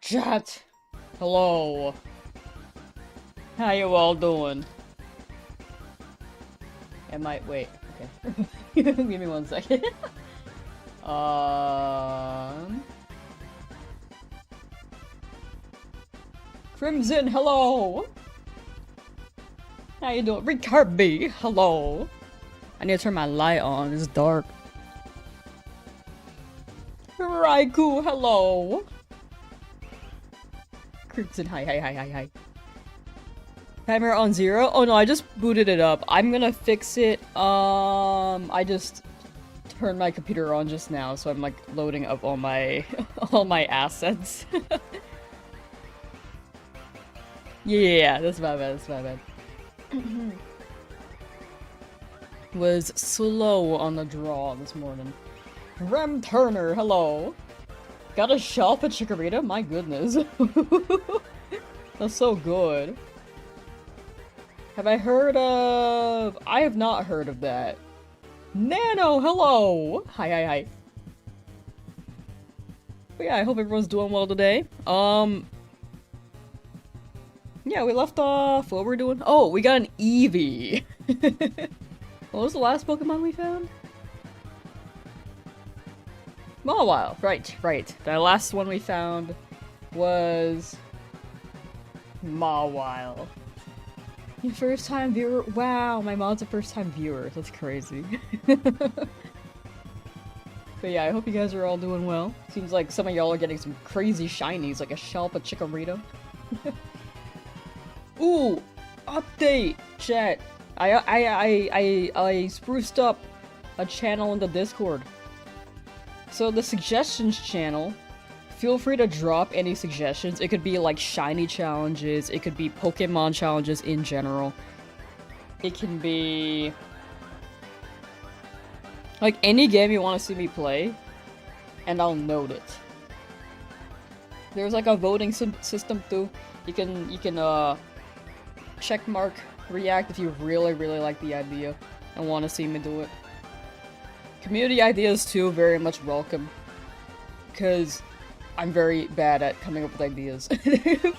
Chat! Hello. How you all doing? Wait, okay. Give me 1 second. Um... Crimson, hello! How you doing? Ricard B, hello! I need to turn my light on, it's dark. Raikou, hello! Crimson, hi. Timer on 0? Oh no, I just booted it up. I'm gonna fix it. I just turned my computer on just now, so I'm like loading up all my all my assets. Yeah, that's my bad. Was slow on the draw this morning. Rem Turner, hello. Got a shelf at Chikorita? My goodness. That's so good. Have I heard of... I have not heard of that. Nano, hello! Hi. But yeah, I hope everyone's doing well today. Yeah, we left off... What we're doing? Oh, we got an Eevee! What was the last Pokemon we found? Mawile, right. The last one we found was... Mawile. Your first time viewer? Wow, my mom's a first time viewer. That's crazy. But yeah, I hope you guys are all doing well. Seems like some of y'all are getting some crazy shinies, like a Shelpa Chikorita. Ooh! Update! Chat! I spruced up a channel in the Discord. So the suggestions channel, feel free to drop any suggestions. It could be like shiny challenges, it could be Pokemon challenges in general. It can be like any game you want to see me play, and I'll note it. There's like a voting system too. You can check mark react if you really like the idea and want to see me do it. Community ideas too, very much welcome. Because I'm very bad at coming up with ideas.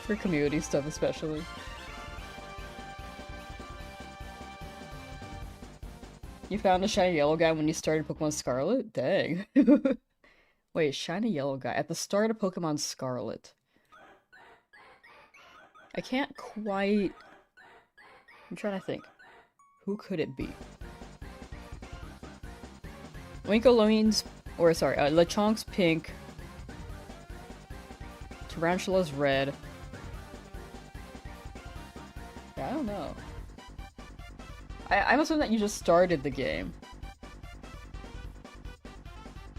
For community stuff especially. You found a shiny yellow guy when you started Pokemon Scarlet? Dang. Wait, shiny yellow guy at the start of Pokemon Scarlet. I can't quite... I'm trying to think. Who could it be? Winkleoin's... Or sorry, Lechonk's pink. Tarantula's red. Yeah, I don't know. I'm assuming that you just started the game.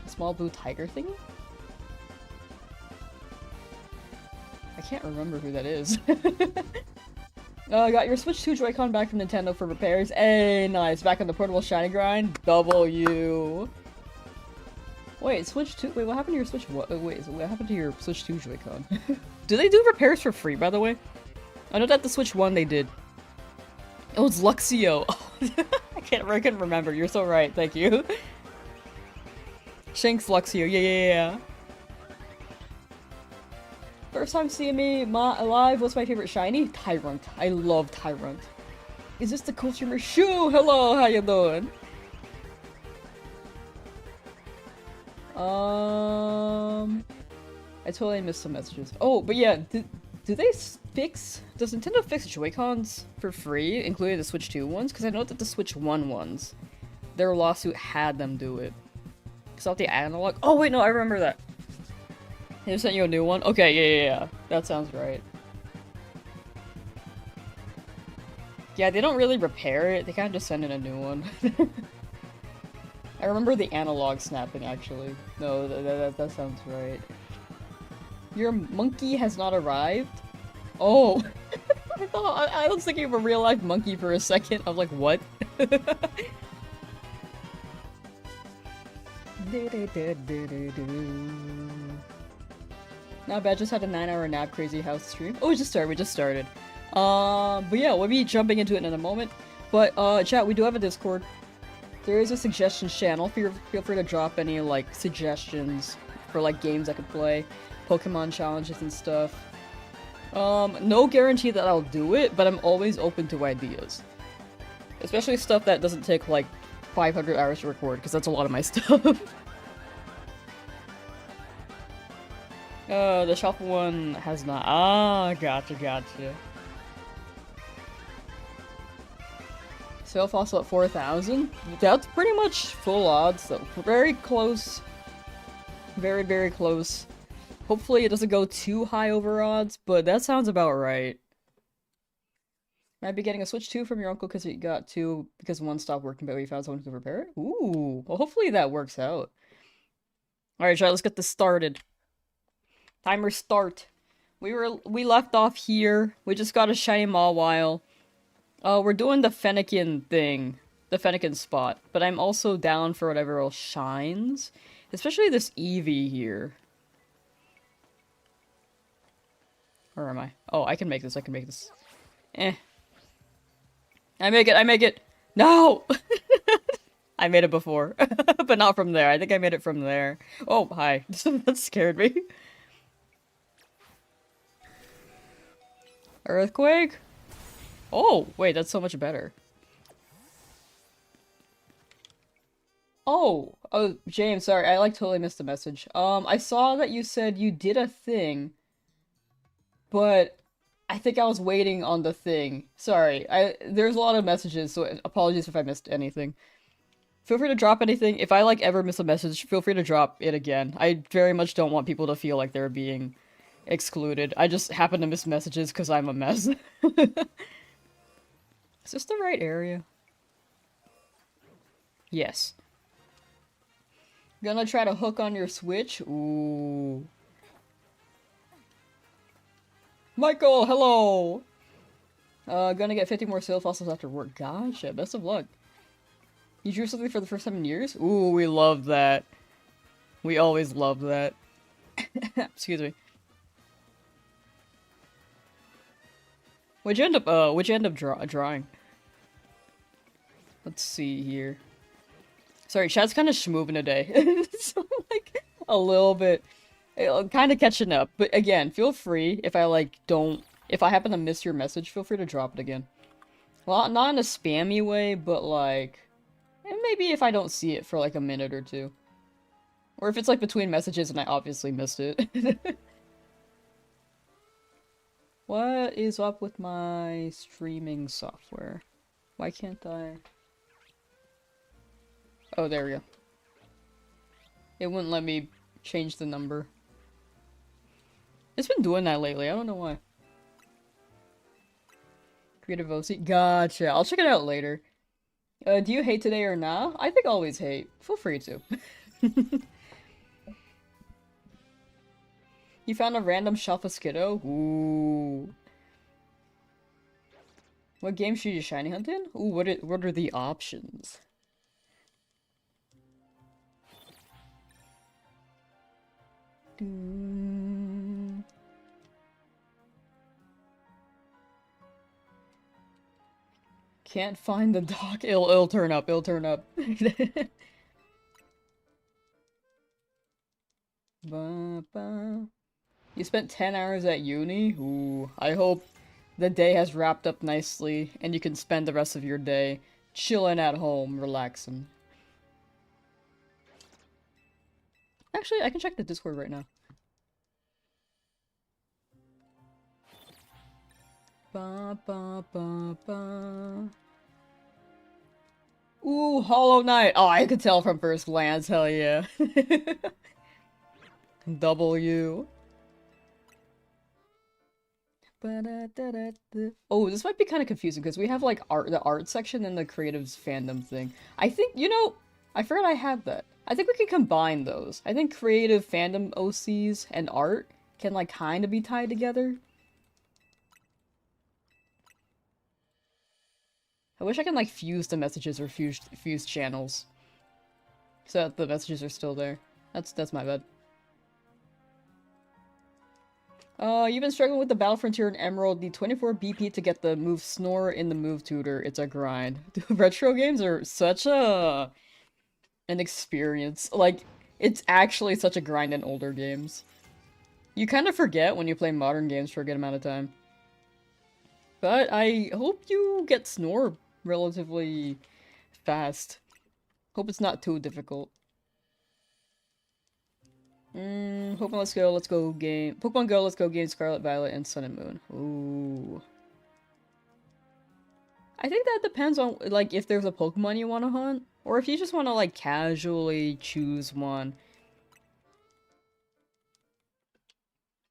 A small blue tiger thingy? I can't remember who that is. Got your Switch 2 Joy-Con back from Nintendo for repairs. Hey, nice. Back on the portable shiny grind. W. Wait, Switch 2? Wait, what happened to your Switch? What happened to your Switch 2 Joy-Con? Do they do repairs for free, by the way? I know that the Switch 1 they did. Oh, it's Luxio. I couldn't remember. You're so right. Thank you. Shanks Luxio. Yeah. First time seeing me live. What's my favorite shiny? Tyrant. I love Tyrant. Is this the customer shoe? Hello, how you doing? I totally missed some messages. Oh, but yeah, do they fix... Does Nintendo fix Joy-Cons for free, including the Switch 2 ones? Because I know that the Switch 1 ones, their lawsuit had them do it. It's not the analog... Oh wait, no, I remember that. They sent you a new one? Okay, yeah. That sounds right. Yeah, they don't really repair it, they kind of just send in a new one. I remember the analog snapping, actually. No, that sounds right. Your monkey has not arrived? Oh! I was thinking of a real-life monkey for a second. I was like, what? Not bad, just had a 9-hour nap, crazy house stream. Oh, we just started. But yeah, we'll be jumping into it in a moment. But, chat, we do have a Discord. There is a suggestions channel. Feel free to drop any, like, suggestions for like games I could play, Pokemon challenges and stuff. No guarantee that I'll do it, but I'm always open to ideas. Especially stuff that doesn't take like 500 hours to record, because that's a lot of my stuff. The shuffle one has not. Ah, gotcha. Sail fossil at 4,000? That's pretty much full odds, so very close. Very close. Hopefully it doesn't go too high over odds, but that sounds about right. Might be getting a Switch 2 from your uncle because he got 2 because one stopped working, but we found someone who could repair it? Ooh, well hopefully that works out. Alright, let's get this started. Timer start. We left off here. We just got a shiny Mawile. We're doing the Fennekin thing. The Fennekin spot. But I'm also down for whatever else shines. Especially this Eevee here. Where am I? Oh, I can make this. Eh. I make it! No! I made it before. But not from there. I think I made it from there. Oh, hi. That scared me. Earthquake? Oh, wait, that's so much better. Oh, James, sorry, I like totally missed the message. I saw that you said you did a thing, but I think I was waiting on the thing. Sorry, there's a lot of messages, so apologies if I missed anything. Feel free to drop anything. If I, like, ever miss a message, feel free to drop it again. I very much don't want people to feel like they're being excluded. I just happen to miss messages because I'm a mess. Is this the right area? Yes. Gonna try to hook on your Switch? Ooh. Michael, hello! Gonna get 50 more sail fossils after work. Gotcha, best of luck. You drew something for the first time in years? Ooh, we love that. We always love that. Excuse me. What'd you end up drawing? Let's see here. Sorry, chat's kind of schmooving today. So, like, a little bit, kind of catching up. But again, feel free, if I, like, if I happen to miss your message, feel free to drop it again. Well, not in a spammy way, but, like, maybe if I don't see it for, like, a minute or two. Or if it's, like, between messages and I obviously missed it. What is up with my streaming software? Why can't I... Oh, there we go. It wouldn't let me change the number. It's been doing that lately, I don't know why. Creative OC? Gotcha, I'll check it out later. Do you hate today or nah? I think I always hate. Feel free to. You found a random shelf of Skiddo? Ooh. What game should you shiny hunt in? Ooh, what are the options? Can't find the dock. It'll turn up. You spent 10 hours at uni? Ooh, I hope the day has wrapped up nicely and you can spend the rest of your day chilling at home, relaxing. Actually, I can check the Discord right now. Ooh, Hollow Knight! Oh, I could tell from first glance, hell yeah. W. Oh, this might be kind of confusing because we have like the art section and the creatives fandom thing. I think, you know, I forgot I had that. I think we can combine those. I think creative fandom OCs and art can like kind of be tied together. I wish I can like fuse the messages or fuse channels so that the messages are still there. That's my bad. You've been struggling with the Battle Frontier and Emerald. Need 24 BP to get the move Snore in the move tutor. It's a grind. Retro games are such an experience. Like, It's actually such a grind in older games. You kind of forget when you play modern games for a good amount of time. But I hope you get Snore relatively fast. Hope it's not too difficult. Pokemon Let's Go game. Pokemon Go, Let's Go game Scarlet Violet and Sun and Moon. Ooh. I think that depends on, like, if there's a Pokemon you want to hunt, or if you just want to, like, casually choose one.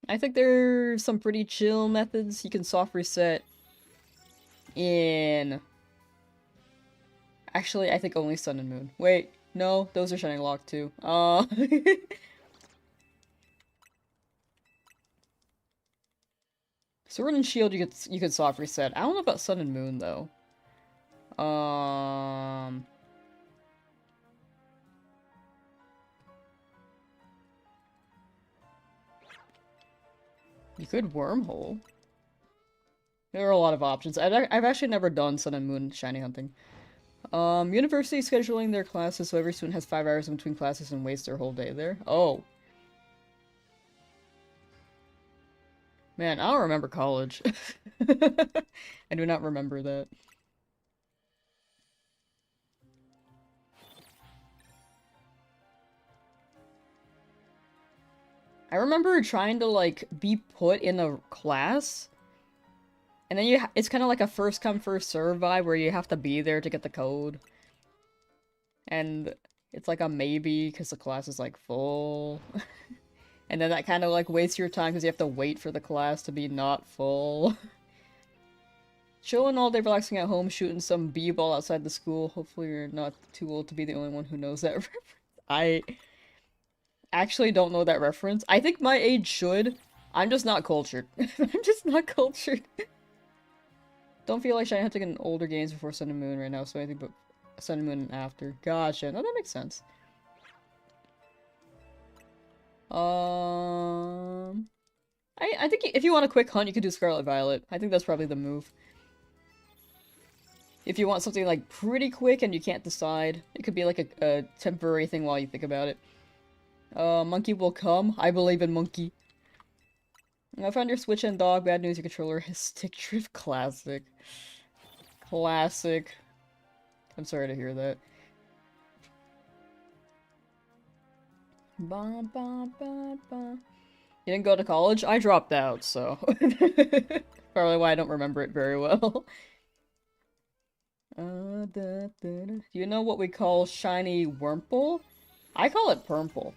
I think there's some pretty chill methods. You can soft reset in... Actually, I think only Sun and Moon. Wait, no, those are Shining Lock too. Sword and Shield you could soft reset. I don't know about Sun and Moon though. You could Wormhole. There are a lot of options. I've actually never done Sun and Moon shiny hunting. University scheduling their classes so every student has 5 hours in between classes and wastes their whole day there. Oh. Man, I don't remember college. I do not remember that. I remember trying to, like, be put in a class, and then it's kind of like a first come, first serve vibe where you have to be there to get the code. And it's like a maybe because the class is, like, full. And then that kind of, like, wastes your time because you have to wait for the class to be not full. Chilling all day, relaxing at home, shooting some b-ball outside the school. Hopefully you're not too old to be the only one who knows that reference. I actually don't know that reference. I think my age should. I'm just not cultured. I'm just not cultured. Don't feel like shiny hunting in older games before Sun and Moon right now, so I think but Sun and Moon and after. Gotcha. No, that makes sense. I think if you want a quick hunt, you could do Scarlet Violet. I think that's probably the move. If you want something like pretty quick and you can't decide, it could be like a temporary thing while you think about it. Monkey will come. I believe in Monkey. I found your Switch and dog. Bad news, your controller has stick drift. Classic. Classic. I'm sorry to hear that. Ba, ba, ba, ba. You didn't go to college? I dropped out, so... Probably why I don't remember it very well. Do you know what we call shiny Wurmple? I call it Purmple.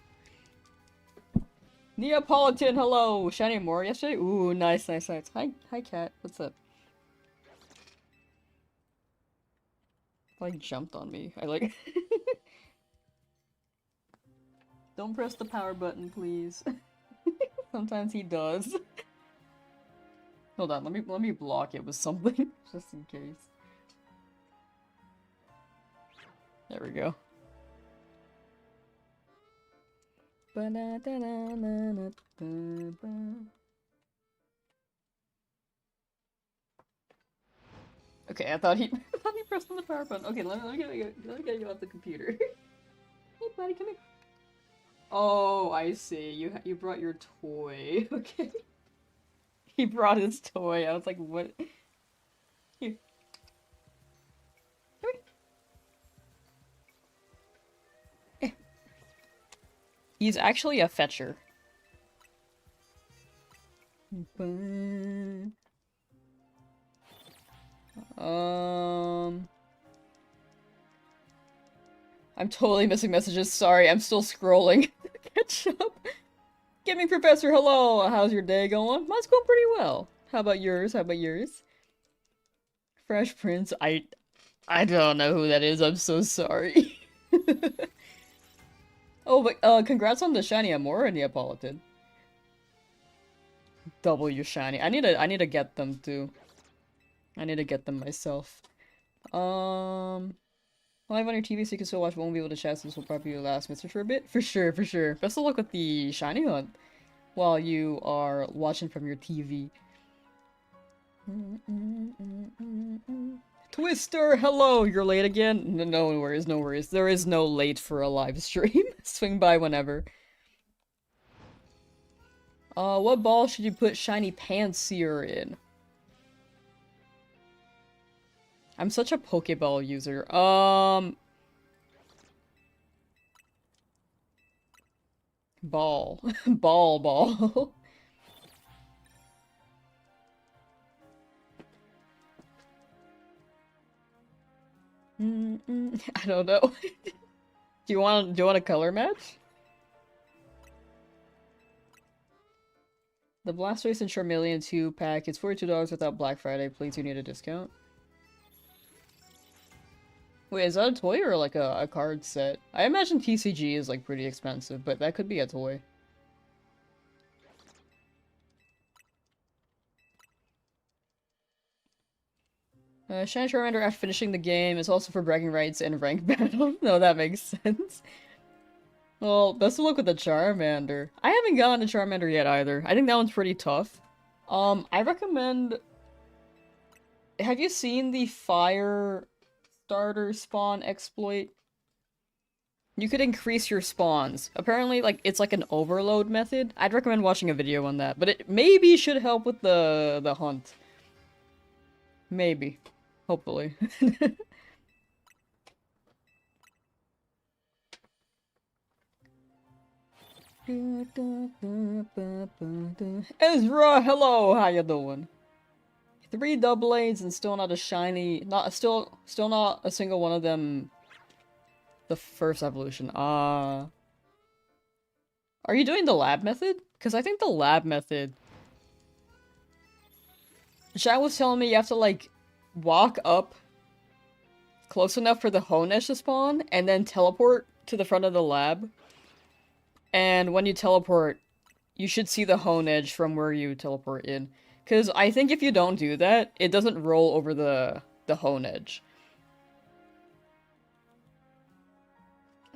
Neapolitan, hello! Shiny more yesterday? Ooh, nice, nice, nice. Hi, cat. What's up? Like, jumped on me. I like... Don't press the power button, please. Sometimes he does. Hold on, let me block it with something, just in case. There we go. Okay, I thought he pressed on the power button. Okay, let me get you off the computer. Hey, buddy, come here. Oh, I see. You brought your toy. Okay. He brought his toy. I was like, what? Here. Come here. He's actually a fetcher. I'm totally missing messages. Sorry, I'm still scrolling. Catch up. Gaming Professor, hello! How's your day going? Mine's going pretty well. How about yours? How about yours? Fresh Prince, I don't know who that is. I'm so sorry. Oh, but congrats on the shiny Amora Neapolitan. W shiny. I need to get them too. I need to get them myself. Live on your TV so you can still watch, but won't be able to chat, so this will probably be your last message for a bit. For sure, for sure. Best of luck with the shiny hunt while you are watching from your TV. Twister, hello! You're late again? No worries, no worries. There is no late for a live stream. Swing by whenever. What ball should you put Shiny Pansear in? I'm such a Pokeball user. Ball. Ball. I don't know. Do you want a color match? The Blastoise and Charmeleon 2-pack is $42 without Black Friday. Please, you need a discount. Wait, is that a toy or like a card set? I imagine TCG is like pretty expensive, but that could be a toy. Shiny Charmander after finishing the game is also for bragging rights and rank battle. No, that makes sense. Well, best of luck with the Charmander. I haven't gotten a Charmander yet either. I think that one's pretty tough. I recommend... Have you seen the Fire Starter spawn exploit? You could increase your spawns. Apparently, like, it's like an overload method. I'd recommend watching a video on that, but it maybe should help with the hunt. Maybe. Hopefully. Ezra, hello, how you doing? 3 double A's and still not a shiny, still not a single one of them the first evolution. Are you doing the lab method? Because I think the lab method... Chat was telling me you have to, like, walk up close enough for the Honedge to spawn, and then teleport to the front of the lab. And when you teleport, you should see the Honedge from where you teleport in. Because I think if you don't do that, it doesn't roll over the Honedge.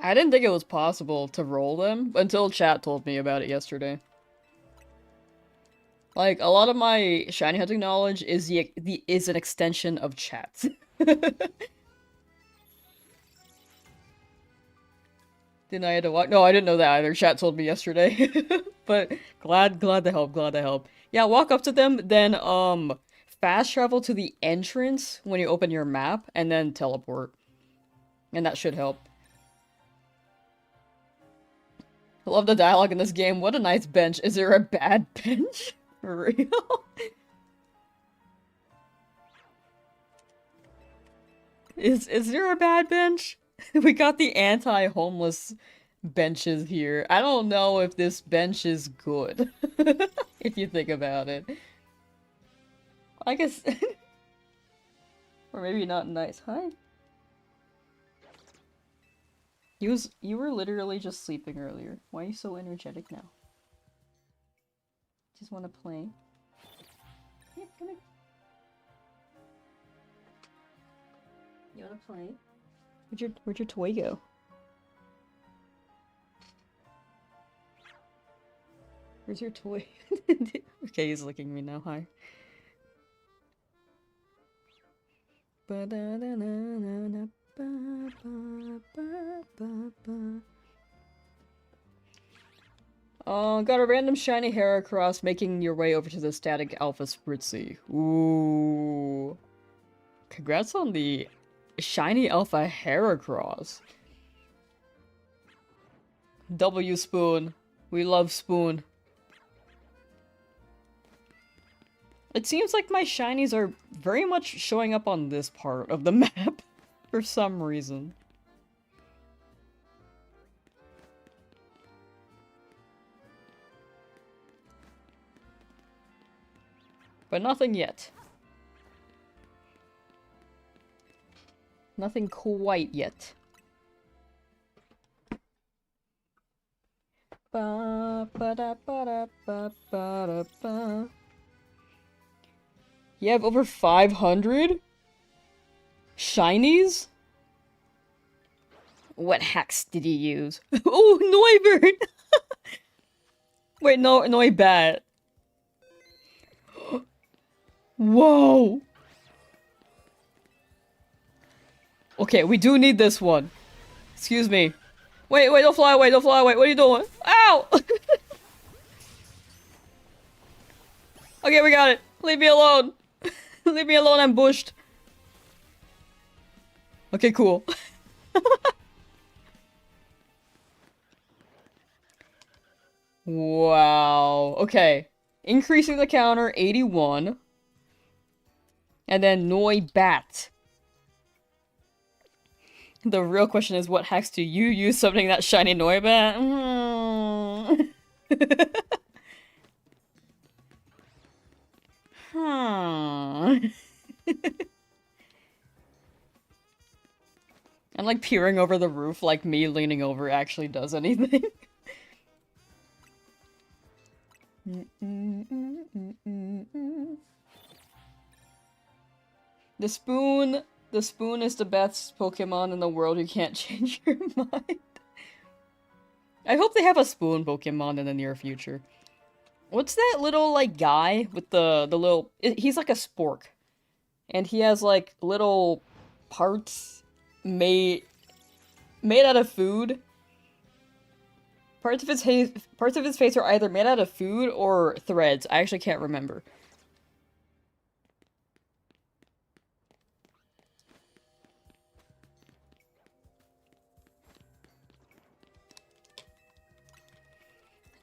I didn't think it was possible to roll them until chat told me about it yesterday. Like, a lot of my shiny hunting knowledge is is an extension of chat. Didn't I have to walk? No, I didn't know that either. Chat told me yesterday. But glad to help. Yeah, walk up to them, then fast travel to the entrance when you open your map, and then teleport. And that should help. I love the dialogue in this game. What a nice bench. Is there a bad bench? For real? Is there a bad bench? We got the anti-homeless benches here. I don't know if this bench is good. If you think about it. I guess... Or maybe not nice. Hi. You were literally just sleeping earlier. Why are you so energetic now? Just want to play? Yeah, come here. You want to play? Where'd your toy go? Where's your toy? Okay, he's licking me now. Hi. Got a random shiny Heracross making your way over to the static Alpha Spritzy. Ooh. Congrats on the shiny Alpha Heracross. W Spoon. We love Spoon. It seems like my shinies are very much showing up on this part of the map for some reason. But nothing yet. Nothing quite yet. Ba ba da ba da ba ba da ba. You have over 500 shinies? What hacks did you use? Oh, Noivern! Wait, no, Noibat. Whoa! Okay, we do need this one. Excuse me. Wait, don't fly away, don't fly away. What are you doing? Ow! Okay, we got it. Leave me alone. Leave me alone, I'm bushed. Okay, cool. Wow. Okay. Increasing the counter, 81. And then Noi Bat. The real question is, what hacks do you use summoning that shiny Noi Bat? Hmm. And like peering over the roof like me leaning over actually does anything. The spoon is the best Pokemon in the world. You can't change your mind. I hope they have a spoon Pokemon in the near future. What's that little like guy with the little he's like a spork. And he has like little parts made out of food. Parts of his face are either made out of food or threads. I actually can't remember.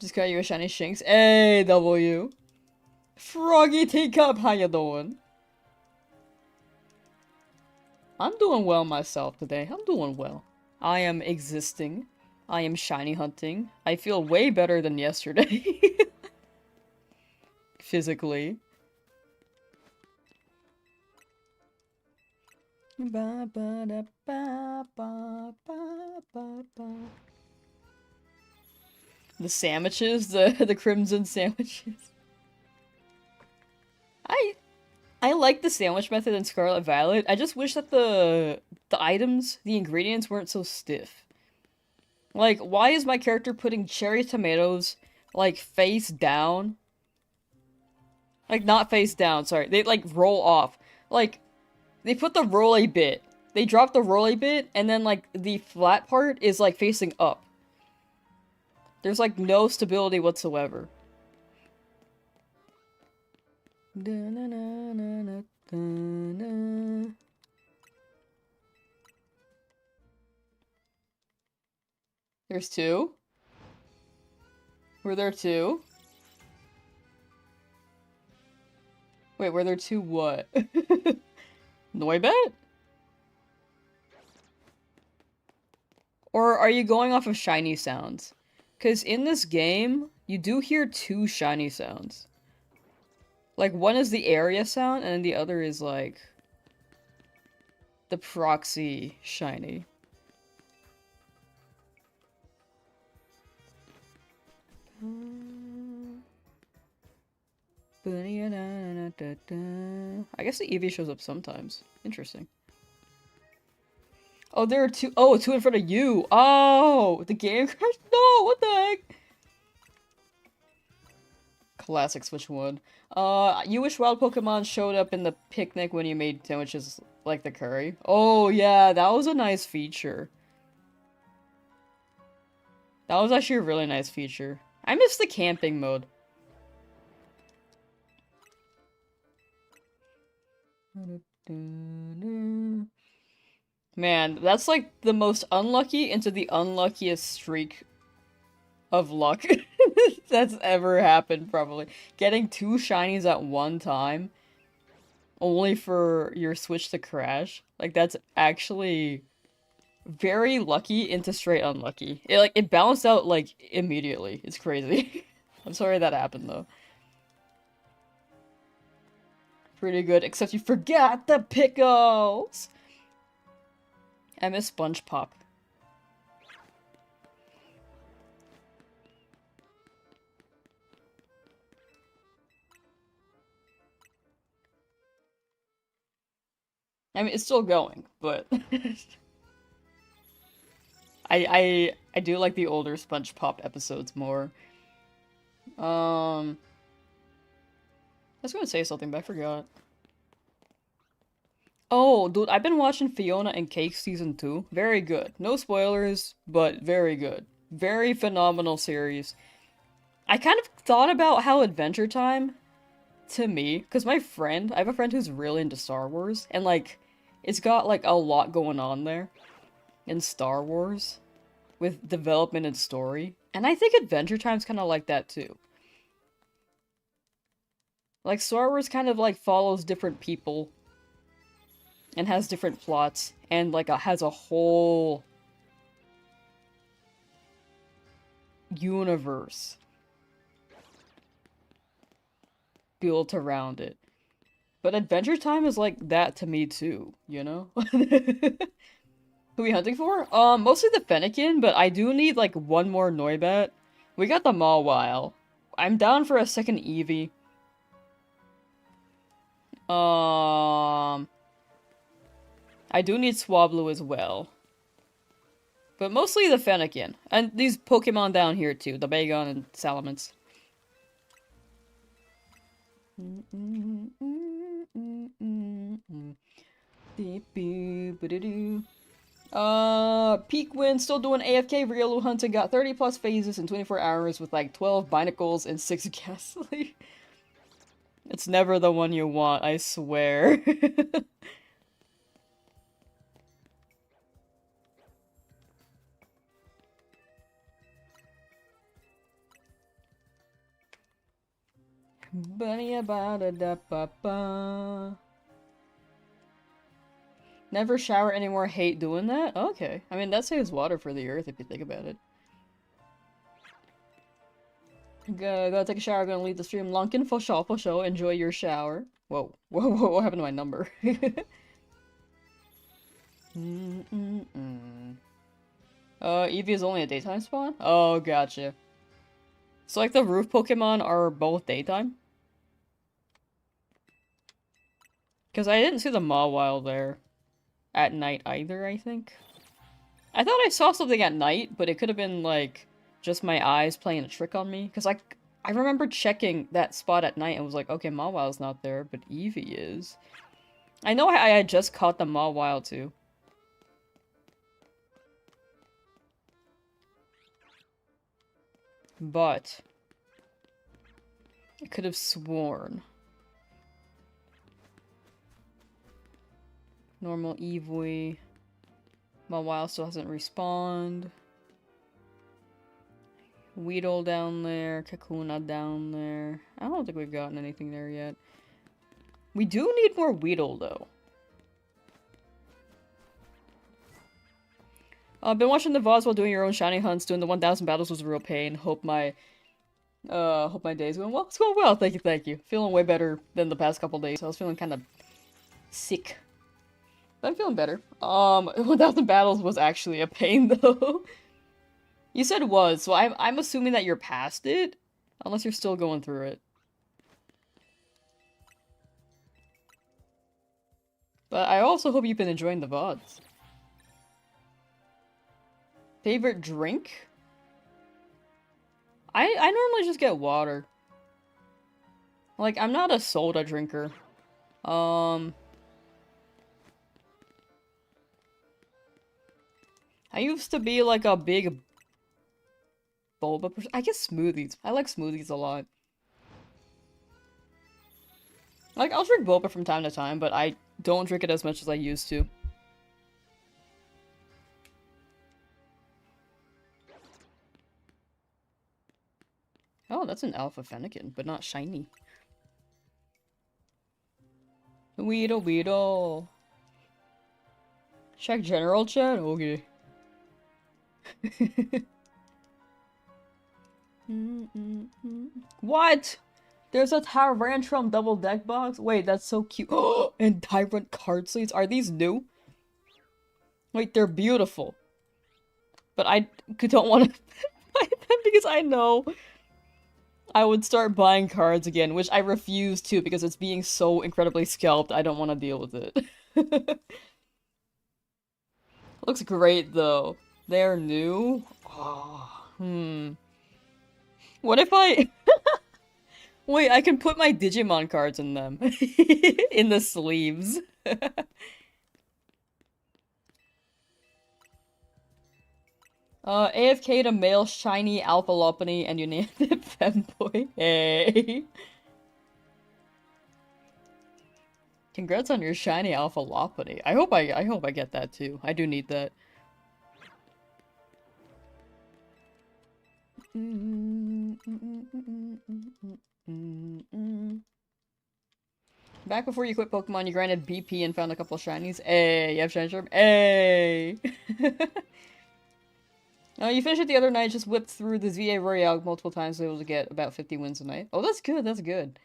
Just got you a shiny Shinx. A.W. Froggy Teacup, how you doing? I'm doing well myself today. I'm doing well. I am existing. I am shiny hunting. I feel way better than yesterday. Physically. Ba, ba, da, ba, ba, ba, ba, ba. The sandwiches, the crimson sandwiches. I like the sandwich method in Scarlet Violet. I just wish that the items, the ingredients weren't so stiff. Like, why is my character putting cherry tomatoes, like, face down? Like, not face down, sorry. They, like, roll off. Like, they put the roly bit. They drop the roly bit, and then, like, the flat part is, like, facing up. There's, like, no stability whatsoever. There's two? Were there two? Wait, were there two what? Noibat? Or are you going off of shiny sounds? Because in this game, you do hear two shiny sounds. Like, one is the area sound, and then the other is, like, the proxy shiny. I guess the Eevee shows up sometimes. Interesting. Oh, there are two. Oh, two in front of you. Oh, the game crashed? No, what the heck? Classic Switch 1. You wish wild Pokemon showed up in the picnic when you made sandwiches like the curry. Oh, yeah, that was a nice feature. That was actually a really nice feature. I miss the camping mode. Man, that's like the most unlucky into the unluckiest streak of luck that's ever happened, probably. Getting two shinies at one time, only for your Switch to crash. Like, that's actually very lucky into straight unlucky. It balanced out, like, immediately. It's crazy. I'm sorry that happened, though. Pretty good, except you forgot the pickles! I miss Sponge Pop. I mean, it's still going, but I do like the older SpongePop episodes more. I was gonna say something, but I forgot. Oh, dude, I've been watching Fiona and Cake season 2. Very good. No spoilers, but very good. Very phenomenal series. I kind of thought about how Adventure Time, to me, because I have a friend who's really into Star Wars, and like, it's got like a lot going on there in Star Wars with development and story. And I think Adventure Time's kind of like that too. Like, Star Wars kind of like follows different people and has different plots and like has a whole universe built around it. But Adventure Time is like that to me too, you know? Who we hunting for? Mostly the Fennekin, but I do need like one more Noibat. We got the Mawile. I'm down for a second Eevee. I do need Swablu as well. But mostly the Fennekin. And these Pokemon down here too, the Bagon and Salamence. Peak win, still doing AFK, Riolu hunting, got 30 plus phases in 24 hours with like 12 Binicles and 6 Ghastly. It's never the one you want, I swear. Bunny about a da ba ba. Never shower anymore, hate doing that? Okay. I mean, that saves water for the earth if you think about it. Gotta take a shower, gonna leave the stream. Lunkin, for sure. Enjoy your shower. Whoa. Whoa, what happened to my number? Eevee is only a daytime spawn? Oh, gotcha. So, like, the roof Pokemon are both daytime? Because I didn't see the Mawile there at night either, I think. I thought I saw something at night, but it could have been, like, just my eyes playing a trick on me. Because, like, I remember checking that spot at night and was like, okay, Mawile's not there, but Eevee is. I know I had just caught the Mawile, too. But I could have sworn. Normal Eevee. Mawile still hasn't respawned. Weedle down there. Kakuna down there. I don't think we've gotten anything there yet. We do need more Weedle, though. I've been watching the VODs while doing your own shiny hunts. Doing the 1000 battles was a real pain. Hope my day's going well. It's going well, thank you. Feeling way better than the past couple days. I was feeling kind of sick. But I'm feeling better. 1000 battles was actually a pain, though. You said was, so I'm assuming that you're past it. Unless you're still going through it. But I also hope you've been enjoying the VODs. Favorite drink? I normally just get water. Like, I'm not a soda drinker. I used to be like a big boba person. I guess smoothies. I like smoothies a lot. Like, I'll drink boba from time to time, but I don't drink it as much as I used to. Oh, that's an Alpha Fennekin, but not shiny. Weedle, Weedle. Check general chat? Okay. What? There's a Tyrantrum double deck box? Wait, that's so cute. And Tyrant card sleeves? Are these new? Wait, they're beautiful. But I don't want to buy them because I know I would start buying cards again, which I refuse to because it's being so incredibly scalped. I don't want to deal with it. Looks great though. They're new? Oh, What if I... Wait, I can put my Digimon cards in them. In the sleeves. AFK to male shiny alpha lopany and unanimous femboy. Hey. Congrats on your shiny alpha lopany. I hope I get that too. I do need that. Back before you quit Pokemon, you grinded BP and found a couple of shinies. Hey, you have shiny charm. Hey. No, you finished it the other night, just whipped through the ZA Royale multiple times, able to get about 50 wins a night. Oh, that's good, that's good.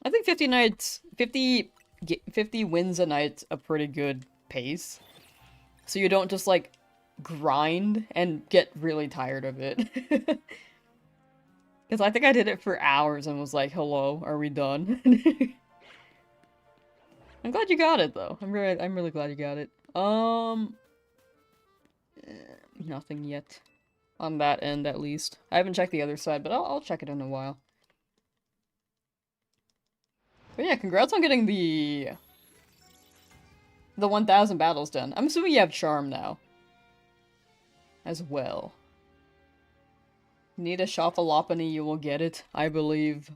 I think 50 nights, 50 wins a night a pretty good pace. So you don't just, like, grind and get really tired of it. Because I think I did it for hours and was like, hello, are we done? I'm glad you got it, though. I'm really glad you got it. Nothing yet. On that end, at least. I haven't checked the other side, but I'll check it in a while. But yeah, congrats on getting the 1,000 battles done. I'm assuming you have Charm now. As well. Need a Shopalopany, you will get it, I believe.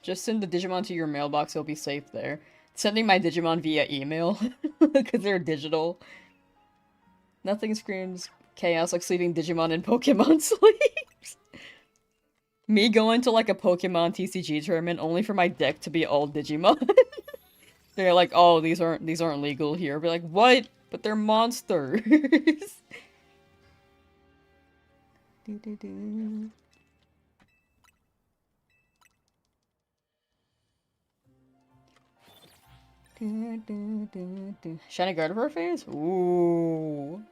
Just send the Digimon to your mailbox, it'll be safe there. Sending my Digimon via email, because they're digital. Nothing screams chaos like sleeping Digimon in Pokemon sleeps. Me going to like a Pokemon TCG tournament only for my deck to be all Digimon. They're like, oh, these aren't legal here. Be like, what? But they're monsters. Shiny Gardevoir phase? Ooh.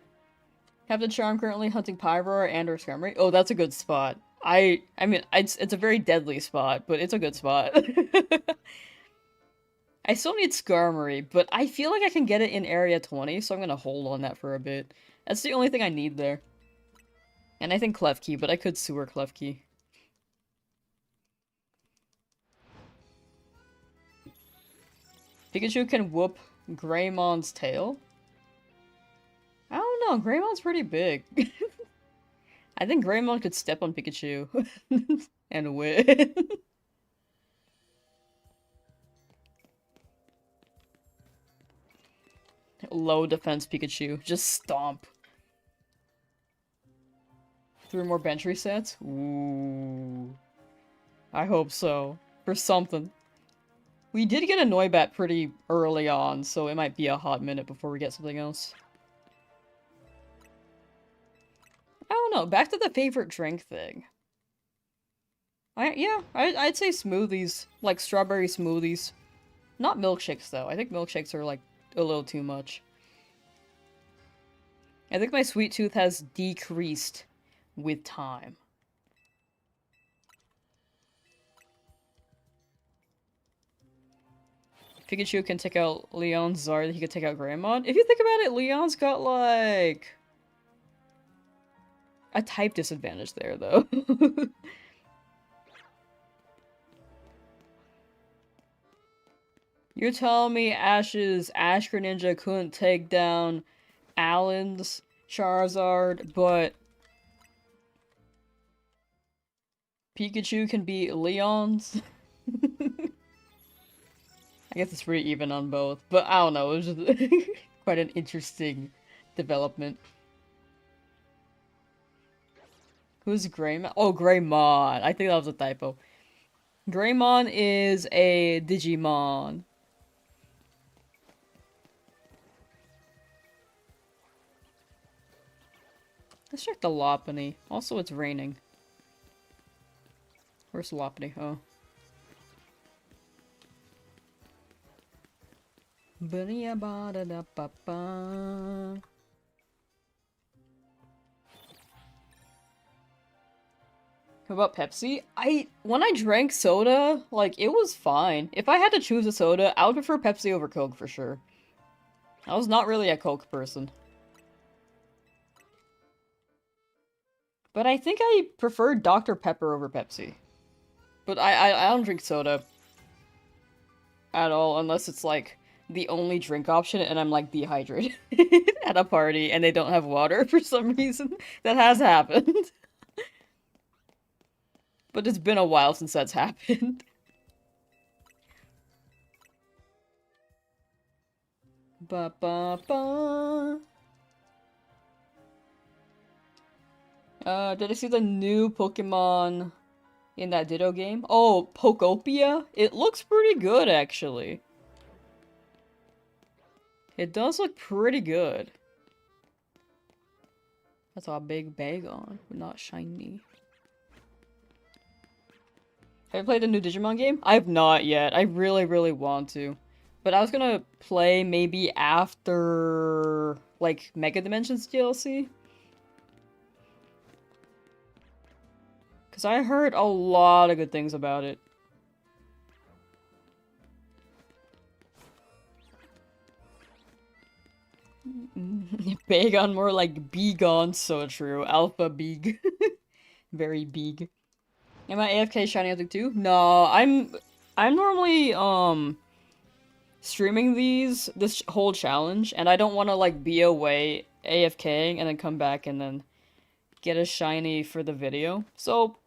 Have the charm currently hunting Pyroar and or Skarmory? Oh, that's a good spot. I mean, it's a very deadly spot, but it's a good spot. I still need Skarmory, but I feel like I can get it in Area 20, so I'm gonna hold on that for a bit. That's the only thing I need there. And I think Klefki, but I could sewer Klefki. Pikachu can whoop Greymon's tail? I don't know, Greymon's pretty big. I think Greymon could step on Pikachu and win. Low defense Pikachu. Just stomp. Through more bench resets? Ooh. I hope so. For something. We did get a Noibat pretty early on, so it might be a hot minute before we get something else. I don't know, back to the favorite drink thing. I'd say smoothies, like strawberry smoothies. Not milkshakes, though. I think milkshakes are, like, a little too much. I think my sweet tooth has decreased with time. Pikachu can take out Leon's Zard, he could take out Greymon. If you think about it, Leon's got, like, a type disadvantage there, though. You're telling me Ash's Ash Greninja couldn't take down Alan's Charizard, but Pikachu can beat Leon's? I guess it's pretty even on both, but I don't know, it was just quite an interesting development. Who's Greymon? Oh, Greymon! I think that was a typo. Greymon is a Digimon. Let's check the Lopunny. Also, it's raining. Where's Lopunny? Oh. Ba-da-ba-da-da-ba-ba. How about Pepsi? When I drank soda, like, it was fine. If I had to choose a soda, I would prefer Pepsi over Coke for sure. I was not really a Coke person. But I think I prefer Dr. Pepper over Pepsi. But I don't drink soda at all, unless it's like the only drink option and I'm like dehydrated at a party and they don't have water for some reason. That has happened. But it's been a while since that's happened. Ba ba ba. Did I see the new Pokemon in that Ditto game? Oh, Pokopia? It looks pretty good, actually. It does look pretty good. That's a big bag on, but not shiny. Have you played the new Digimon game? I have not yet. I really, really want to. But I was gonna play maybe after, like, Mega Dimensions DLC. Because I heard a lot of good things about it. Bagon, more like Begon, so true. Alpha Big. Very big. Am I AFK shiny hunting too? No, I'm normally streaming this whole challenge, and I don't want to like be away AFKing and then come back and then get a shiny for the video. So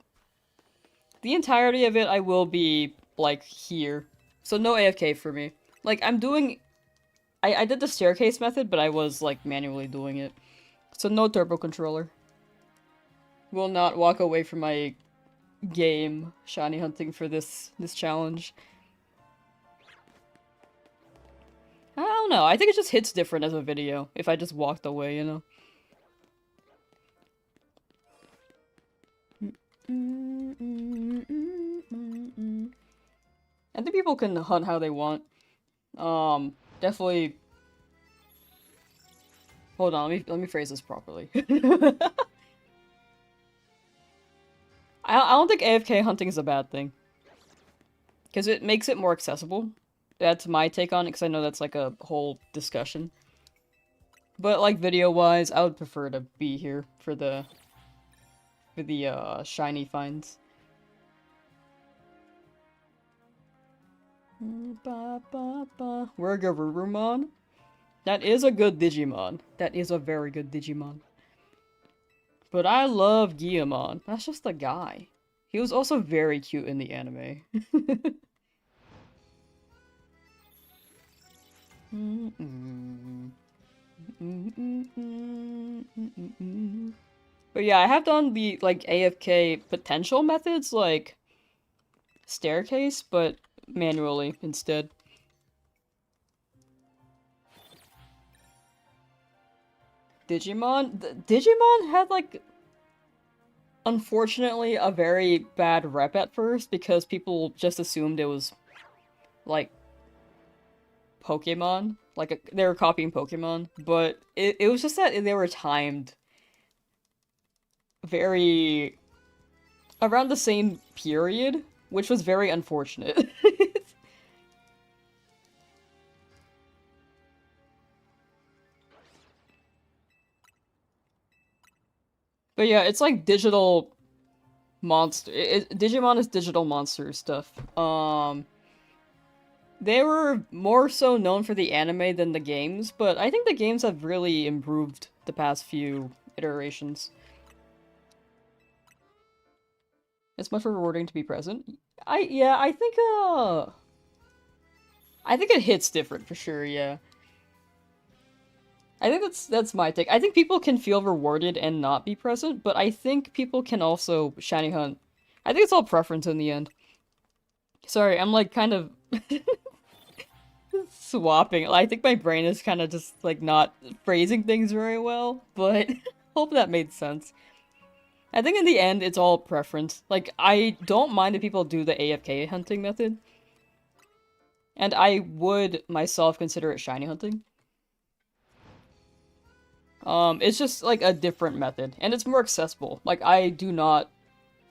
the entirety of it I will be like here. So no AFK for me. Like I'm doing I did the staircase method, but I was like manually doing it. So no turbo controller. Will not walk away from my game shiny hunting for this challenge. I don't know. I think it just hits different as a video if I just walked away, you know. I think people can hunt how they want. Definitely. Hold on, let me phrase this properly. I don't think AFK hunting is a bad thing. Because it makes it more accessible. That's my take on it, because I know that's like a whole discussion. But like video-wise, I would prefer to be here for the shiny finds. Wergarurumon? That is a good Digimon. That is a very good Digimon. But I love Guillamon. That's just a guy. He was also very cute in the anime. But yeah, I have done the, like, AFK potential methods, like, staircase, but manually instead. Digimon had, like, unfortunately, a very bad rep at first, because people just assumed it was, like, Pokemon. Like, they were copying Pokemon, but it was just that they were timed very around the same period, which was very unfortunate. But yeah, it's like digital monster. Digimon is digital monster stuff. They were more so known for the anime than the games, but I think the games have really improved the past few iterations. It's much more rewarding to be present. Yeah, I think it hits different for sure, yeah. I think that's my take. I think people can feel rewarded and not be present, but I think people can also shiny hunt. I think it's all preference in the end. Sorry, I'm like kind of swapping. I think my brain is kind of just like not phrasing things very well, but hope that made sense. I think in the end, it's all preference. Like, I don't mind if people do the AFK hunting method. And I would myself consider it shiny hunting. It's just like a different method, and it's more accessible. Like, I do not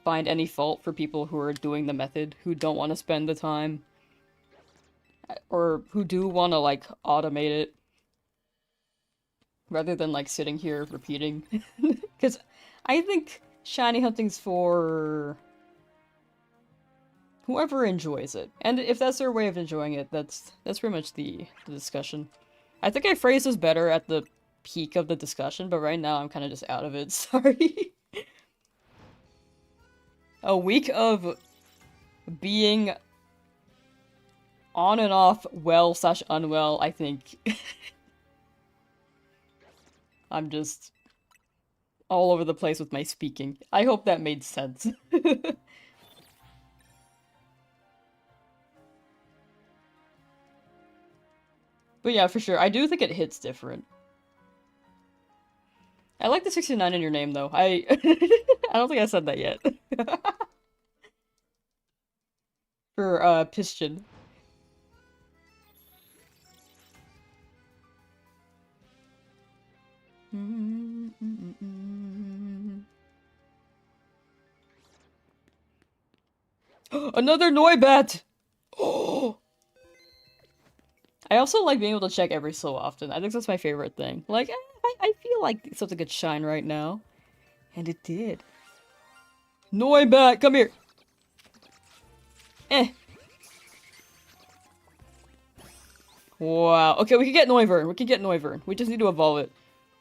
find any fault for people who are doing the method, who don't want to spend the time, or who do want to, like, automate it, rather than, like, sitting here repeating. Because I think shiny hunting's for Whoever enjoys it. And if that's their way of enjoying it, that's pretty much the discussion. I think I phrased this better at the peak of the discussion, but right now I'm kind of just out of it. Sorry. A week of being on and off well / unwell, I think. I'm just all over the place with my speaking. I hope that made sense. But yeah, for sure. I do think it hits different. I like the 69 in your name, though. I I don't think I said that yet. For, Piston. Another Noibat! Oh! I also like being able to check every so often. I think that's my favorite thing. Like, I feel like something could shine right now. And it did. Noibat, come here! Eh. Wow. Okay, we can get Noivern. We can get Noivern. We just need to evolve it.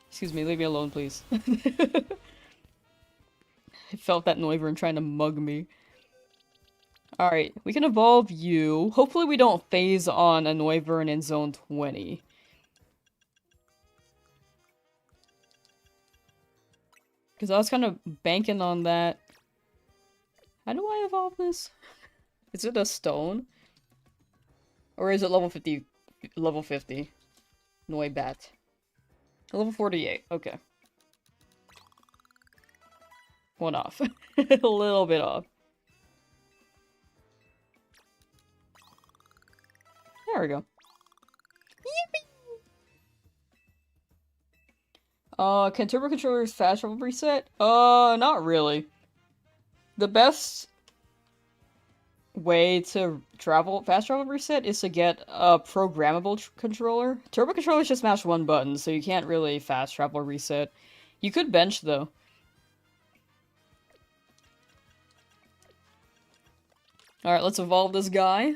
Excuse me, leave me alone, please. I felt that Noivern trying to mug me. Alright, we can evolve you. Hopefully we don't phase on a Noivern in Zone 20. Because I was kind of banking on that. How do I evolve this? Is it a stone? Or is it level 50? Level 50. Noibat. Level 48. Okay. One off. A little bit off. There we go. Yippee! Can turbo controllers fast travel reset? Not really. The best way to fast travel reset is to get a programmable controller. Turbo controllers just mash one button, so you can't really fast travel reset. You could bench, though. Alright, let's evolve this guy.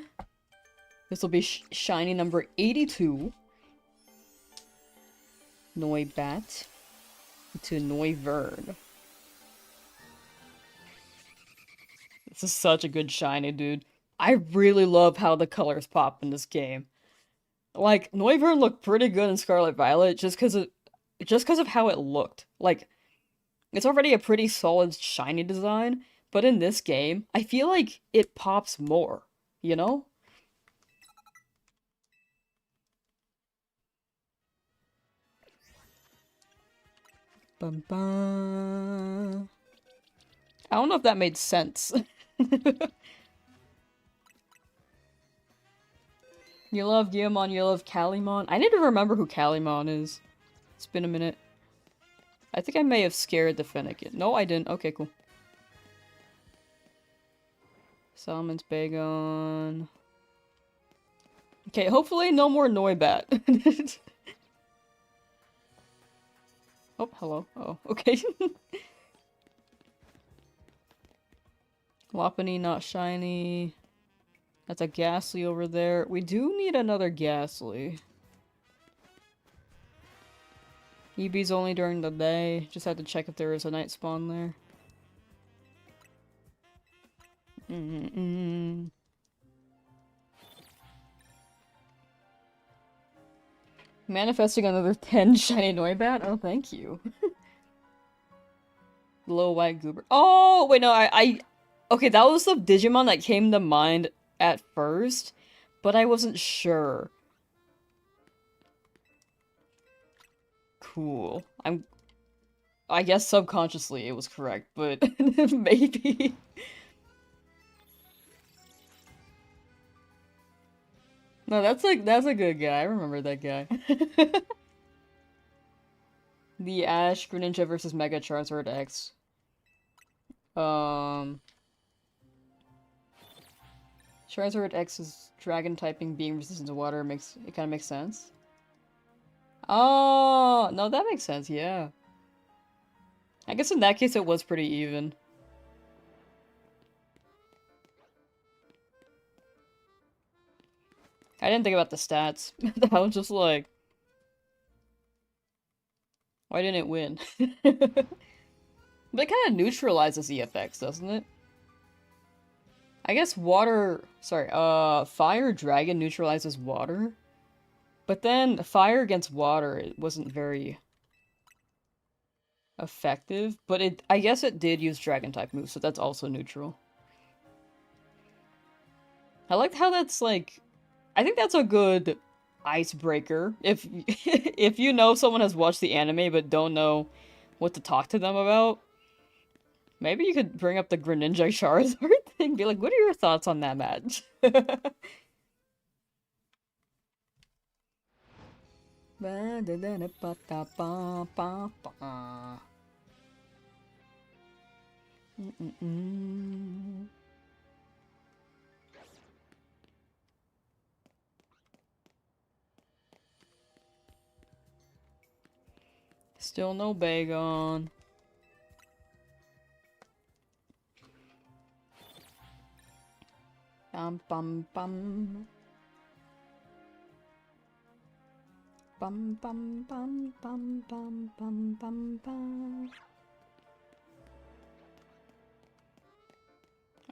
This will be shiny number 82. Noibat to Noivern. This is such a good shiny, dude. I really love how the colors pop in this game. Like, Noivern looked pretty good in Scarlet Violet just because of how it looked. Like, it's already a pretty solid shiny design, but in this game, I feel like it pops more, you know? Bum bum. I don't know if that made sense. You love Guillemon, you love Calimon. I need to remember who Calimon is. It's been a minute. I think I may have scared the Fennekin. No, I didn't. Okay, cool. Solomon's Bagon. Okay, hopefully no more Noibat. Oh, hello. Oh, okay. Lopunny, not shiny. That's a Ghastly over there. We do need another Ghastly. EB's only during the day. Just had to check if there is a night spawn there. Manifesting another 10 shiny Noibat? Oh, thank you. Low white goober. Oh, wait, no, okay, that was the Digimon that came to mind at first, but I wasn't sure. Cool. I guess subconsciously it was correct, but maybe. No, that's a good guy. I remember that guy. The Ash Greninja versus Mega Charizard X. Charizard X's dragon typing being resistant to water kind of makes sense. Oh, no, that makes sense, yeah. I guess in that case it was pretty even. I didn't think about the stats. I was just like, why didn't it win? But it kind of neutralizes the effects, doesn't it? I guess fire dragon neutralizes water. But then fire against water, it wasn't very effective. But I guess it did use dragon type moves, so that's also neutral. I liked how that's like, I think that's a good icebreaker. If if you know someone has watched the anime but don't know what to talk to them about, maybe you could bring up the Greninja Charizard thing. Be like, what are your thoughts on that match? Still no Bagon. Bum bum bum. Bum bum bum bum bum bum bum bum.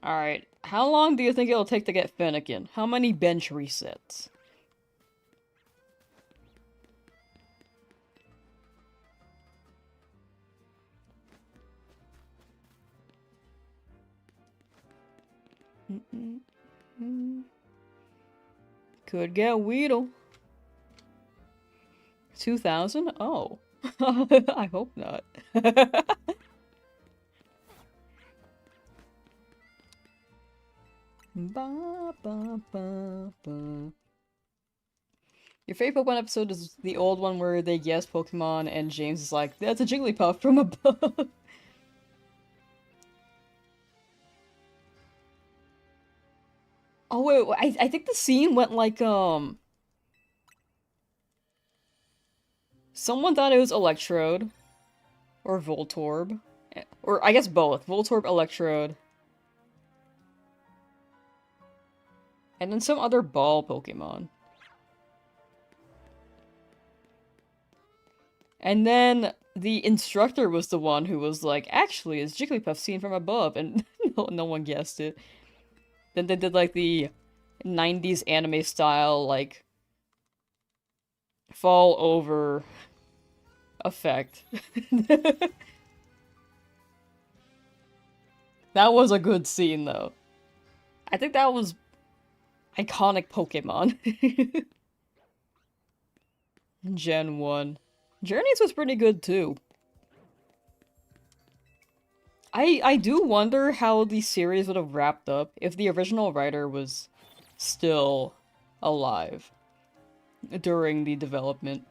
Alright, how long do you think it'll take to get Fennekin? How many bench resets? Could get Weedle. 2,000? Oh. I hope not. Ba, ba, ba, ba. Your favorite Pokemon episode is the old one where they guess Pokemon and James is like, that's a Jigglypuff from above. Oh wait, I think the scene went like, someone thought it was Electrode. Or Voltorb. Or I guess both. Voltorb, Electrode. And then some other ball Pokemon. And then the instructor was the one who was like, actually, it's Jigglypuff seen from above, and no one guessed it. Then they did like the 90s anime style, like, fall over effect. That was a good scene, though. I think that was iconic Pokemon. Gen 1. Journeys was pretty good, too. I do wonder how the series would have wrapped up if the original writer was still alive during the development.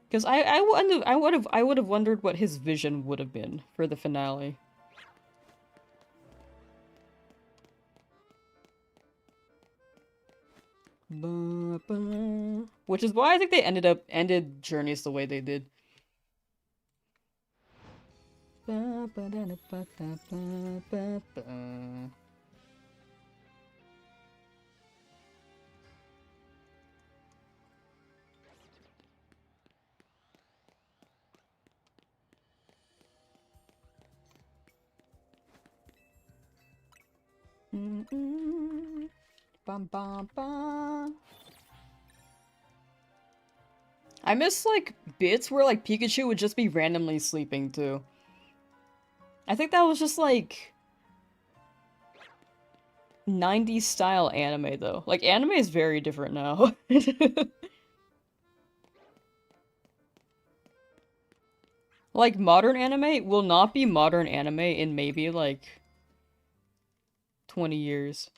Because I would have wondered what his vision would have been for the finale. Which is why I think they ended Journeys the way they did. Bum, bum, bum. I miss, like, bits where, like, Pikachu would just be randomly sleeping, too. I think that was just, like, 90s style anime, though. Like, anime is very different now. Like, modern anime will not be modern anime in maybe, like, 20 years.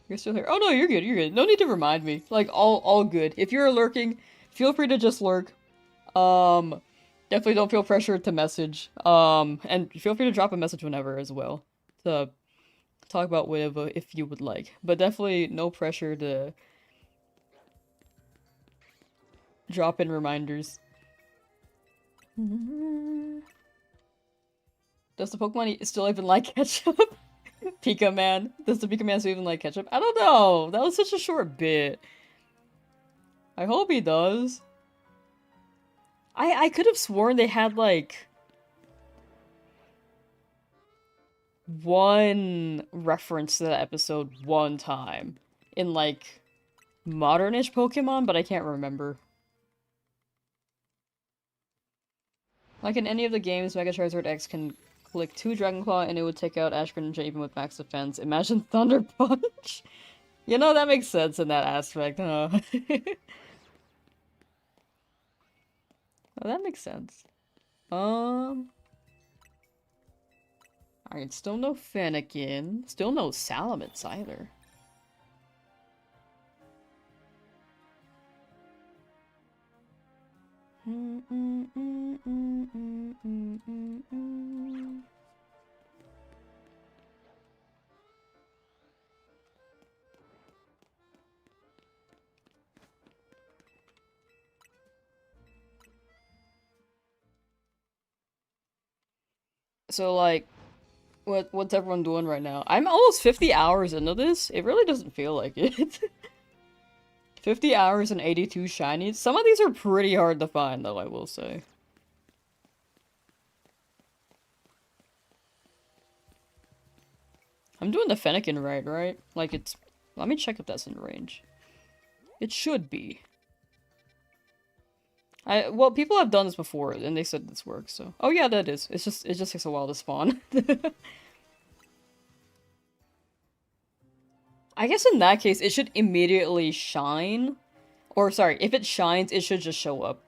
You're still here. Oh no, you're good, you're good. No need to remind me. Like, all good. If you're lurking, feel free to just lurk. Definitely don't feel pressured to message. And feel free to drop a message whenever as well. To talk about whatever if you would like. But definitely no pressure to drop in reminders. Does the Pokemon still even like ketchup? Pika Man. Does the Pika Man even like ketchup? I don't know. That was such a short bit. I hope he does. I could have sworn they had like one reference to that episode one time in like modernish Pokemon, but I can't remember. Like in any of the games, Mega Charizard X can click 2 Dragon Claw and it would take out Ash Greninja even with max defense. Imagine Thunder Punch! You know, that makes sense in that aspect, huh? Oh, that makes sense. Alright, still no Fennekin. Still no Salamence either. So, like, what's everyone doing right now? I'm almost 50 hours into this. It really doesn't feel like it. 50 hours and 82 shinies. Some of these are pretty hard to find, though, I will say. I'm doing the Fennekin right? Like, it's... Let me check if that's in range. It should be. Well, people have done this before, and they said this works, so... Oh yeah, that is. It just takes a while to spawn. I guess in that case, it should immediately shine. Or, sorry, if it shines, it should just show up.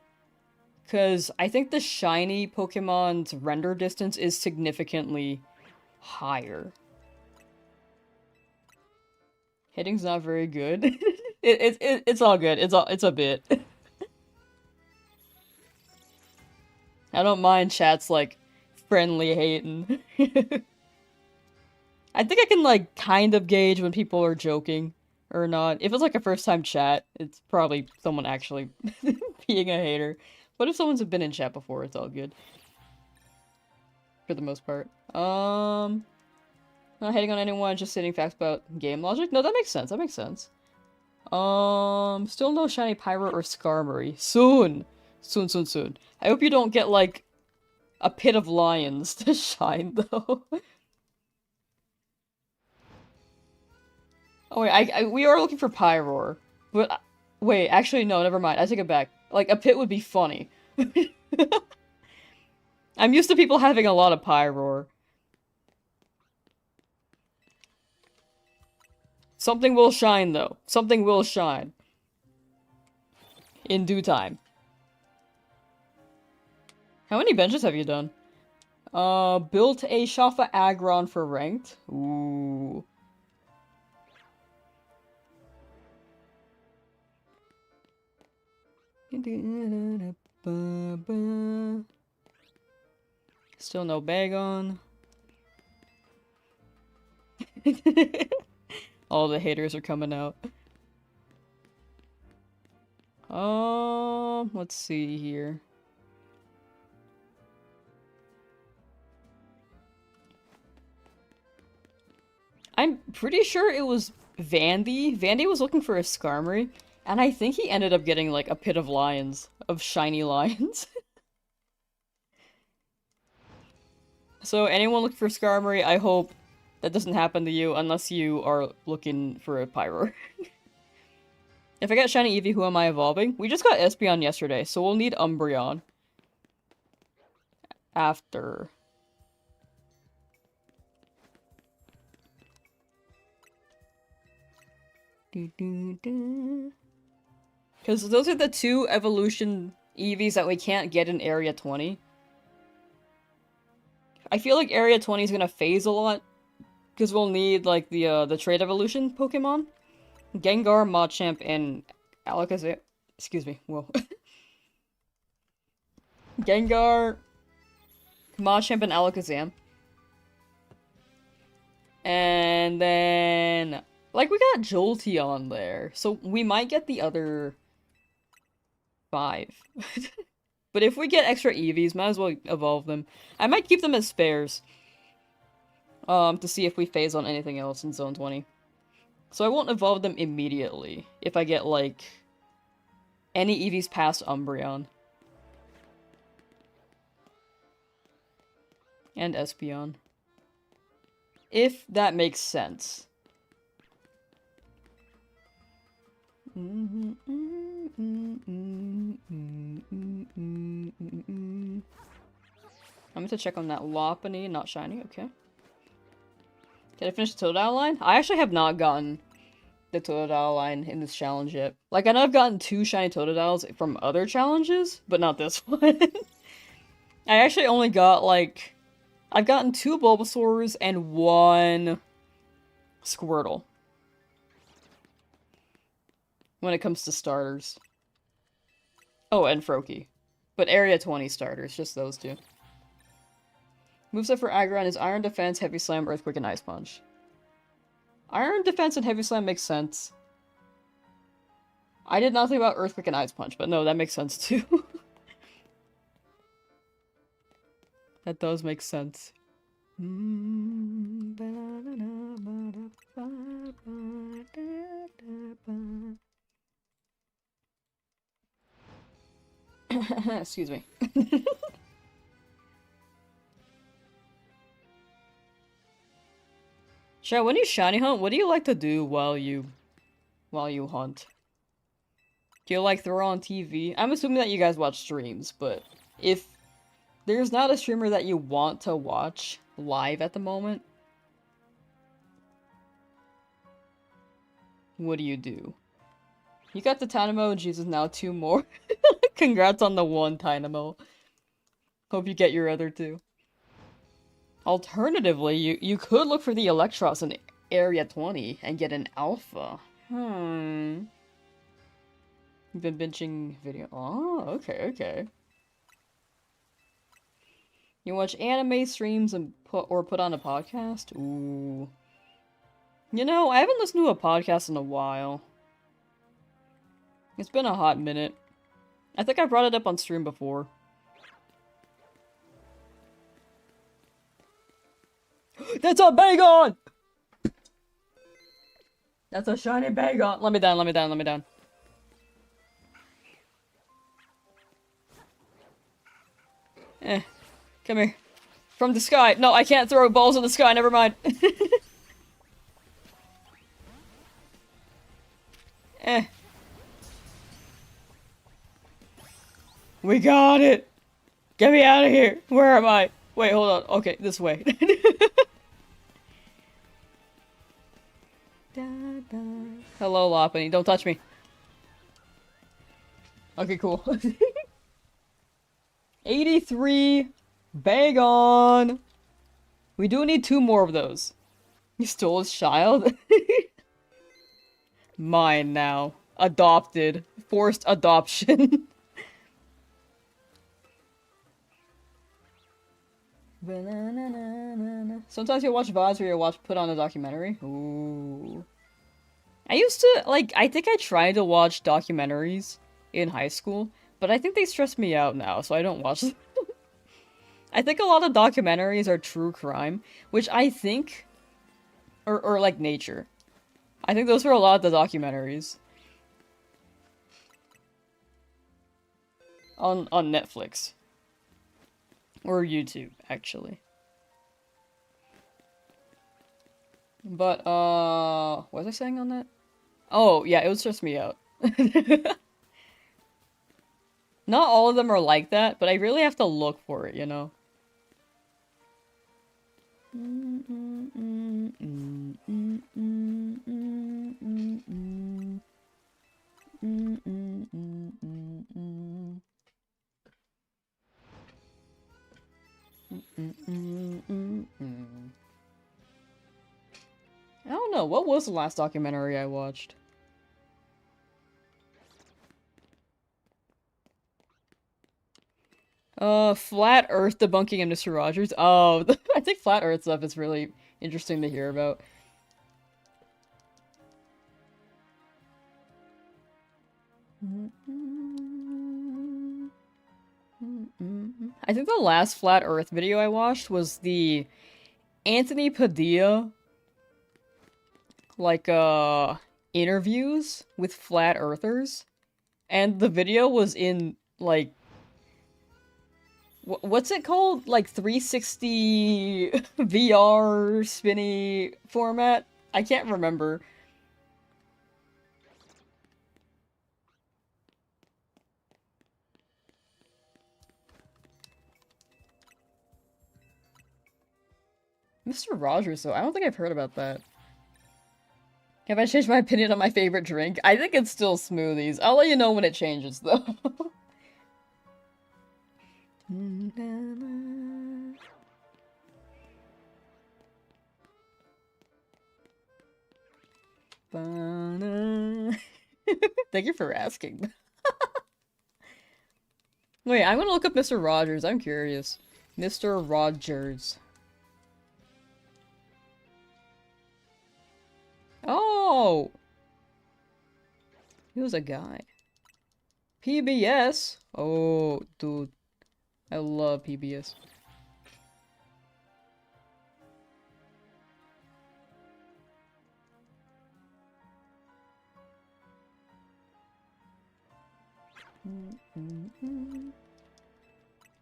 Because I think the shiny Pokemon's render distance is significantly higher. Hitting's not very good. It's all good. It's a bit. I don't mind chat's, like, friendly hating. I think I can, like, kind of gauge when people are joking or not. If it's, like, a first-time chat, it's probably someone actually being a hater. But if someone's been in chat before, it's all good. For the most part. Not hating on anyone, just stating facts about game logic? No, that makes sense, that makes sense. Still no shiny Pyro or Skarmory. Soon! Soon. I hope you don't get, like, a pit of lions to shine, though. Oh wait, we are looking for Pyroar. But, wait, actually no, never mind, I take it back. Like, a pit would be funny. I'm used to people having a lot of Pyroar. Something will shine, though. Something will shine. In due time. How many benches have you done? Built a Shafa Aggron for ranked. Ooh. Still no Bagon. All the haters are coming out. Let's see here. I'm pretty sure it was Vandy. Vandy was looking for a Skarmory, and I think he ended up getting, like, a pit of lions. Of shiny lions. So, anyone looking for Skarmory, I hope that doesn't happen to you unless you are looking for a Pyro. If I get shiny Eevee, who am I evolving? We just got Espeon yesterday, so we'll need Umbreon. After. Because those are the two evolution Eevees that we can't get in Area 20. I feel like Area 20 is gonna phase a lot. Because we'll need, like, the trade evolution Pokemon. Gengar, Machamp, and Alakazam. Excuse me, whoa. Gengar, Machamp, and Alakazam. And then... Like, we got Jolteon there, so we might get the other 5. But if we get extra Eevees, might as well evolve them. I might keep them as spares. to see if we phase on anything else in Zone 20. So I won't evolve them immediately if I get, like, any EVs past Umbreon. And Espeon. If that makes sense. I'm going to check on that Lopunny, not shiny, okay. Did I finish the Totodile line? I actually have not gotten the Totodile line in this challenge yet. Like, I know I've gotten 2 shiny Totodiles from other challenges, but not this one. I actually only got, like... I've gotten 2 Bulbasaurs and 1 Squirtle. When it comes to starters. Oh, and Froakie. But Area 20 starters, just those 2. Moveset for Aggron is Iron Defense, Heavy Slam, Earthquake, and Ice Punch. Iron Defense and Heavy Slam makes sense. I did not think about Earthquake and Ice Punch, but no, that makes sense too. That does make sense. Excuse me. Shay, when you shiny hunt, what do you like to do while you hunt? Do you like throw on TV? I'm assuming that you guys watch streams, but if there's not a streamer that you want to watch live at the moment, what do you do? You got the Tynamo, and Jesus, now 2 more. Congrats on the 1 Tynamo. Hope you get your other 2. Alternatively, you could look for the Electros in Area 20 and get an Alpha. You've been binging video. Oh, okay. You watch anime streams and put on a podcast? Ooh. You know, I haven't listened to a podcast in a while. It's been a hot minute. I think I brought it up on stream before. That's a Bagon! That's a shiny Bagon! Let me down. Come here. From the sky. No, I can't throw balls in the sky, never mind. We got it! Get me out of here! Where am I? Wait, hold on. Okay, this way. Hello, Lopunny. Don't touch me. Okay, cool. 83 Bagon! We do need 2 more of those. You stole his child? Mine now. Adopted. Forced adoption. Sometimes you'll watch VODs where you'll put on a documentary. Ooh. I used to, like, I think I tried to watch documentaries in high school, but I think they stress me out now, so I don't watch them. I think a lot of documentaries are true crime, which I think, or like nature. I think those were a lot of the documentaries. On Netflix. Or YouTube, actually. But, what was I saying on that? Oh, yeah, it would stress me out. Not all of them are like that, but I really have to look for it, you know? I don't know, what was the last documentary I watched? Flat Earth debunking of Mr. Rogers. Oh, I think Flat Earth stuff is really interesting to hear about. I think the last Flat Earth video I watched was the Anthony Padilla, like, interviews with flat earthers. And the video was in, like, what's it called? Like 360 VR spinny format? I can't remember. Mr. Rogers, though, I don't think I've heard about that. Have I changed my opinion on my favorite drink? I think it's still smoothies. I'll let you know when it changes, though. Thank you for asking. Wait, I'm gonna look up Mr. Rogers. I'm curious. Mr. Rogers. Oh! He was a guy. PBS? Oh, dude. I love PBS.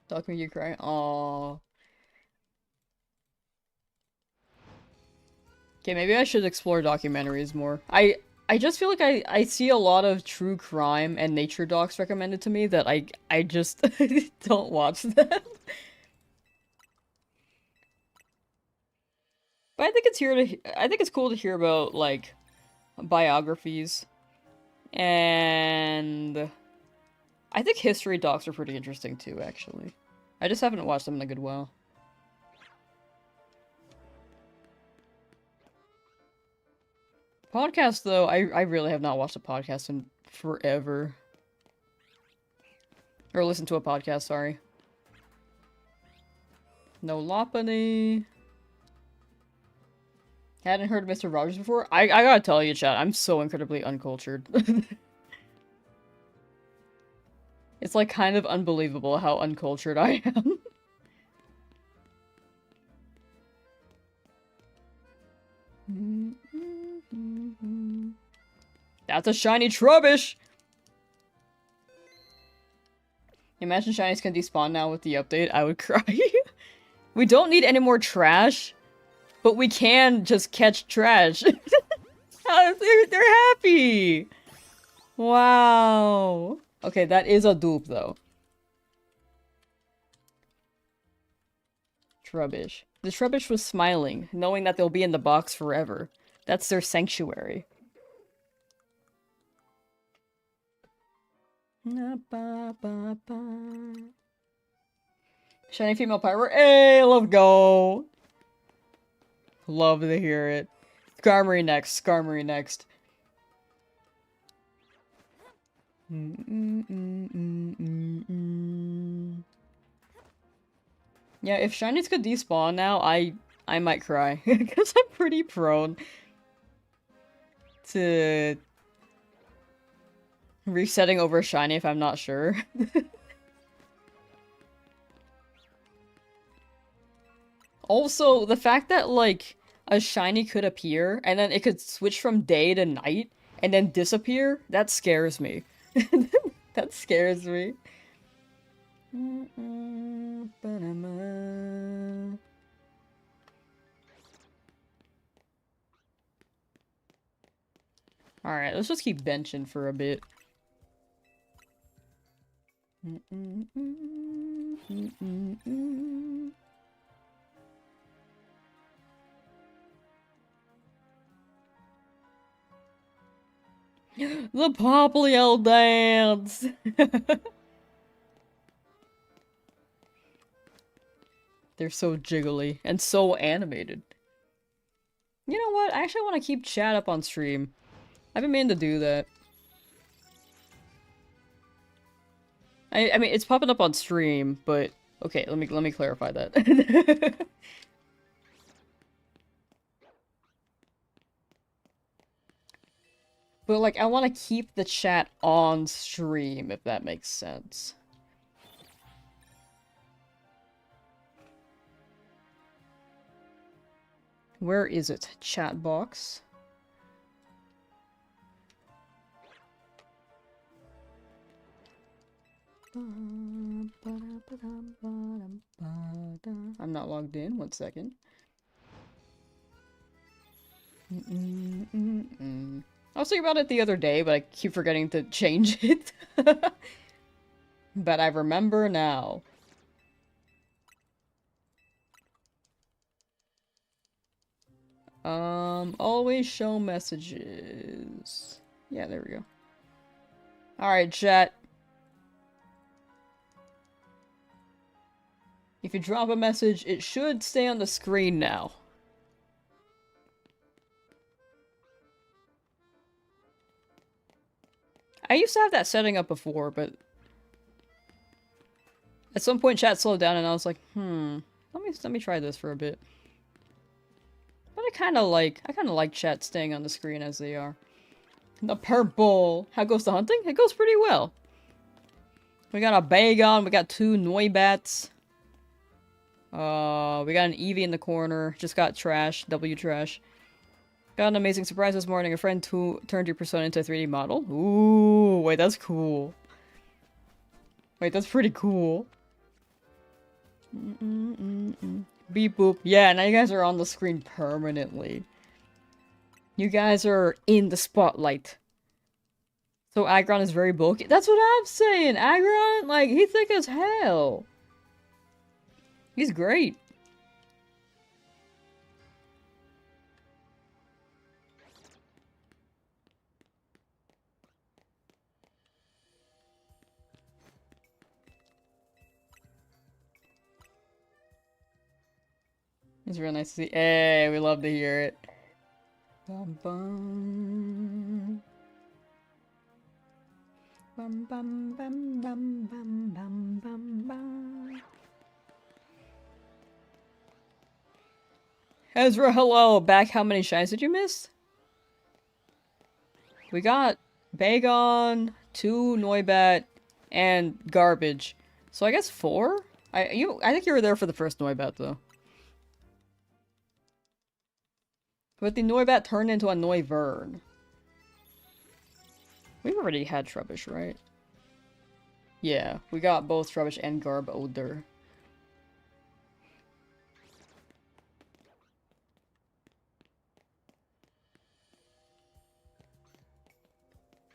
Talk me, you cry. Aww. Okay, maybe I should explore documentaries more. I just feel like I see a lot of true crime and nature docs recommended to me that I just don't watch them. But I think I think it's cool to hear about, like, biographies. And I think history docs are pretty interesting too, actually. I just haven't watched them in a good while. Podcast, though, I really have not watched a podcast in forever. Or listened to a podcast, sorry. No Lopunny. Hadn't heard of Mr. Rogers before? I gotta tell you, chat, I'm so incredibly uncultured. It's, like, kind of unbelievable how uncultured I am. That's a shiny Trubbish! Imagine shinies can despawn now with the update. I would cry. We don't need any more trash, but we can just catch trash. They're happy! Wow. Okay, that is a dupe, though. Trubbish. The Trubbish was smiling, knowing that they'll be in the box forever. That's their sanctuary. Shiny female pyro. Hey, let's go! Love to hear it. Skarmory next. Skarmory next. Yeah, if shinies could despawn now, I might cry. Because I'm pretty prone to resetting over a shiny if I'm not sure. Also, the fact that, like, a shiny could appear, and then it could switch from day to night, and then disappear, that scares me. That scares me. Alright, let's just keep benching for a bit. The Poplio dance! They're so jiggly and so animated. You know what? I actually want to keep chat up on stream. I've been meaning to do that. I mean, it's popping up on stream, but okay, let me clarify that. But, like, I want to keep the chat on stream, if that makes sense. Where is it? Chat box. I'm not logged in. 1 second. I was thinking about it the other day, but I keep forgetting to change it. But I remember now. Always show messages. Yeah, there we go. Alright, chat. If you drop a message, it should stay on the screen now. I used to have that setting up before, but at some point chat slowed down and I was like, let me try this for a bit. But I kinda like chat staying on the screen as they are. The purple! How goes the hunting? It goes pretty well. We got a Bagon, we got 2 Noibats. We got an Eevee in the corner. Just got trash. W trash. Got an amazing surprise this morning. A friend turned your persona into a 3D model. Ooh, wait, that's cool. Wait, that's pretty cool. Beep boop. Yeah, now you guys are on the screen permanently. You guys are in the spotlight. So Aggron is very bulky. That's what I'm saying. Aggron, like, he's thick as hell. He's great. It's real nice to see. Hey, we love to hear it. Bum bum. Bum bum bum bum bum bum bum bum. Ezra, hello. Back, how many shines did you miss? We got Bagon, 2 Noibat, and Garbage. So I guess 4? I think you were there for the first Noibat though. But the Noibat turned into a Noivern. We've already had Trubbish, right? Yeah, we got both Trubbish and Garbodor.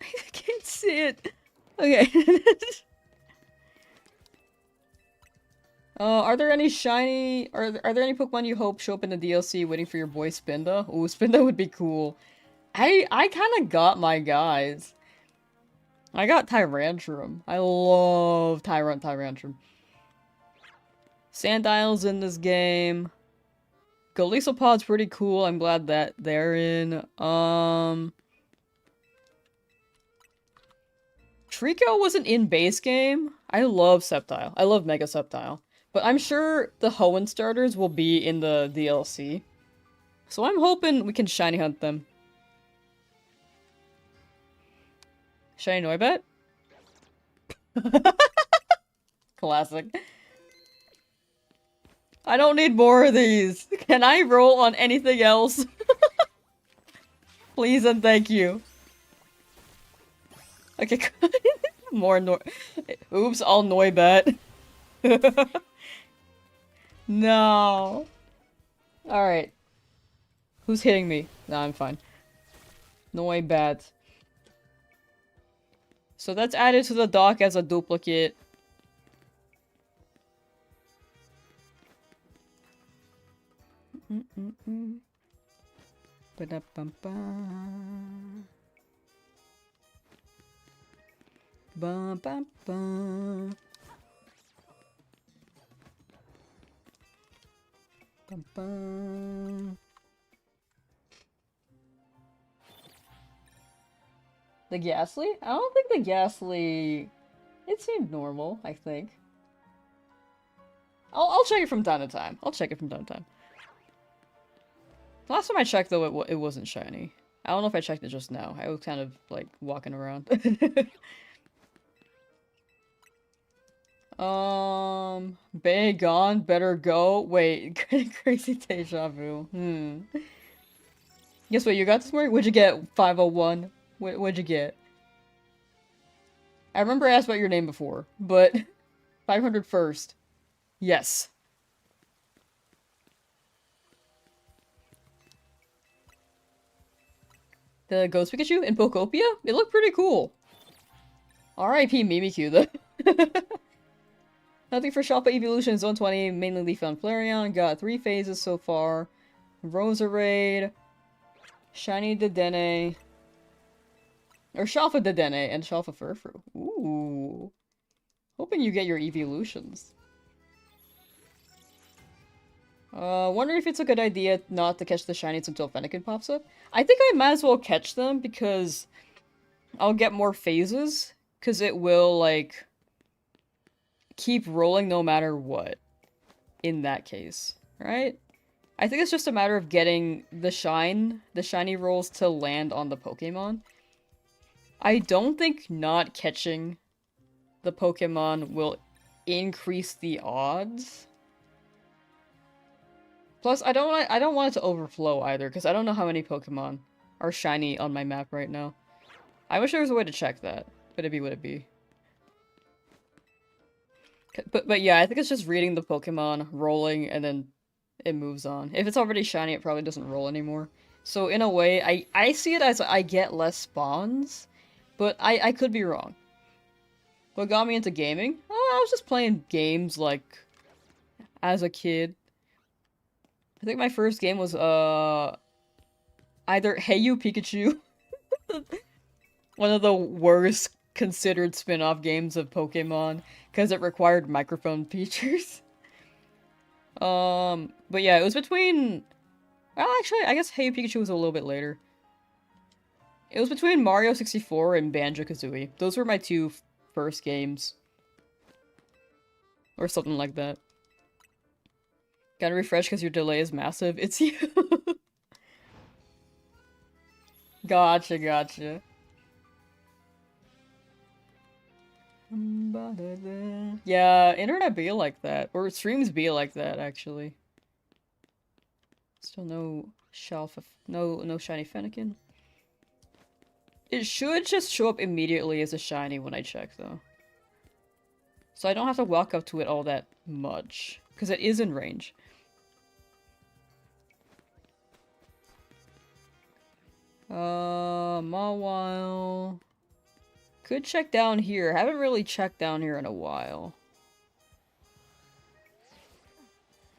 I can't see it. Okay. Are there any shiny... Are there any Pokemon you hope show up in the DLC waiting for your boy Spinda? Ooh, Spinda would be cool. I kinda got my guys. I got Tyrantrum. I love Tyrantrum. Sandile's in this game. Golisopod's pretty cool. I'm glad that they're in. Trico wasn't in base game. I love Sceptile. I love Mega Sceptile. But I'm sure the Hoenn starters will be in the DLC. So I'm hoping we can shiny hunt them. Shiny Noibat? Classic. I don't need more of these. Can I roll on anything else? Please and thank you. Okay, more Oops, all Noibat. No. Alright. Who's hitting me? No, I'm fine. Noibat. So that's added to the dock as a duplicate. Ba-da-bum-ba. Bum-bum-bum. Bum-bum. The Ghastly? I don't think the Ghastly... It seemed normal, I think. I'll check it from time to time. Last time I checked, though, it wasn't shiny. I don't know if I checked it just now. I was kind of, like, walking around. Bay gone, better go. Wait, crazy deja vu. Guess what you got this morning? What'd you get, 501? What'd you get? I remember I asked about your name before, but 500 first. Yes. The Ghost Pikachu in Pokopia? It looked pretty cool. R.I.P. Mimikyu, though. Nothing for Shoppa Evolution Zone 20, mainly Leaf on Flareon. Got 3 phases so far. Roserade, Shiny Dedenne, or Shalfa Dedenne, and Shalfa Furfru. Ooh. Hoping you get your evolutions. Wondering if it's a good idea not to catch the shinies until Fennekin pops up. I think I might as well catch them because I'll get more phases. Because it will, like, keep rolling no matter what. In that case. Right? I think it's just a matter of getting the shiny rolls to land on the Pokemon. I don't think not catching the Pokemon will increase the odds. Plus, I don't want it to overflow either, because I don't know how many Pokemon are shiny on my map right now. I wish there was a way to check that, but it'd be what it be. But yeah, I think it's just reading the Pokemon, rolling, and then it moves on. If it's already shiny, it probably doesn't roll anymore. So in a way, I see it as I get less spawns, but I could be wrong. What got me into gaming? Oh, I was just playing games, like, as a kid. I think my first game was, either Hey You Pikachu, one of the worst considered spin-off games of Pokemon, because it required microphone features. But yeah, it was between... Well, actually, I guess Hey You Pikachu was a little bit later. It was between Mario 64 and Banjo-Kazooie. Those were my 2 first games. Or something like that. Gotta refresh because your delay is massive. It's you. Gotcha, gotcha. Yeah, internet be like that. Or streams be like that, actually. Still no Shalfa, no shiny Fennekin. It should just show up immediately as a shiny when I check, though. So I don't have to walk up to it all that much. Because it is in range. Mawile. Could check down here. Haven't really checked down here in a while.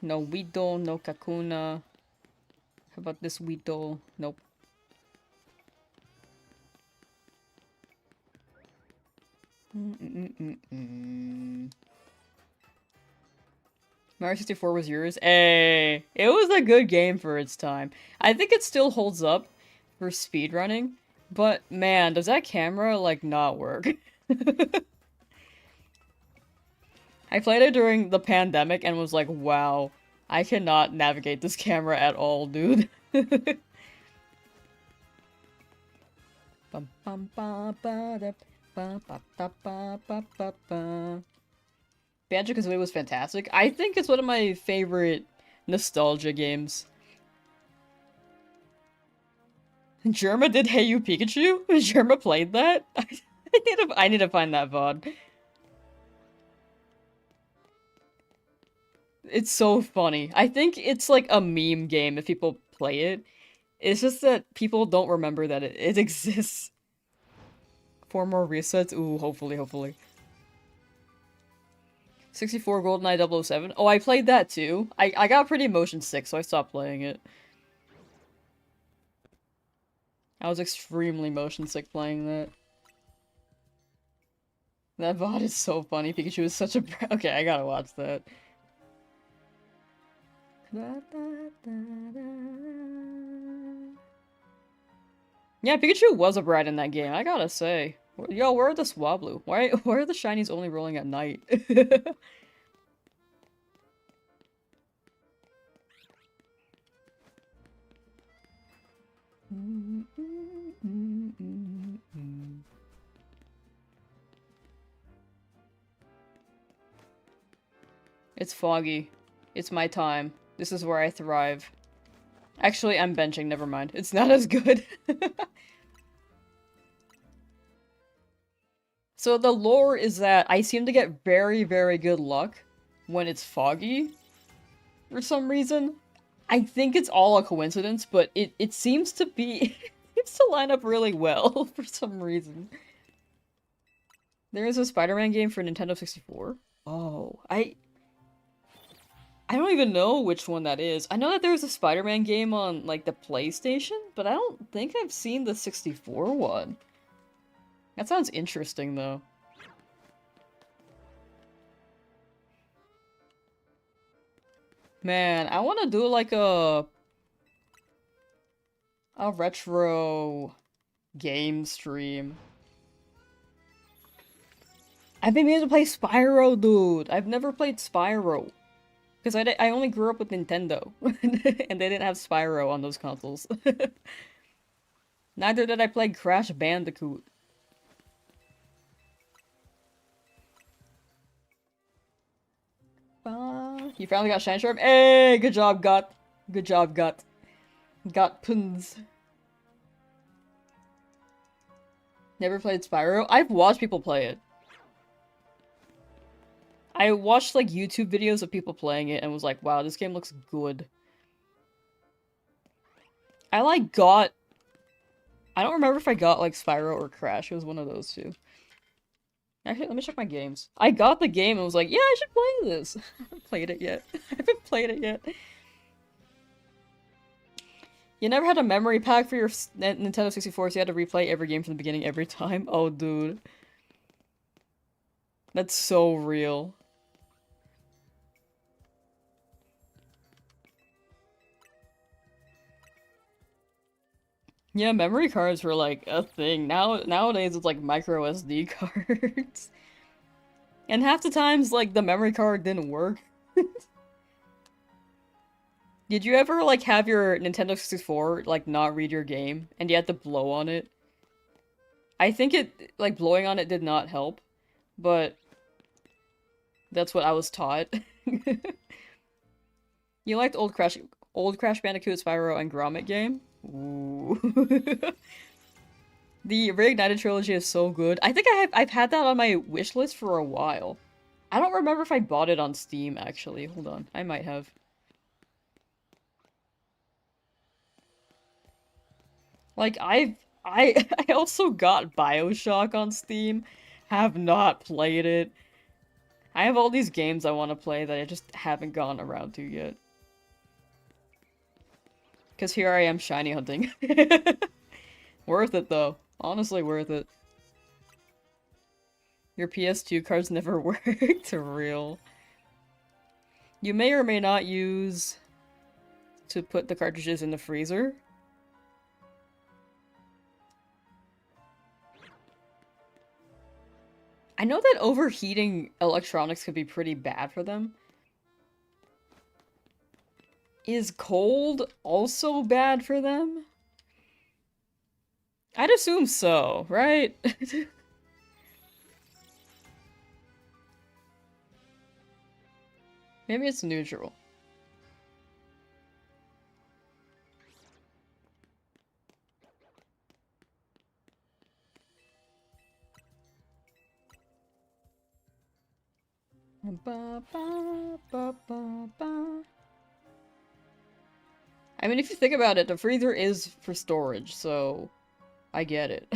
No Weedle, no Kakuna. How about this Weedle? Nope. Mario 64 was yours? Hey! It was a good game for its time. I think it still holds up for speedrunning, but man, does that camera, like, not work? I played it during the pandemic and was like, wow, I cannot navigate this camera at all, dude. Banjo-Kazooie was fantastic. I think it's one of my favorite nostalgia games. Germa did Hey You Pikachu? Germa played that? I need to find that VOD. It's so funny. I think it's like a meme game if people play it. It's just that people don't remember that it exists. 4 more resets? Ooh, hopefully. 64 GoldenEye 007. Oh, I played that too. I got pretty motion sick, so I stopped playing it. I was extremely motion sick playing that. That VOD is so funny. Pikachu is such a... Okay, I gotta watch that. Yeah, Pikachu was a brat in that game, I gotta say. Yo, where are the Swablu? Why are the shinies only rolling at night? It's foggy. It's my time. This is where I thrive. Actually, I'm benching, never mind. It's not as good. So the lore is that I seem to get very, very good luck when it's foggy. For some reason. I think it's all a coincidence, but it seems to be... it seems to line up really well for some reason. There is a Spider-Man game for Nintendo 64. Oh, I don't even know which one that is. I know that there's a Spider-Man game on, like, the PlayStation, but I don't think I've seen the 64 one. That sounds interesting, though. Man, I want to do, like, a retro game stream. I've been meaning to play Spyro, dude. I've never played Spyro. Because I only grew up with Nintendo. And they didn't have Spyro on those consoles. Neither did I play Crash Bandicoot. You finally got Shine Sharp? Hey, good job, Gut. Good job, Gut. Got puns. Never played Spyro? I've watched people play it. I watched, like, YouTube videos of people playing it and was like, wow, this game looks good. I, like, got... I don't remember if I got, like, Spyro or Crash. It was one of those two. Actually, let me check my games. I got the game and was like, yeah, I should play this. I haven't played it yet. I haven't played it yet. You never had a memory pack for your Nintendo 64, so you had to replay every game from the beginning every time? Oh, dude. That's so real. Yeah, memory cards were like a thing. Nowadays it's like micro SD cards. And half the times, like, the memory card didn't work. Did you ever, like, have your Nintendo 64, like, not read your game, and you had to blow on it? I think it, like, blowing on it did not help, but that's what I was taught. You liked old Crash Bandicoot, Spyro, and Gromit game? Ooh. The Reignited trilogy is so good. I think I've had that on my wish list for a while. I don't remember if I bought it on Steam, actually. Hold on. I might have. Like, I I also got BioShock on Steam. Have not played it. I have all these games I want to play that I just haven't gone around to yet. Because here I am shiny hunting. Worth it, though. Honestly, worth it. Your PS2 cards never worked. Real. You may or may not use to put the cartridges in the freezer. I know that overheating electronics could be pretty bad for them. Is cold also bad for them? I'd assume so, right? Maybe it's neutral. Ba, ba, ba, ba, ba. I mean, if you think about it, the freezer is for storage, so I get it.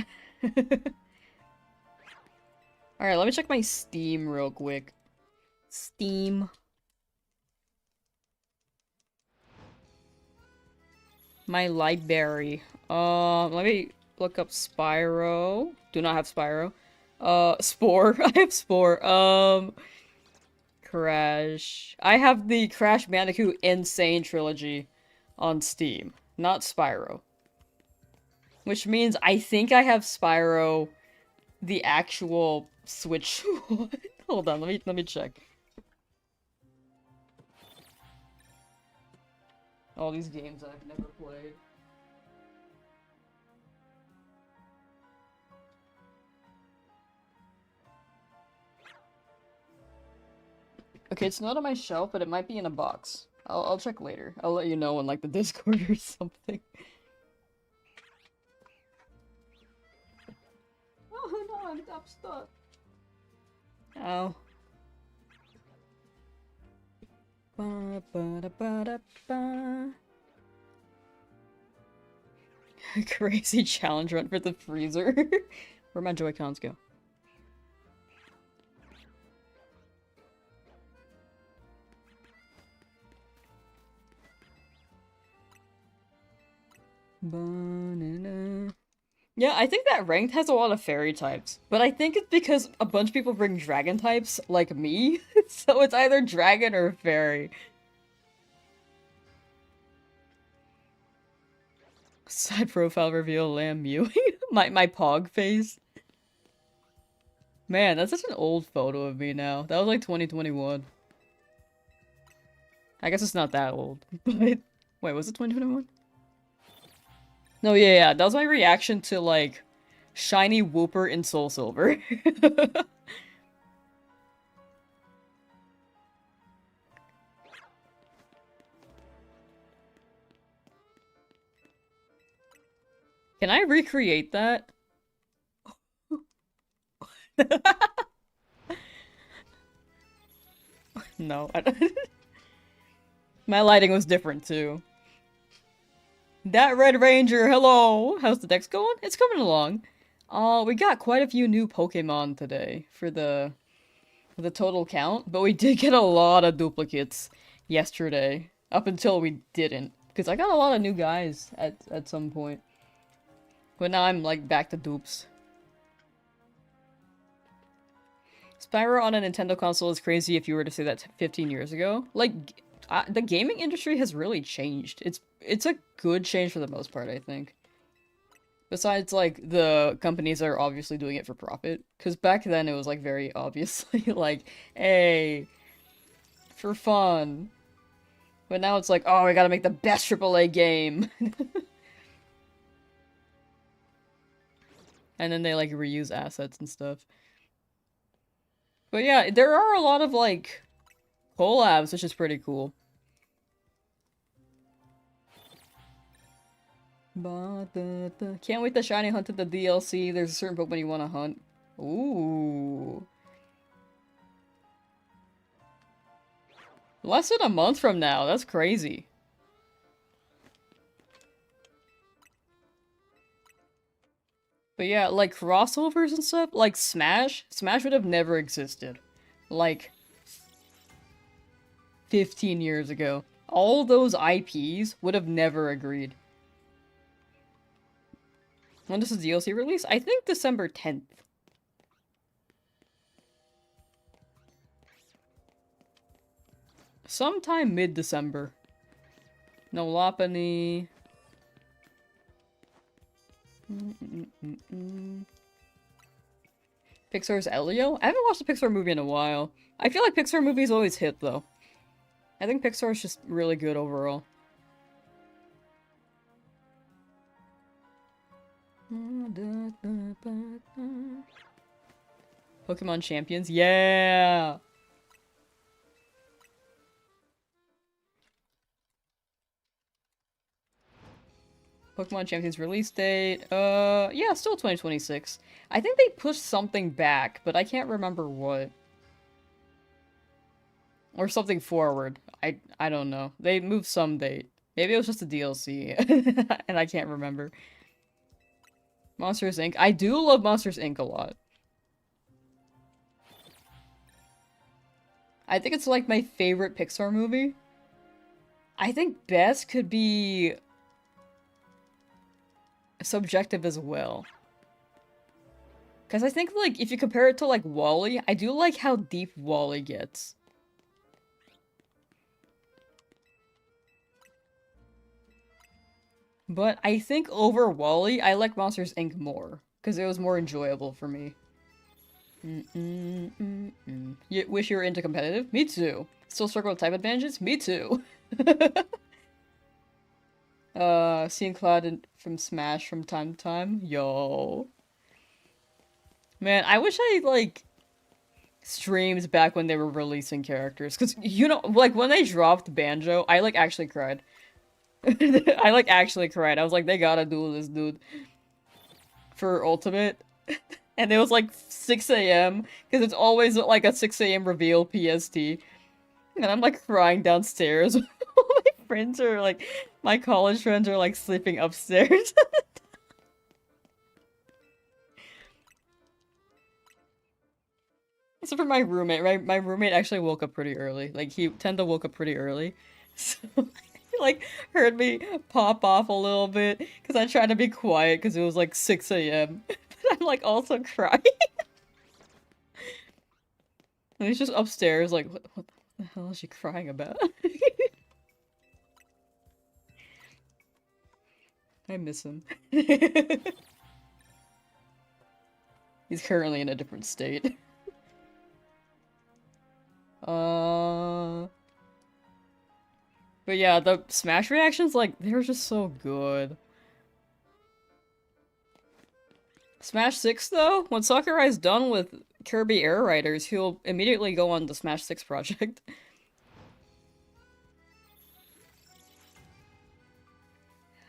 Alright, let me check my Steam real quick. Steam. My library. Let me look up Spyro. Do not have Spyro. Spore. I have Spore. Crash. I have the Crash Bandicoot Insane Trilogy on Steam, not Spyro. Which means I think I have Spyro, the actual Switch one. Hold on, let me check. All these games I've never played. Okay, it's not on my shelf, but it might be in a box. I'll check later. I'll let you know in like the Discord or something. Oh no, I'm stuck. Ow. Ba, ba, da, ba, da, ba. Crazy challenge run for the freezer. Where'd my Joy-Cons go? Banana. Yeah, I think that ranked has a lot of fairy types, but I think it's because a bunch of people bring dragon types, like me, so it's either dragon or fairy. Side profile reveal lamb mewing. my pog face. Man, that's such an old photo of me now. That was like 2021. I guess it's not that old, but wait, was it 2021? No, yeah, that was my reaction to like shiny Whooper in Soul Silver. Can I recreate that? No, my lighting was different too. That Red Ranger, hello! How's the dex going? It's coming along. We got quite a few new Pokemon today for the total count, but we did get a lot of duplicates yesterday. Up until we didn't. Because I got a lot of new guys at some point. But now I'm like back to dupes. Spyro on a Nintendo console is crazy if you were to say that 15 years ago. Like, the gaming industry has really changed. It's a good change for the most part, I think. Besides, like, the companies that are obviously doing it for profit. Because back then it was, like, very obviously, like, hey, for fun. But now it's like, oh, we gotta make the best AAA game. And then they, like, reuse assets and stuff. But yeah, there are a lot of, like, collabs, which is pretty cool. Can't wait to shiny hunt at the DLC. There's a certain Pokemon you want to hunt. Ooh. Less than a month from now. That's crazy. But yeah, like crossovers and stuff, like Smash. Smash would have never existed. Like 15 years ago. All those IPs would have never agreed. When does the DLC release? I think December 10th. Sometime mid-December. No Lopunny. Pixar's Elio? I haven't watched a Pixar movie in a while. I feel like Pixar movies always hit, though. I think Pixar is just really good overall. Pokemon Champions? Yeah! Pokemon Champions release date. Yeah, still 2026. I think they pushed something back, but I can't remember what. Or something forward. I don't know. They moved some date. Maybe it was just a DLC, and I can't remember. Monsters Inc. I do love Monsters Inc. a lot. I think it's like my favorite Pixar movie. I think best could be subjective as well. Because I think, like, if you compare it to, like, WALL-E, I do like how deep WALL-E gets. But I think over WALL-E, I like Monsters Inc. more. Because it was more enjoyable for me. You wish you were into competitive? Me too. Still struggle with type advantages? Me too. Seeing Cloud from Smash from time to time? Yo. Man, I wish I, like, streams back when they were releasing characters. Because, you know, like, when they dropped Banjo, I, like, actually cried. I, like, actually cried. I was like, they gotta do this, dude. For Ultimate. And it was, like, 6 a.m. Because it's always, like, a 6 a.m. reveal PST. And I'm, like, crying downstairs. My friends are, like, my college friends are, like, sleeping upstairs. Except for my roommate, right? My roommate actually woke up pretty early. Like, he tend to woke up pretty early. So, he, like, heard me pop off a little bit. Because I tried to be quiet because it was, like, 6 a.m. But I'm, like, also crying. And he's just upstairs, like, what the hell is she crying about? I miss him. He's currently in a different state. But yeah, the Smash reactions, like, they're just so good. Smash 6, though? When Sakurai's done with Kirby Air Riders, he'll immediately go on the Smash 6 project.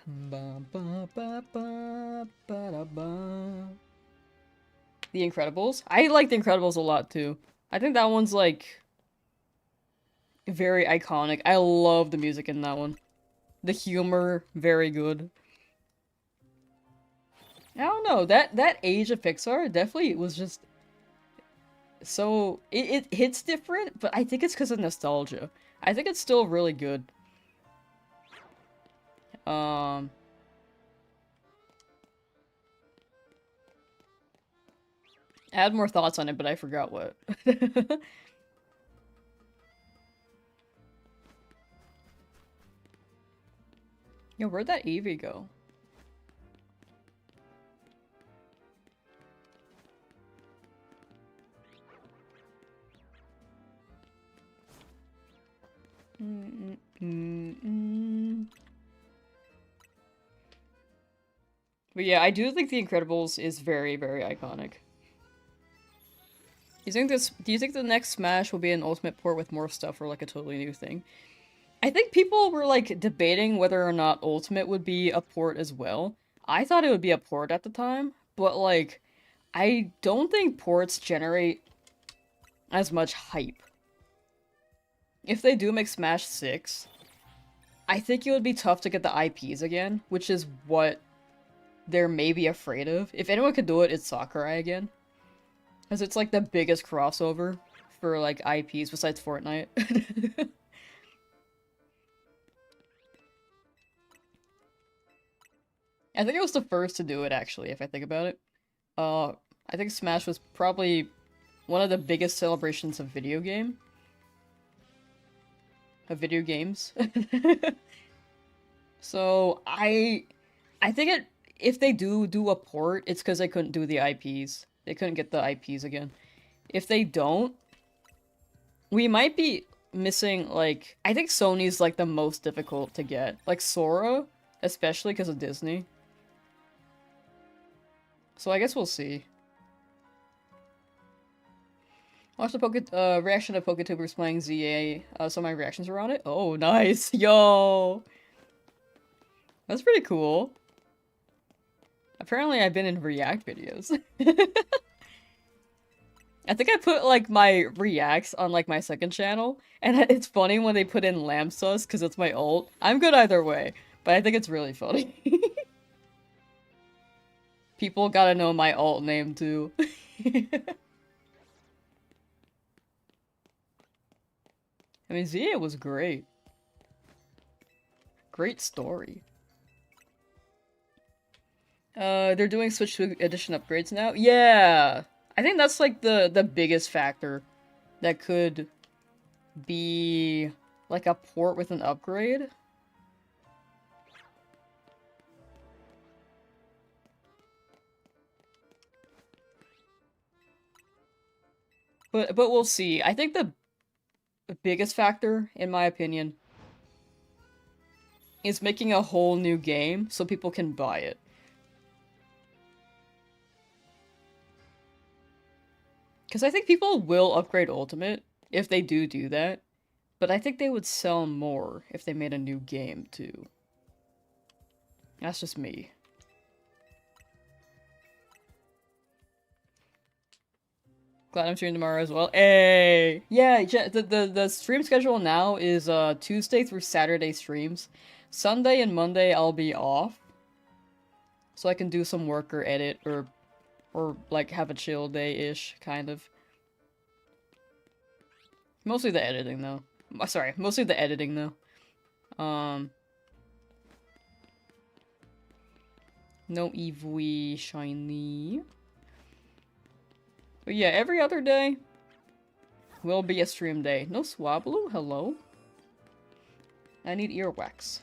The Incredibles? I like The Incredibles a lot, too. I think that one's, like, very iconic. I love the music in that one. The humor, very good. I don't know, that age of Pixar definitely was just so it hits different, but I think it's because of nostalgia. I think it's still really good. I had more thoughts on it, but I forgot what. Yo, where'd that Eevee go? But yeah, I do think The Incredibles is very, very iconic. Do you think the next Smash will be an Ultimate port with more stuff or like a totally new thing? I think people were like debating whether or not Ultimate would be a port as well. I thought it would be a port at the time, but like I don't think ports generate as much hype. If they do make Smash 6, I think it would be tough to get the IPs again, which is what they're maybe afraid of. If anyone could do it, it's Sakurai again. Because it's like the biggest crossover for like IPs besides Fortnite. I think it was the first to do it, actually, if I think about it. I think Smash was probably one of the biggest celebrations of video games. So, I think if they do a port, it's because they couldn't do the IPs. They couldn't get the IPs again. If they don't, we might be missing, like... I think Sony's, like, the most difficult to get. Like, Sora, especially because of Disney. So I guess we'll see. Watch the reaction of Poketubers playing ZA. So my reactions are on it. Oh, nice. Yo! That's pretty cool. Apparently I've been in React videos. I think I put, like, my reacts on, like, my second channel. And it's funny when they put in Lamsauce, because it's my ult. I'm good either way. But I think it's really funny. People gotta know my alt name, too. I mean, Zia was great. Great story. They're doing Switch 2 edition upgrades now? Yeah! I think that's, like, the biggest factor that could be, like, a port with an upgrade. But we'll see. I think the biggest factor, in my opinion, is making a whole new game so people can buy it. Because I think people will upgrade Ultimate if they do that. But I think they would sell more if they made a new game, too. That's just me. Glad I'm streaming tomorrow as well. Hey! Yeah, the stream schedule now is Tuesday through Saturday streams. Sunday and Monday I'll be off. So I can do some work or edit or like have a chill day-ish, kind of. Mostly the editing though. Sorry, mostly the editing though. No Evie shiny. But yeah, every other day will be a stream day. No Swablu, hello. I need earwax.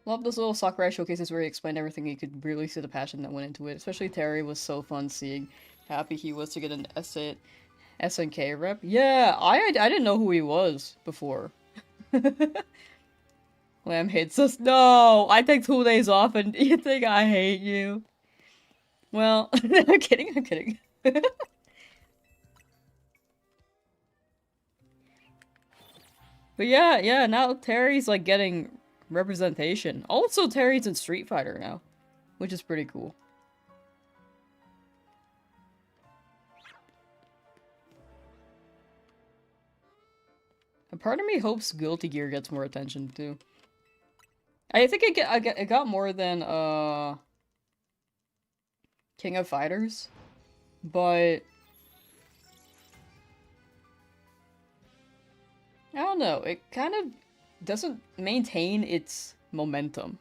Love those little Sakurai showcases where he explained everything. You could really see the passion that went into it. Especially Terry was so fun seeing happy he was to get an SNK rep. Yeah, I didn't know who he was before. Lamb hates us. No! I take 2 days off and you think I hate you. Well, I'm kidding, I'm kidding. But yeah, now Terry's like getting representation. Also, Terry's in Street Fighter now, which is pretty cool. A part of me hopes Guilty Gear gets more attention too. I think it got more than King of Fighters, but I don't know, it kind of doesn't maintain its momentum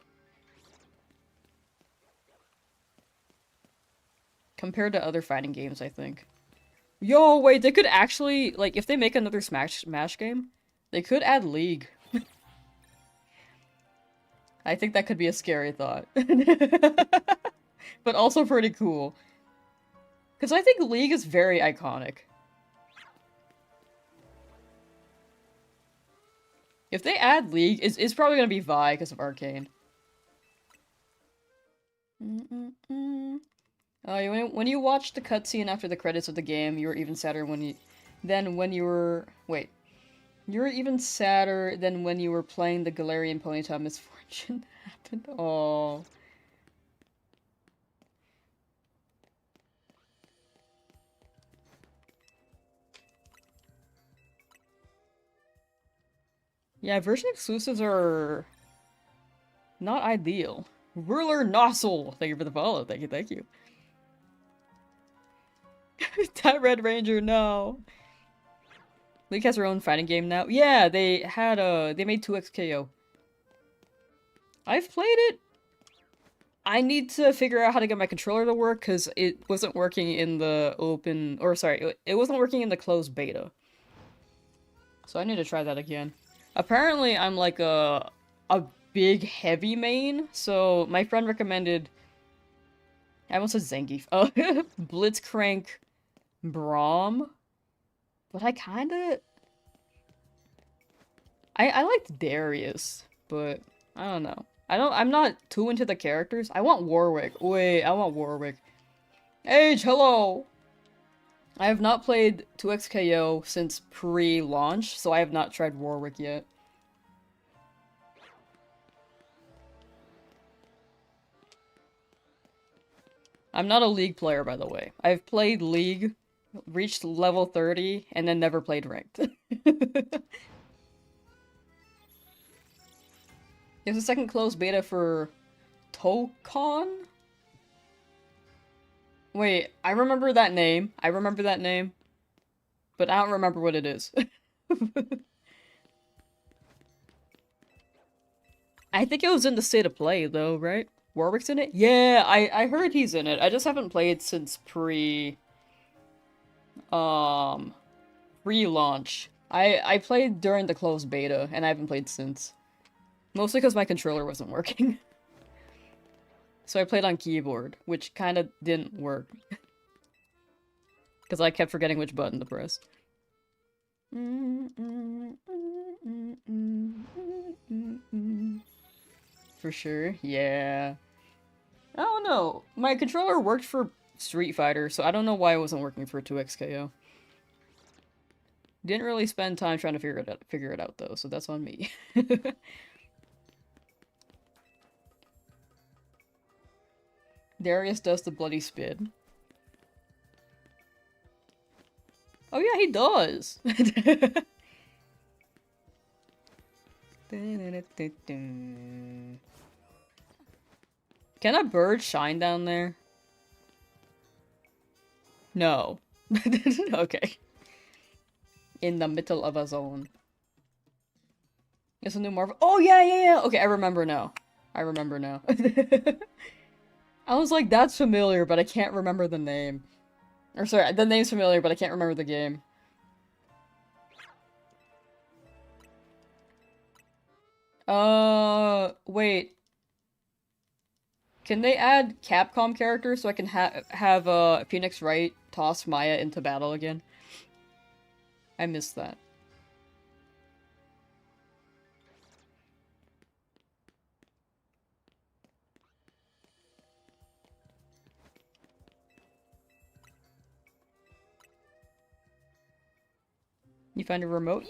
compared to other fighting games, I think. Yo, wait, they could actually, like, if they make another Smash game, they could add League. I think that could be a scary thought. But also pretty cool. Because I think League is very iconic. If they add League, it's probably gonna be Vi because of Arcane. When you watched the cutscene after the credits of the game, you were even sadder when you were... Wait. You were even sadder than when you were playing the Galarian Ponyta misfortune happened. Oh. Yeah, version exclusives are not ideal. Ruler Nozzle! Thank you for the follow. Thank you, thank you. That Red Ranger, no. League has their own fighting game now. Yeah, they had they made 2XKO. I've played it. I need to figure out how to get my controller to work because it wasn't working in the open, or sorry, it wasn't working in the closed beta. So I need to try that again. Apparently I'm like a big heavy main, so my friend recommended, I almost said Zangief, Blitzcrank Braum, but I kinda, I liked Darius, but I don't know. I'm not too into the characters. I want Warwick. Wait, I want Warwick. Age, hello! I have not played 2XKO since pre-launch, so I have not tried Warwick yet. I'm not a League player, by the way. I've played League, reached level 30, and then never played Ranked. There's a second closed beta for Tokon? Wait, I remember that name. I remember that name. But I don't remember what it is. I think it was in the state of play, though, right? Warwick's in it? Yeah, I heard he's in it. I just haven't played since pre-launch. I played during the closed beta, and I haven't played since. Mostly because my controller wasn't working. So I played on keyboard, which kind of didn't work. Because I kept forgetting which button to press. For sure, yeah. I don't know. My controller worked for Street Fighter, so I don't know why it wasn't working for 2XKO. Didn't really spend time trying to figure it out though, so that's on me. Darius does the bloody spin. Oh yeah, he does! Can a bird shine down there? No. Okay. In the middle of a zone. It's a new Marvel- Oh yeah, yeah, yeah! Okay, I remember now. I remember now. I was like, that's familiar, but I can't remember the name. Or sorry, the name's familiar, but I can't remember the game. Wait. Can they add Capcom characters so I can have Phoenix Wright toss Maya into battle again? I missed that. You find a remote?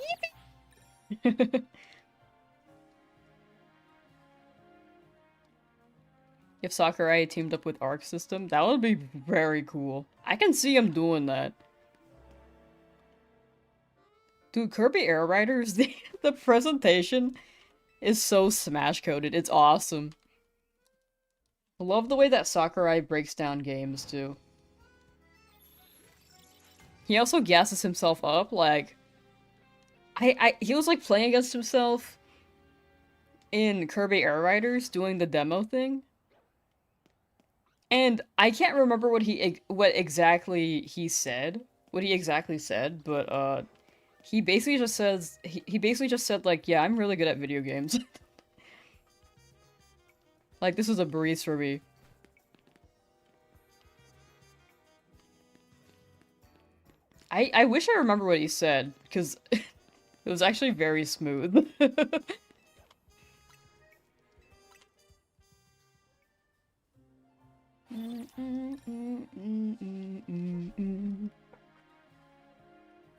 If Sakurai teamed up with Arc System, that would be very cool. I can see him doing that. Dude, Kirby Air Riders, the presentation is so smash-coded. It's awesome. I love the way that Sakurai breaks down games, too. He also gasses himself up, like... he was, like, playing against himself in Kirby Air Riders, doing the demo thing. And I can't remember what exactly he said, but, he basically just says, he basically just said, like, yeah, I'm really good at video games. Like, this is a breeze for me. I wish I remember what he said, because it was actually very smooth.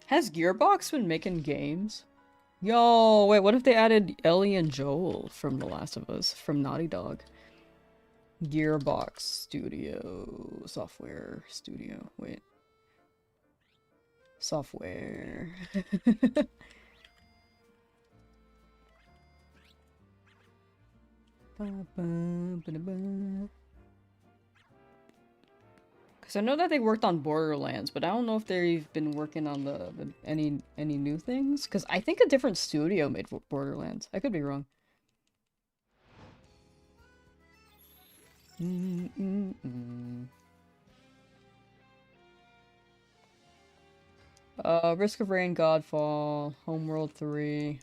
Has Gearbox been making games? Yo, wait, what if they added Ellie and Joel from The Last of Us, from Naughty Dog? Gearbox Studio, Software Studio, wait. Software. Because I know that they worked on Borderlands, but I don't know if they've been working on any new things. Because I think a different studio made Borderlands. I could be wrong. Risk of Rain, Godfall, Homeworld 3.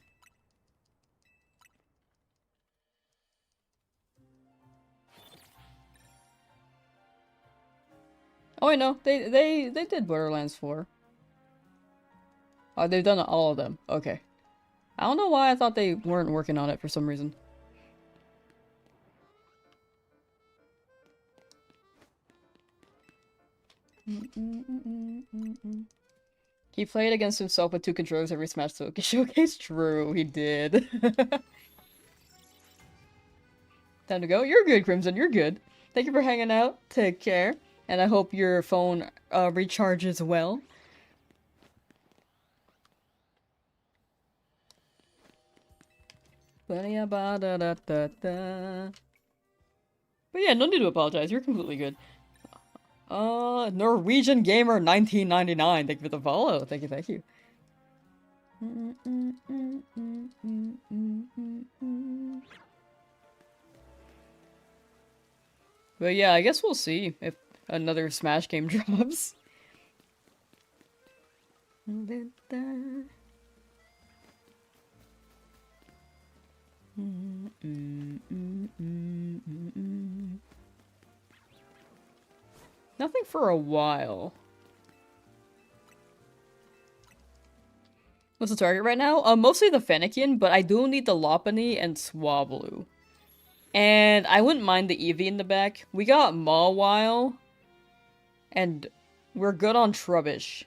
Oh wait, no, they did Borderlands 4. Oh, they've done all of them. Okay. I don't know why I thought they weren't working on it for some reason. He played against himself with 2 controllers every Smash Showcase. True, he did. Time to go. You're good, Crimson. You're good. Thank you for hanging out. Take care. And I hope your phone recharges well. But yeah, no need to apologize. You're completely good. Norwegian Gamer 1999. Thank you for the follow. Thank you, thank you. But yeah, I guess we'll see if another Smash game drops. Nothing for a while. What's the target right now? Mostly the Fennekin, but I do need the Lopunny and Swablu. And I wouldn't mind the Eevee in the back. We got Mawile. And we're good on Trubbish.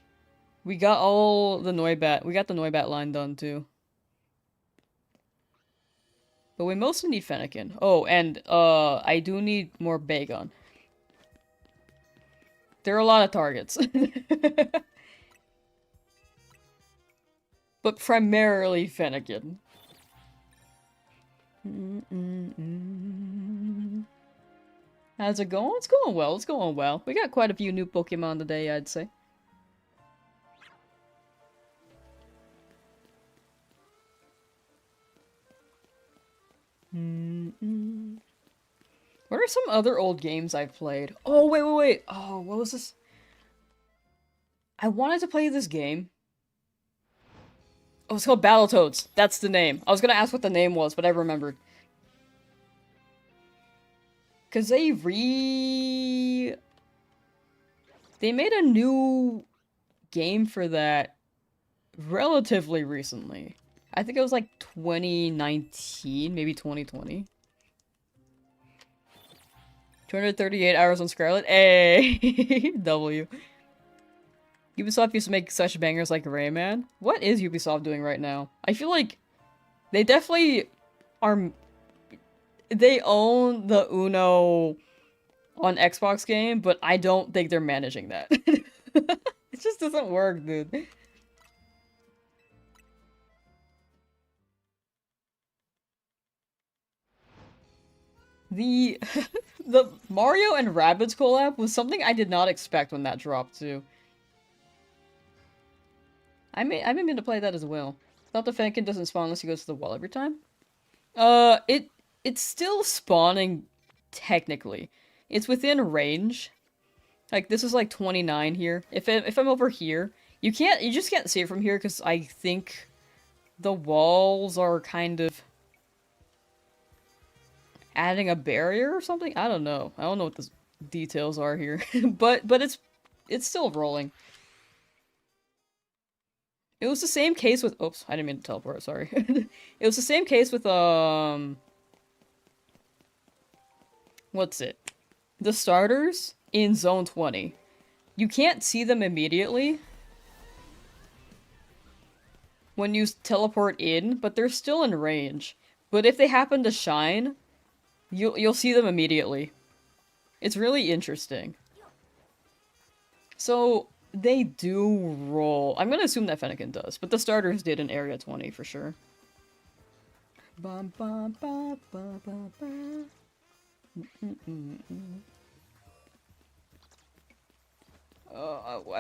We got all the Noibat. We got the Noibat line done too. But we mostly need Fennekin. Oh, and I do need more Bagon. There are a lot of targets. But primarily Fennekin. How's it going? It's going well. It's going well. We got quite a few new Pokemon today, I'd say. What are some other old games I've played? Oh, wait. Oh, what was this? I wanted to play this game. Oh, it's called Battletoads. That's the name. I was gonna ask what the name was, but I remembered. Because they made a new game for that relatively recently. I think it was like 2019, maybe 2020. 238 hours on Scarlet. A W. Ubisoft used to make such bangers like Rayman. What is Ubisoft doing right now? I feel like they definitely are... They own the Uno on Xbox game, but I don't think they're managing that. It just doesn't work, dude. The Mario and Rabbids collab was something I did not expect when that dropped too. I've been meaning to play that as well. Thought the Fennekin doesn't spawn unless he goes to the wall every time. It's still spawning technically. It's within range. Like this is like 29 here. If I'm over here, you just can't see it from here because I think the walls are kind of adding a barrier or something. I don't know. I don't know what the details are here, but it's still rolling. It was the same case with... Oops, I didn't mean to teleport, sorry. It was the same case with, what's it? The starters in Zone 20. You can't see them immediately when you teleport in, but they're still in range. But if they happen to shine, you'll see them immediately. It's really interesting. So... They do roll. I'm gonna assume that Fennekin does, but the starters did in Area 20 for sure. I'm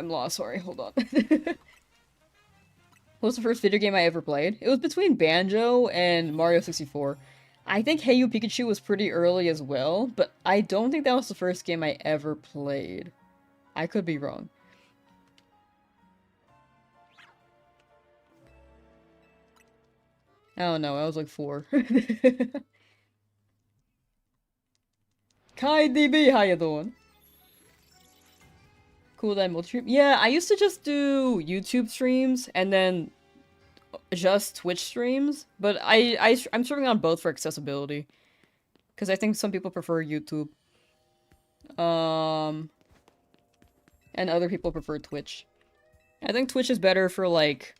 lost, sorry, hold on. What was the first video game I ever played? It was between Banjo and Mario 64. I think Hey You Pikachu was pretty early as well, but I don't think that was the first game I ever played. I could be wrong. I don't know, I was like 4. Kai DB, how you doing? Cool that multi-stream. Yeah, I used to just do YouTube streams and then just Twitch streams, but I'm streaming on both for accessibility. Because I think some people prefer YouTube. And other people prefer Twitch. I think Twitch is better for, like,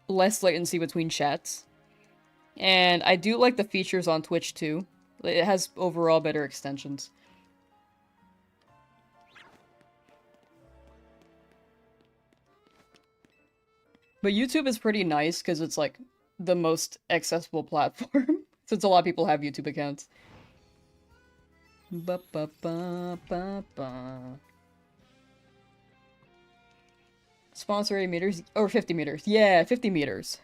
less latency between chats. And I do like the features on Twitch too. It has overall better extensions. But YouTube is pretty nice because it's like the most accessible platform. Since a lot of people have YouTube accounts. Ba ba ba ba ba. Sponsor 80 meters or 50 meters. Yeah, 50 meters.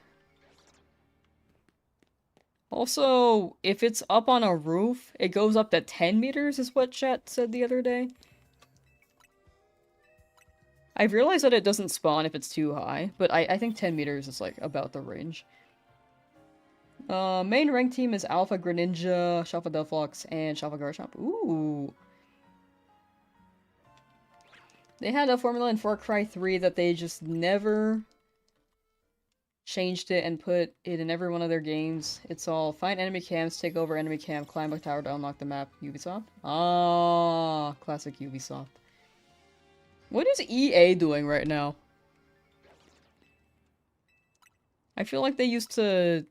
Also, if it's up on a roof, it goes up to 10 meters is what chat said the other day. I've realized that it doesn't spawn if it's too high, but I think 10 meters is like about the range. Main rank team is Alpha Greninja, Shalfa Delphox, and Shalfa Garchomp. Ooh. They had a formula in Far Cry 3 that they just never changed it and put it in every one of their games. It's all find enemy camps, take over enemy camp, climb a tower to unlock the map. Ubisoft? Ah, classic Ubisoft. What is EA doing right now? I feel like they used to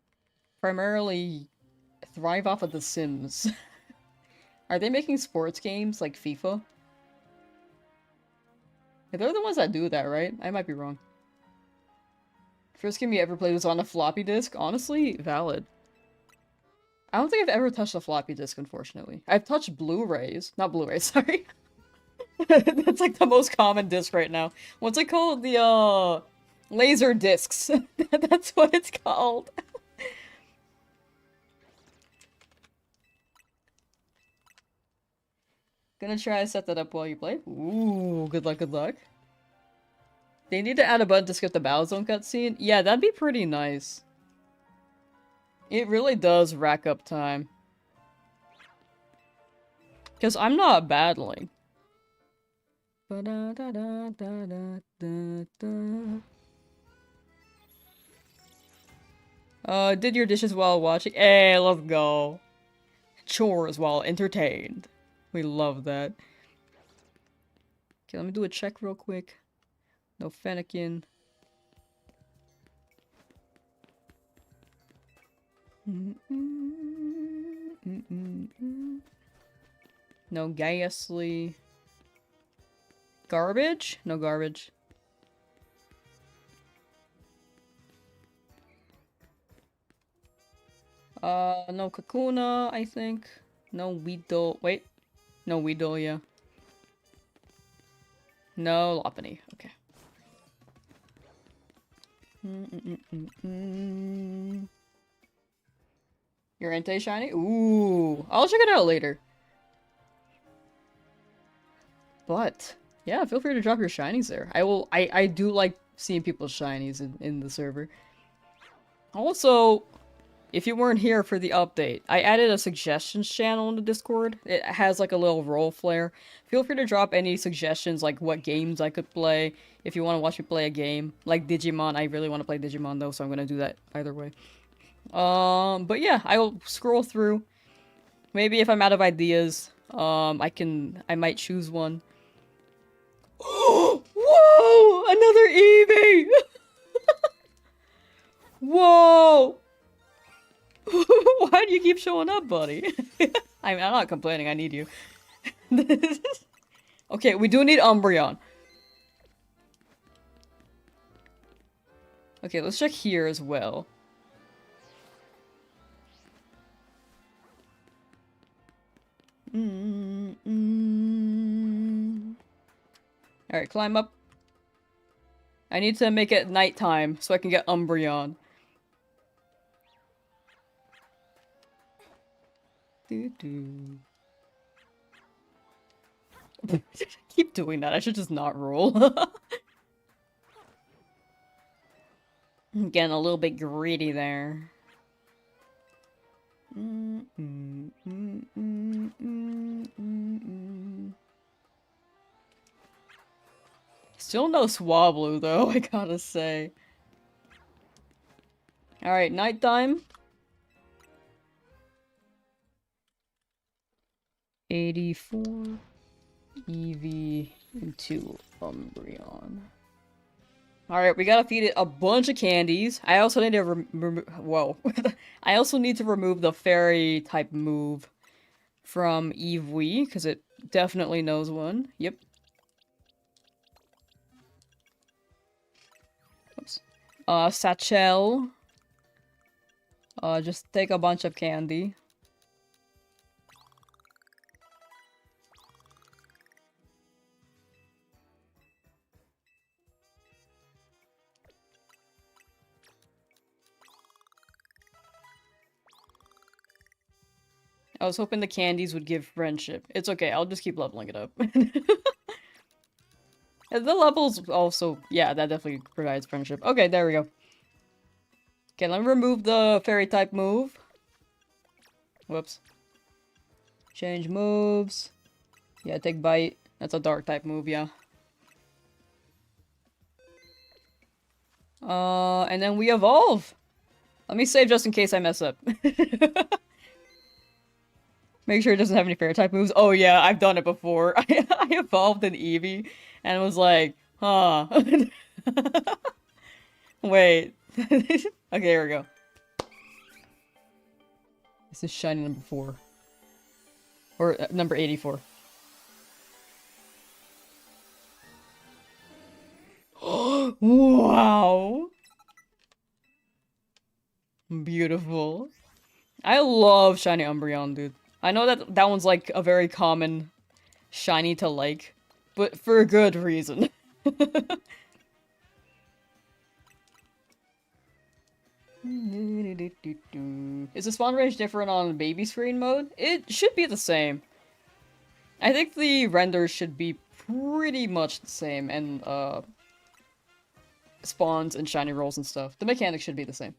primarily thrive off of The Sims. Are they making sports games like FIFA? They're the ones that do that, right? I might be wrong. First game you ever played was on a floppy disk? Honestly, valid. I don't think I've ever touched a floppy disk, unfortunately. I've touched Blu-rays. Not Blu-rays, sorry. That's like the most common disc right now. What's it called? The, laser discs. That's what it's called. Gonna try to set that up while you play. Ooh, good luck, good luck. They need to add a button to skip the Battle Zone cutscene. Yeah, that'd be pretty nice. It really does rack up time. Because I'm not battling. Did your dishes while watching? Hey, let's go. Chores while entertained. We love that. Okay, let me do a check real quick. No Fennekin. No Ghastly. Garbage? No garbage. No Kakuna, I think. No Weedle. Wait. No Weedle, yeah. No Lopunny. Okay. Your Entei shiny? Ooh. I'll check it out later. But, yeah, feel free to drop your shinies there. I do like seeing people's shinies in the server. Also, if you weren't here for the update, I added a suggestions channel in the Discord. It has like a little role flare. Feel free to drop any suggestions, like what games I could play. If you want to watch me play a game, like Digimon. I really want to play Digimon though, so I'm gonna do that either way. But yeah, I will scroll through. Maybe if I'm out of ideas, I might choose one. Whoa! Another Eevee! Whoa! Why do you keep showing up, buddy? I'm not complaining, I need you. Okay, we do need Umbreon. Okay, let's check here as well. Alright, climb up. I need to make it nighttime so I can get Umbreon. Keep doing that. I should just not roll. I'm getting a little bit greedy there. Still no Swablu though, I gotta say. Alright, nighttime. 84 Eevee into Umbreon. Alright, we gotta feed it a bunch of candies. I also need to whoa. I also need to remove the fairy type move from Eevee, because it definitely knows one. Yep. Oops. Satchel. Just take a bunch of candy. I was hoping the candies would give friendship. It's okay, I'll just keep leveling it up. And the levels also, yeah, that definitely provides friendship. Okay, there we go. Okay, let me remove the fairy type move. Whoops. Change moves. Yeah, take bite. That's a dark type move, yeah. And then we evolve! Let me save just in case I mess up. Make sure it doesn't have any fairy type moves. Oh yeah, I've done it before. I evolved an Eevee and was like, huh. Wait. Okay, here we go. This is shiny number 4. Or number 84. Wow! Beautiful. I love shiny Umbreon, dude. I know that that one's like a very common shiny to like, but for a good reason. Is the spawn range different on baby screen mode? It should be the same. I think the renders should be pretty much the same, and spawns and shiny rolls and stuff. The mechanics should be the same.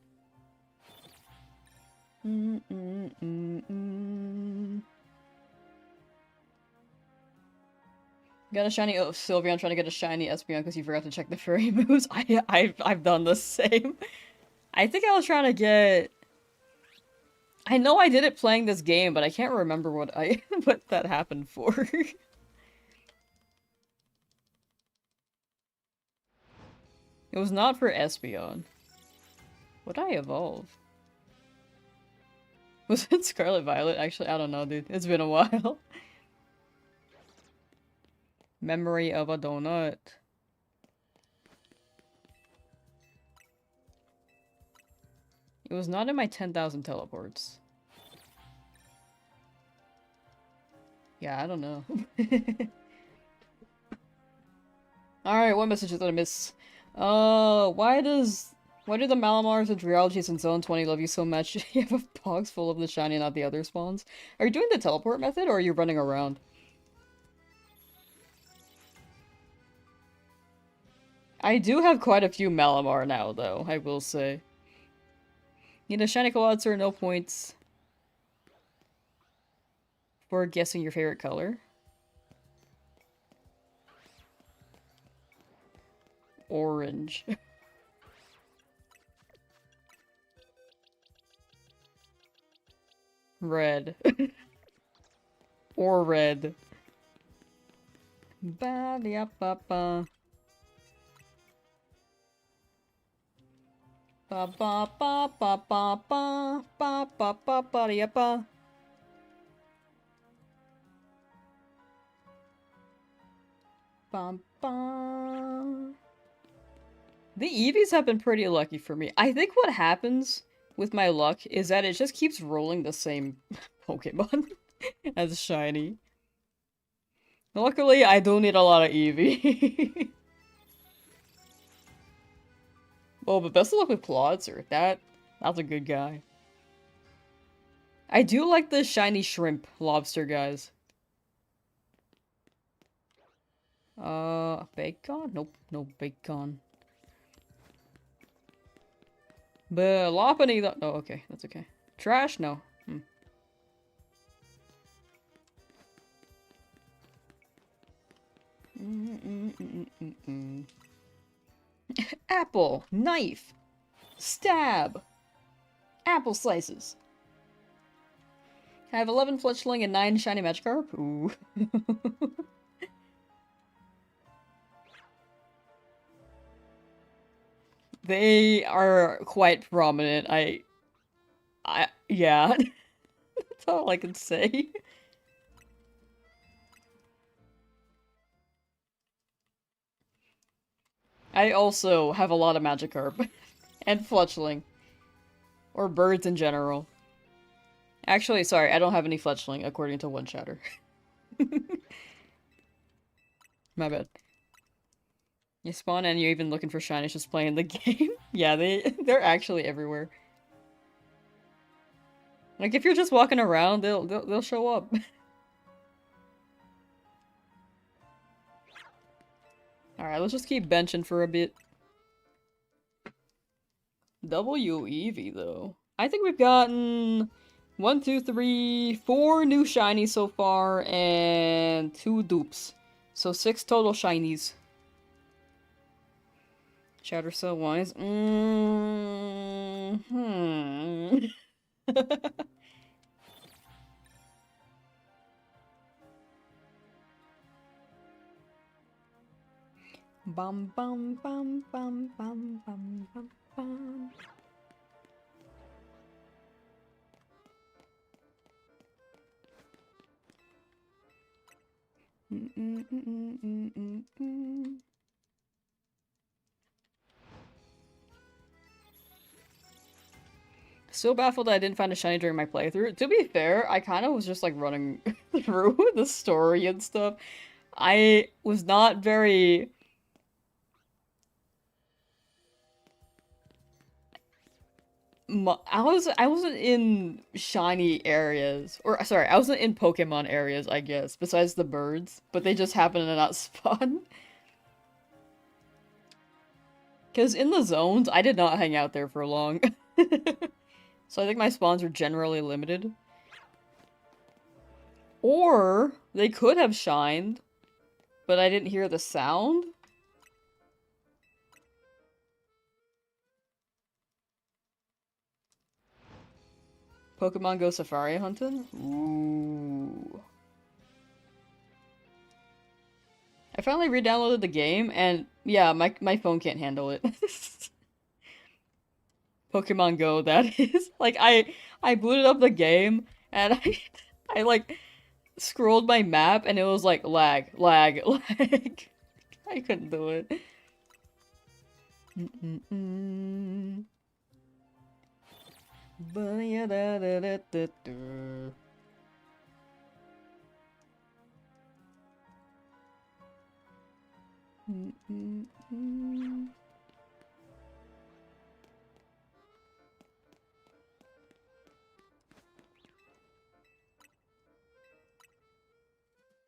Got a shiny Sylveon, trying to get a shiny Espeon because you forgot to check the fairy moves. I've done the same. I think I was trying to get... I know I did it playing this game, but I can't remember what what that happened for. It was not for Espeon. Would I evolve? Was it Scarlet Violet? Actually, I don't know, dude. It's been a while. Memory of a donut. It was not in my 10,000 teleports. Yeah, I don't know. Alright, what messages did I miss? Why do the Malamars and Dreologies in Zone 20 love you so much? You have a box full of the shiny and not the other spawns. Are you doing the teleport method, or are you running around? I do have quite a few Malamar now, though, I will say. Need a shiny Colossus, no points for guessing your favorite color. Orange. Red. Or red. Ba-da-ba-ba. Ba-ba-ba-ba-ba-ba. Ba-ba-ba-ba-ba-ba. Bum-bum. The Eevees have been pretty lucky for me. I think what happens with my luck is that it just keeps rolling the same Pokemon as shiny. Luckily, I do need a lot of Eevee. Well, but best of luck with Plodzer. That's a good guy. I do like the shiny shrimp lobster guys. Bacon? Nope, no bacon. But Lopunny though. Oh, okay, that's okay. Trash? No. Apple, knife, stab, apple slices. I have 11 Fletchling and 9 shiny Magikarp. Ooh. They are quite prominent. Yeah. That's all I can say. I also have a lot of Magikarp. And Fletchling. Or birds in general. Actually, sorry, I don't have any Fletchling, according to one chatter. My bad. You spawn and you're even looking for shinies just playing the game. Yeah, they're actually everywhere. Like if you're just walking around, they'll show up. Alright, let's just keep benching for a bit. W Eevee though. I think we've gotten 1, 2, 3, 4 new shinies so far and 2 dupes. So 6 total shinies. Chatter so wise. Hmm. Bum bum bum bum bum bum bum bum. Still baffled that I didn't find a shiny during my playthrough. To be fair, I kind of was just like running through the story and stuff. I was not very... I wasn't in shiny areas. Or, sorry, I wasn't in Pokemon areas, I guess, besides the birds. But they just happened to not spawn. Because in the zones, I did not hang out there for long. So I think my spawns are generally limited. Or they could have shined, but I didn't hear the sound. Pokemon Go Safari hunting? Ooh. I finally re-downloaded the game, and yeah, my phone can't handle it. Pokemon Go, that is. Like, I booted up the game, and I like, scrolled my map, and it was like, lag, lag, lag. I couldn't do it.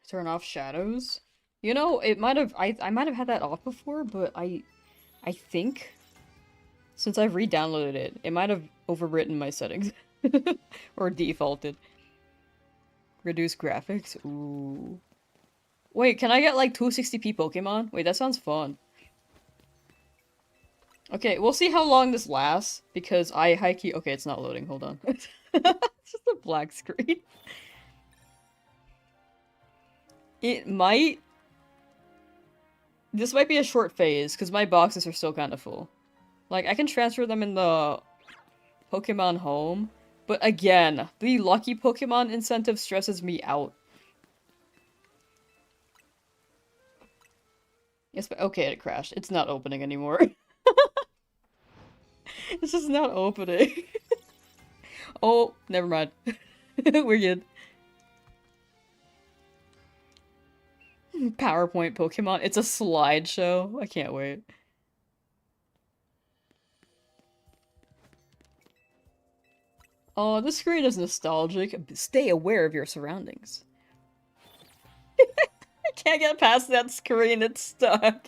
Turn off shadows? You know, it might have I might have had that off before, but I think since I've re-downloaded it, it might have overwritten my settings. Or defaulted. Reduce graphics? Ooh. Wait, can I get like 260p Pokemon? Wait, that sounds fun. Okay, we'll see how long this lasts, because I high-key- okay, it's not loading, hold on. It's just a black screen. It might... This might be a short phase, because my boxes are still kind of full. Like, I can transfer them in the Pokemon Home, but again, the lucky Pokemon incentive stresses me out. Yes, but okay, it crashed. It's not opening anymore. It's just not opening. Oh, never mind. We're good. PowerPoint Pokemon. It's a slideshow. I can't wait. Oh, the screen is nostalgic. Stay aware of your surroundings. I can't get past that screen. It's stuck.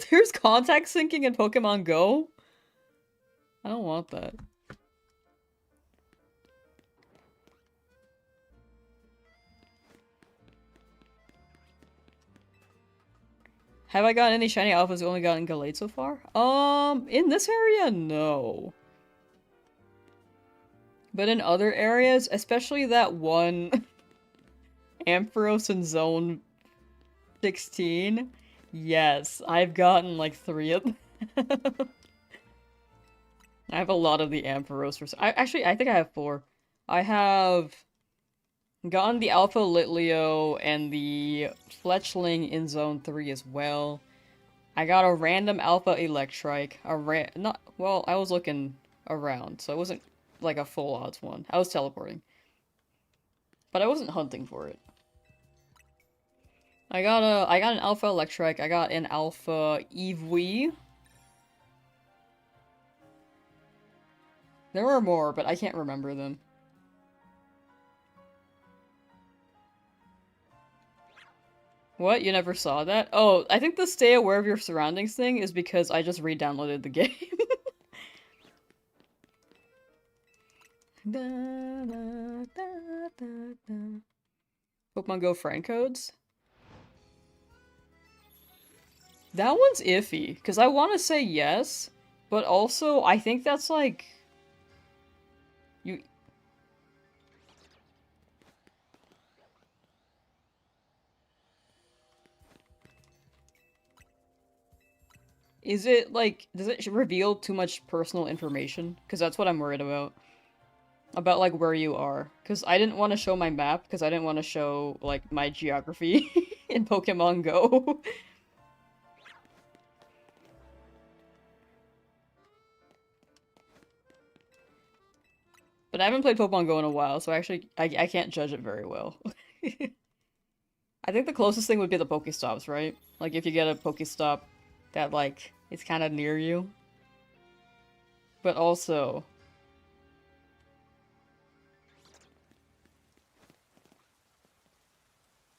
There's contact syncing in Pokemon Go? I don't want that. Have I gotten any shiny alphas? Only gotten Galate so far? In this area, no. But in other areas, especially that one Ampharos in Zone 16, yes, I've gotten like 3 of them. I have a lot of the Ampharos. I think I have 4. I have gotten the Alpha Litleo and the Fletchling in Zone 3 as well. I got a random Alpha Electrike. Well, I was looking around, so it wasn't like a full odds one. I was teleporting. But I wasn't hunting for it. I got an Alpha Electrike. I got an Alpha Eevee. There were more, but I can't remember them. What? You never saw that? Oh, I think the stay aware of your surroundings thing is because I just re-downloaded the game. Pokemon Go friend codes? That one's iffy, because I want to say yes, but also I think that's like... You... Is it like... Does it reveal too much personal information? Because that's what I'm worried about. About like where you are. Because I didn't want to show my map, because I didn't want to show like my geography in Pokemon Go. But I haven't played Pokemon Go in a while, so actually, I can't judge it very well. I think the closest thing would be the Pokestops, right? Like, if you get a Pokestop that, like, is kind of near you. But also...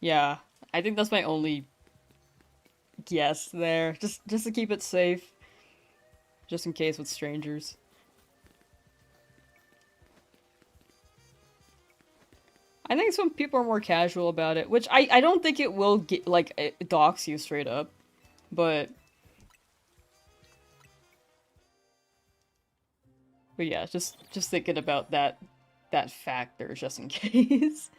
Yeah, I think that's my only guess there. Just to keep it safe. Just in case with strangers. I think some people are more casual about it, which I don't think it will get, like, dox you straight up, but yeah, just thinking about that factor just in case.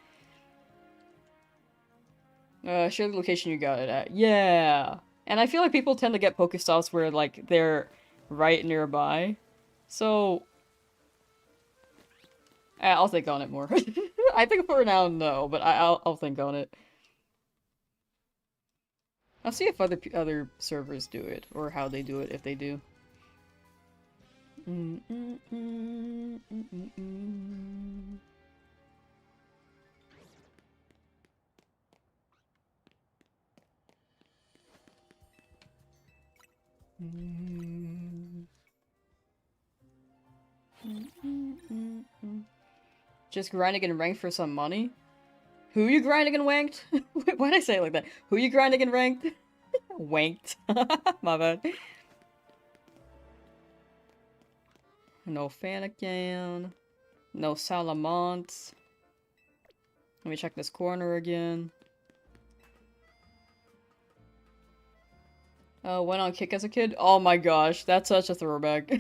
Share the location you got it at. Yeah! And I feel like people tend to get Pokestops where, like, they're right nearby. So... I'll think on it more. I think for now, no, but I'll think on it. I'll see if other servers do it, or how they do it, if they do. Just grinding and ranked for some money? Who you grinding and wanked? Wait, why'd I say it like that? Who you grinding and ranked? Wanked. My bad. No Fanakin. No Salamence. Let me check this corner again. Went on Kick as a kid? Oh my gosh, that's such a throwback.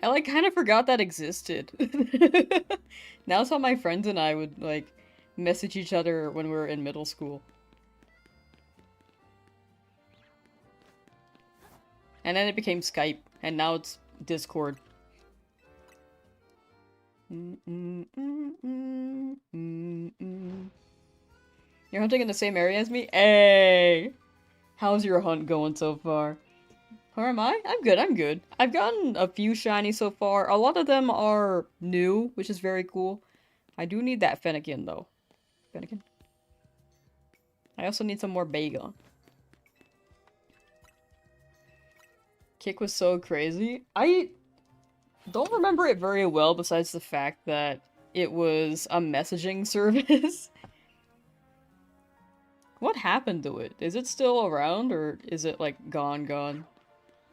I, like, kind of forgot that existed. Now it's how my friends and I would, like, message each other when we were in middle school. And then it became Skype, and now it's Discord. You're hunting in the same area as me? Hey! How's your hunt going so far? Or am I? I'm good, I'm good. I've gotten a few shiny so far. A lot of them are new, which is very cool. I do need that Fennekin, though. Fennekin? I also need some more Bagon. Kick was so crazy. I don't remember it very well, besides the fact that it was a messaging service. What happened to it? Is it still around, or is it, like, gone?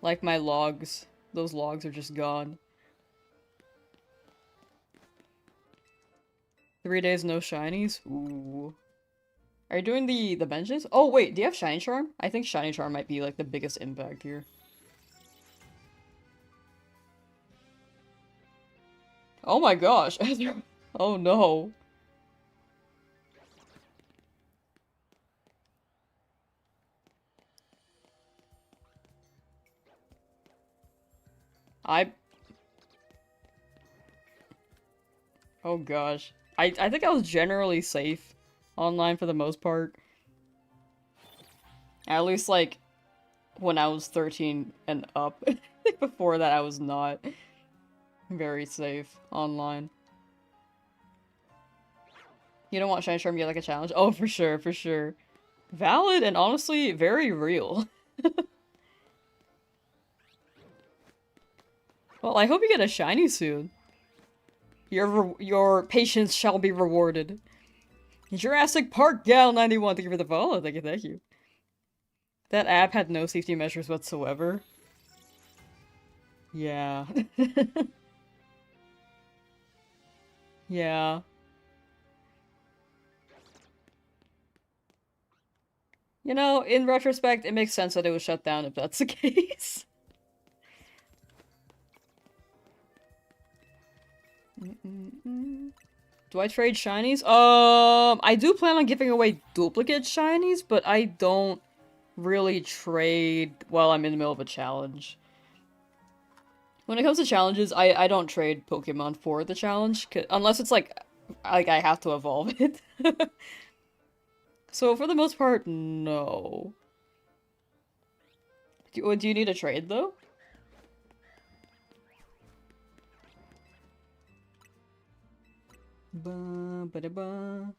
Like my logs. Those logs are just gone. 3 days, no shinies? Ooh. Are you doing the benches? Oh, wait, do you have Shiny Charm? I think Shiny Charm might be, like, the biggest impact here. Oh my gosh. Oh no. Oh gosh. I think I was generally safe online for the most part. At least, like, when I was 13 and up. Before that, I was not very safe online. You don't want Shiny Charm to get, like, a challenge? Oh, for sure, for sure. Valid and honestly, very real. Well, I hope you get a shiny soon. Your patience shall be rewarded. Jurassic Park Gal 91, thank you for the follow. Thank you, thank you. That app had no safety measures whatsoever. Yeah. Yeah. You know, in retrospect, it makes sense that it was shut down if that's the case. Do I trade shinies? I do plan on giving away duplicate shinies, but I don't really trade while I'm in the middle of a challenge. When it comes to challenges, I don't trade Pokemon for the challenge, unless it's like I have to evolve it. So for the most part, no. Do you need a trade though? Ba ba da ba.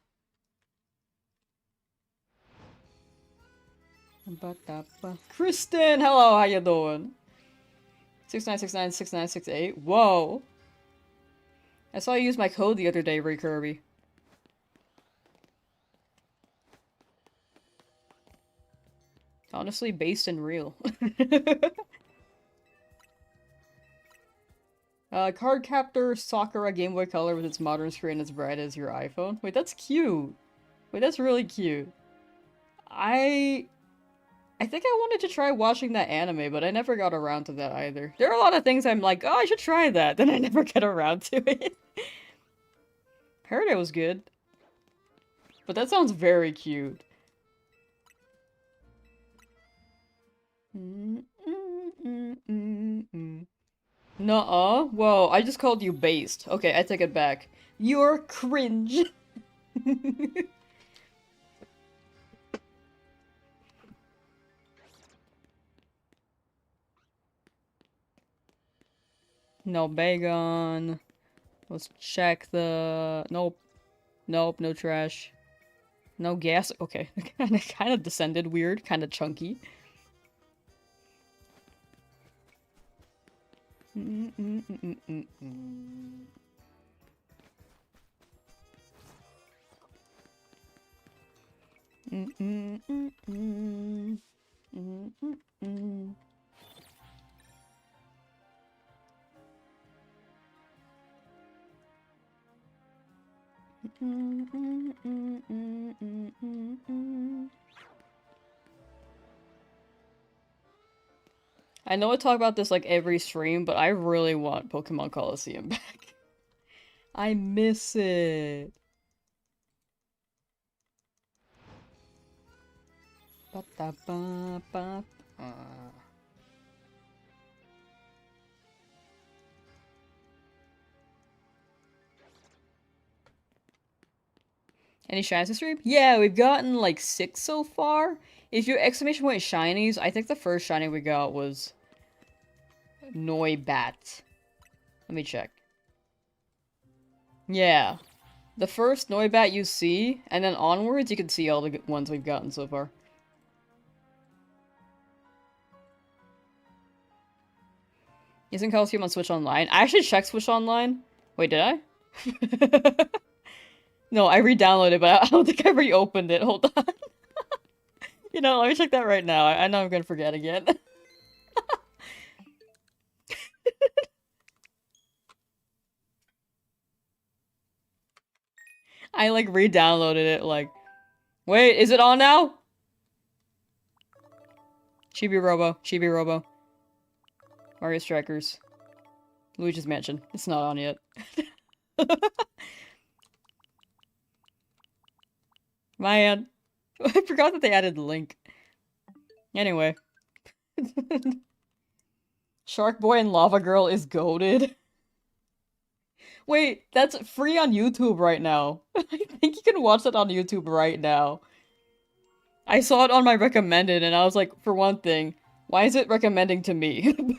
Ba da ba. Kristen, hello, how you doing? 69696968. Whoa. I saw you use my code the other day, Ray Kirby. Honestly, based and real. Card Captor Sakura Game Boy Color with its modern screen as bright as your iPhone. Wait, that's cute. Wait, that's really cute. I think I wanted to try watching that anime, but I never got around to that either. There are a lot of things I'm like, oh, I should try that. Then I never get around to it. Heard it was good. But that sounds very cute. Nuh-uh. Whoa, I just called you based. Okay, I take it back. You're cringe. No Bagon. Let's check the... Nope. Nope, no trash. No gas. Okay, kind of descended weird, kind of chunky. I know I talk about this like every stream, but I really want Pokemon Coliseum back. I miss it. Ba -da -ba -ba -ba. Any shinies to stream? Yeah, we've gotten like 6 so far. If you exclamation point shinies, I think the first shiny we got was Noibat. Let me check. Yeah. The first Noibat you see, and then onwards you can see all the ones we've gotten so far. Isn't Coliseum on Switch Online? I actually checked Switch Online. Wait, did I? No, I re-downloaded, but I don't think I reopened it. Hold on. You know, let me check that right now. I know I'm gonna forget again. I like re-downloaded it like, wait, is it on now? Chibi Robo, Chibi Robo. Mario Strikers. Luigi's Mansion. It's not on yet. Man. I forgot that they added the link. Anyway. Shark Boy and Lava Girl is goated. Wait, that's free on YouTube right now. I think you can watch that on YouTube right now. I saw it on my recommended and I was like, for one thing, why is it recommending to me?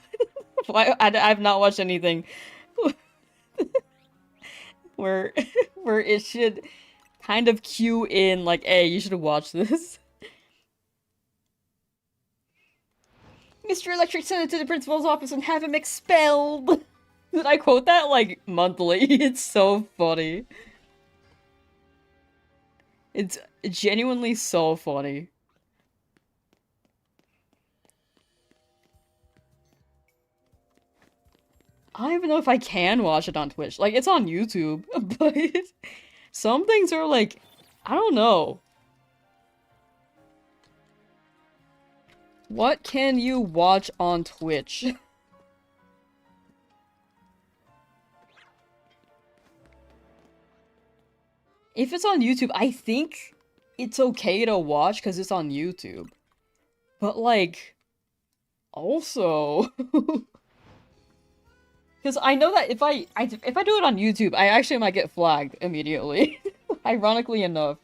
Why I've not watched anything where it should kind of cue in like, hey, you should watch this. Mr. Electric send it to the principal's office and have him expelled. Did I quote that like monthly? It's so funny. It's genuinely so funny. I don't even know if I can watch it on Twitch. Like, it's on YouTube, but some things are like, I don't know. What can you watch on Twitch? If it's on YouTube, I think it's okay to watch because it's on YouTube. But like, also, because I know that if I do it on YouTube, I actually might get flagged immediately. Ironically enough.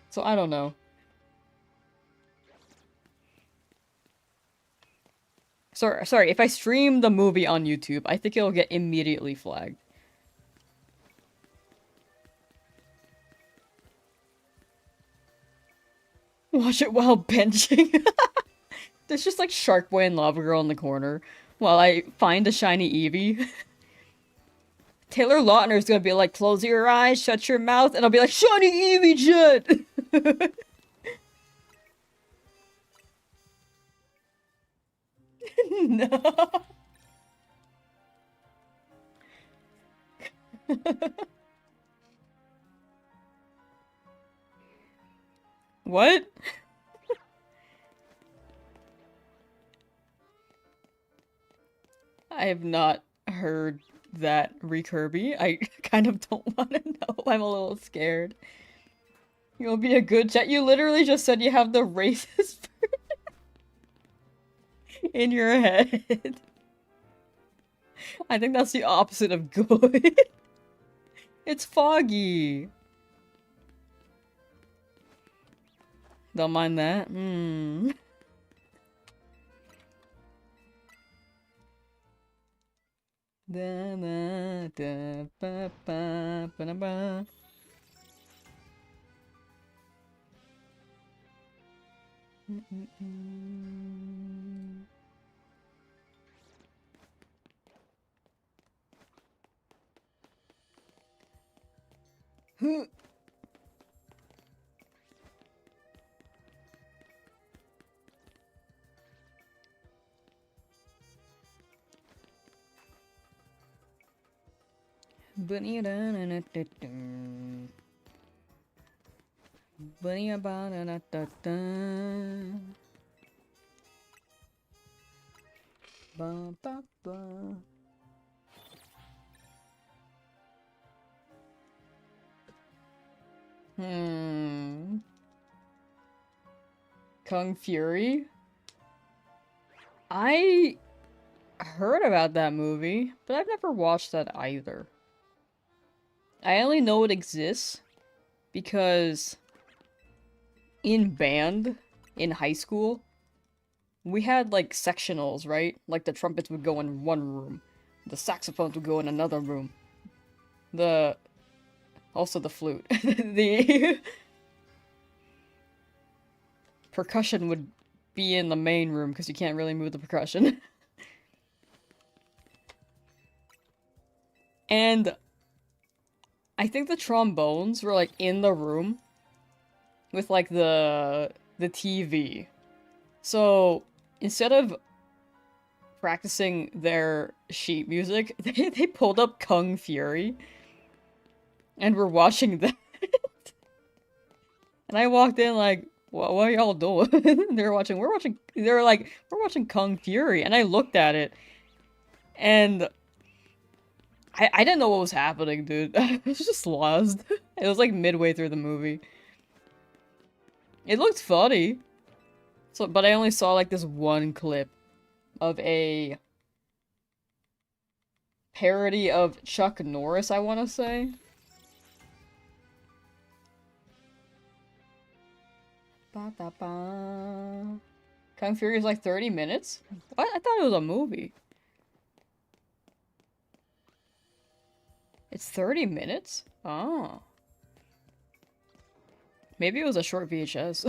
So I don't know. Sorry, if I stream the movie on YouTube, I think it'll get immediately flagged. Watch it while benching. There's just like Shark Boy and Lava Girl in the corner while I find a shiny Eevee. Taylor Lautner is gonna be like, close your eyes, shut your mouth, and I'll be like, shiny Eevee jet! No. What? I have not heard that Kirby. I kind of don't want to know. I'm a little scared. You'll be a good jet. You literally just said you have the racist in your head. I think that's the opposite of good. It's foggy. Don't mind that. Hmm. Da, da, da, ba, ba, ba, da, ba. Huh. Bunny da da da da da. Bunny ba da da da da. Ba ba ba. Kung Fury? I heard about that movie, but I've never watched that either. I only know it exists because in band, in high school, we had like sectionals, right? Like the trumpets would go in one room, the saxophones would go in another room, also the flute. The percussion would be in the main room because you can't really move the percussion. And I think the trombones were like in the room with like the TV. So instead of practicing their sheet music, they pulled up Kung Fury and were watching that. And I walked in like, what are y'all doing? They were like, we're watching Kung Fury. And I looked at it and I didn't know what was happening, dude. I was just lost. It was like midway through the movie. It looked funny. So, but I only saw like this one clip of a parody of Chuck Norris, I want to say. Ba -ba -ba. Kung Fury is like 30 minutes? What? I thought it was a movie. It's 30 minutes? Oh. Maybe it was a short VHS.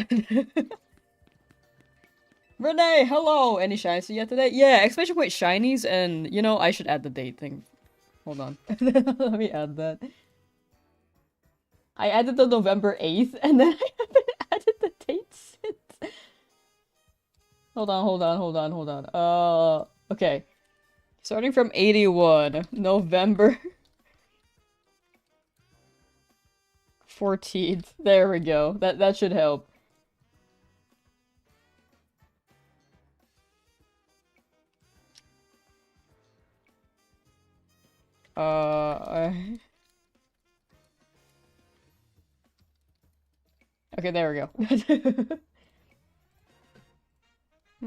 Renee, hello! Any shinies yet today? Yeah, exclamation point shinies, and, you know, I should add the date thing. Hold on. Let me add that. I added the November 8th, and then I haven't added the date since. Hold on. Okay. Starting from 81, November 14th. There we go. That should help. Okay, there we go.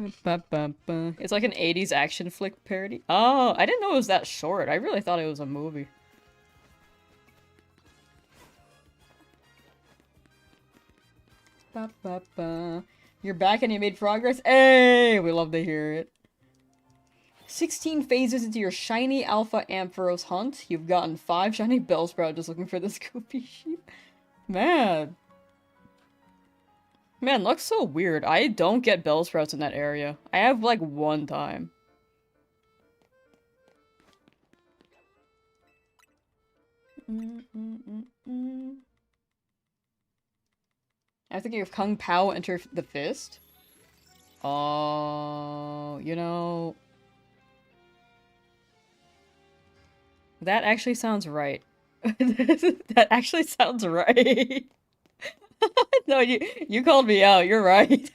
It's like an 80s action flick parody. Oh, I didn't know it was that short. I really thought it was a movie. You're back and you made progress? Hey! We love to hear it. 16 phases into your shiny Alpha Ampharos hunt. You've gotten 5 shiny Bellsprout just looking for this goopy sheep. Man. Man, looks so weird. I don't get Bellsprouts in that area. I have like one time. I'm thinking of Kung Pao enter the fist. Oh, you know... That actually sounds right. That actually sounds right. No, you called me out. You're right.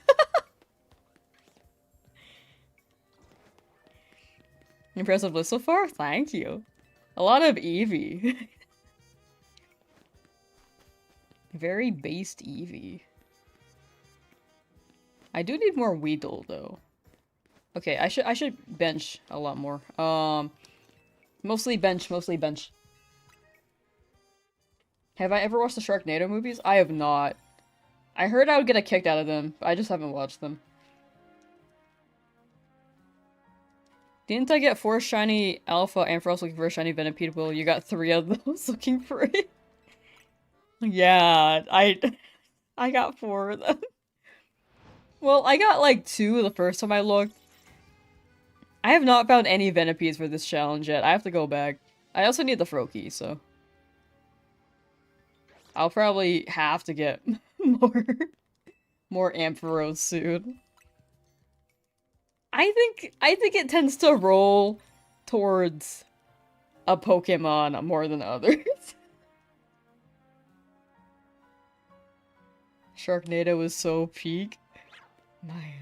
Impressive list so far? Thank you. A lot of Eevee. Very based Eevee. I do need more Weedle though. Okay, I should bench a lot more. Mostly bench, mostly bench. Have I ever watched the Sharknado movies? I have not. I heard I would get a kick out of them, but I just haven't watched them. Didn't I get 4 shiny Alpha Ampharos looking for a shiny Venipede? Well, you got 3 of those looking for it. Yeah, I got 4 of them. Well, I got like 2 the first time I looked. I have not found any Venipedes for this challenge yet. I have to go back. I also need the Froakie, so... I'll probably have to get more Ampharos soon. I think it tends to roll towards a Pokemon more than others. Sharknado is so peak. Man.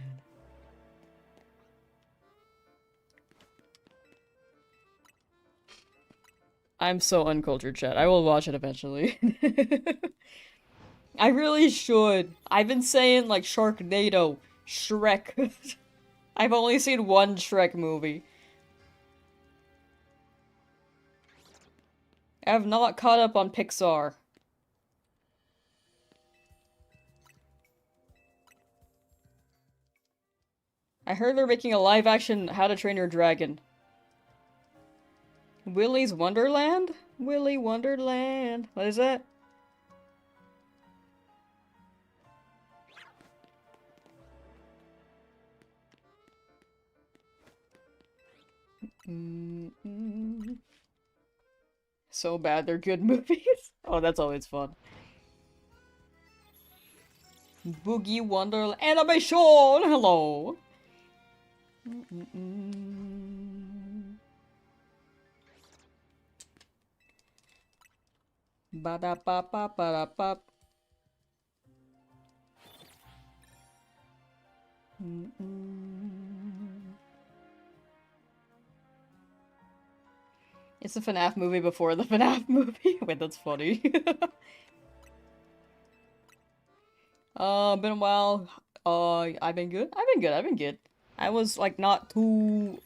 I'm so uncultured, chat. I will watch it eventually. I really should. I've been saying, like, Sharknado, Shrek. I've only seen one Shrek movie. I have not caught up on Pixar. I heard they're making a live-action How to Train Your Dragon. Willy's Wonderland? Willy Wonderland. What is that? So bad they're good movies. Oh, that's always fun. Boogie Wonderland animation! Hello! Ba-da-ba-ba-ba-da-ba. It's a FNAF movie before the FNAF movie. Wait, that's funny. Been a while. I've been good. I've been good. I was like not too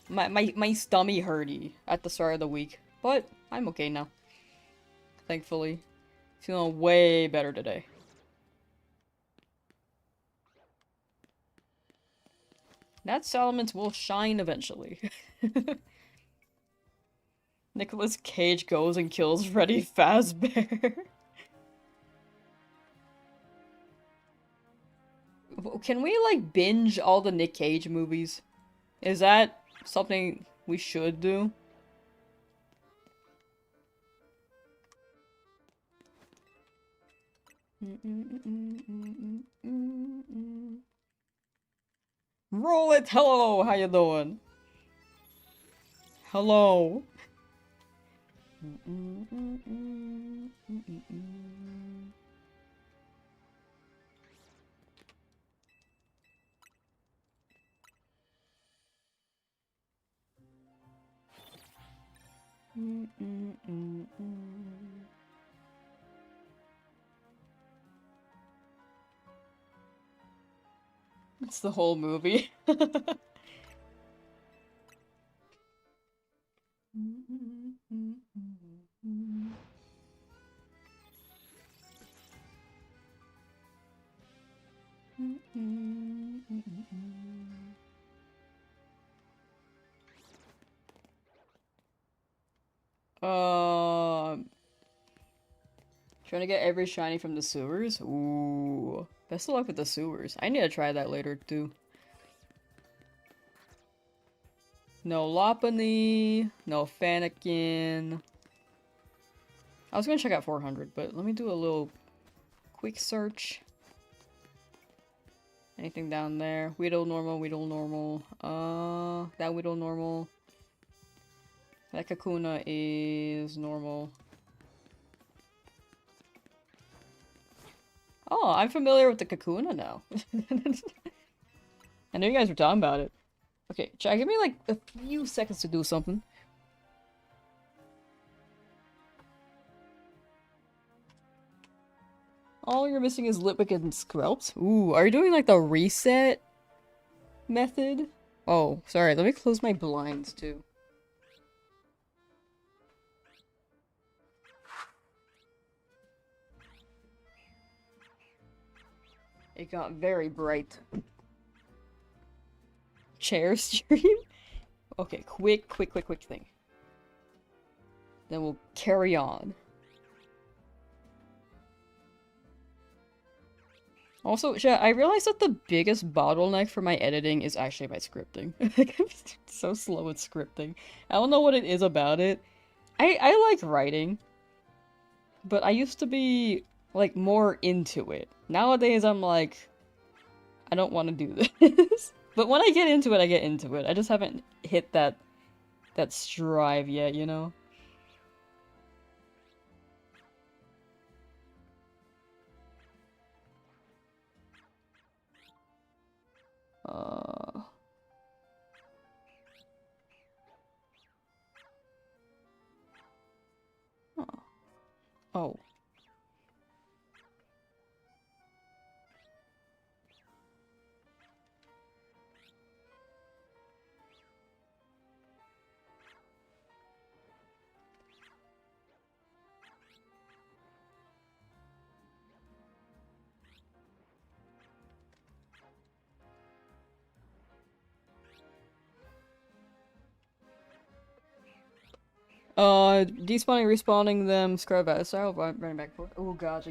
my stomach hurty at the start of the week, but I'm okay now. Thankfully. Feeling way better today. That Salamence will shine eventually. Nicolas Cage goes and kills Freddy Fazbear. Can we, like, binge all the Nick Cage movies? Is that something we should do? Roll it! Hello! How you doing? Hello. It's the whole movie. Trying to get every shiny from the sewers? Ooh. Best of luck with the sewers. I need to try that later, too. No Lopunny, no Fennekin. I was gonna check out 400, but let me do a little quick search. Anything down there? Weedle normal, Weedle normal. That Weedle normal. That Kakuna is normal. Oh, I'm familiar with the Kakuna now. I know you guys were talking about it. Okay, chat, give me like a few seconds to do something. All you're missing is Lipwick and Skrelps. Ooh, are you doing like the reset method? Oh, sorry, let me close my blinds too. It got very bright. Chair stream? Okay, quick thing. Then we'll carry on. Also, chat, I realized that the biggest bottleneck for my editing is actually my scripting. Like, I'm so slow at scripting. I don't know what it is about it. I like writing, but I used to be, like, more into it. Nowadays, I'm like, I don't want to do this. But when I get into it, I get into it. I just haven't hit that strive yet, you know? Uh... Huh. Oh. Despawning, respawning them, scrub out style, running back and forth. Oh, gotcha.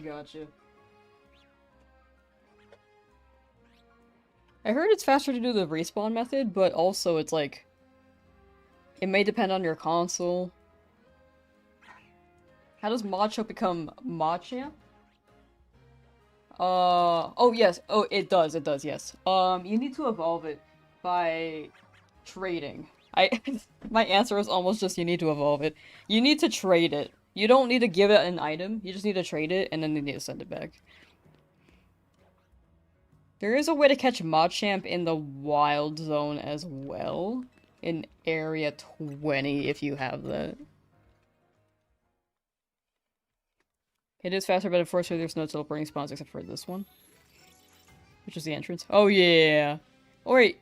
I heard it's faster to do the respawn method, but also it's like, it may depend on your console. How does Machop become Machamp? Oh yes, oh it does, yes. You need to evolve it by trading. My answer is almost just you need to evolve it. You need to trade it. You don't need to give it an item, you just need to trade it, and then you need to send it back. There is a way to catch Machamp in the wild zone as well. In area 20, if you have that. It is faster, but unfortunately there's no teleporting spawns except for this one. Which is the entrance. Oh yeah! Oh wait!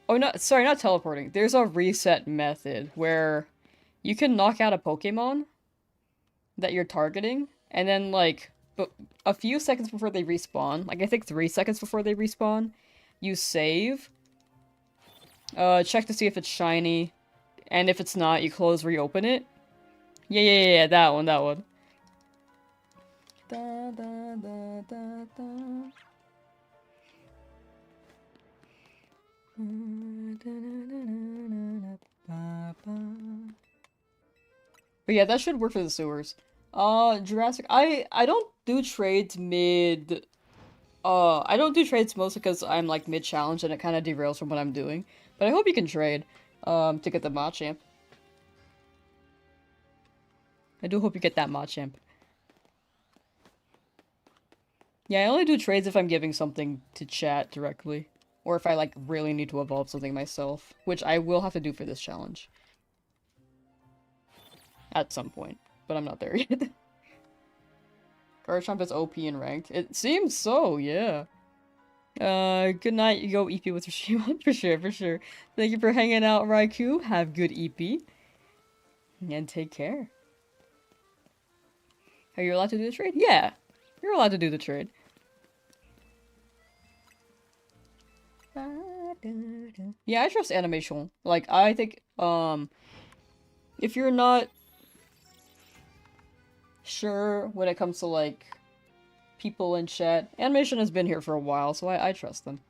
Oh no, sorry, not teleporting. There's a reset method where you can knock out a Pokemon that you're targeting, and then like, but a few seconds before they respawn, like I think 3 seconds before they respawn, you save, check to see if it's shiny, and if it's not, you close, reopen it. Yeah, that one. Da, da, da, da, da. But yeah, that should work for the sewers. Jurassic, I don't do trades mid, I don't do trades mostly because I'm like mid-challenge and it kind of derails from what I'm doing. But I hope you can trade. to get the Machamp. I do hope you get that Machamp. Yeah, I only do trades if I'm giving something to chat directly. Or if I, like, really need to evolve something myself. Which I will have to do for this challenge. At some point. But I'm not there yet. Garchomp is OP and ranked. It seems so, yeah. Good night, you go EP with Rashimon. For sure, for sure. Thank you for hanging out, Raikou. Have good EP. And take care. Are you allowed to do the trade? Yeah. You're allowed to do the trade. Yeah, I trust animation. Like, I think, if you're not sure when it comes to, like, people in chat, animation has been here for a while, so I trust them.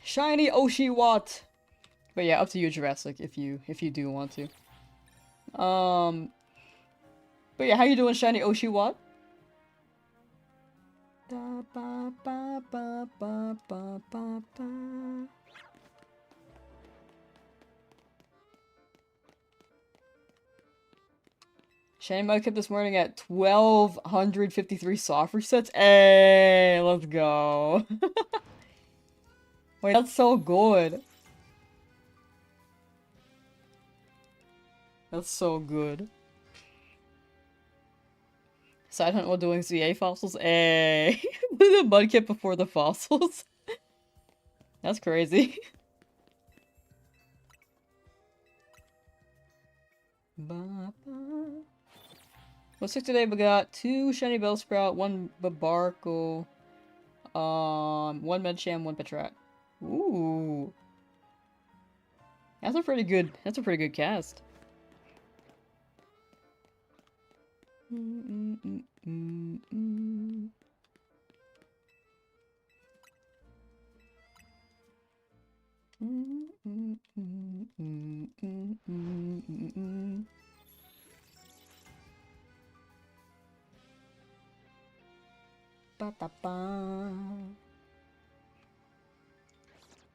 Shiny Oshiwat! But yeah, up to you, Jurassic, if you do want to. But yeah, how you doing, Shiny Oshiwat? Shiny Mudkip this morning at 1,253 soft resets. Hey, let's go. Wait, that's so good. That's so good. Side hunt while doing CA fossils? Hey. The Mudkip before the fossils. That's crazy. What's sick today? We got 2 Shiny Bellsprout, 1 Babarkle, 1 Medcham, 1 Petrat. Ooh. That's a pretty good cast.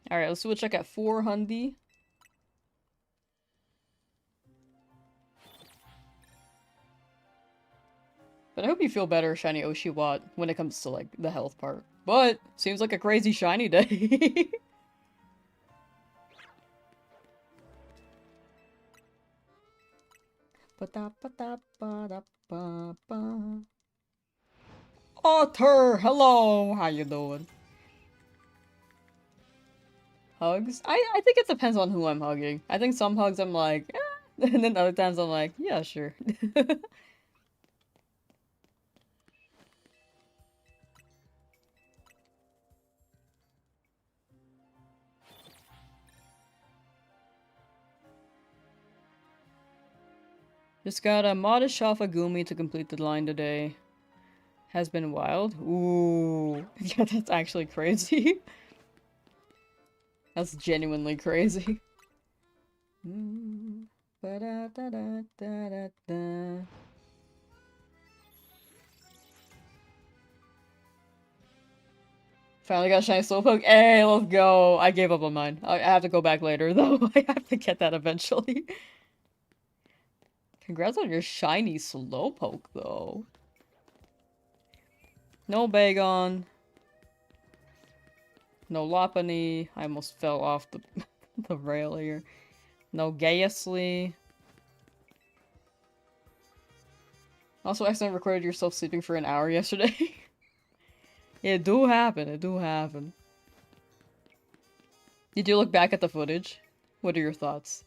Alright, let's do a check at 400. But I hope you feel better, Shiny Oshiwat, when it comes to, like, the health part. But, seems like a crazy shiny day. Otter! Hello! How you doing? Hugs? I think it depends on who I'm hugging. I think some hugs I'm like, eh. And then other times I'm like, yeah, sure. Just got a modest Shafagumi to complete the line today. Has been wild. Ooh. Yeah, that's actually crazy. That's genuinely crazy. Finally got a shiny Slowpoke. Hey, let's go. I gave up on mine. I have to go back later, though. I have to get that eventually. Congrats on your shiny Slowpoke, though. No Bagon. No Lopunny. I almost fell off the, the rail here. No Gaiusly. Also, accidentally recorded yourself sleeping for an hour yesterday. It do happen. It do happen. Did you look back at the footage? What are your thoughts?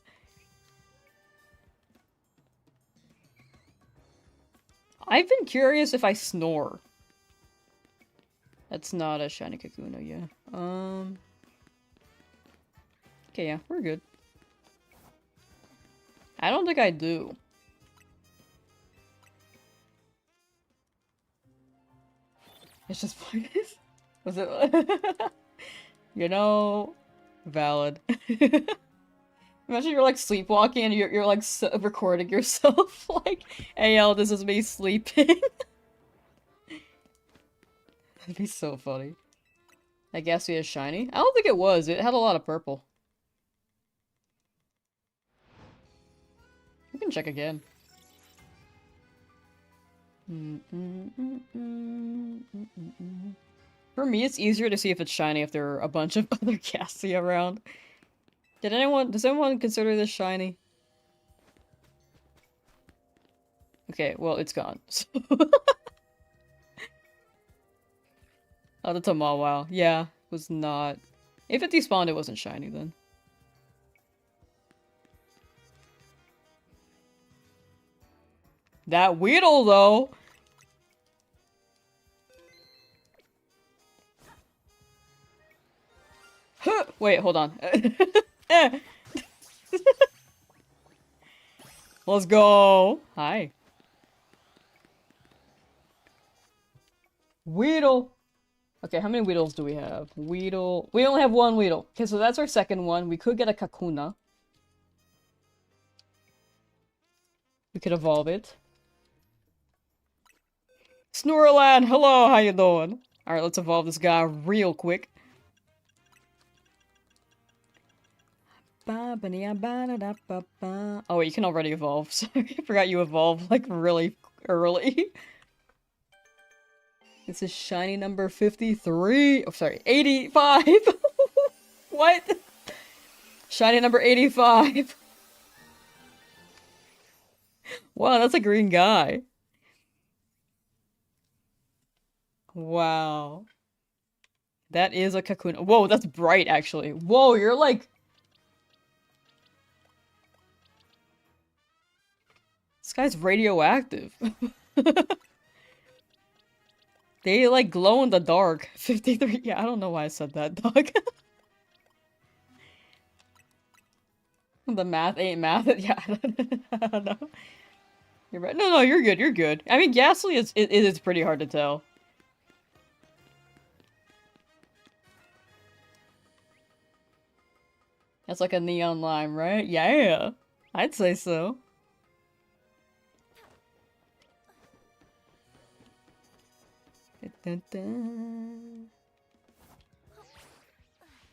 I've been curious if I snore. That's not a shiny Kakuna, yeah. Okay, yeah, we're good. I don't think I do. It's just pointless. Was it? You know, valid. Imagine you're like sleepwalking and you're like recording yourself like, hey yo, this is me sleeping. It'd be so funny. That Gatsby is shiny? I don't think it was. It had a lot of purple. We can check again. For me, it's easier to see if it's shiny if there are a bunch of other Gatsby around. Does anyone consider this shiny? Okay, well, it's gone. Oh, the Tamawa. Yeah, was not. If it despawned, it wasn't shiny then. That Weedle, though! Wait, hold on. Let's go! Hi. Weedle! Okay, how many Weedles do we have? Weedle... We only have one Weedle. Okay, so that's our second one. We could get a Kakuna. We could evolve it. Snorlax! Hello, how you doing? Alright, let's evolve this guy real quick. Oh wait, you can already evolve. Sorry, I forgot you evolved like really early. This is shiny number 53. Oh, sorry, 85. What? Shiny number 85. Wow, that's a green guy. Wow. That is a Kakuna. Whoa, that's bright actually. Whoa, you're like... This guy's radioactive. They like glow in the dark. 53. Yeah, I don't know why I said that, dog. The math ain't math. Yeah, I don't know. You're right. No, you're good. You're good. I mean, Ghastly it is pretty hard to tell. That's like a neon lime, right? Yeah, I'd say so. Dun, dun.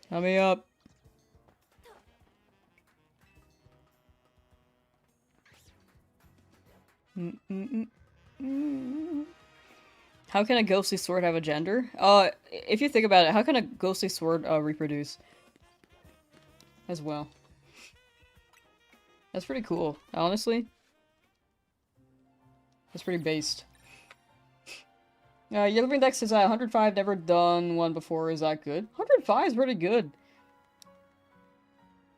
Help me up. How can a ghostly sword have a gender? If you think about it, how can a ghostly sword reproduce? As well. That's pretty cool, honestly. That's pretty based. Your living dex is at 105, never done one before, is that good? 105 is pretty good.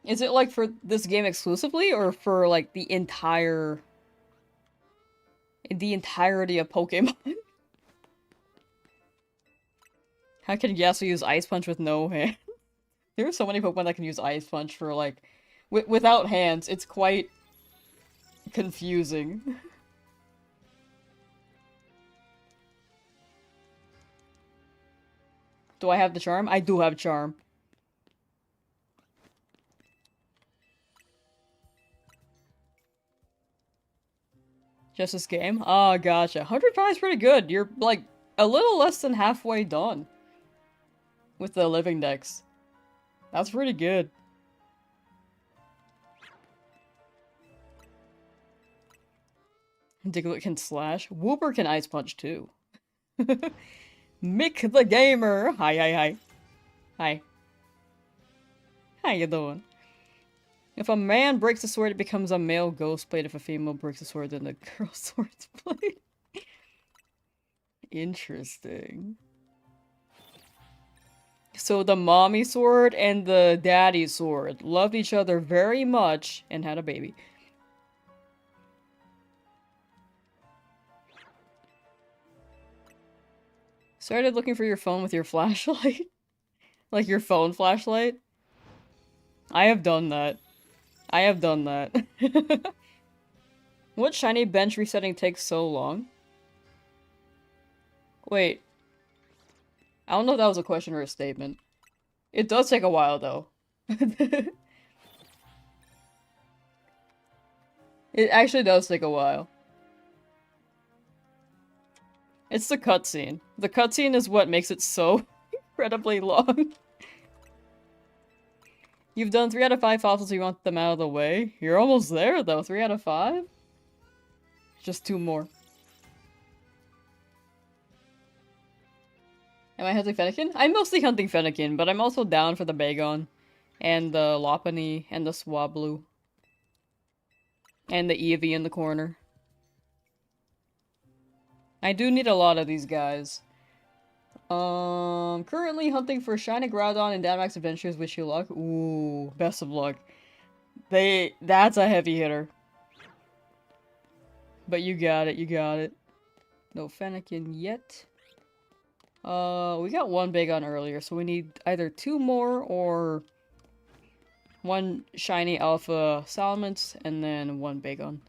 Is it like for this game exclusively, or for like the entirety of Pokemon? How can Yasuo use Ice Punch with no hand? There are so many Pokemon that can use Ice Punch for like... without hands, it's quite confusing. Do I have the charm? I do have charm. Just this game? Ah, gotcha. 105 is pretty good. You're, like, a little less than halfway done. With the living dex. That's pretty good. Diglett can slash. Wooper can ice punch, too. Mick the Gamer! Hi. Hi. How you doing? If a man breaks a sword, it becomes a male ghost blade. If a female breaks a sword, then the girl sword's blade. Interesting. So the mommy sword and the daddy sword loved each other very much and had a baby. Started looking for your phone with your flashlight? Like your phone flashlight? I have done that. I have done that. What shiny bench resetting takes so long? Wait. I don't know if that was a question or a statement. It does take a while, though. It actually does take a while. It's the cutscene. The cutscene is what makes it so incredibly long. You've done 3 out of 5 fossils, you want them out of the way. You're almost there, though. 3 out of 5? Just 2 more. Am I hunting Fennekin? I'm mostly hunting Fennekin, but I'm also down for the Bagon. And the Lopunny, and the Swablu. And the Eevee in the corner. I do need a lot of these guys. Currently hunting for Shiny Groudon and Dynamax Adventures. Wish you luck. Ooh, best of luck. That's a heavy hitter. But you got it, you got it. No Fennekin yet. We got 1 Bagon earlier, so we need either 2 more or 1 Shiny Alpha Salamence and then 1 Bagon.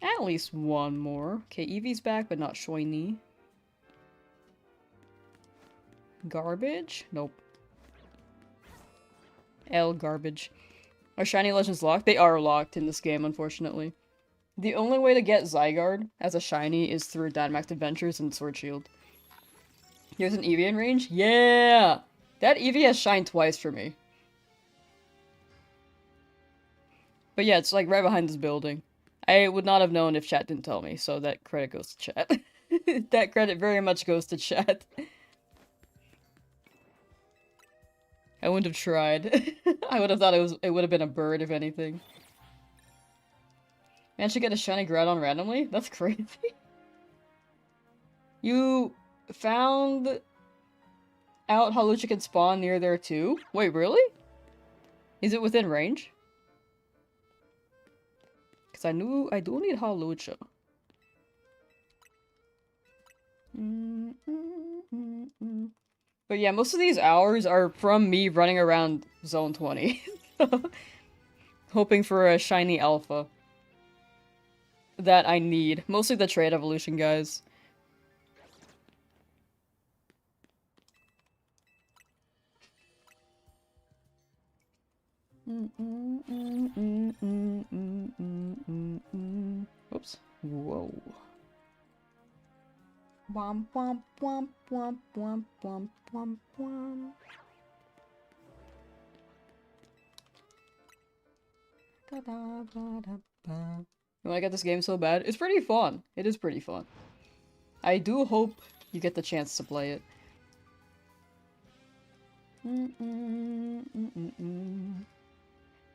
At least 1 more. Okay, Eevee's back, but not Shiny. Garbage? Nope. Garbage. Are Shiny Legends locked? They are locked in this game, unfortunately. The only way to get Zygarde as a Shiny is through Dynamax Adventures and Sword Shield. Here's an Eevee in range? Yeah! That Eevee has shined twice for me. But yeah, it's like right behind this building. I would not have known if chat didn't tell me, so that credit goes to chat. That credit very much goes to chat. I wouldn't have tried. I would have thought it would have been a bird, if anything. Managed to get a Shiny Groudon randomly? That's crazy. You found out Hawlucha can spawn near there too? Wait, really? Is it within range? Because I do need Hawlucha. But yeah, most of these hours are from me running around Zone 20. Hoping for a Shiny Alpha. That I need. Mostly the trade evolution guys. Oops. Whoa. Womp womp womp womp womp womp womp womp. Da da da da da. You wanna get this game so bad? It's pretty fun. It is pretty fun. I do hope you get the chance to play it.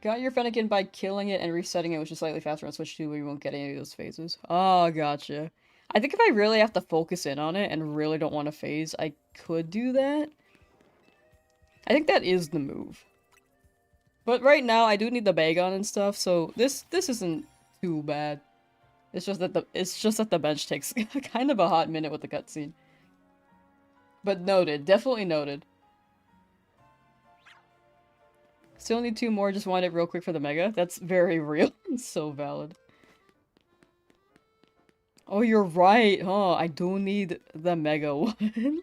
Got your Fennekin by killing it and resetting it, which is slightly faster on Switch 2, where you won't get any of those phases. Oh, gotcha. I think if I really have to focus in on it and really don't want to phase, I could do that. I think that is the move. But right now, I do need the Bagon and stuff, so this isn't too bad. It's just that the bench takes kind of a hot minute with the cutscene. But noted, definitely noted. Still need 2 more, just want it real quick for the Mega. That's very real. It's so valid. Oh, you're right, huh? I do need the Mega one.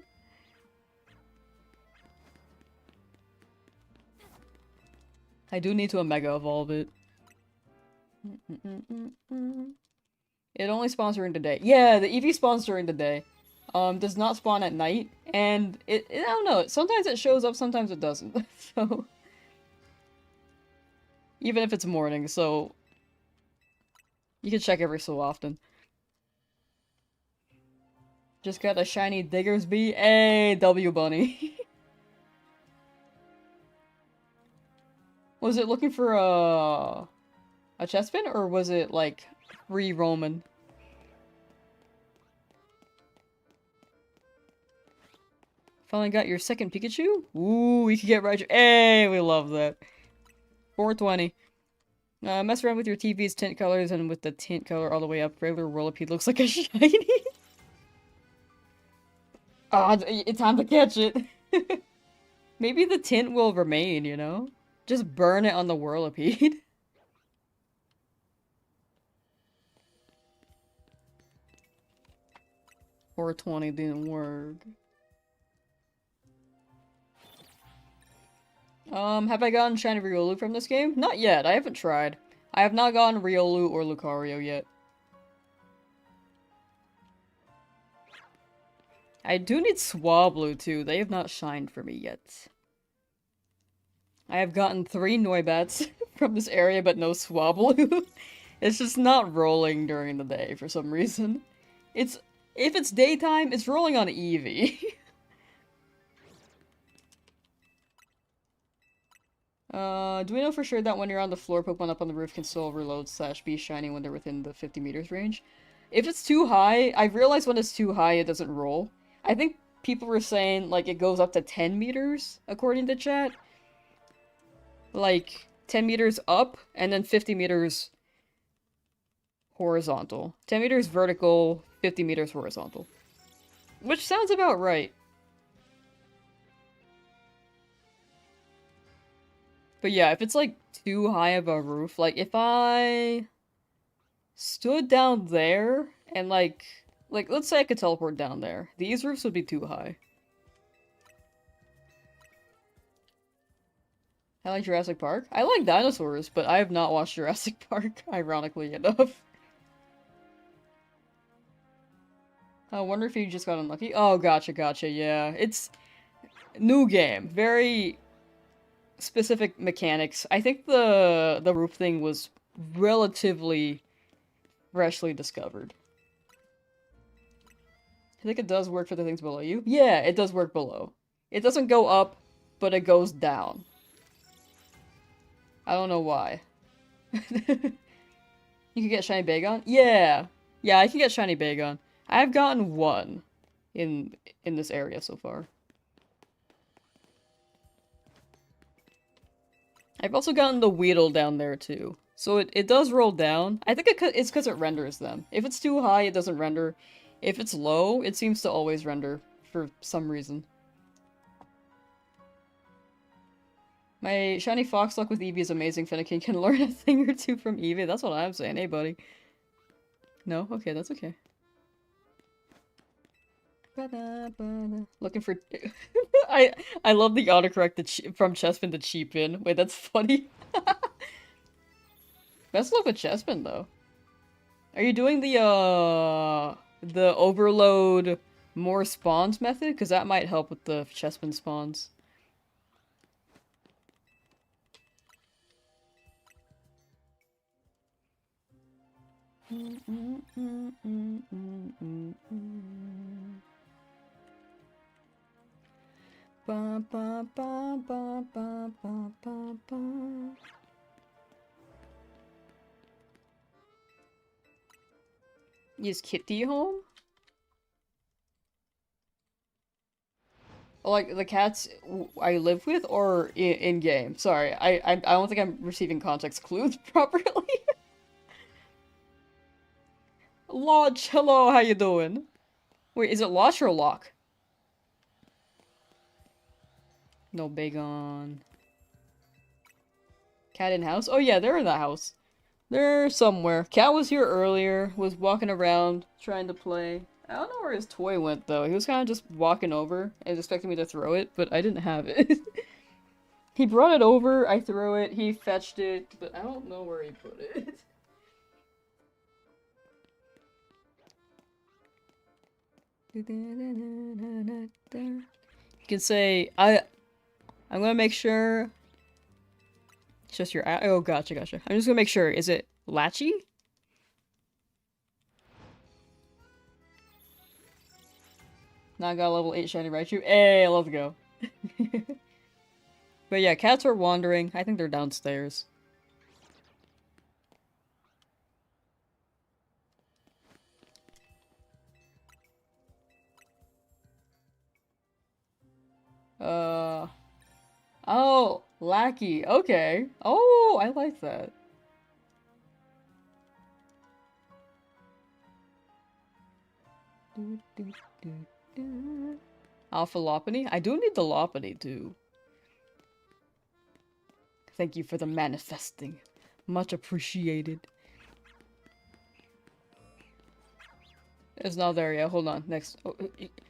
I do need to a Mega Evolve it. It only spawns during the day. Yeah, the Eevee spawns during the day. Does not spawn at night, and I don't know, sometimes it shows up, sometimes it doesn't. So... even if it's morning, so... you can check every so often. Just got a shiny Diggersby. Hey, W Bunny. Was it looking for a chest pin, or was it, like, free roaming? Finally got your second Pikachu? Ooh, you can get right. Hey, we love that. 420. Mess around with your TV's tint colors, and with the tint color all the way up, regular Whirlipede looks like a shiny. Ah, it's time to catch it. Maybe the tint will remain, you know? Just burn it on the Whirlipede. $4.20 didn't work. Have I gotten Shiny Riolu from this game? Not yet, I haven't tried. I have not gotten Riolu or Lucario yet. I do need Swablu too. They have not shined for me yet. I have gotten 3 Noibats from this area, but no Swablu. It's just not rolling during the day for some reason. If it's daytime, it's rolling on Eevee. Do we know for sure that when you're on the floor, Pokemon up on the roof can still reload / be shiny when they're within the 50 meters range? If it's too high, I've realized when it's too high, it doesn't roll. I think people were saying, like, it goes up to 10 meters, according to chat. Like, 10 meters up, and then 50 meters horizontal. 10 meters vertical, 50 meters horizontal. Which sounds about right. But yeah, if it's like too high of a roof, like if I stood down there and like let's say I could teleport down there, these roofs would be too high. I like Jurassic Park. I like dinosaurs, but I have not watched Jurassic Park, ironically enough. I wonder if you just got unlucky. Oh, gotcha, yeah. It's new game. Very specific mechanics. I think the roof thing was relatively freshly discovered. I think it does work for the things below you. Yeah, it does work below. It doesn't go up, but it goes down. I don't know why. You can get Shiny Bagon? Yeah! Yeah, I can get Shiny Bagon. I've gotten 1 in this area so far. I've also gotten the Weedle down there too. So it does roll down. I think it's because it renders them. If it's too high, it doesn't render. If it's low, it seems to always render for some reason. My shiny Foxlock with Eevee is amazing. Fennekin can learn a thing or two from Eevee. That's what I'm saying. Hey, buddy. No? Okay, that's okay. Looking for... I love the autocorrect from Chespin to Cheapin. Wait, that's funny. Best luck with Chespin, though. Are you doing the overload more spawns method? Because that might help with the Chespin spawns. Ba, ba, ba, ba, ba, ba, ba, ba. Is Kitty home? Like the cats I live with, or in game? Sorry, I don't think I'm receiving context clues properly. Lodge, hello, how you doing? Wait, is it Lodge or Lock? No Bagon. Cat in house? Oh yeah, they're in the house. They're somewhere. Cat was here earlier, was walking around, trying to play. I don't know where his toy went, though. He was kind of just walking over and expecting me to throw it, but I didn't have it. He brought it over, I threw it, he fetched it, but I don't know where he put it. You can say, I'm gonna make sure... It's just your... Oh, gotcha. I'm just gonna make sure. Is it Latchy? Now I got a level 8 shiny Raichu. Hey, let's go. But yeah, cats are wandering. I think they're downstairs. Oh, Lackey. Okay. Oh, I like that. Alpha Lopunny? I do need the Lopunny too. Thank you for the manifesting. Much appreciated. It's not there yet. Hold on. Next. Oh,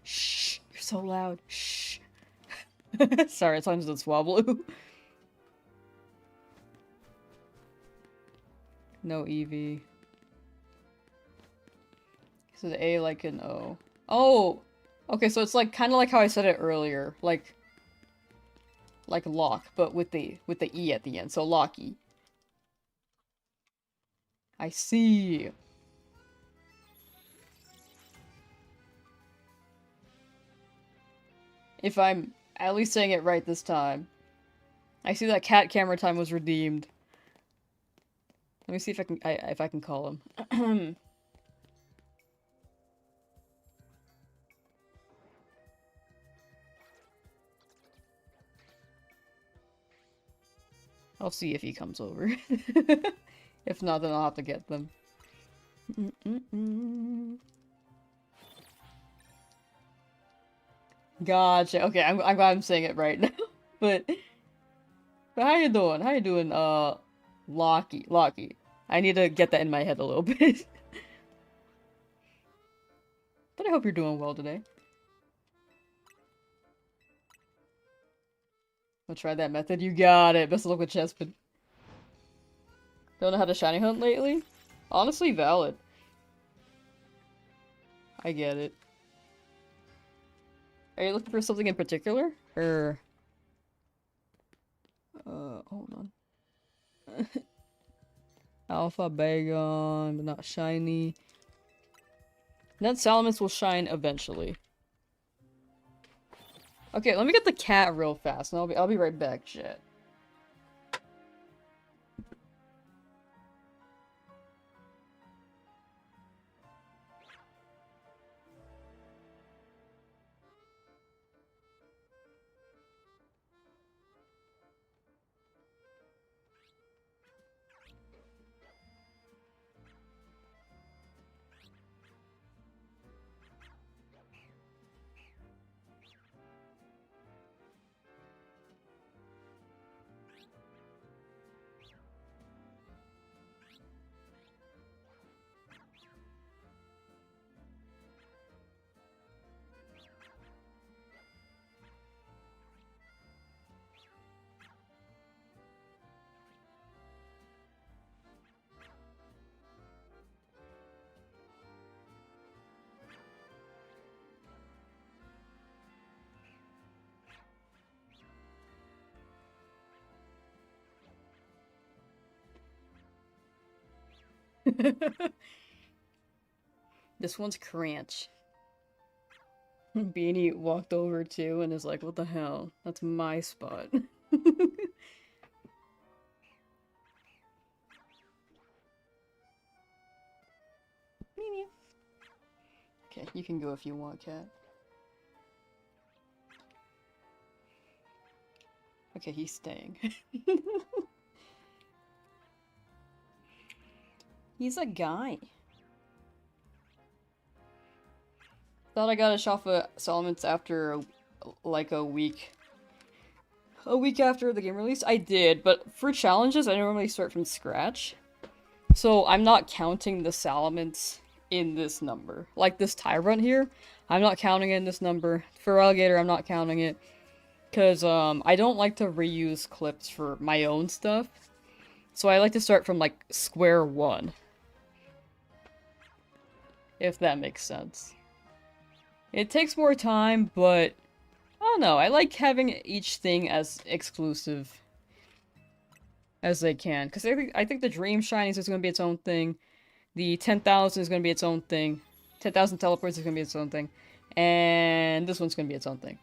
shh. You're so loud. Shh. Sorry, it's times the Swablu. No Eevee. So the A like an O. Oh! Okay, so it's like kind of like how I said it earlier, like lock, but with the e at the end. So locky. I see. If I'm at least saying it right this time. I see that cat camera time was redeemed. Let me see if I can call him. I'll see if he comes over. If not, then I'll have to get them. Gotcha. Okay, I'm glad I'm saying it right now. But how you doing? How you doing, Locky? Locky. I need to get that in my head a little bit. But I hope you're doing well today. I'll try that method. You got it. Best of luck with Chespin. Don't know how to shiny hunt lately? Honestly, valid. I get it. Are you looking for something in particular? Or... hold on. Alpha Bagon, but not shiny. Then Salamence will shine eventually. Okay, let me get the cat real fast, and I'll be right back, chat. This one's Cranch. Beanie walked over too and is like, what the hell? That's my spot. Okay, you can go if you want, cat. Okay, he's staying. He's a guy. Thought I got a shot for Salamence after like a week. A week after the game release? I did, but for challenges, I normally start from scratch. So I'm not counting the Salamence in this number. Like this Tyrant here, I'm not counting it in this number. For Alligator, I'm not counting it. Because I don't like to reuse clips for my own stuff. So I like to start from like square one. If that makes sense. It takes more time, but I don't know. I like having each thing as exclusive as they can. Because I think the Dream Shinies is going to be its own thing. The 10,000 is going to be its own thing. 10,000 Teleports is going to be its own thing. And this one's going to be its own thing.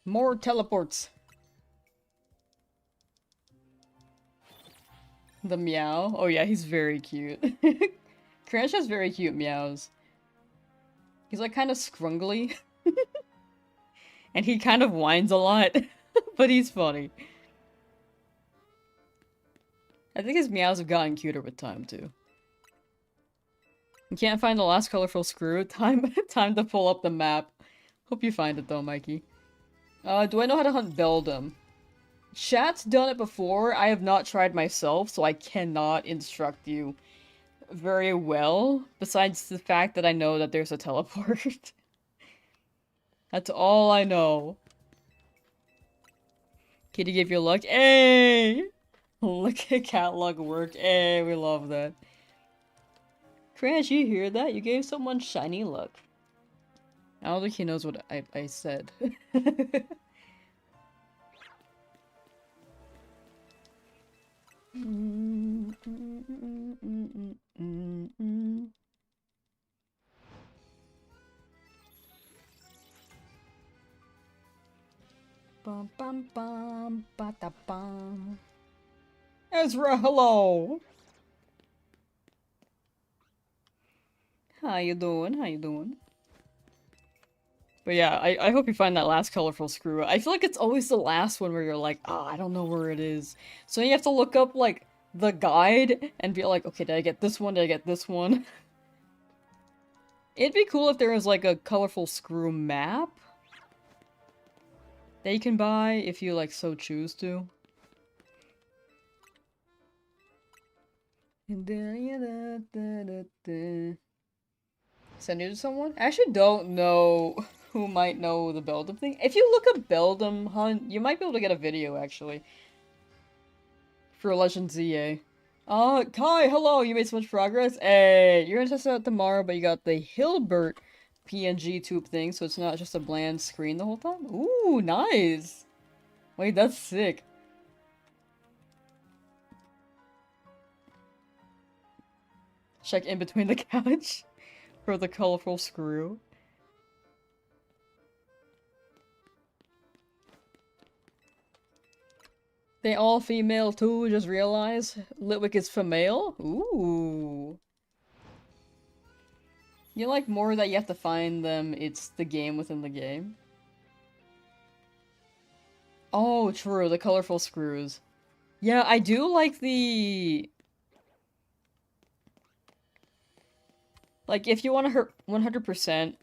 More teleports. The meow. Oh yeah, he's very cute. Crash has very cute meows. He's like kind of scrungly. And he kind of whines a lot. But he's funny. I think his meows have gotten cuter with time too. You can't find the last colorful screw. Time to pull up the map. Hope you find it though, Mikey. Do I know how to hunt Beldum? Chat's done it before. I have not tried myself, so I cannot instruct you very well. Besides the fact that I know that there's a teleport. That's all I know. Kitty gave you luck. Hey! Look at catalog work. Hey, we love that. Crash, you hear that? You gave someone shiny luck. I don't think he knows what I said. Bum bum bum ba da bum. Ezra, hello. How you doing? How you doing? But yeah, I hope you find that last colorful screw. I feel like it's always the last one where you're like, oh, I don't know where it is. So you have to look up, like, the guide and be like, okay, did I get this one? Did I get this one? It'd be cool if there was, like, a colorful screw map that you can buy if you, like, so choose to. Send you to someone? I actually don't know who might know the Beldum thing. If you look up Beldum Hunt, you might be able to get a video, actually. For Legend ZA. Kai, hello! You made so much progress? Hey, you're gonna test it out tomorrow, but you got the Hilbert PNG tube thing, so it's not just a bland screen the whole time? Ooh, nice! Wait, that's sick. Check in between the couch for the colorful screw. They all female too, just realize. Litwick is female? Ooh. You like more that you have to find them, it's the game within the game? Oh, true, the colorful screws. Yeah, I do like the... Like, if you want to 100%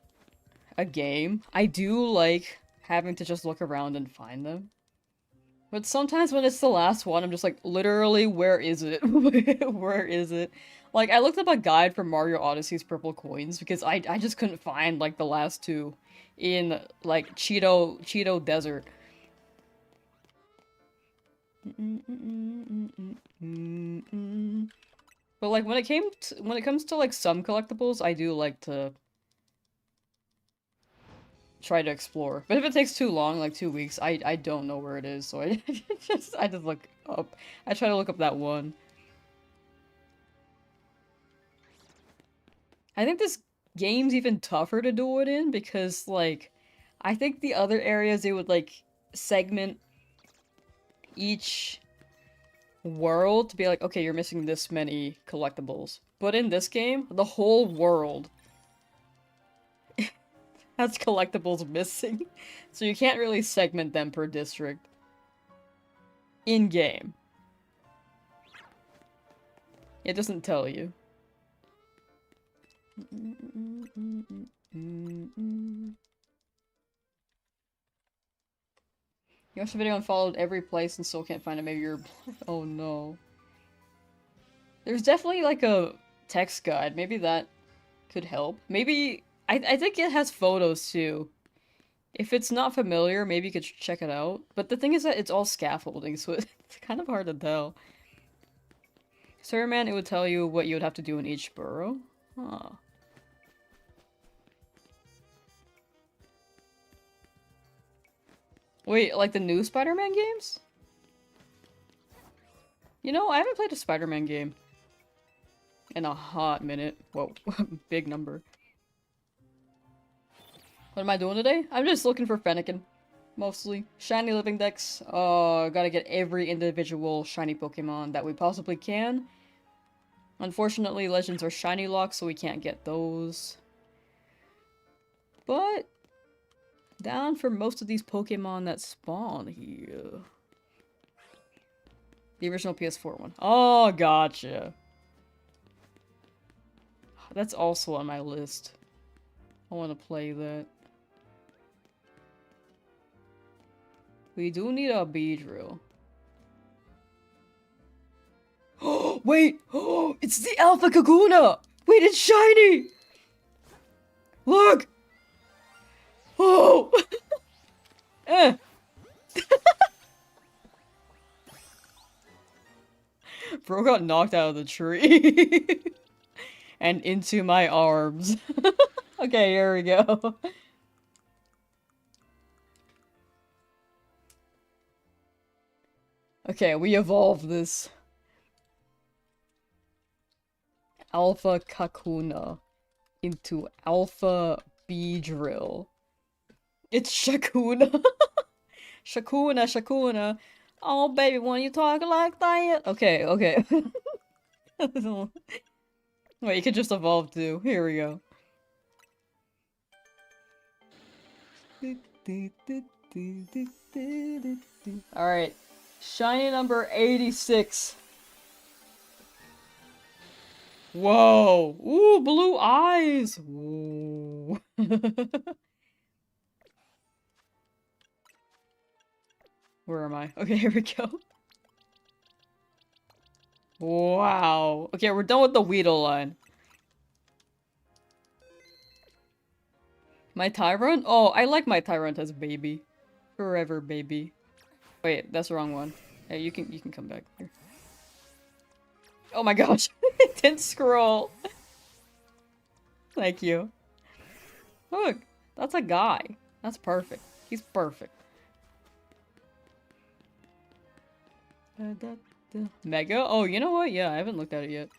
a game, I do like having to just look around and find them. But sometimes when it's the last one, I'm just like, literally, where is it? Where is it? Like, I looked up a guide for Mario Odyssey's purple coins because I just couldn't find, like, the last two in, like, Cheeto Desert. But, like, when it comes to, like, some collectibles, I do like to try to explore. But if it takes too long, like 2 weeks, I don't know where it is, so I just look up. I try to look up that one. I think this game's even tougher to do it in because, like, I think the other areas they would, like, segment each world to be like, okay, you're missing this many collectibles. But in this game, the whole world has collectibles missing. So you can't really segment them per district. In-game. It doesn't tell you. You watched the video and followed every place and still can't find it. Maybe you're... Oh no. There's definitely like a text guide. Maybe that could help. Maybe... I think it has photos too. If it's not familiar, maybe you could check it out. But the thing is that it's all scaffolding, so it's kind of hard to tell. Surveyman, it would tell you what you would have to do in each borough. Huh. Wait, like the new Spider-Man games? You know, I haven't played a Spider-Man game in a hot minute. Whoa, big number. What am I doing today? I'm just looking for Fennekin. Mostly. Shiny living decks. Gotta get every individual shiny Pokemon that we possibly can. Unfortunately, Legends are shiny locked, so we can't get those. But... down for most of these Pokemon that spawn here. The original PS4 one. Oh, gotcha. That's also on my list. I want to play that. We do need a Beedrill. Oh, wait! Oh, it's the Alpha Kaguna! Wait, it's shiny! Look! Oh! Eh. Bro got knocked out of the tree. And into my arms. Okay, here we go. Okay, we evolved this. Alpha Kakuna into Alpha Beedrill. It's Shakuna. Shakuna, Shakuna. Oh, baby, when you talk like that. Okay, okay. Wait, you could just evolve too. Here we go. Alright. Shiny number 86. Whoa! Ooh, blue eyes! Ooh. Where am I? Okay, here we go. Wow. Okay, we're done with the Weedle line. My Tyrant? Oh, I like my Tyrant as a baby. Forever baby. Wait, that's the wrong one. Hey, you can come back here. Oh my gosh, it didn't scroll. Thank you. Look, that's a guy. That's perfect. He's perfect. Mega? Oh, you know what? Yeah, I haven't looked at it yet.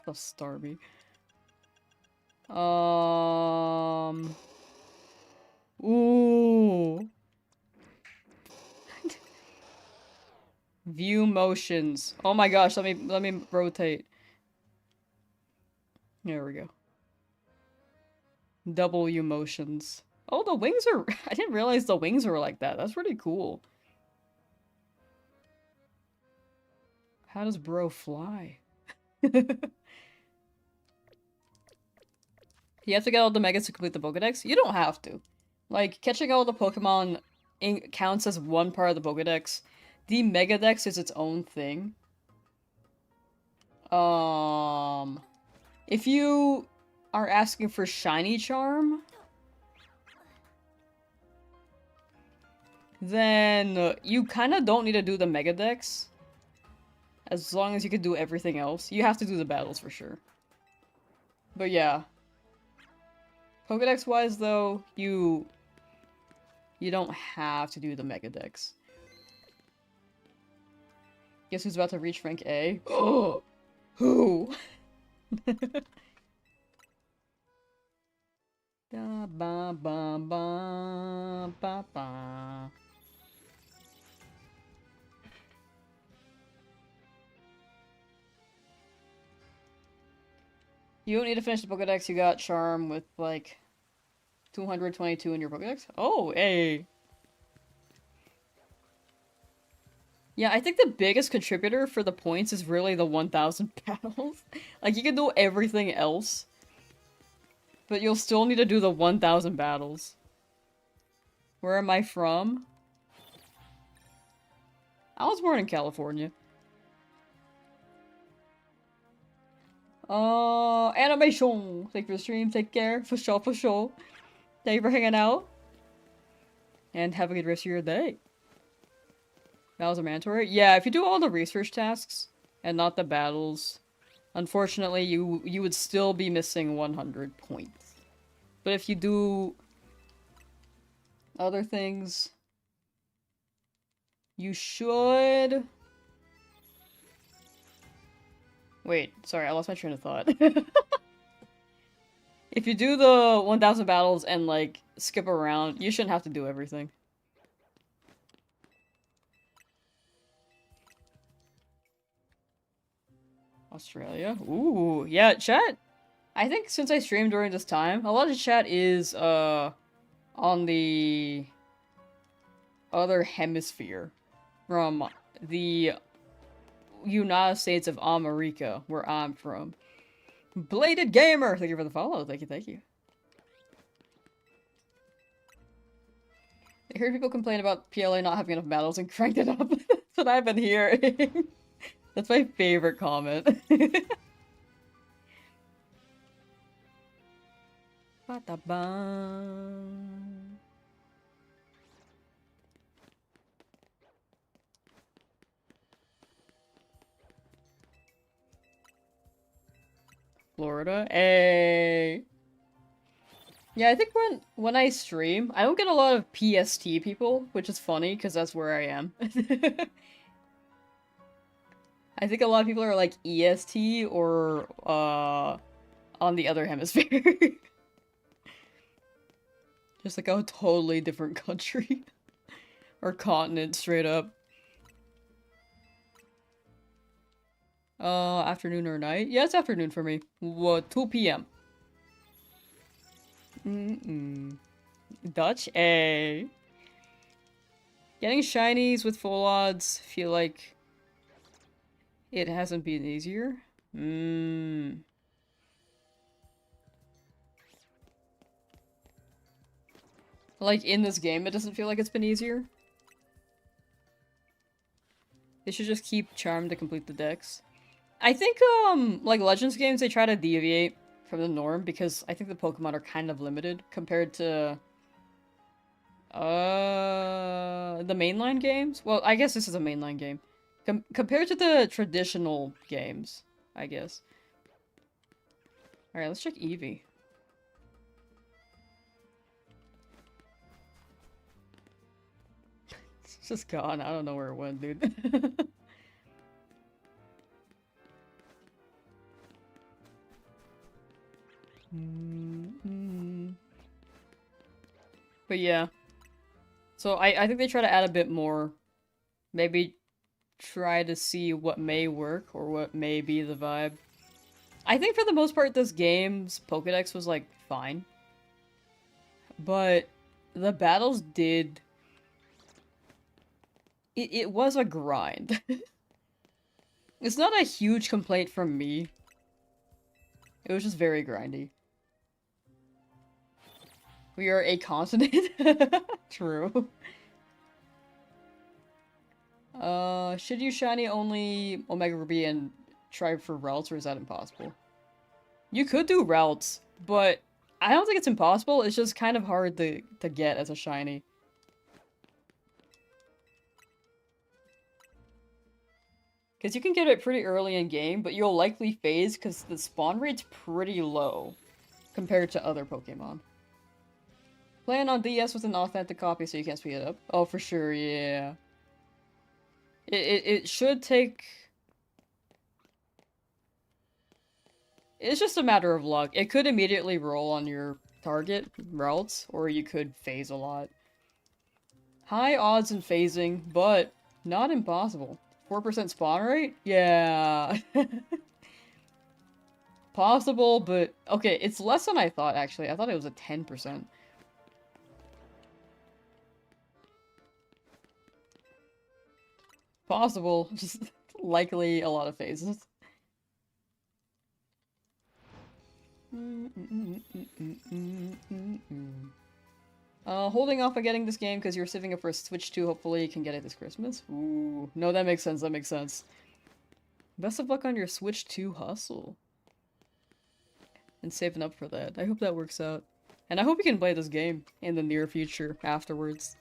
The Starby. Ooh. View motions. Oh my gosh, let me rotate. There we go. W motions. Oh, the wings are I didn't realize the wings were like that. That's pretty cool. How does bro fly? You have to get all the megas to complete the Pokedex? You don't have to. Like, catching all the Pokemon counts as one part of the Pokedex. The Megadex is its own thing. If you are asking for Shiny Charm, then you kind of don't need to do the Megadex. As long as you can do everything else. You have to do the battles for sure. But yeah. Pokedex-wise, though, you don't have to do the Megadex. Guess who's about to reach rank A? Oh! Who? Da ba ba ba ba ba. You don't need to finish the Pokedex, you got Charm with, like, 222 in your Pokedex? Oh, hey! Yeah, I think the biggest contributor for the points is really the 1000 battles. Like, you can do everything else, but you'll still need to do the 1000 battles. Where am I from? I was born in California. Animation! Thank you for the stream, take care, for sure, for sure. Thank you for hanging out. And have a good rest of your day. That was a mandatory? Yeah, if you do all the research tasks, and not the battles, unfortunately you would still be missing 100 points. But if you do other things, you should... Wait, sorry, I lost my train of thought. If you do the 1000 battles and, like, skip around, you shouldn't have to do everything. Australia? Ooh, yeah, chat. I think since I streamed during this time, a lot of chat is, on the other hemisphere from the United States of America, where I'm from. Bladed Gamer! Thank you for the follow. Thank you, thank you. I heard people complain about PLA not having enough battles and cranked it up. That's what I've been hearing. That's my favorite comment. Ba-da-bum. Florida. Hey. Yeah, I think when I stream, I don't get a lot of PST people, which is funny because that's where I am. I think a lot of people are like EST or on the other hemisphere. Just like a totally different country or continent straight up. Afternoon or night? Yeah, it's afternoon for me. What, 2 p.m. Dutch A. Getting shinies with full odds feel like it hasn't been easier. Like in this game, it doesn't feel like it's been easier. They should just keep Charm to complete the decks. I think, like Legends games, they try to deviate from the norm because I think the Pokemon are kind of limited compared to, the mainline games? Well, I guess this is a mainline game. Compared to the traditional games, I guess. Alright, let's check Eevee. It's just gone. I don't know where it went, dude. But yeah. So I think they try to add a bit more. Maybe try to see what may work or what may be the vibe. I think for the most part this game's Pokedex was like fine. But the battles did... It was a grind. It's not a huge complaint from me. It was just very grindy. We are a continent? True. Should you shiny only Omega Ruby and try for routes, or is that impossible? You could do routes, but I don't think it's impossible. It's just kind of hard to get as a shiny. Because you can get it pretty early in game, but you'll likely phase because the spawn rate's pretty low compared to other Pokemon. Playing on DS with an authentic copy so you can't speed it up. Oh, for sure, yeah. It should take... It's just a matter of luck. It could immediately roll on your target routes, or you could phase a lot. High odds in phasing, but not impossible. 4% spawn rate? Yeah. Possible, but... Okay, it's less than I thought, actually. I thought it was a 10%. Possible, just likely a lot of phases. Holding off on getting this game because you're saving up for a Switch 2, hopefully you can get it this Christmas. Ooh, no, that makes sense, that makes sense. Best of luck on your Switch 2 hustle. And saving up for that. I hope that works out. And I hope you can play this game in the near future afterwards.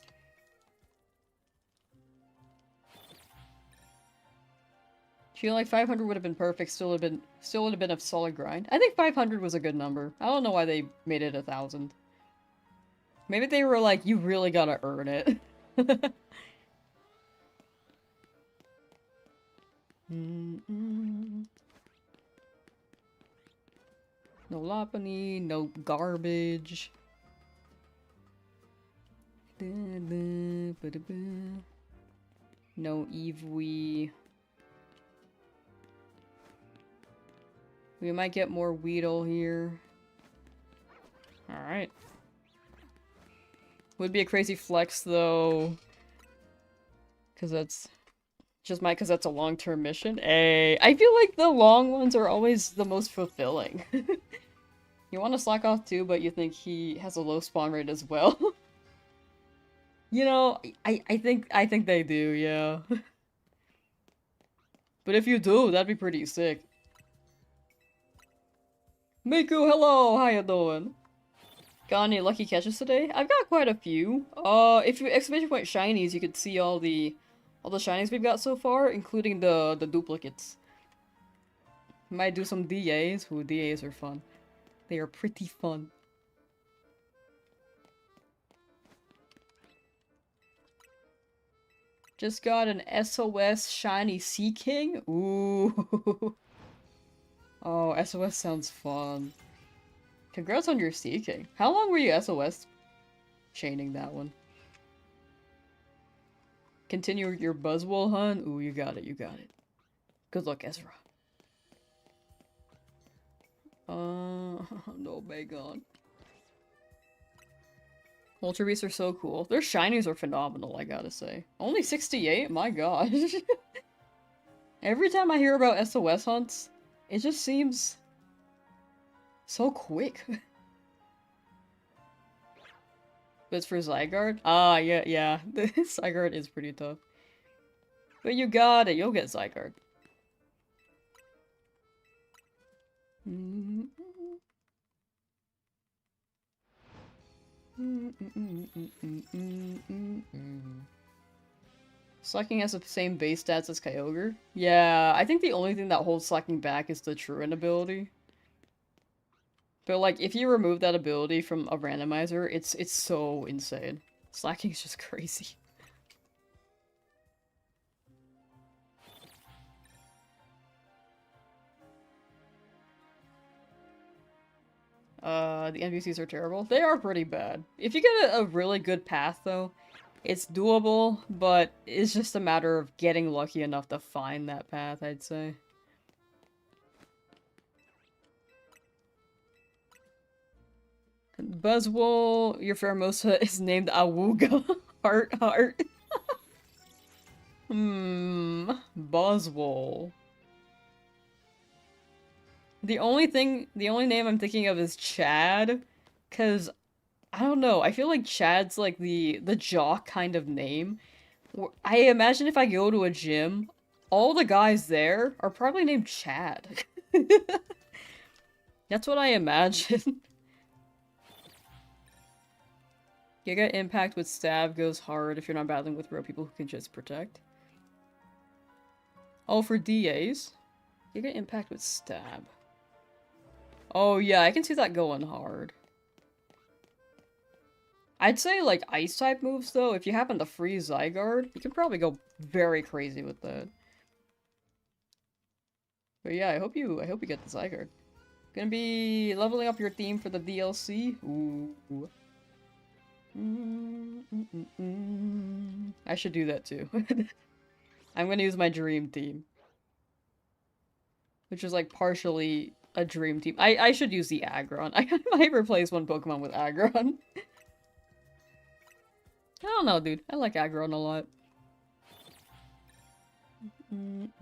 I feel like 500 would have been perfect, still would have been a solid grind. I think 500 was a good number. I don't know why they made it 1,000. Maybe they were like, you really gotta earn it. No Lopunny, no garbage. No Eevee. We might get more Weedle here. Alright. Would be a crazy flex, though. Because that's... because that's a long-term mission. Hey, I feel like the long ones are always the most fulfilling. You want to slack off too, but you think he has a low spawn rate as well. You know, I think they do, yeah. But if you do, that'd be pretty sick. Miku, hello! How you doing? Got any lucky catches today? I've got quite a few. If you exclamation point shinies, you could see all the shinies we've got so far, including the duplicates. Might do some DAs. Ooh, DAs are fun. They are pretty fun. Just got an SOS shiny Sea King. Ooh. Oh, SOS sounds fun. Congrats on your Sea King. How long were you SOS chaining that one? Continue your Buzzwole hunt. Ooh, you got it, you got it. Good luck, Ezra. No Bagon. Ultra Beasts are so cool. Their shinies are phenomenal, I gotta say. Only 68? My gosh. Every time I hear about SOS hunts, it just seems so quick. But it's for Zygarde? Ah, yeah. The Zygarde is pretty tough. But you got it, you'll get Zygarde. Slacking has the same base stats as Kyogre? Yeah, I think the only thing that holds Slacking back is the Truant ability. But like, if you remove that ability from a randomizer, it's so insane. Slacking is just crazy. The NPCs are terrible. They are pretty bad. If you get a really good path, though, it's doable, but it's just a matter of getting lucky enough to find that path, I'd say. Buzzwole, your Pheromosa is named Awuga. Heart. Buzzwole. The only name I'm thinking of is Chad, cause I don't know, I feel like Chad's like the jock kind of name. I imagine if I go to a gym, all the guys there are probably named Chad. That's what I imagine. Giga Impact with Stab goes hard if you're not battling with real people who can just protect. Oh, for DAs? Giga Impact with Stab. Oh yeah, I can see that going hard. I'd say, like, Ice-type moves, though, if you happen to freeze Zygarde, you can probably go very crazy with that. But yeah, I hope you get the Zygarde. Gonna be leveling up your team for the DLC? Ooh. I should do that, too. I'm gonna use my dream team. Which is, like, partially a dream team. I should use the Aggron. I might replace one Pokemon with Aggron. I don't know, dude. I like Aggron a lot. Bum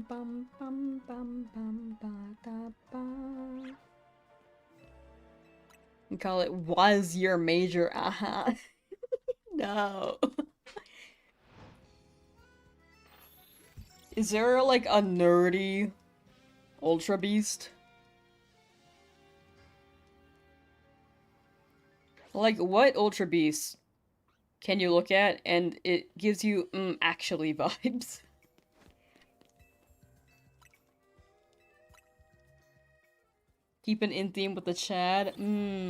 bum bum bum bum ba da ba. And call it was your major aha. No. Is there like a nerdy Ultra Beast? Like, what Ultra Beast can you look at and it gives you, actually vibes? Keeping in theme with the Chad?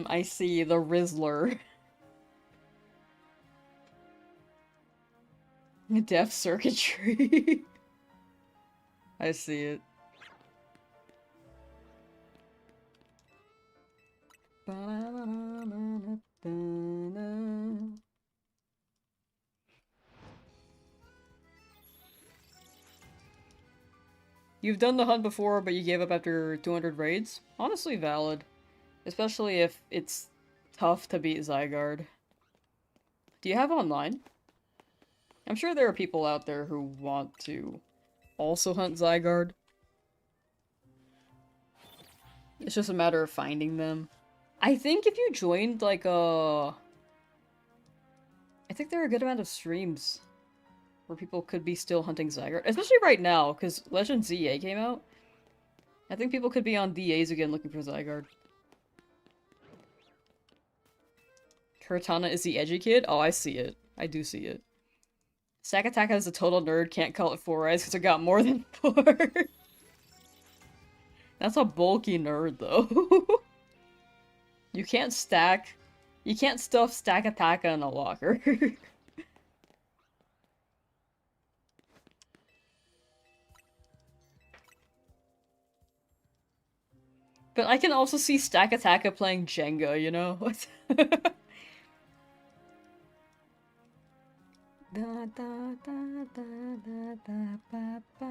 I see. The Rizzler. Deaf circuitry. I see it. You've done the hunt before, but you gave up after 200 raids? Honestly valid. Especially if it's tough to beat Zygarde. Do you have online? I'm sure there are people out there who want to also hunt Zygarde. It's just a matter of finding them. I think if you joined, like, I think there are a good amount of streams where people could be still hunting Zygarde. Especially right now, because Legend ZA came out. I think people could be on DAs again looking for Zygarde. Cortana is the edgy kid? Oh, I see it. I do see it. Stack Attack is a total nerd, can't call it 4 eyes because it got more than 4. That's a bulky nerd, though. You can't stuff Stack Attack in a locker. But I can also see Stack Attack playing Jenga, you know? Da, da, da, da, da, da, ba, ba.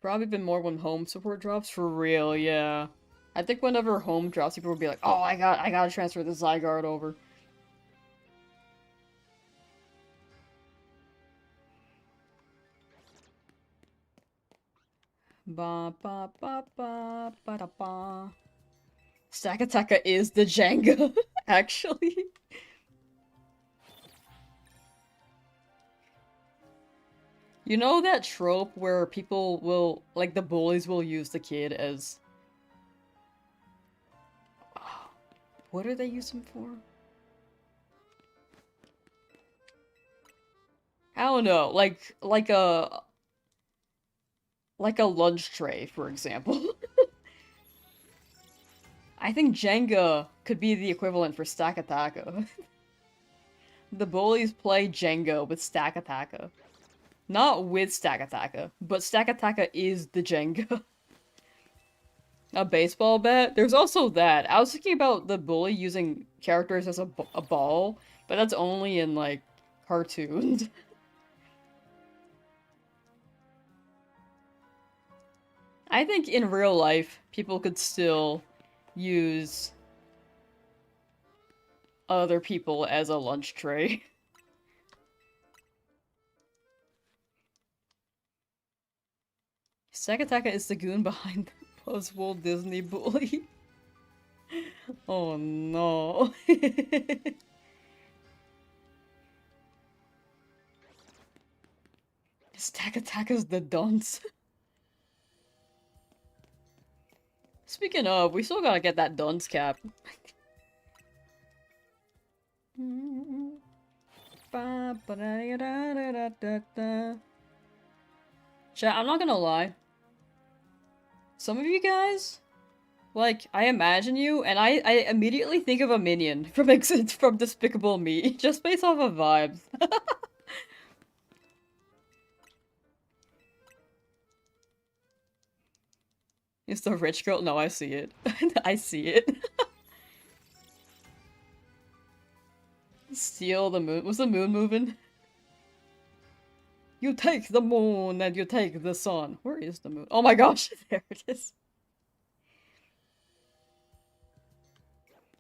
Probably been more when home support drops, for real, yeah. I think whenever home drops, people will be like, oh, I gotta transfer the Zygarde over. Ba ba ba ba ba da ba. Stack Attacker is the Jenga, actually. You know that trope where people will, like the bullies will use the kid as... What do they use him for? I don't know, like a lunch tray, for example. I think Jenga could be the equivalent for Stack Attacker. The bullies play Jenga with Stack Attacker. Not with Stack Attacker, but Stack Attacker is the Jenga. A baseball bat? There's also that. I was thinking about the bully using characters as a ball, but that's only in, like, cartoons. I think in real life, people could still use other people as a lunch tray. Sakataka is the goon behind the Buzzwold Disney bully. Oh no. Sakataka's the dunce. Speaking of, we still gotta get that dunce cap. Chat, I'm not gonna lie. Some of you guys, like, I imagine you, and I immediately think of a minion from from Despicable Me, just based off of vibes. It's the rich girl? No, I see it. I see it. Steal the moon. Was the moon moving? You take the moon and you take the sun. Where is the moon? Oh my gosh, there it is.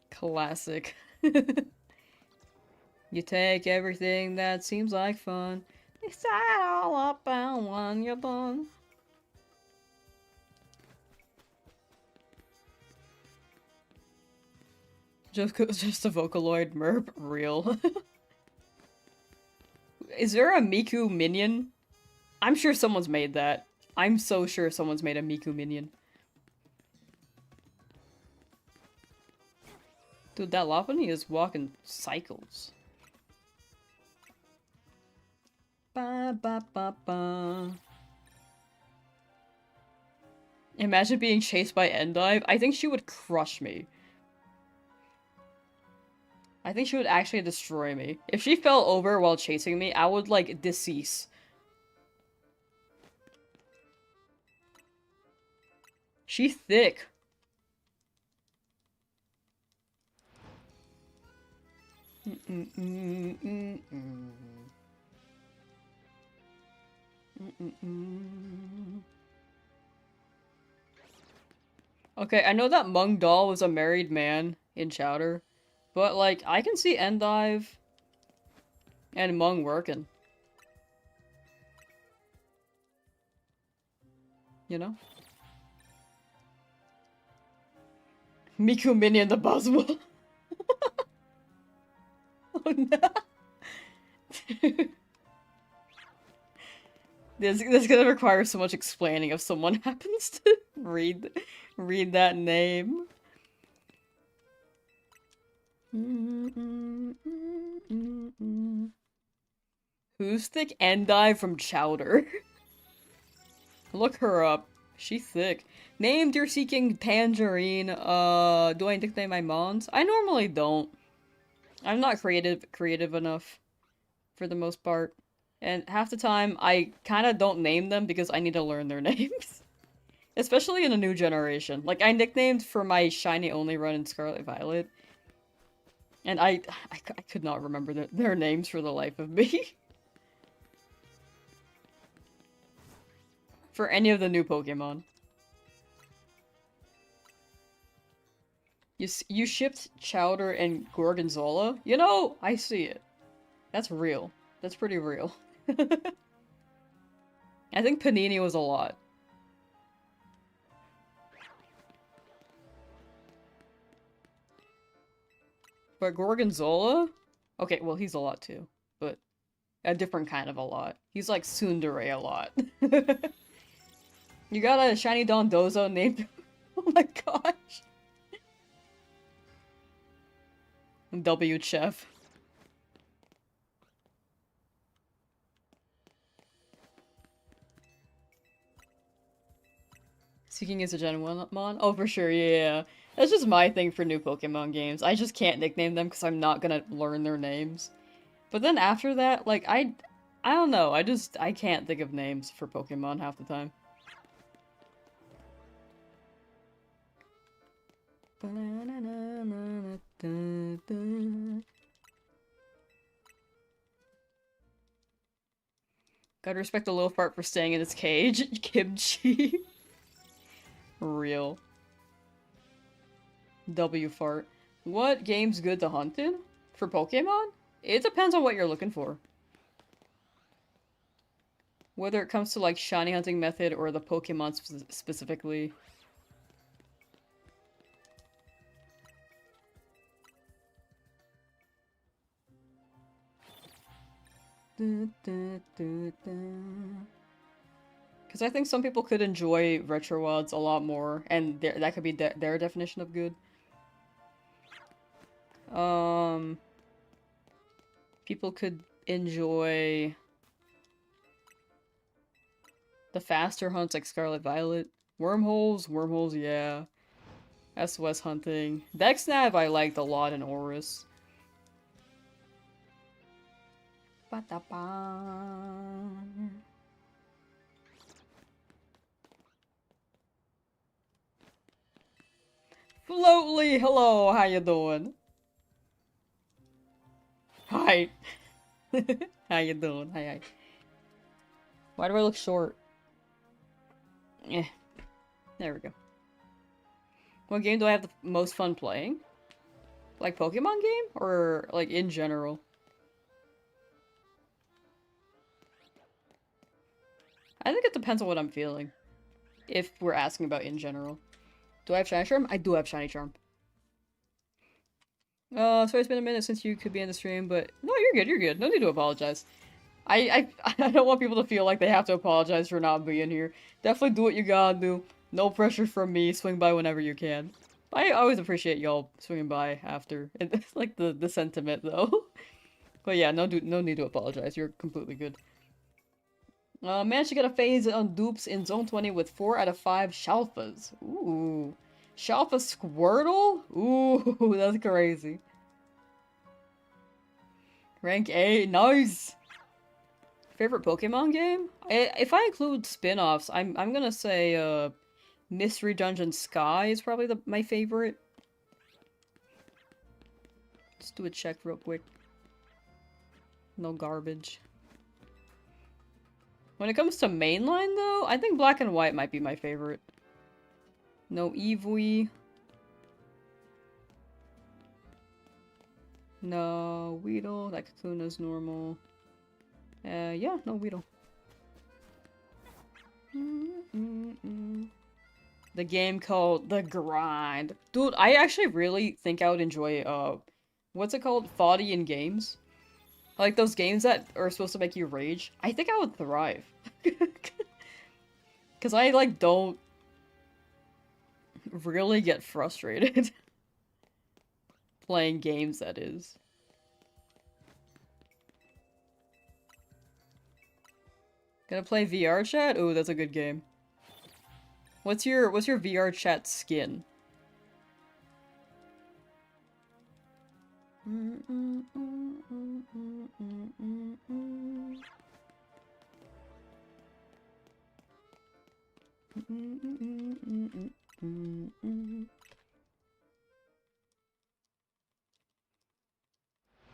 Classic. You take everything that seems like fun. You set all up and when you're done. Just a Vocaloid merp, real. Is there a Miku minion? I'm sure someone's made that. I'm so sure someone's made a Miku minion. Dude, that Lopunny is walking cycles. Ba ba ba ba. Imagine being chased by Endive. I think she would crush me. I think she would actually destroy me. If she fell over while chasing me, I would, like, decease. She's thick. Okay, I know that Mung Doll was a married man in Chowder. But, like, I can see Endive and Mung working. You know? Miku Minion the Buzzwole. Oh no. This is gonna require so much explaining if someone happens to read that name. Who's thick Endai from Chowder? Look her up. She's thick. Named you're seeking Tangerine. Do I nickname my mons? I normally don't. I'm not creative enough for the most part. And half the time, I kind of don't name them because I need to learn their names. Especially in a new generation. Like, I nicknamed for my Shiny Only run in Scarlet Violet. And I could not remember their names for the life of me. For any of the new Pokemon. You shipped Chowder and Gorgonzola? You know, I see it. That's real. That's pretty real. I think Panini was a lot. But Gorgonzola? Okay, well, he's a lot too. But a different kind of a lot. He's like Tsundere a lot. You got a shiny Dondozo named... Oh my gosh. W Chef. Seeking is a Gen 1 mon? Oh, for sure, yeah. That's just my thing for new Pokemon games. I just can't nickname them because I'm not gonna learn their names. But then after that, like, I don't know. I can't think of names for Pokemon half the time. Gotta respect the little fart for staying in its cage. Kimchi. Real. W fart. What game's good to hunt in? For Pokemon? It depends on what you're looking for. Whether it comes to like shiny hunting method or the Pokemon specifically. Because I think some people could enjoy retro WODs a lot more, and that could be their definition of good. People could enjoy the faster hunts like Scarlet Violet. Wormholes, yeah. SOS hunting. Dexnav I liked a lot in Oris. Floatly, hello, how you doing? Hi. How you doing? Hi. Why do I look short? Eh. There we go. What game do I have the most fun playing? Like Pokemon game? Or like in general? I think it depends on what I'm feeling. If we're asking about in general. Do I have Shiny Charm? I do have Shiny Charm. Sorry it's been a minute since you could be in the stream, but no, you're good. No need to apologize. I don't want people to feel like they have to apologize for not being here. Definitely do what you gotta do. No pressure from me. Swing by whenever you can. I always appreciate y'all swinging by after. It's like the sentiment though. But yeah, no need to apologize. You're completely good. Managed to get a phase on dupes in Zone 20 with 4 out of 5 Shalfas. Ooh. Shalfa Squirtle? Ooh, that's crazy. Rank A, nice! Favorite Pokemon game? If I include spin-offs, I'm gonna say, Mystery Dungeon Sky is probably my favorite. Let's do a check real quick. No garbage. When it comes to mainline, though, I think Black and White might be my favorite. No Eevee. No Weedle. That Kakuna's normal. Yeah, no Weedle. The game called The Grind. Dude, I actually really think I would enjoy, what's it called? Foddy in games? Like those games that are supposed to make you rage. I think I would thrive. Because I, like, don't really get frustrated. playing games, that is. Gonna play VR chat? Ooh, that's a good game. What's your VR chat skin?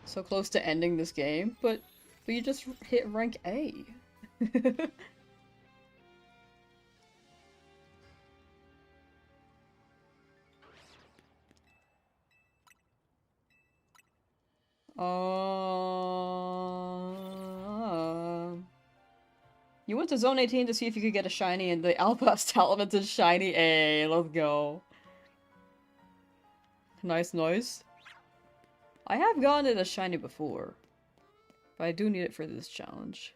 So close to ending this game, but you just hit rank A. You went to Zone 18 to see if you could get a shiny, and the Alpha Talent is shiny. Hey, let's go. Nice, nice. I have gotten it a shiny before, but I do need it for this challenge.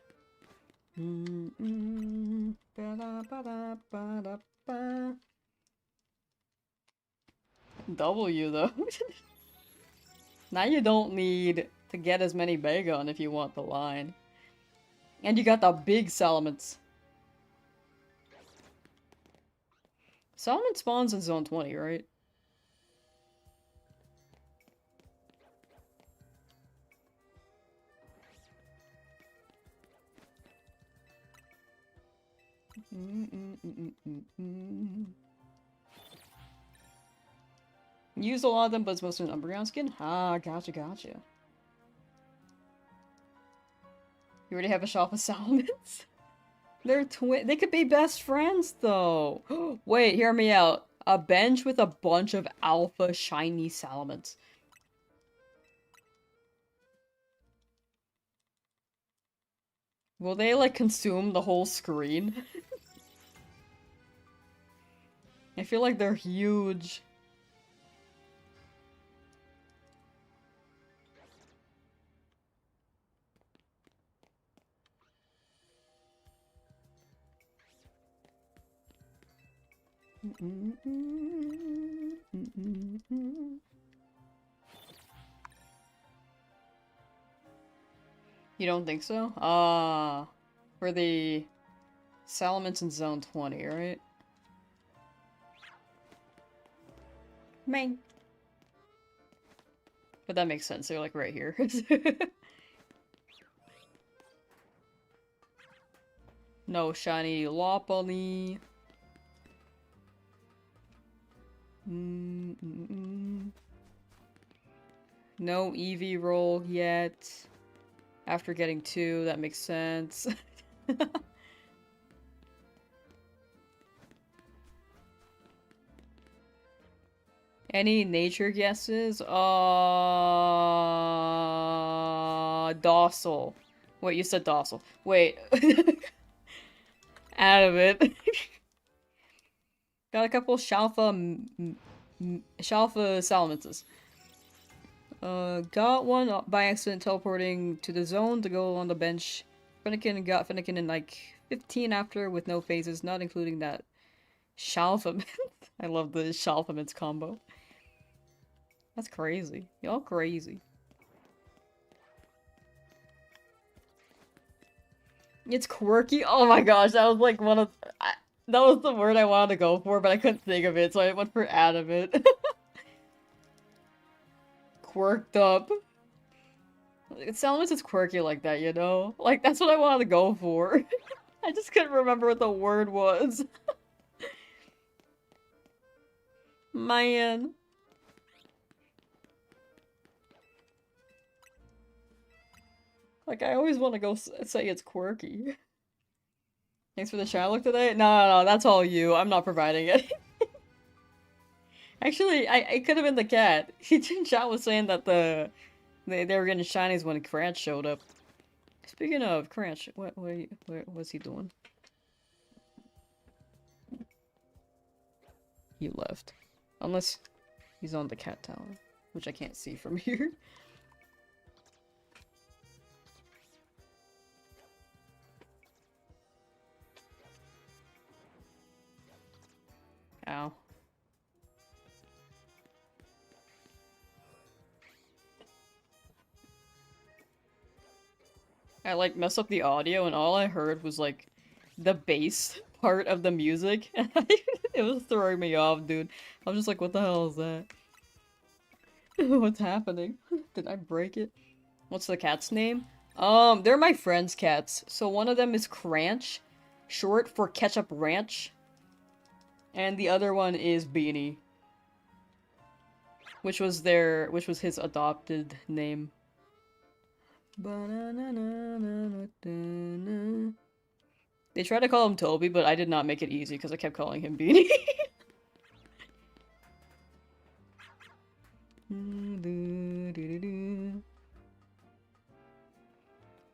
W though. Now you don't need to get as many Bagon if you want the line. And you got the big Salamence. Salamence spawns in Zone 20, right? Use a lot of them, but it's mostly an Umbreon skin? Ah, gotcha, gotcha. You already have a shop of Salamence? They're they could be best friends, though. Wait, hear me out. A bench with a bunch of alpha shiny Salamence. Will they, like, consume the whole screen? I feel like they're huge. You don't think so? For the Salamence in Zone 20, right? Main. But that makes sense, they're like right here. No shiny Lopunny. No Eevee roll yet. After getting 2, that makes sense. Any nature guesses? Docile. Wait, you said docile. Wait. Out of it. Got a couple Shalfa Salamences. Got one by accident teleporting to the zone to go on the bench. Finnegan got Finnegan in like 15 after with no phases, not including that Shalfament. I love the Shalfaments combo. That's crazy. Y'all crazy. It's quirky. Oh my gosh, that was like one of... that was the word I wanted to go for, but I couldn't think of it, so I went for adamant. Quirked up. Salamence is quirky like that, you know? Like, that's what I wanted to go for. I just couldn't remember what the word was. Man. Like, I always want to go say it's quirky. Thanks for the shower look today? No, that's all you. I'm not providing it. Actually, I could have been the cat. Chat was saying that they were getting shinies when Cranch showed up. Speaking of Cranch, what's he doing? He left. Unless he's on the cat tower, which I can't see from here. Ow. I like messed up the audio and all I heard was like the bass part of the music. It was throwing me off, dude. I was just like, what the hell is that? What's happening? Did I break it? What's the cat's name? They're my friend's cats. So one of them is Cranch, short for Ketchup Ranch. And the other one is Beanie. Which was his adopted name. They tried to call him Toby, but I did not make it easy because I kept calling him Beanie.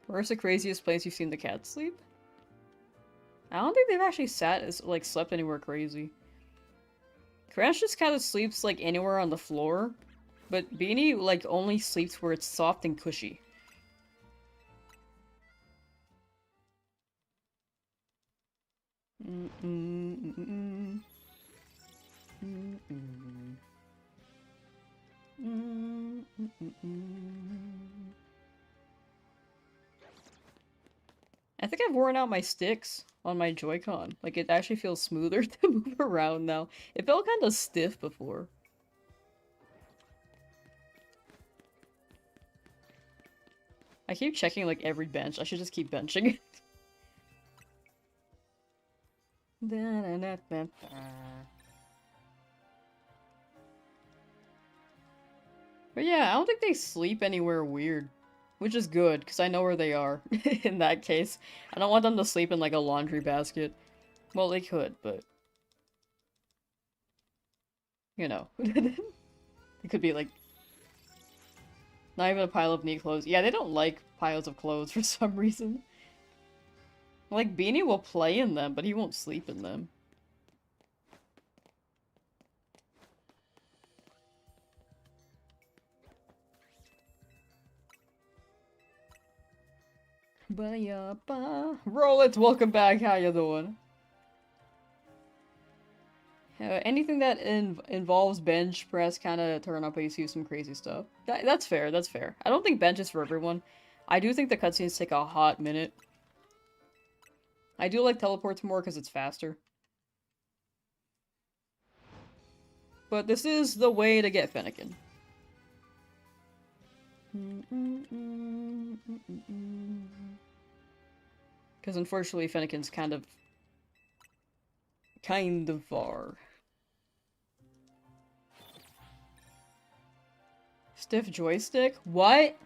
Where's the craziest place you've seen the cat sleep? I don't think they've actually slept anywhere crazy. Crash just kind of sleeps like anywhere on the floor, but Beanie like only sleeps where it's soft and cushy. I think I've worn out my sticks on my Joy-Con. Like, it actually feels smoother to move around now. It felt kind of stiff before. I keep checking, like, every bench. I should just keep benching. But yeah, I don't think they sleep anywhere weird. Which is good, because I know where they are, in that case. I don't want them to sleep in, like, a laundry basket. Well, they could, but... You know. It could be, like... Not even a pile of neat clothes. Yeah, they don't like piles of clothes for some reason. Like, Beanie will play in them, but he won't sleep in them. Roll it! Welcome back, how you doing? Anything that involves bench press kind of turn up you see some crazy stuff. That's fair, that's fair. I don't think bench is for everyone. I do think the cutscenes take a hot minute. I do like teleports more because it's faster. But this is the way to get Fennekin. Because unfortunately Fennekin's kind of far. Stiff joystick? What?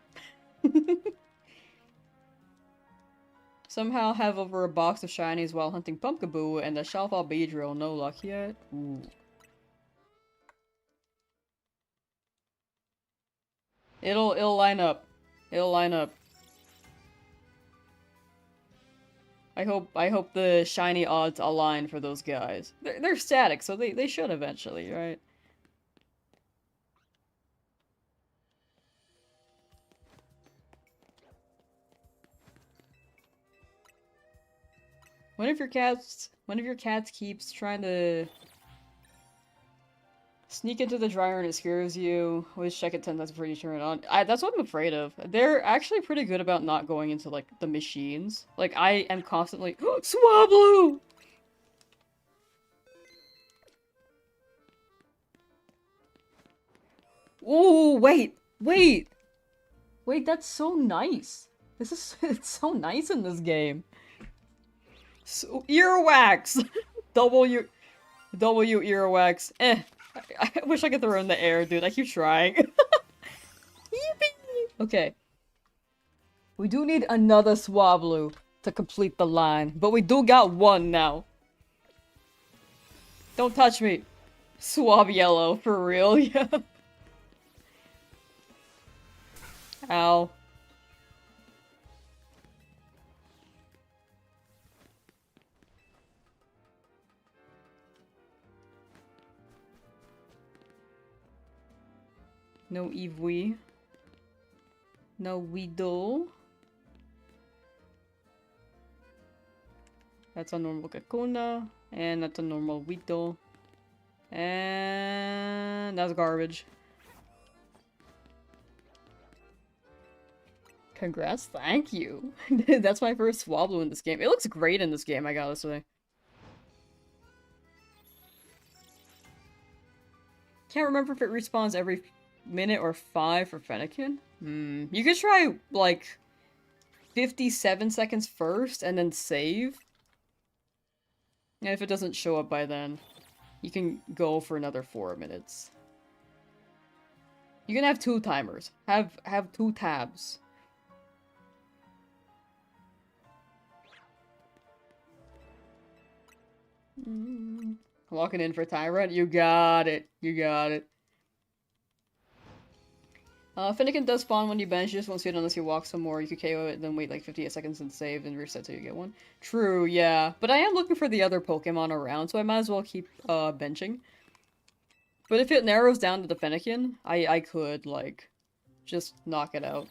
Somehow have over a box of shinies while hunting Pumpkaboo and the Shalfa Beedrill. No luck yet? Ooh. It'll line up. It'll line up. I hope the shiny odds align for those guys. They're static, so they should eventually, right? One of your cats keeps trying to sneak into the dryer and it scares you. Always check it 10 times before you turn it on. That's what I'm afraid of. They're actually pretty good about not going into, like, the machines. Like, I am constantly- Swablu! Ooh, wait! Wait! Wait, that's so nice! This is- it's so nice in this game. So, earwax! W earwax. Eh. I wish I could throw it in the air, dude. I keep trying. Okay. We do need another Swablu to complete the line, but we do got one now. Don't touch me. Swab yellow, for real, yeah. Ow. No Eevee. No Weedle. That's a normal Kakuna. And that's a normal Weedle. And that's garbage. Congrats, thank you. That's my first Swablu in this game. It looks great in this game, I gotta say. Can't remember if it respawns every minute or 5 for Fennekin. You could try, like, 57 seconds first and then save. And if it doesn't show up by then, you can go for another 4 minutes. You can have 2 timers. Have 2 tabs. Walking in for Tyrant. You got it. You got it. Finnegan does spawn when you bench. You just won't see it unless you walk some more. You could KO it, then wait like 58 seconds and save, and reset till you get one. True, yeah. But I am looking for the other Pokemon around, so I might as well keep benching. But if it narrows down to the Fennekin, I could, like, just knock it out.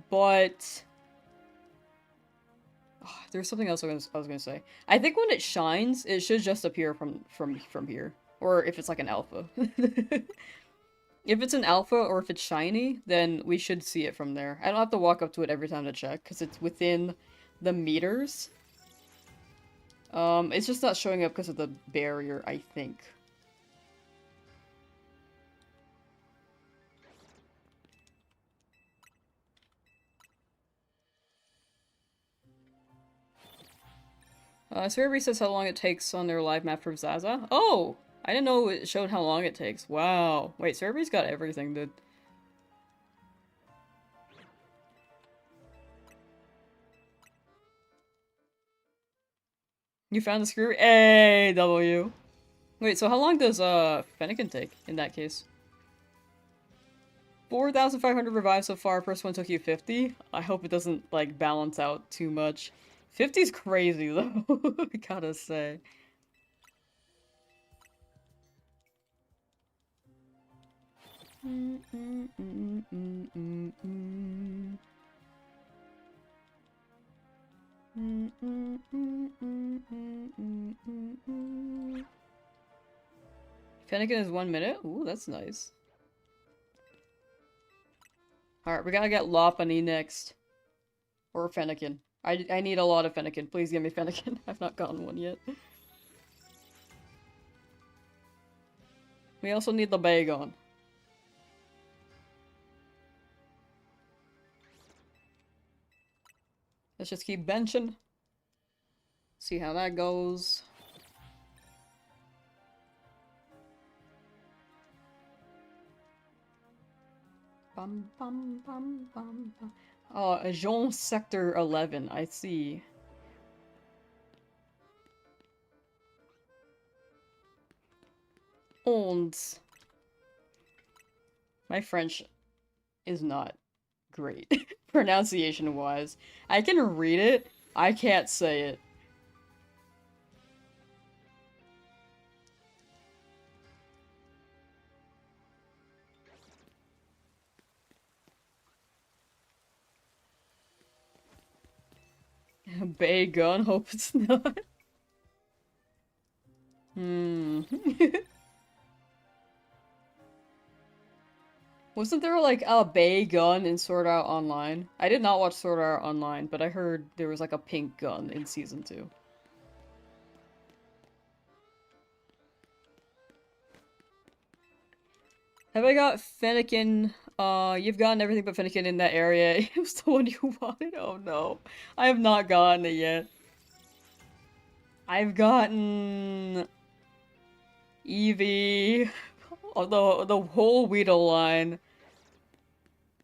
But... Oh, there's something else I was gonna say. I think when it shines, it should just appear from here. Or if it's like an alpha. If it's an alpha or if it's shiny, then we should see it from there. I don't have to walk up to it every time to check, because it's within the meters. It's just not showing up because of the barrier, I think. Survey says how long it takes on their live map for Zaza. Oh! I didn't know it showed how long it takes. Wow. Wait, Survey's got everything, dude. You found the screw? A-W. Wait, so how long does, Fennekin take, in that case? 4,500 revives so far, first one took you 50? I hope it doesn't, like, balance out too much. 50's crazy, though, I gotta say. Fennekin is 1 minute? Ooh, that's nice. Alright, we gotta get Lopunny next. Or Fennekin. I need a lot of Fennekin. Please give me Fennekin. I've not gotten one yet. We also need the Bagon. Let's just keep benching. See how that goes. Bum bum bum bum bum. Oh, Jean Sector 11, I see. And my French is not great, pronunciation-wise. I can read it, I can't say it. Bagon, hope it's not. Wasn't there like a Bagon in Sword Art Online? I did not watch Sword Art Online, but I heard there was like a pink gun in Season 2. Have I got Fennekin? You've gotten everything but Fennekin in that area. It was the one you wanted? Oh no. I have not gotten it yet. I've gotten... Eevee. The whole Weedle line.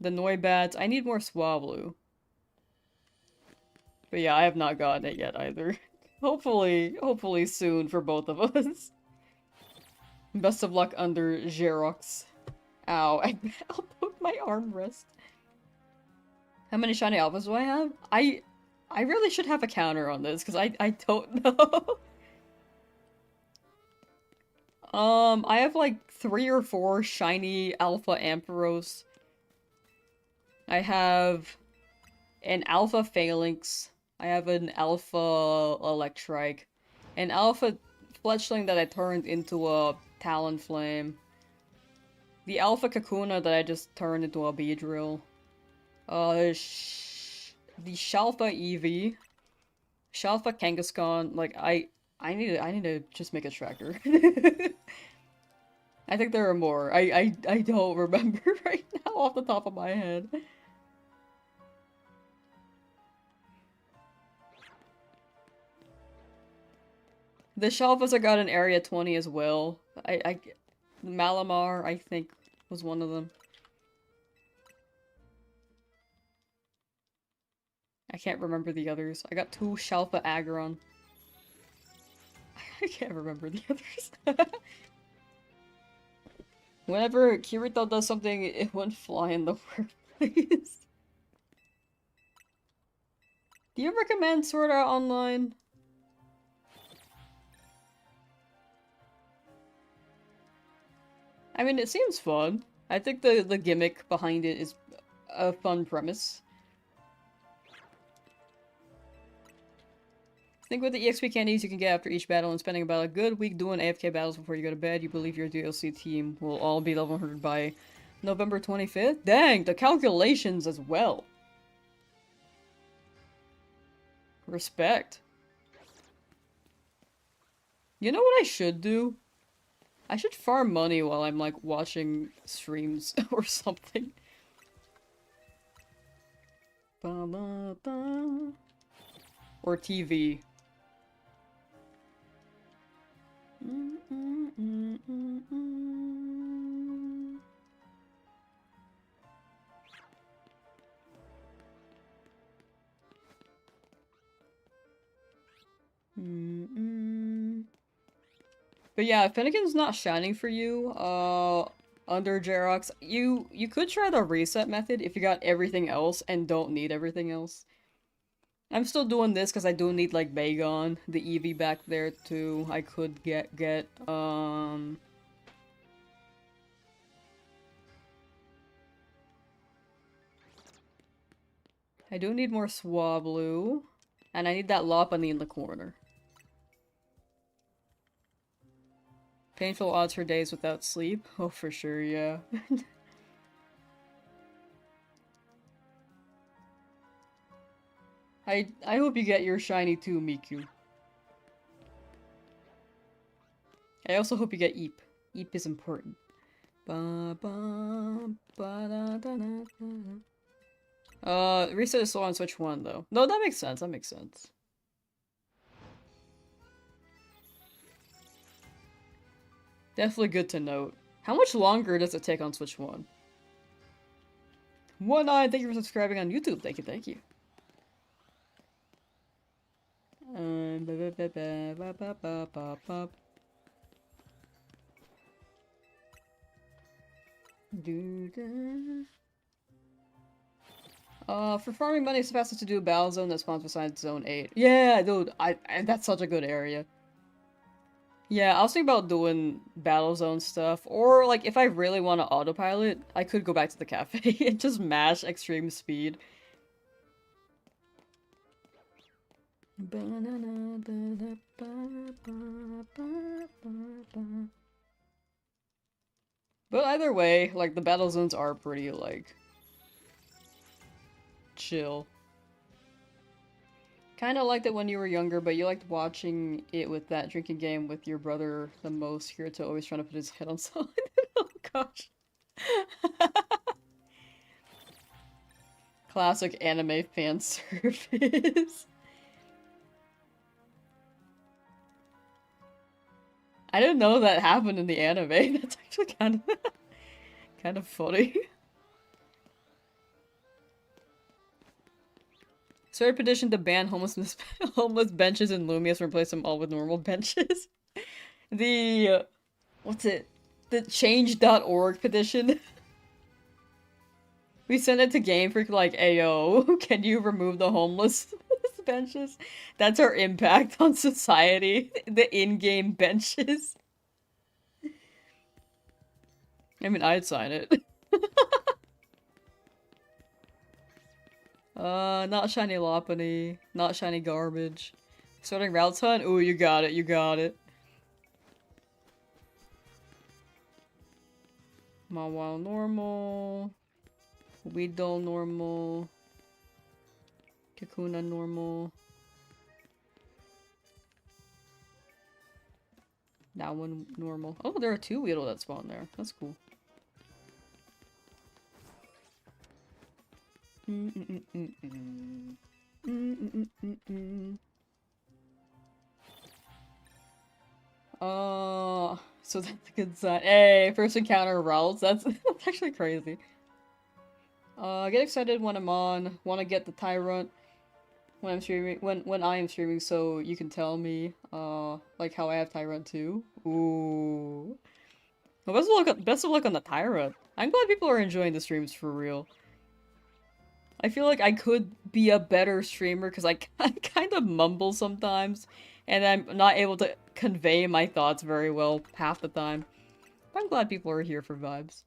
The Noibats. I need more Swablu. But yeah, I have not gotten it yet either. Hopefully soon for both of us. Best of luck under Xerox. Ow, I broke my armrest. How many shiny alphas do I have? I really should have a counter on this, because I don't know. I have like 3 or 4 shiny alpha Ampharos. I have an alpha Phalanx. I have an alpha Electrike. An alpha Fletchling that I turned into a Talonflame. The Alpha Kakuna that I just turned into a Beedrill. The Shalfa Eevee. Shalfa Kangaskhan. Like, I need to just make a tracker. I think there are more. I don't remember right now off the top of my head. The Shalfas I got in Area 20 as well. Malamar, I think, was one of them. I can't remember the others. I got 2 Shalfa Aggron. I can't remember the others. Whenever Kirito does something, it wouldn't fly in the workplace. Do you recommend Sword Art Online? I mean, it seems fun. I think the gimmick behind it is a fun premise. Think with the EXP candies you can get after each battle and spending about a good week doing AFK battles before you go to bed, you believe your DLC team will all be level 100 by November 25th? Dang, the calculations as well. Respect. You know what I should do? I should farm money while I'm, like, watching streams or something. Or TV. But yeah, if Finnegan's not shining for you, under Jerox, you could try the reset method if you got everything else and don't need everything else. I'm still doing this because I do need, like, Bagon, the Eevee back there, too. I could get. I do need more Swablu. And I need that Lopunny in the corner. Painful odds for days without sleep? Oh, for sure, yeah. I hope you get your shiny too, Miku. I also hope you get Eep. Eep is important. Reset is slow on Switch 1, though. No, that makes sense, that makes sense. Definitely good to note. How much longer does it take on Switch 1? One-Eye, thank you for subscribing on YouTube. Thank you, thank you. For farming money, it's the fastest to do a battle zone that spawns beside Zone 8. Yeah, dude, that's such a good area. Yeah, I was thinking about doing battle zone stuff, or like if I really want to autopilot, I could go back to the cafe and just mash extreme speed. But either way, like the battle zones are pretty like chill. Kind of liked it when you were younger, but you liked watching it with that drinking game with your brother the most. Kirito always trying to put his head on someone. Oh gosh. Classic anime fan service. I didn't know that happened in the anime. That's actually kind of funny. Started petition to ban homeless benches in Lumias and replace them all with normal benches. The what's it? The change.org petition. We sent it to Game Freak like, ayo, can you remove the homeless benches? That's our impact on society. The in-game benches. I mean, I'd sign it. Not shiny Lopunny. Not shiny garbage. Starting routes hunt? Ooh, you got it, you got it. Mawile normal. Weedle normal. Kakuna normal. That one normal. Oh, there are 2 Weedle that spawn there. That's cool. So that's a good sign. Hey, first encounter Rowls. That's actually crazy. Get excited when I'm on. Want to get the Tyrant when I'm streaming. When I am streaming, so you can tell me. Like how I have Tyrant too. Ooh. Well, best of luck on the Tyrant. I'm glad people are enjoying the streams for real. I feel like I could be a better streamer because I kind of mumble sometimes, and I'm not able to convey my thoughts very well half the time. But I'm glad people are here for vibes.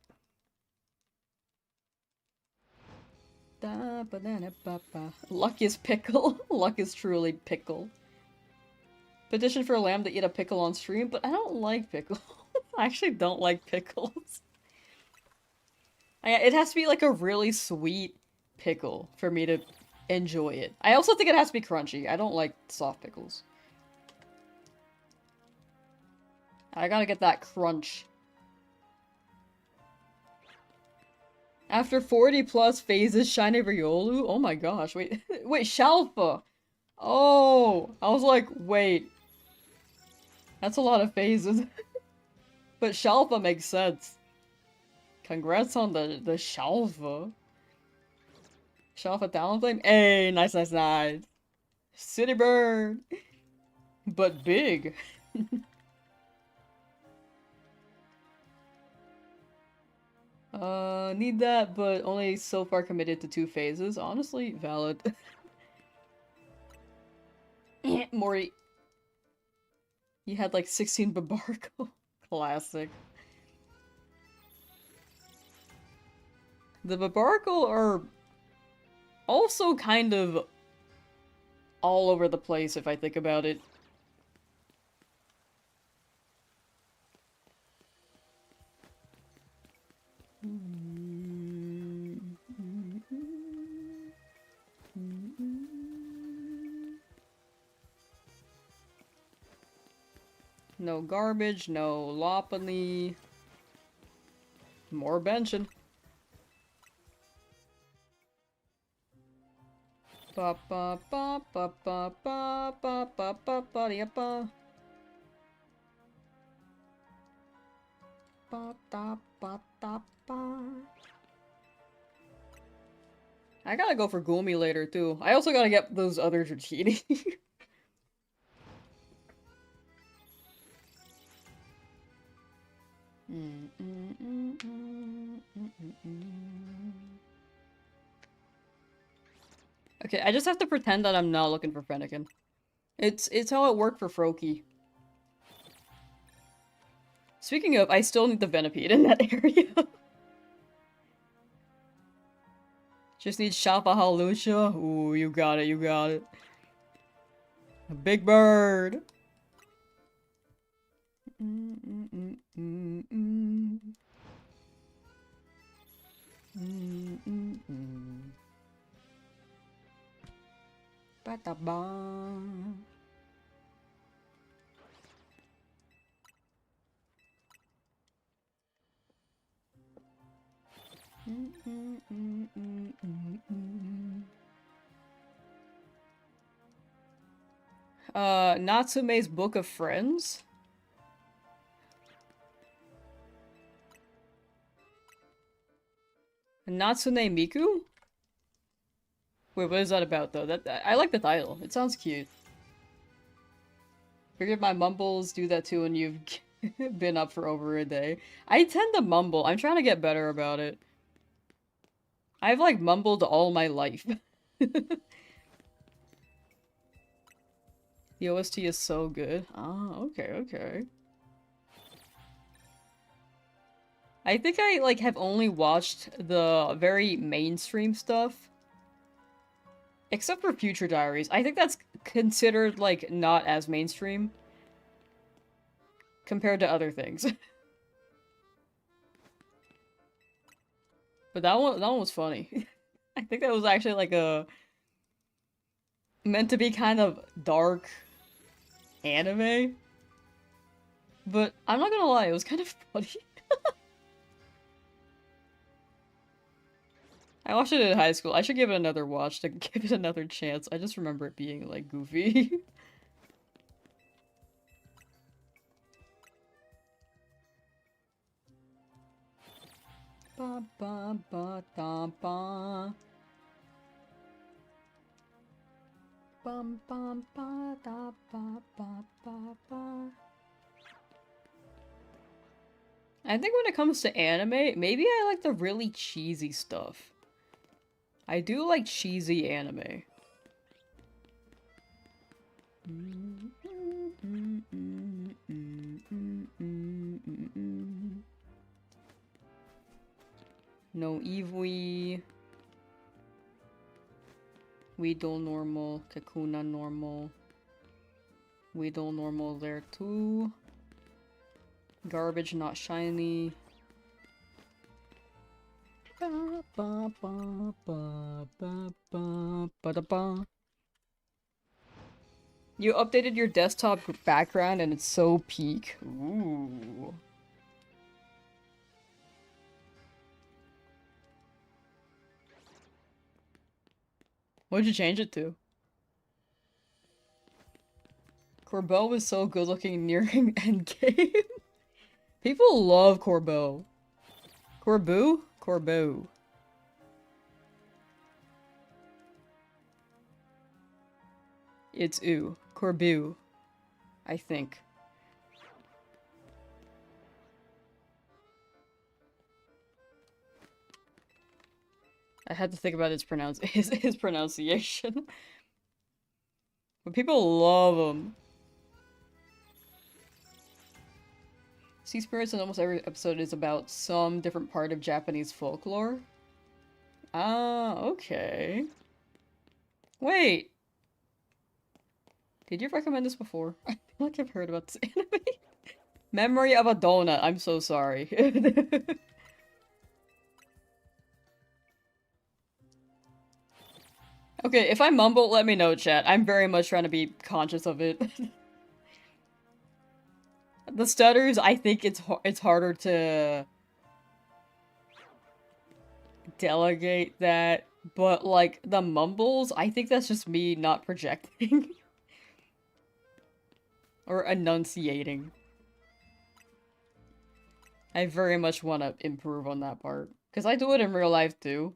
Luck is pickle. Luck is truly pickle. Petition for a lamb to eat a pickle on stream, but I don't like pickles. I actually don't like pickles. It has to be like a really sweet pickle for me to enjoy it. I also think it has to be crunchy. I don't like soft pickles. I gotta get that crunch. After 40 plus phases, Shiny Riolu? Oh my gosh, wait, wait, Shalfa! Oh, I was like, wait. That's a lot of phases. But Shalfa makes sense. Congrats on the Shalfa. Shalfa Talonflame? Hey, nice, nice, nice. City Bird! But big. Need that, but only so far committed to 2 phases. Honestly, valid. Mori. You had like 16 Babarko. Classic. The Babarko are also kind of all over the place if I think about it. No garbage, no Lopunny. More benching. Ba ba ba ba ba ba ba ba ba ba ba. Ba da ba da ba. I gotta go for Goomy later too. I also gotta get those other Dratini. Okay, I just have to pretend that I'm not looking for Fennekin. It's how it worked for Froakie. Speaking of, I still need the Venipede in that area. Just need Shapa Lucia. Ooh, you got it, you got it. A big bird. Ba-da-ba. Natsume's Book of Friends? Natsune Miku? Wait, what is that about though? I like the title. It sounds cute. Figured my mumbles do that too when you've been up for over a day. I tend to mumble. I'm trying to get better about it. I've like mumbled all my life. The OST is so good. Ah, okay, okay. I think I like have only watched the very mainstream stuff. Except for Future Diaries. I think that's considered like not as mainstream compared to other things. But that one was funny. I think that was actually like a meant to be kind of dark anime. But I'm not gonna lie, it was kind of funny. I watched it in high school. I should give it another watch to give it another chance. I just remember it being like goofy. Ba ba ba da ba. Bum bum ba da ba ba ba ba. I think when it comes to anime, maybe I like the really cheesy stuff. I do like cheesy anime. No Evui. Weedle normal. Kakuna normal. Weedle normal there too. Garbage not shiny. Ba ba ba ba ba ba ba da ba. You updated your desktop background and it's so peak. Ooh. What'd you change it to? Corbeau was so good looking nearing endgame. People love Corbeau. Corbeau? Corbeau. It's ooh. Corbeau. I think. I had to think about his pronunciation. But people love him. Sea spirits in almost every episode is about some different part of Japanese folklore. Ah, okay. Wait. Did you recommend this before? I feel like I've heard about this anime. Memory of a Donut. I'm so sorry. Okay, if I mumble, let me know, chat. I'm very much trying to be conscious of it. The stutters, I think it's harder to delegate that, but like the mumbles, I think that's just me not projecting or enunciating. I very much want to improve on that part because I do it in real life too.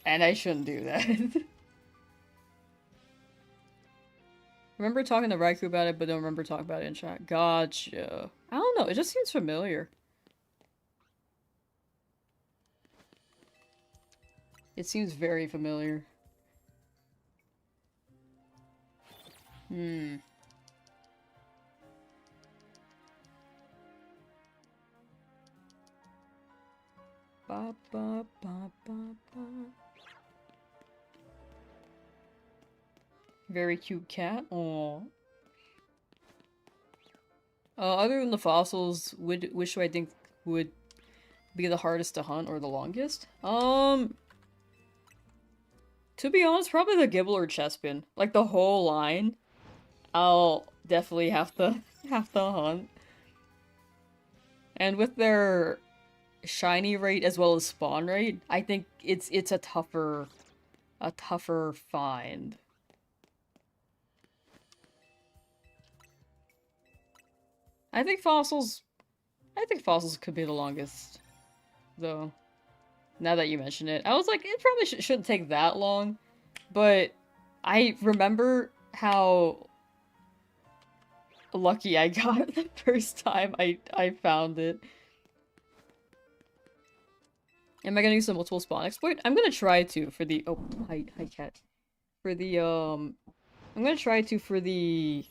And I shouldn't do that. Remember talking to Raikou about it, but don't remember talking about it in chat. Gotcha. I don't know, it just seems familiar. It seems very familiar. Hmm. Ba ba ba ba ba. Very cute cat. Aww. Other than the fossils, which do I think would be the hardest to hunt or the longest? To be honest, probably the Gibbler Chespin. Like the whole line. I'll definitely have to hunt. And with their shiny rate as well as spawn rate, I think it's a tougher find. I think fossils could be the longest, though. Now that you mention it, I was like, it probably shouldn't take that long, but I remember how lucky I got the first time I found it. Am I gonna use the multiple spawn exploit? I'm gonna try to for the hi cat. For the I'm gonna try to for the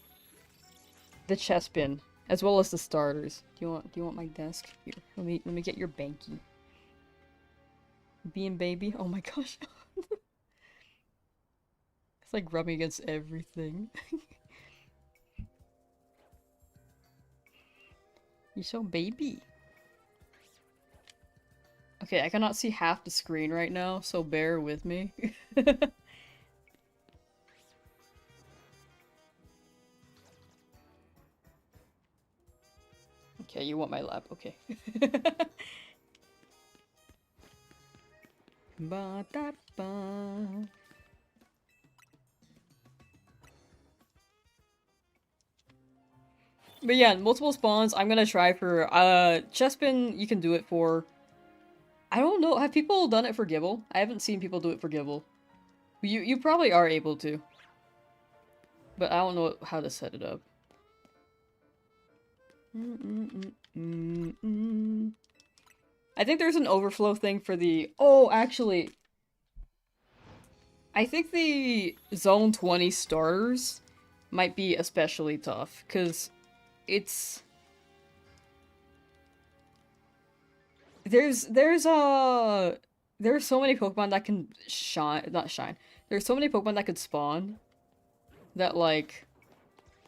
chest bin as well as the starters. Do you want my desk? Here, let me get your banky. Bean baby. Oh my gosh. It's like rubbing against everything. You're so baby. Okay, I cannot see half the screen right now, so bear with me. Okay, you want my lap, okay. Ba da ba. But yeah, multiple spawns, I'm gonna try for, Chespin, you can do it for... I don't know, have people done it for Gibble? I haven't seen people do it for Gibble. You probably are able to. But I don't know how to set it up. I think there's an overflow thing for the... Oh, actually... I think the Zone 20 starters might be especially tough, because it's... There's so many Pokemon that can shine, not shine. There's so many Pokemon that could spawn that, like,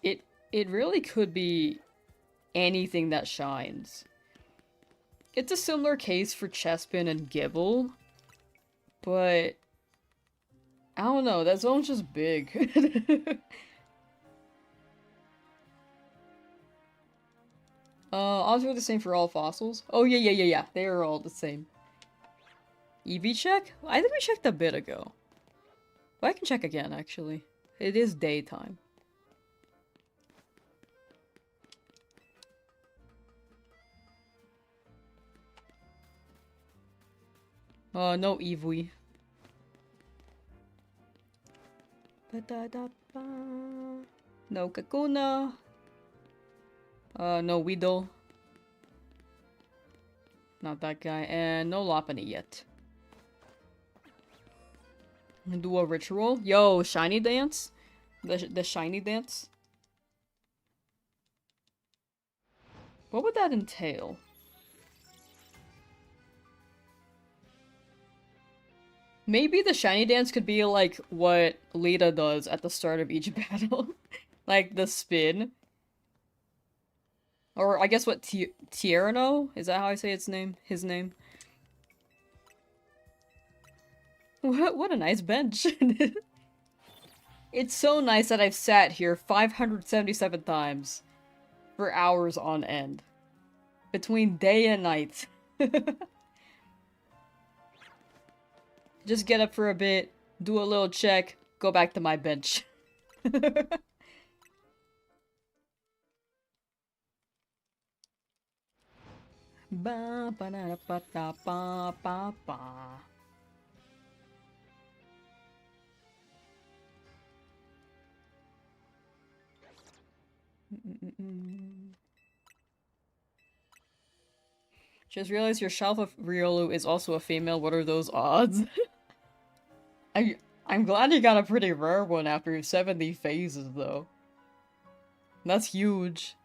it really could be anything that shines. It's a similar case for Chespin and Gibble, but I don't know, that zone's just big. Odds are the same for all fossils. Oh yeah, they are all the same. EV check? I think we checked a bit ago. But I can check again, actually. It is daytime. No EV. No Kakuna. No Weedle. Not that guy. And no Lopunny yet. Do a ritual. Yo, shiny dance? The shiny dance? What would that entail? Maybe the shiny dance could be like what Lita does at the start of each battle. Like the spin. Or I guess what Tierno? Is that how I say its name? His name? What a nice bench. It's so nice that I've sat here 577 times for hours on end. Between day and night. Just get up for a bit, do a little check, go back to my bench. Ba ba da ba da ba ba ba. Just realized your shelf of Riolu is also a female. What are those odds? I'm glad you got a pretty rare one after 70 phases, though. That's huge.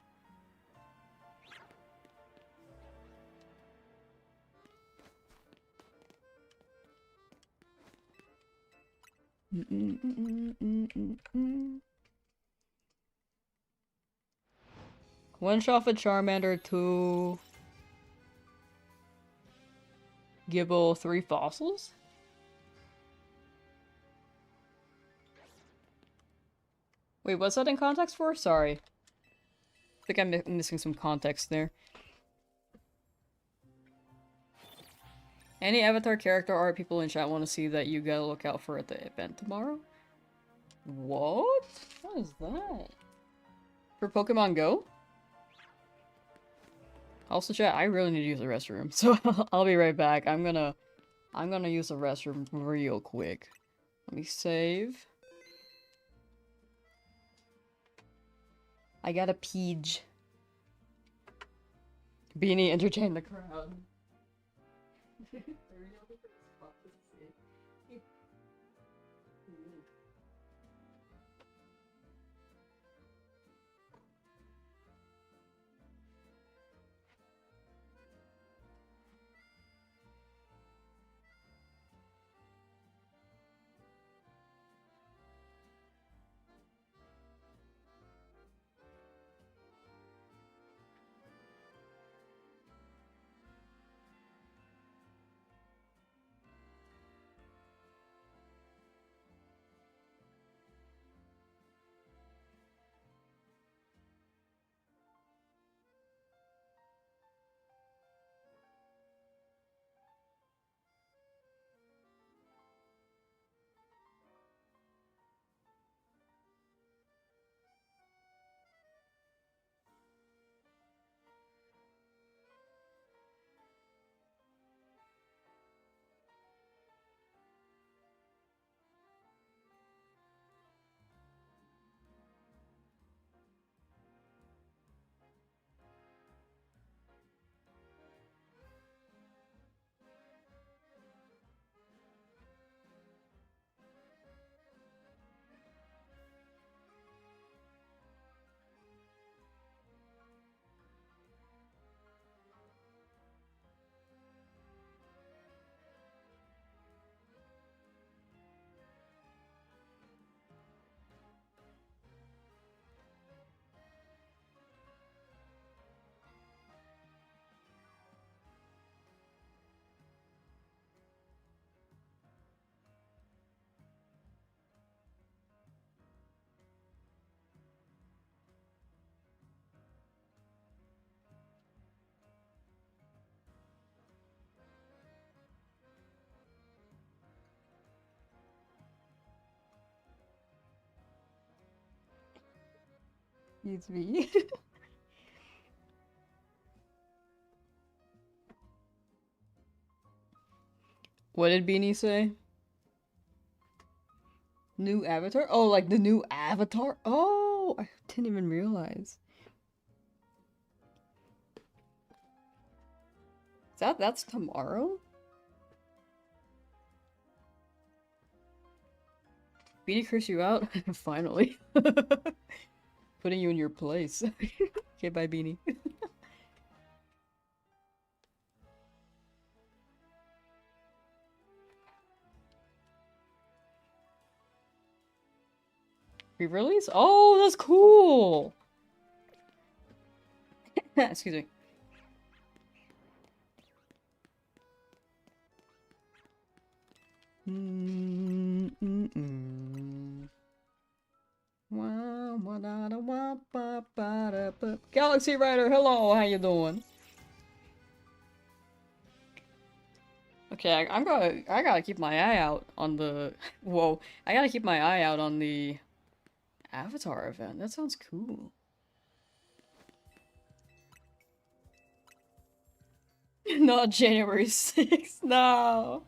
One shot for Charmander, 2... Gibble, 3 fossils? Wait, what's that in context for? Sorry. I think I'm missing some context there. Any avatar character art people in chat want to see that you gotta look out for at the event tomorrow? What? What is that? For Pokemon Go? Also chat, I really need to use the restroom, so I'll be right back. I'm gonna use the restroom real quick. Let me save. I got a peach. Beanie, entertain the crowd. It's me. What did Beanie say? New avatar? Oh, like the new avatar? Oh, I didn't even realize. That's tomorrow? Beanie curse you out? Finally. Putting you in your place. Okay, bye Beanie. Re-release? Oh, that's cool! Excuse me. Galaxy Rider, hello, how you doing? Okay, I gotta keep my eye out on the whoa. I gotta keep my eye out on the Avatar event. That sounds cool. Not January 6th, no.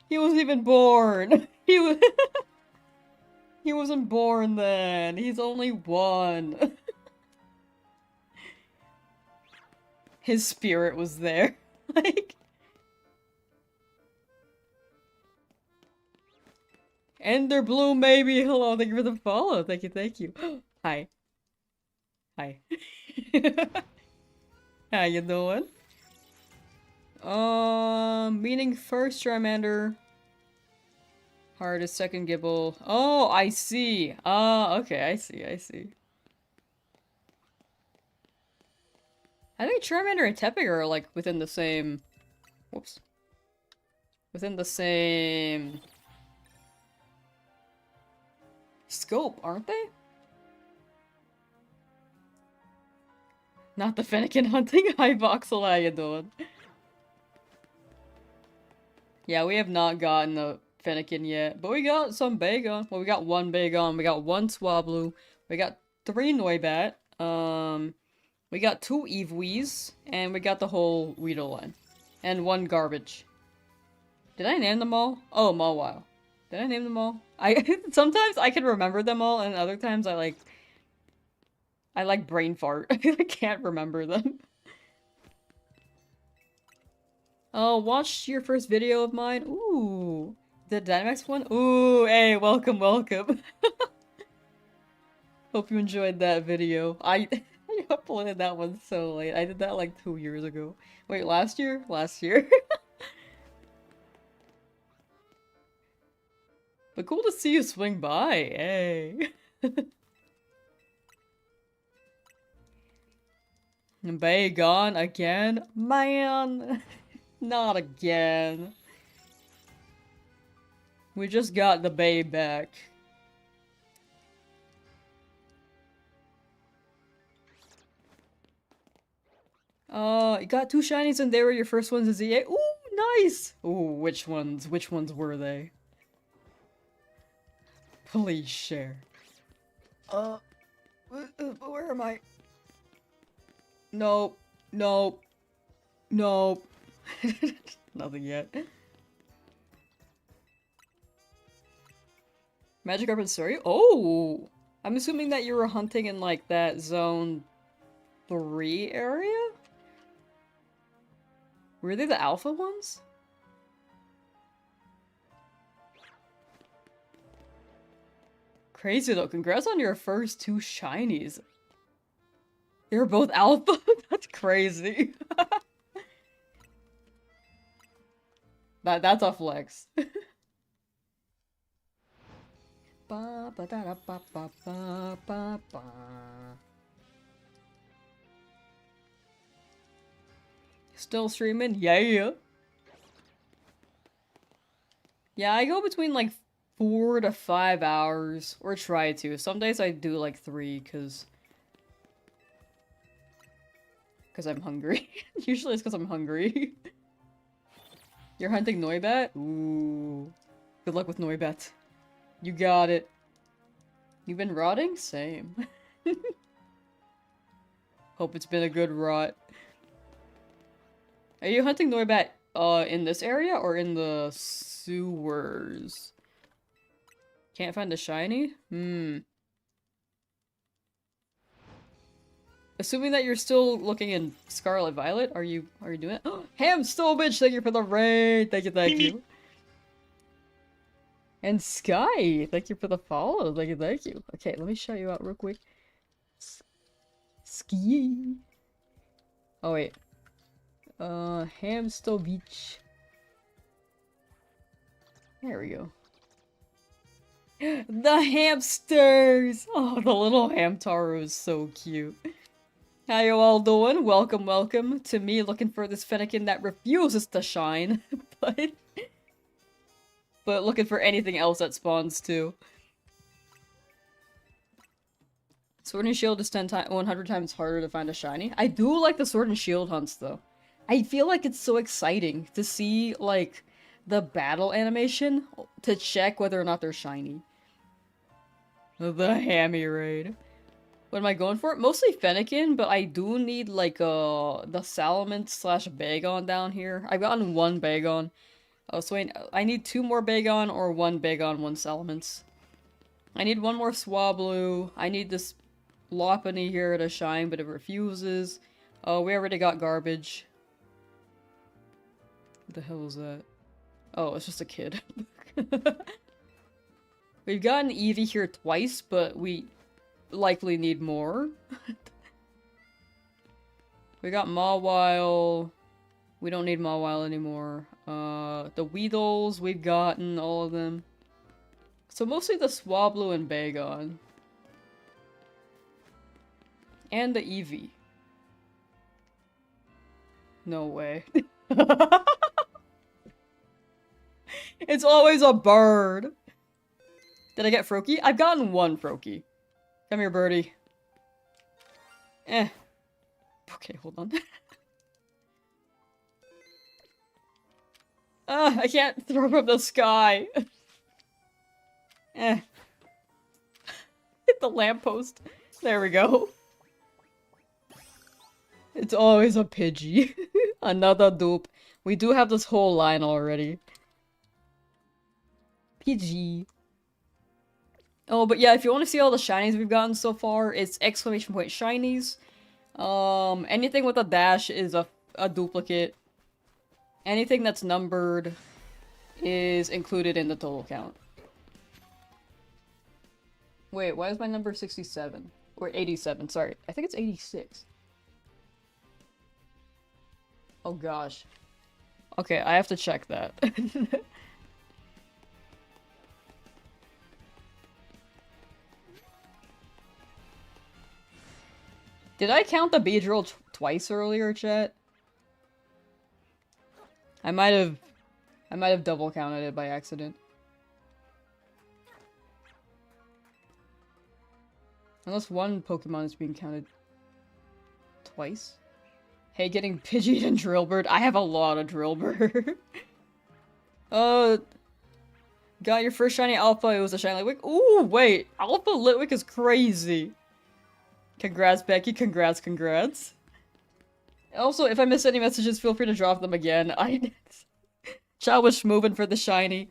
He wasn't even born. He was he wasn't born then. He's only one. His spirit was there. Like Ender Bloom, maybe. Hello, thank you for the follow. Thank you, thank you. Hi. Hi. How you doing? Meaning first Charmander. Hardest second Gibble. Oh, I see. Okay, I see, I see. I think Charmander and Tepig are like within the same... Whoops. Within the same... scope, aren't they? Not the Fennekin hunting. Hi, Voxel, how you doing? Yeah, we have not gotten the Fennekin yet, but we got some Bagon. Well, we got one Bagon, we got one Swablu, we got 3 Noibat, we got 2 Eevees, and we got the whole Weedle line. And 1 Garbage. Did I name them all? Oh, Mawile. Did I name them all? Sometimes I can remember them all, and other times I like brain fart. I can't remember them. Oh, watched your first video of mine? Ooh. The Dynamax one? Ooh, hey, welcome, welcome. Hope you enjoyed that video. I uploaded that one so late. I did that like 2 years ago. Wait, last year? Last year. But cool to see you swing by, hey. Bay gone again? Man! Not again. We just got the Bay back. You got 2 shinies and they were your first ones as EA? Ooh, nice! Ooh, which ones? Which ones were they? Please share. Where am I? Nope. Nope. Nope. Nothing yet. Magikarp story? Oh! I'm assuming that you were hunting in, like, that Zone 3 area? Were they the alpha ones? Crazy though, congrats on your first 2 shinies. They were both alpha? That's crazy. That's a flex. Ba ba da da ba ba ba ba ba. Still streaming? Yeah. Yeah, I go between like 4 to 5 hours, or try to. Some days I do like 3, cause I'm hungry. Usually it's cause I'm hungry. You're hunting Noibat? Ooh. Good luck with Noibat. You got it. You've been rotting? Same. Hope it's been a good rot. Are you hunting Noibat, in this area or in the sewers? Can't find a shiny? Assuming that you're still looking in Scarlet Violet, are you doing it? Ham Stowbitch, thank you for the raid! Thank you. And Sky, thank you for the follow. Thank you. Okay, let me shout you out real quick. Ski. Oh wait. Hamstow Beach. There we go. The hamsters! Oh, the little Hamtaro is so cute. How you all doing? Welcome to me looking for this Fennekin that refuses to shine, but looking for anything else that spawns too. Sword and Shield is 100 times harder to find a shiny. I do like the Sword and Shield hunts though. I feel like it's so exciting to see like the battle animation to check whether or not they're shiny. The Hammy raid. What am I going for? Mostly Fennekin, but I do need like the Salamence / Bagon down here. I've gotten one Bagon. Oh, so I need 2 more Bagon or 1 Bagon, 1 Salamence. I need 1 more Swablu. I need this Lopunny here to shine, but it refuses. Oh, we already got garbage. What the hell is that? Oh, it's just a kid. We've gotten Eevee here twice, but we likely need more. We got Mawile. We don't need Mawile anymore. The Weedles, we've gotten all of them. So mostly the Swablu and Bagon. And the Eevee. No way. It's always a bird! Did I get Froakie? I've gotten 1 Froakie. Come here, birdie. Okay, hold on. I can't throw from the sky. Hit the lamppost. There we go. It's always a Pidgey. Another dupe. We do have this whole line already. Pidgey. Oh, but yeah, if you want to see all the shinies we've gotten so far, it's ! Shinies. Anything with a dash is a duplicate. Anything that's numbered is included in the total count. Wait, why is my number 67? Or 87, sorry. I think it's 86. Oh gosh. Okay, I have to check that. Did I count the Beedrill twice earlier, chat? I might have double counted it by accident. Unless one Pokemon is being counted twice. Hey, getting Pidgeot and Drillbird. I have a lot of Drillbird. Got your first shiny Alpha. It was a shiny Litwick. Ooh, wait. Alpha Litwick is crazy. Congrats, Becky. Congrats. Also, if I miss any messages, feel free to drop them again. Chow was moving for the shiny.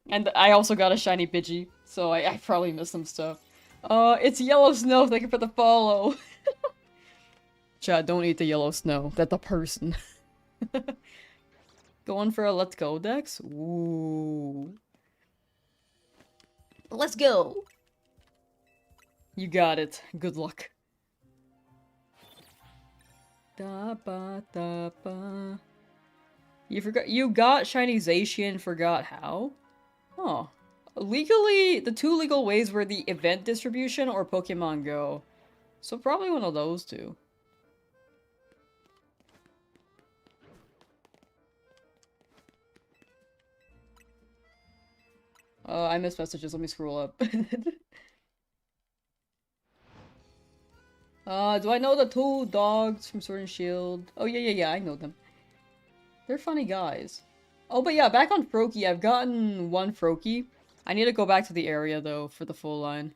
And I also got a shiny Pidgey, so I probably missed some stuff. It's Yellow Snow. Thank you for the follow. Chat, don't eat the yellow snow. That's a person. Going for a Let's Go Dex? Ooh. Let's go! You got it. Good luck. Da ba da ba. You got shiny Zacian, forgot how? Oh. Legally, the 2 legal ways were the event distribution or Pokemon Go. So probably one of those 2. I missed messages. Let me scroll up. Do I know the 2 dogs from Sword and Shield? Oh, yeah, I know them. They're funny guys. Oh, but yeah, back on Froakie, I've gotten 1 Froakie. I need to go back to the area, though, for the full line.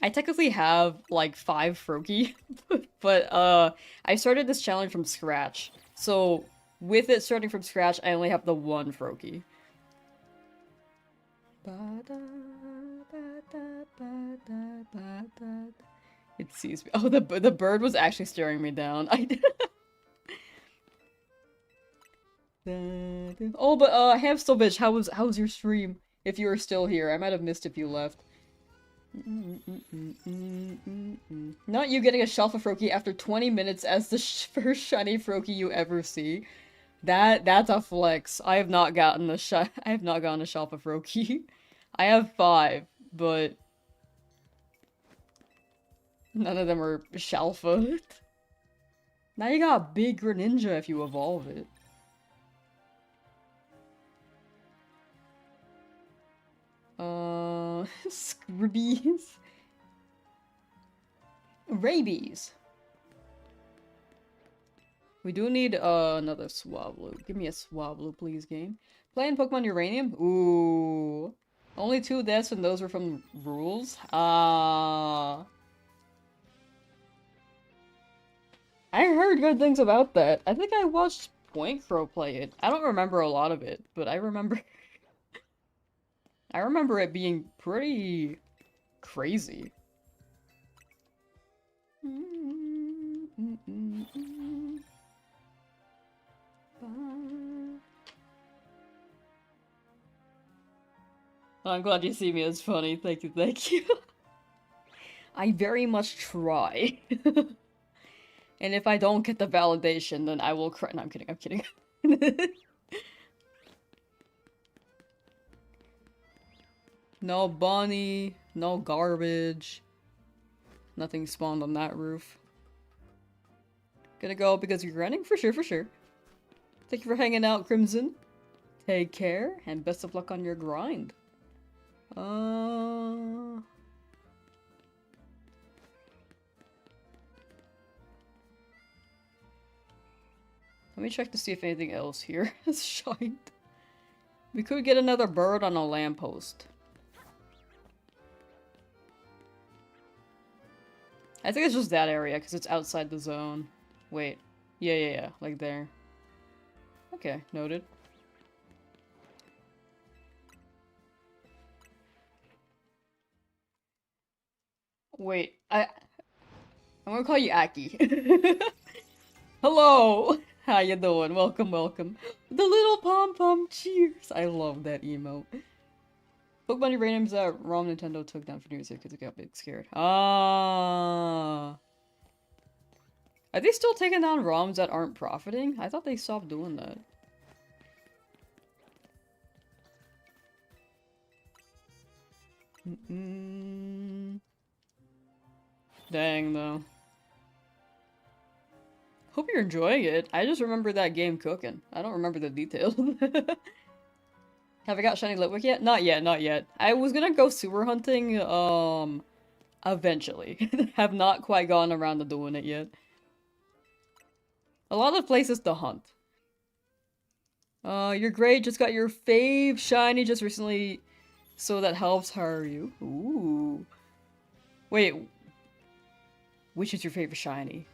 I technically have like 5 Froakie, but I started this challenge from scratch. So with it starting from scratch, I only have the 1 Froakie. It sees me. Oh, the bird was actually staring me down. I Oh, but Hamster bitch, how was your stream? If you were still here, I might have missed if you left. Not you getting a shelf of Froakie after 20 minutes as the first shiny Froakie you ever see. That's a flex. I have not gotten I have not gotten a shelf of Froakie. I have 5, but none of them are Shalfa. Now you got a big Greninja if you evolve it. Scribbies. Rabies. We do need another Swablu. Give me a Swablu, please, game. Playing Pokemon Uranium? Ooh. Only 2 deaths and those were from rules? Ah. I heard good things about that. I think I watched Point Crow play it. I don't remember a lot of it, but I remember I remember it being pretty crazy. I'm glad you see me as funny. Thank you, thank you. I very much try. And if I don't get the validation, then I will cry. No, I'm kidding, I'm kidding. No bunny, no garbage. Nothing spawned on that roof. Gonna go because you're running? For sure, for sure. Thank you for hanging out, Crimson. Take care, and best of luck on your grind. Let me check to see if anything else here has shined. We could get another bird on a lamppost. I think it's just that area, because it's outside the zone. Wait. Yeah. Like there. Okay, noted. Wait, I'm gonna call you Aki. Hello! How you doing? Welcome, welcome. The little pom-pom cheers! I love that emote. Pokemon Uranium's ROM Nintendo took down for New Year's because it got big scared. Ah. Are they still taking down ROMs that aren't profiting? I thought they stopped doing that. Dang, though. Hope you're enjoying it. I just remember that game cooking. I don't remember the details. Have I got Shiny Litwick yet? Not yet, not yet. I was gonna go sewer hunting, eventually. Have not quite gotten around to doing it yet. A lot of places to hunt. You're great. Just got your fave shiny just recently, so that helps. How are you? Ooh. Wait. Which is your favorite shiny?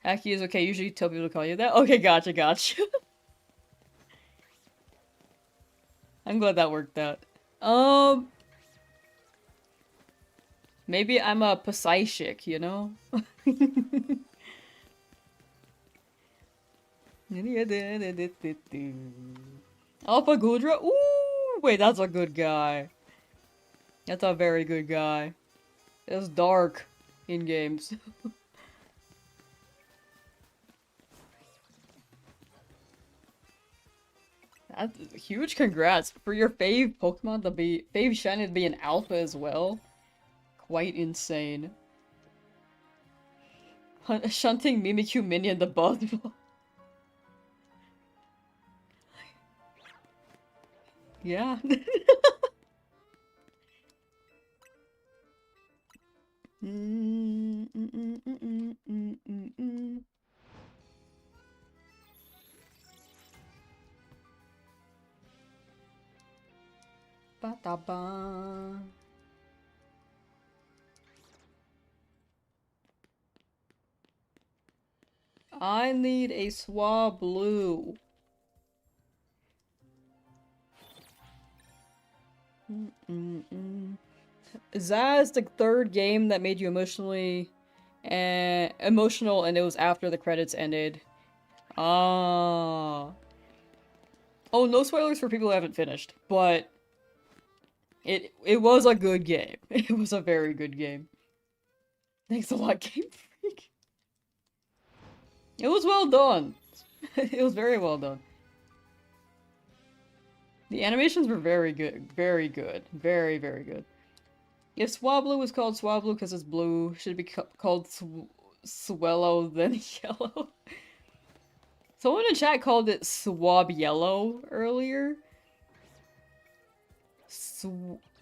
Aki is okay. Usually tell people to call you that. Okay, gotcha. I'm glad that worked out. Maybe I'm a Psychic, you know? Alpha Gudra? Ooh! Wait, that's a good guy. That's a very good guy. It's dark in games. That's huge congrats for your fave Pokemon to be fave shiny to be an alpha as well. Quite insane. Shunting Mimikyu minion the Buzzball. Yeah. Taba. I need a Swablu. Is that the third game that made you emotional and it was after the credits ended? Ah. Oh, no spoilers for people who haven't finished, but it was a good game. It was a very good game. Thanks a lot, Game Freak. It was well done. It was very well done. The animations were very good. Very good. Very, very good. If Swablu was called Swablu because it's blue, should it be called Swellow then yellow? Someone in chat called it Swab Yellow earlier.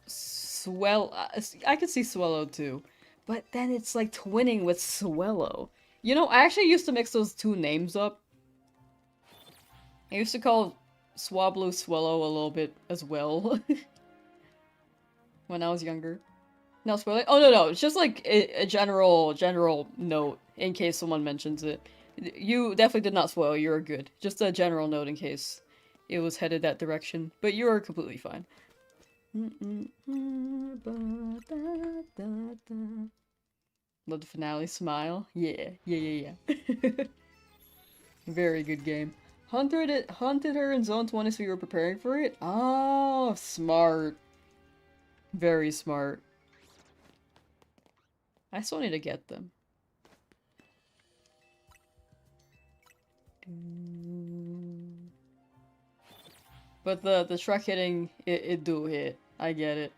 Swell. I could see Swellow too. But then it's like twinning with Swellow. You know, I actually used to mix those two names up. I used to call Swablu Swellow a little bit as well. When I was younger. No spoiler. Oh no, it's just like a general note in case someone mentions it. You definitely did not spoil. You're good. Just a general note in case it was headed that direction. But you are completely fine. Love the finale smile. Yeah. Very good game. Hunted her in Zone 20 so you were preparing for it? Oh, smart. Very smart. I still need to get them. But the truck hitting, it do hit. I get it.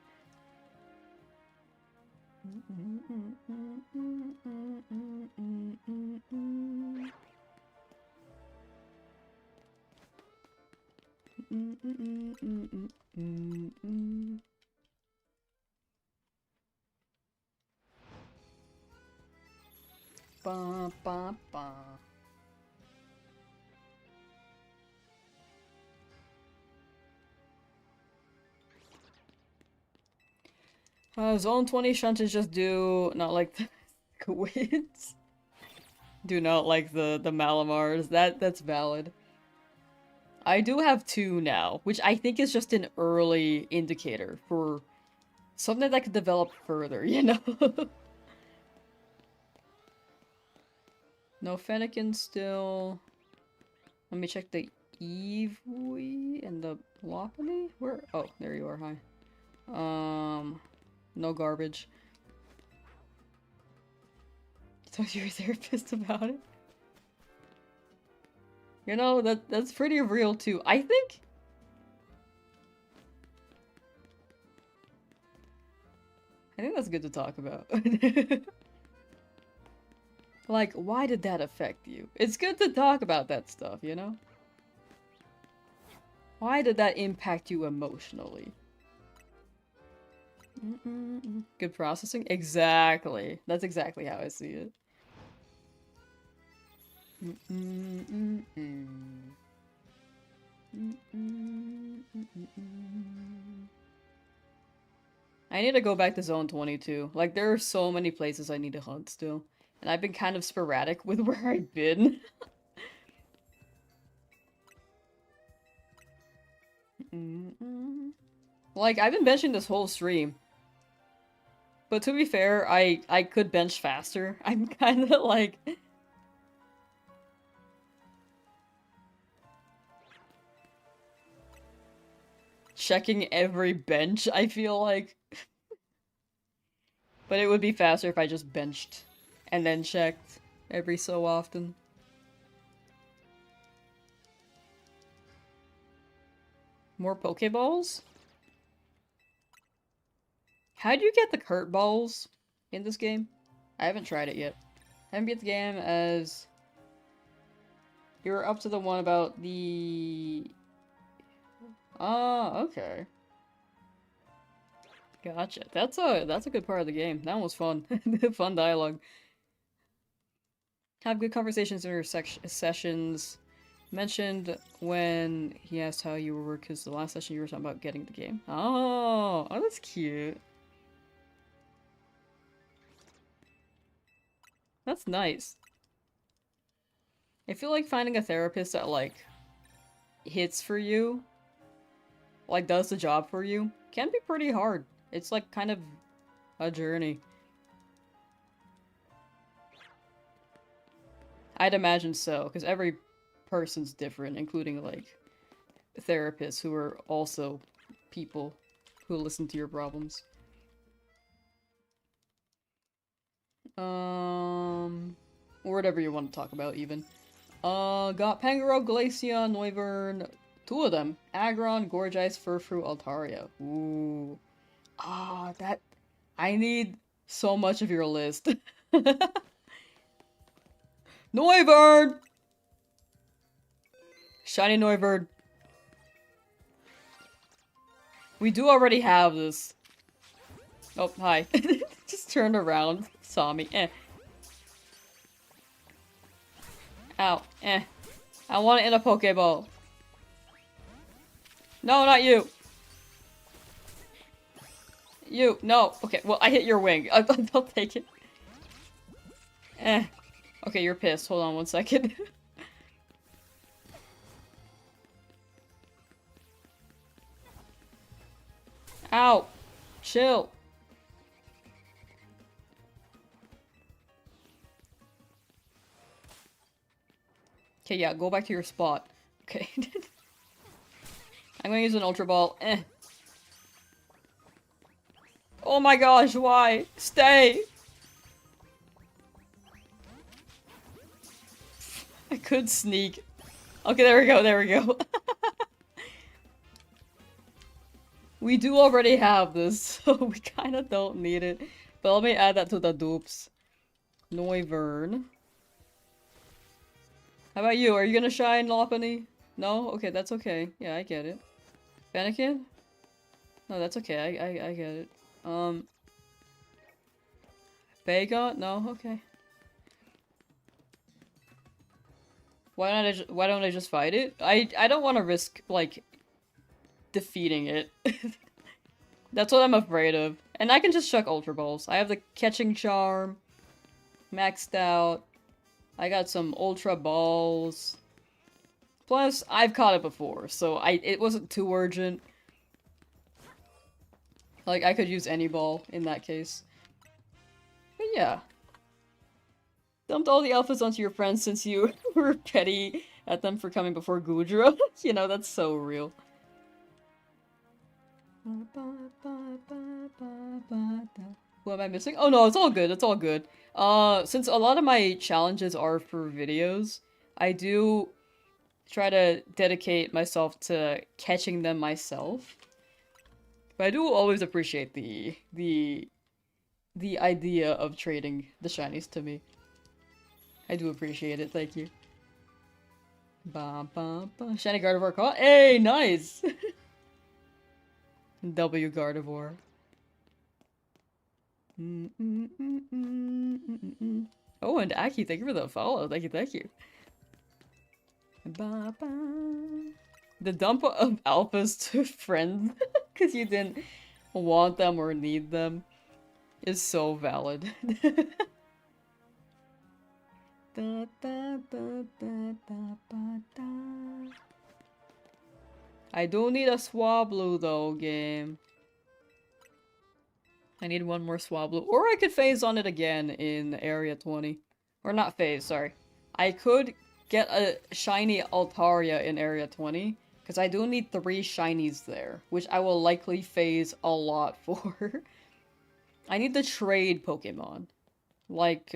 Ba ba ba. Zone 20 shunted just do not like the squids. Do not like the Malamars. That's valid. I do have two now, which I think is just an early indicator for something that could develop further, you know? No Fennekin still. Let me check the Eevee and the Lopunny? Where? Oh, there you are, hi. No garbage. Talk to your therapist about it? You know, that's pretty real too. I think that's good to talk about. Like, why did that affect you? It's good to talk about that stuff, you know? Why did that impact you emotionally? Good processing? Exactly. That's exactly how I see it. I need to go back to Zone 22. Like, there are so many places I need to hunt still. And I've been kind of sporadic with where I've been. Like, I've been benching this whole stream. But to be fair, I could bench faster. I'm kind of like... checking every bench, I feel like. But it would be faster if I just benched and then checked every so often. More Pokeballs? How do you get the Kurt Balls in this game? I haven't tried it yet. I haven't beat the game as... You're up to the one about the... Oh, okay. Gotcha. That's a good part of the game. That one was fun. Fun dialogue. Have good conversations in your sessions. Mentioned when he asked how you were, because the last session you were talking about getting the game. Oh, that's cute. That's nice. I feel like finding a therapist that, like, hits for you, like, does the job for you, can be pretty hard. It's, like, kind of a journey. I'd imagine so, because every person's different, including, like, therapists who are also people who listen to your problems. Or whatever you want to talk about, even. Got Pangoro, Glaceon, Noivern, two of them. Aggron, Gorgeist, Furfru, Altaria. Ooh. Ah, that... I need so much of your list. Noivern! Shiny Noivern. We do already have this. Oh, hi. Just turned around. Saw me. Eh. Ow. Eh. I want it in a Pokeball. No, not you. You. No. Okay, well, I hit your wing. I'll take it. Eh. Okay, you're pissed. Hold on one second. Ow. Chill. Okay, yeah, go back to your spot. Okay. I'm gonna use an Ultra Ball. Eh. Oh my gosh, why? Stay! I could sneak. Okay, there we go, there we go. We do already have this, so we kinda don't need it. But let me add that to the dupes. Noivern. How about you? Are you gonna shine, Lopunny? No? Okay, that's okay. Yeah, I get it. Fennekin? No, that's okay. I get it. Vega? No? Okay. Why don't I just fight it? I don't want to risk, like, defeating it. That's what I'm afraid of. And I can just chuck Ultra Balls. I have the Catching Charm. Maxed out. I got some Ultra Balls. Plus, I've caught it before, so it wasn't too urgent. Like, I could use any ball in that case. But yeah. Dumped all the alphas onto your friends since you were petty at them for coming before Gudra. You know, that's so real. What am I missing? Oh no, it's all good, it's all good. Since a lot of my challenges are for videos, I do try to dedicate myself to catching them myself. But I do always appreciate the idea of trading the shinies to me. I do appreciate it, thank you. Ba ba ba. Shiny Gardevoir caught. Hey, nice! W Gardevoir. Oh, and Aki, thank you for the follow. Thank you, thank you. Ba ba. The dump of alphas to friends because you didn't want them or need them is so valid. Da, da, da, da, da, da, da. I do need a Swablu though, game. I need one more Swablu. Or I could phase on it again in Area 20. Or not phase, sorry. I could get a shiny Altaria in Area 20. Because I do need 3 shinies there. Which I will likely phase a lot for. I need the trade Pokemon. Like,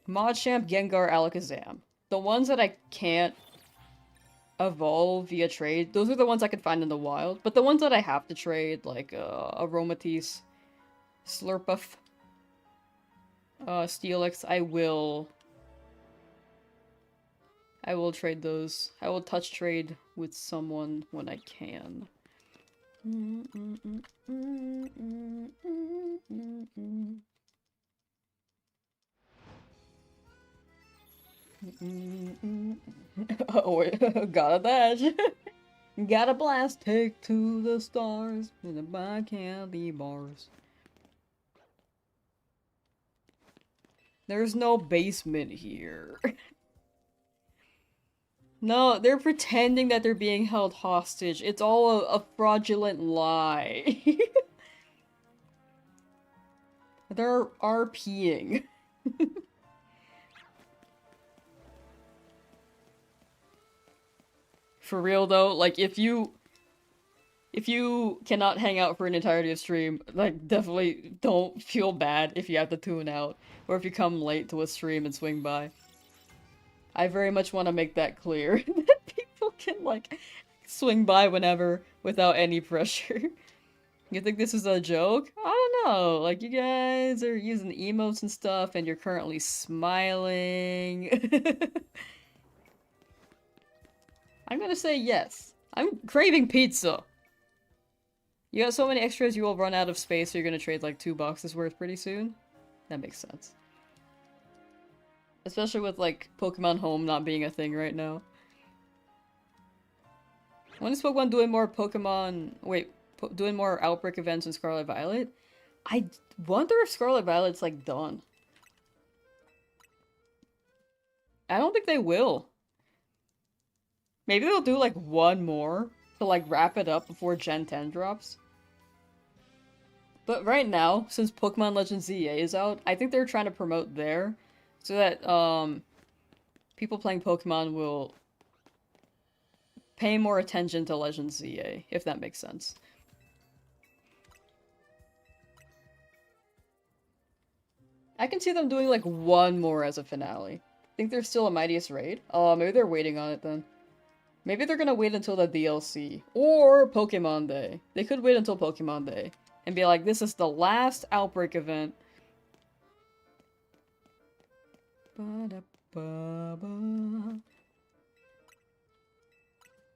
Machamp, Gengar, Alakazam. The ones that I can't evolve via trade, those are the ones I can find in the wild. But the ones that I have to trade, like Aromatisse, Slurpuff, Steelix, I will trade those. I will touch trade with someone when I can. Oh wait, gotta dash. Gotta blast, take to the stars, and buy candy bars. There's no basement here. No, they're pretending that they're being held hostage. It's all a fraudulent lie. They're RPing. For real though, like if you cannot hang out for an entirety of stream, like definitely don't feel bad if you have to tune out or if you come late to a stream and swing by. I very much want to make that clear that people can like swing by whenever without any pressure. You think this is a joke? I don't know. Like you guys are using emotes and stuff and you're currently smiling. I'm gonna say yes. I'm craving pizza. You got so many extras you will run out of space, so you're gonna trade like 2 boxes worth pretty soon? That makes sense. Especially with like Pokemon Home not being a thing right now. When is Pokemon doing more Pokemon... Wait, doing more Outbreak events in Scarlet Violet? I wonder if Scarlet Violet's like done. I don't think they will. Maybe they'll do like 1 more to like wrap it up before Gen 10 drops. But right now, since Pokemon Legends ZA is out, I think they're trying to promote there so that people playing Pokemon will pay more attention to Legends ZA, if that makes sense. I can see them doing like 1 more as a finale. Think there's still a Mightiest Raid? Oh, maybe they're waiting on it then. Maybe they're gonna wait until the DLC. Or Pokemon Day. They could wait until Pokemon Day. And be like, this is the last Outbreak event.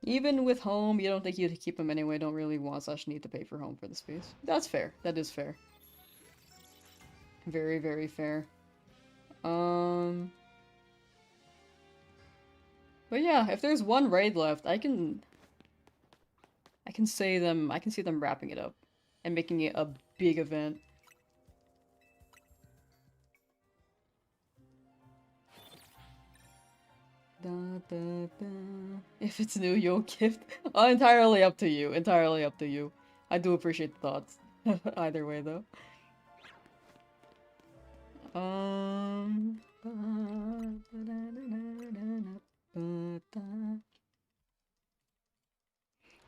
Even with Home, you don't think you'd keep them anyway. Don't really want / need to pay for Home for the space. That's fair. That is fair. Very, very fair. But yeah, if there's 1 raid left, I can see them wrapping it up and making it a big event. Da, da, da. If it's new, you'll gift. Entirely up to you. Entirely up to you. I do appreciate the thoughts. Either way, though.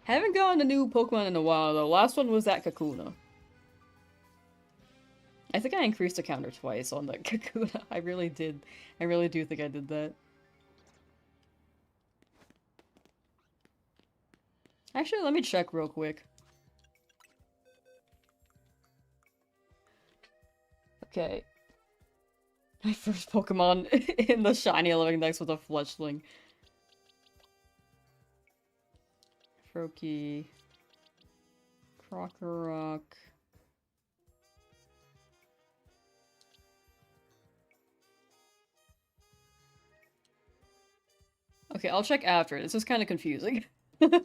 Haven't gotten a new Pokemon in a while though. Last one was that Kakuna. I think I increased the counter twice on that Kakuna. I really did. I really do think I did that. Actually, let me check real quick. Okay. My first Pokemon in the shiny living next was a Fletchling. Froakie. Krokorok. Okay, I'll check after. This is kind of confusing. I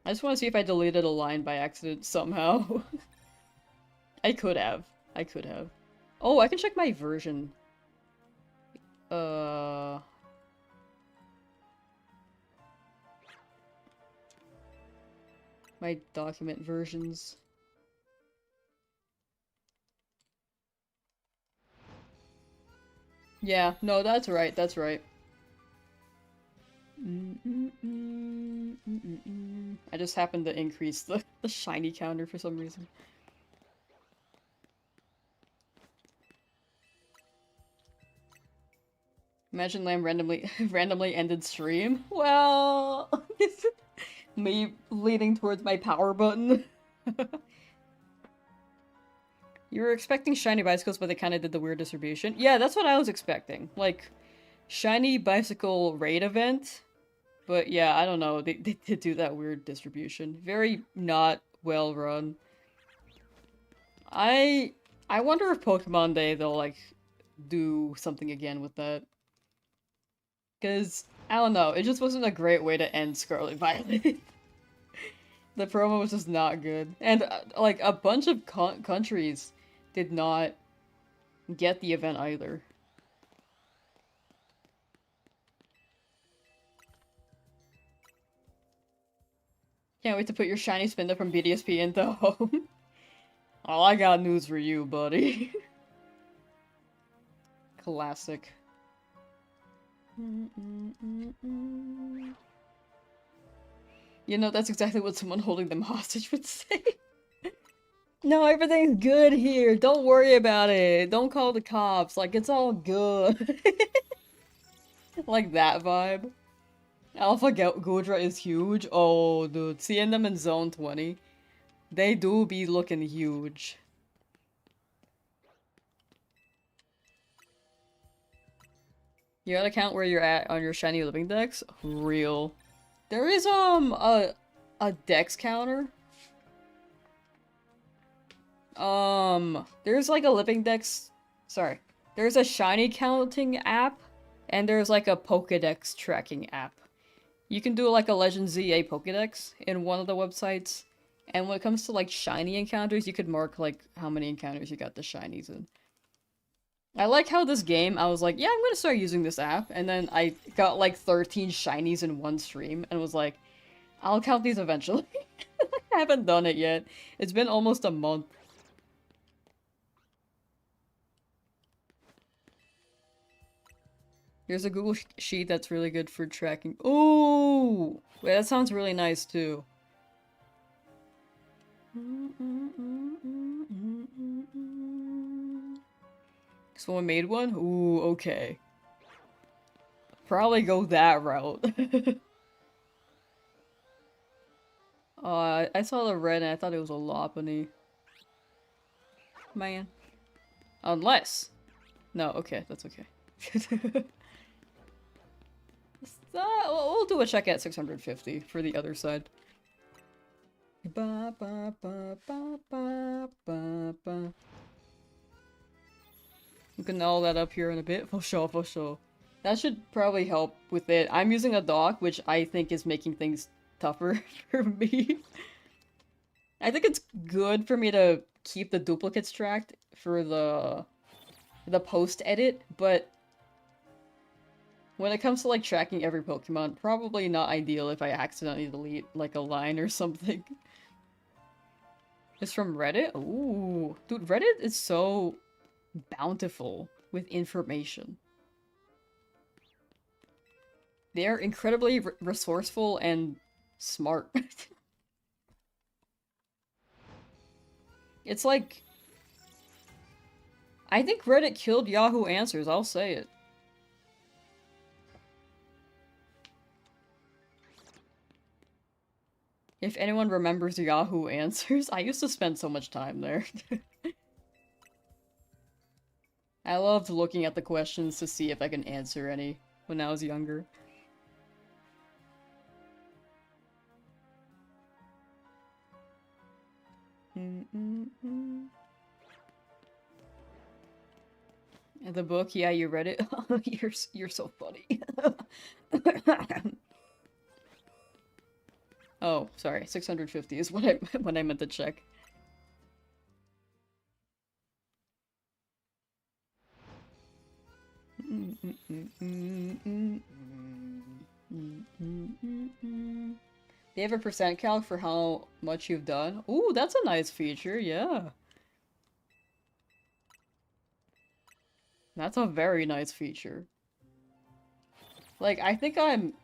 just want to see if I deleted a line by accident somehow. I could have. I could have. Oh, I can check my version. My document versions. Yeah, no, that's right, that's right. I just happened to increase the shiny counter for some reason. Imagine Lamb randomly ended stream. Well, me leaning towards my power button. You were expecting shiny bicycles, but they kind of did the weird distribution. Yeah, that's what I was expecting. Like, shiny bicycle raid event. But yeah, I don't know. They did do that weird distribution. Very not well run. I I wonder if Pokemon Day they'll like do something again with that. Cause I don't know, it just wasn't a great way to end Scarlet Violet. The promo was just not good, and like a bunch of countries did not get the event either. Can't wait to put your shiny Spinda from BDSP into home. Oh, I got news for you, buddy. Classic. You know, that's exactly what someone holding them hostage would say. No, everything's good here. Don't worry about it. Don't call the cops. Like, it's all good. Like that vibe. Alpha Goodra is huge. Oh, dude. Seeing them in Zone 20. They do be looking huge. You gotta count where you're at on your shiny living dex? Real. There is, a dex counter. There's like a living dex. Sorry. There's a shiny counting app, and there's like a Pokedex tracking app. You can do like a Legend ZA Pokedex in one of the websites, and when it comes to like shiny encounters, you could mark like how many encounters you got the shinies in. I like how this game, I was like, yeah, I'm gonna start using this app, and then I got like 13 shinies in one stream, and was like, I'll count these eventually. I haven't done it yet. It's been almost a month. There's a Google Sheet that's really good for tracking. Ooh! Wait, that sounds really nice too. Someone made one? Ooh, okay. Probably go that route. I saw the red and I thought it was a Lopunny. Man. Unless. No, okay, that's okay. We'll do a check at 650 for the other side. Ba, ba, ba, ba, ba, ba, ba. You can all that up here in a bit. For sure, for sure. That should probably help with it. I'm using a dock, which I think is making things tougher for me. I think it's good for me to keep the duplicates tracked for the post edit, but when it comes to like tracking every Pokemon, probably not ideal if I accidentally delete like a line or something. It's from Reddit? Ooh. Dude, Reddit is so bountiful with information. They're incredibly resourceful and smart. It's like... I think Reddit killed Yahoo Answers, I'll say it. If anyone remembers Yahoo Answers, I used to spend so much time there. I loved looking at the questions to see if I can answer any when I was younger. The book, yeah, you read it? You're so funny. Oh, sorry, 650 is what I meant to check. They have a percent calc for how much you've done. Ooh, that's a nice feature, yeah. That's a very nice feature. Like, I think I'm...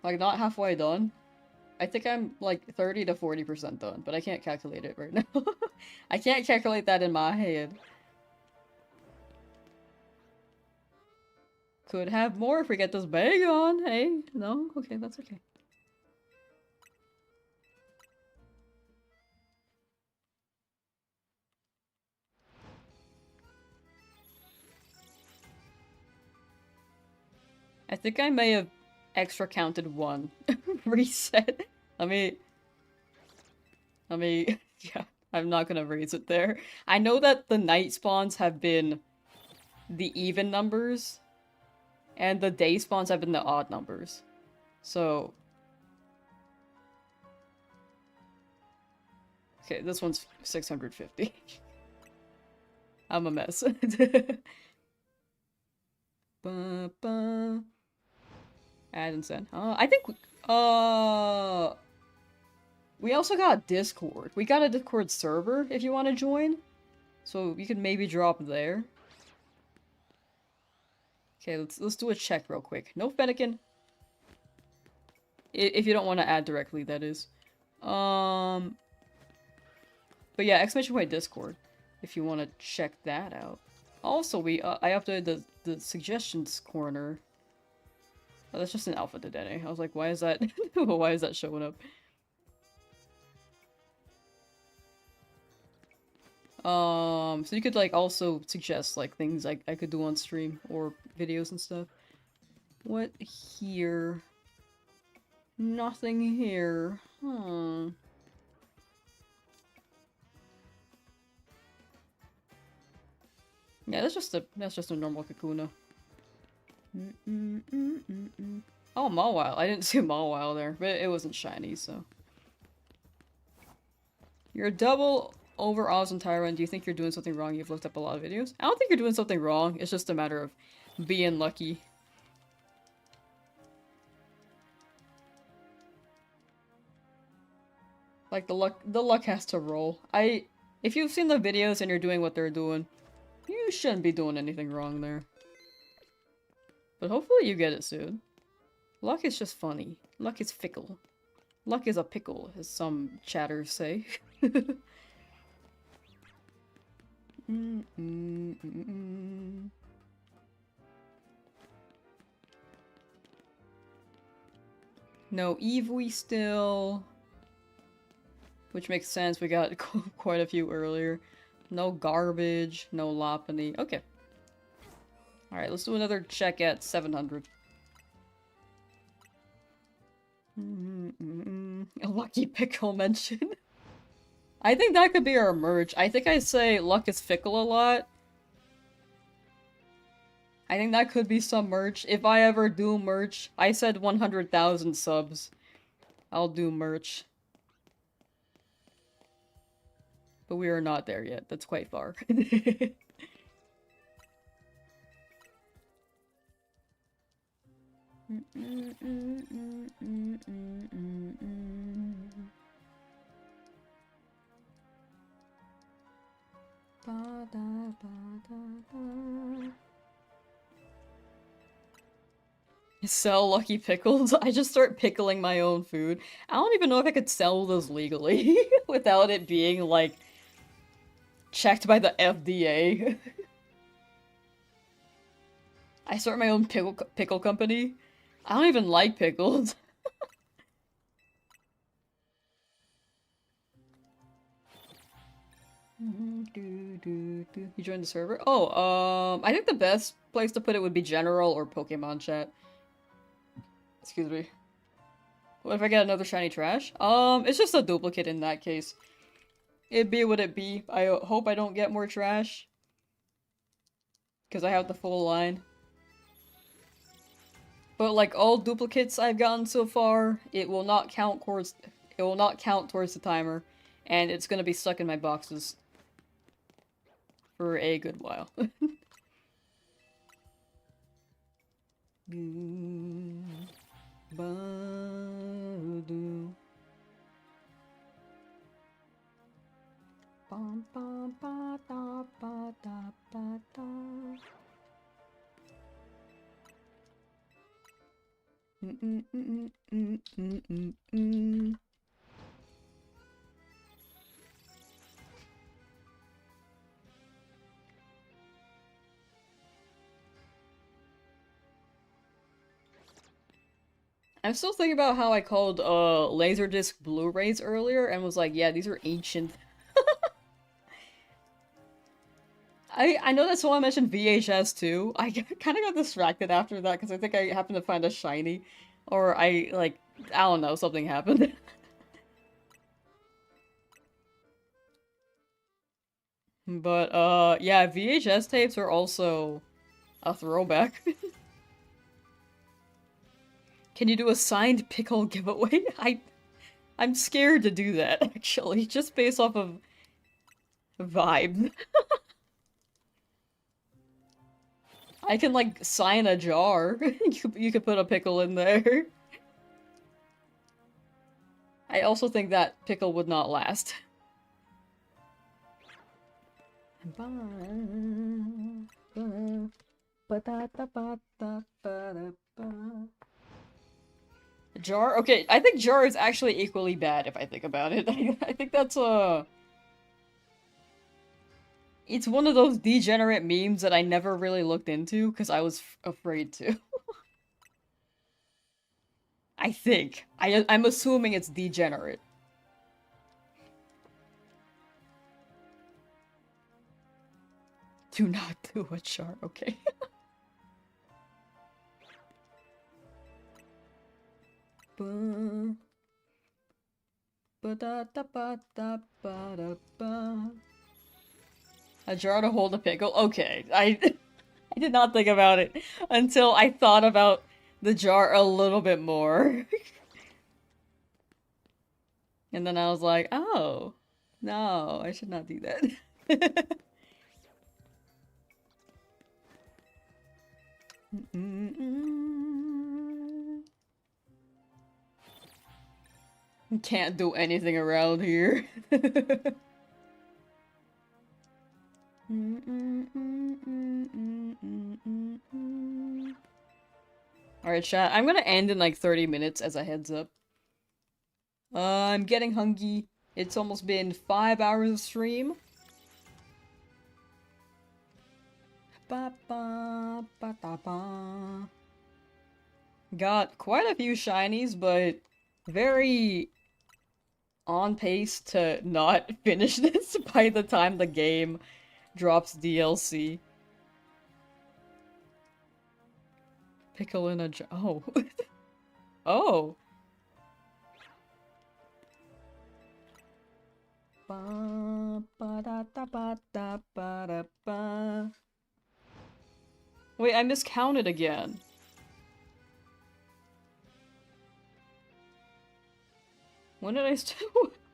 like, not halfway done. I think I'm, like, 30 to 40% done, but I can't calculate it right now. I can't calculate that in my head. Could have more if we get this bag on. Hey, no? Okay, that's okay. I think I may have extra counted one. Reset. Let me... yeah, I'm not gonna raise it there. I know that the night spawns have been the even numbers, and the day spawns have been the odd numbers. So... Okay, this one's 650. I'm a mess. Ba-ba. Add and send. I think... We also got Discord. We got a Discord server if you want to join. So you can maybe drop there. Okay, let's do a check real quick. No Fennekin. If you don't want to add directly, that is. But yeah, exclamation point Discord. If you want to check that out. Also, I updated the suggestions corner. Oh, that's just an alpha today. I was like, why is that? Why is that showing up? So you could like also suggest like things I could do on stream or videos and stuff. What here? Nothing here. Huh. Yeah, that's just a normal Kakuna. Oh, Mawile. I didn't see Mawile there, but it wasn't shiny, so. You're a double over Oz and Tyrant. Do you think you're doing something wrong? You've looked up a lot of videos. I don't think you're doing something wrong. It's just a matter of being lucky. Like the luck has to roll. If you've seen the videos and you're doing what they're doing, you shouldn't be doing anything wrong there. But hopefully you get it soon. Luck is just funny. Luck is fickle. Luck is a pickle, as some chatters say. No Eevee still. Which makes sense, we got quite a few earlier. No Garbage, no Lopunny. Okay. Alright, let's do another check at 700. A lucky pickle mention. I think that could be our merch. I think I say luck is fickle a lot. I think that could be some merch. If I ever do merch, I said 100,000 subs. I'll do merch. But we are not there yet. That's quite far. Sell lucky pickles? I just start pickling my own food. I don't even know if I could sell those legally without it being, like, checked by the FDA. I start my own pickle company. I don't even like pickles. You joined the server? Oh, I think the best place to put it would be general or Pokemon chat. Excuse me. What if I get another shiny trash? It's just a duplicate in that case. It'd be what it be. I hope I don't get more trash. Because I have the full line. But like all duplicates I've gotten so far, it will not count towards the timer. And it's gonna be stuck in my boxes. For a good while. I'm still thinking about how I called Laserdisc Blu-rays earlier and was like, yeah, these are ancient. I know that's why I mentioned VHS too. I kind of got distracted after that because I think I happened to find a shiny. Or I don't know, something happened. But, yeah, VHS tapes are also a throwback. Can you do a signed pickle giveaway? I'm scared to do that, actually, just based off of vibe. I can, like, sign a jar. You could put a pickle in there. I also think that pickle would not last. Jar? Okay, I think jar is actually equally bad if I think about it. I think that's it's one of those degenerate memes that I never really looked into because I was afraid to. I think. I'm assuming it's degenerate. Do not do a jar, okay. A jar to hold a pickle? Okay, I I did not think about it until I thought about the jar a little bit more. And then I was like, oh, no, I should not do that. Can't do anything around here. Alright, chat. I'm gonna end in like 30 minutes as a heads up. I'm getting hungry. It's almost been 5 hours of stream. Got quite a few shinies, but very on pace to not finish this by the time the game drops DLC. Pickle in a jar. Oh. Oh. Wait, I miscounted again. When did I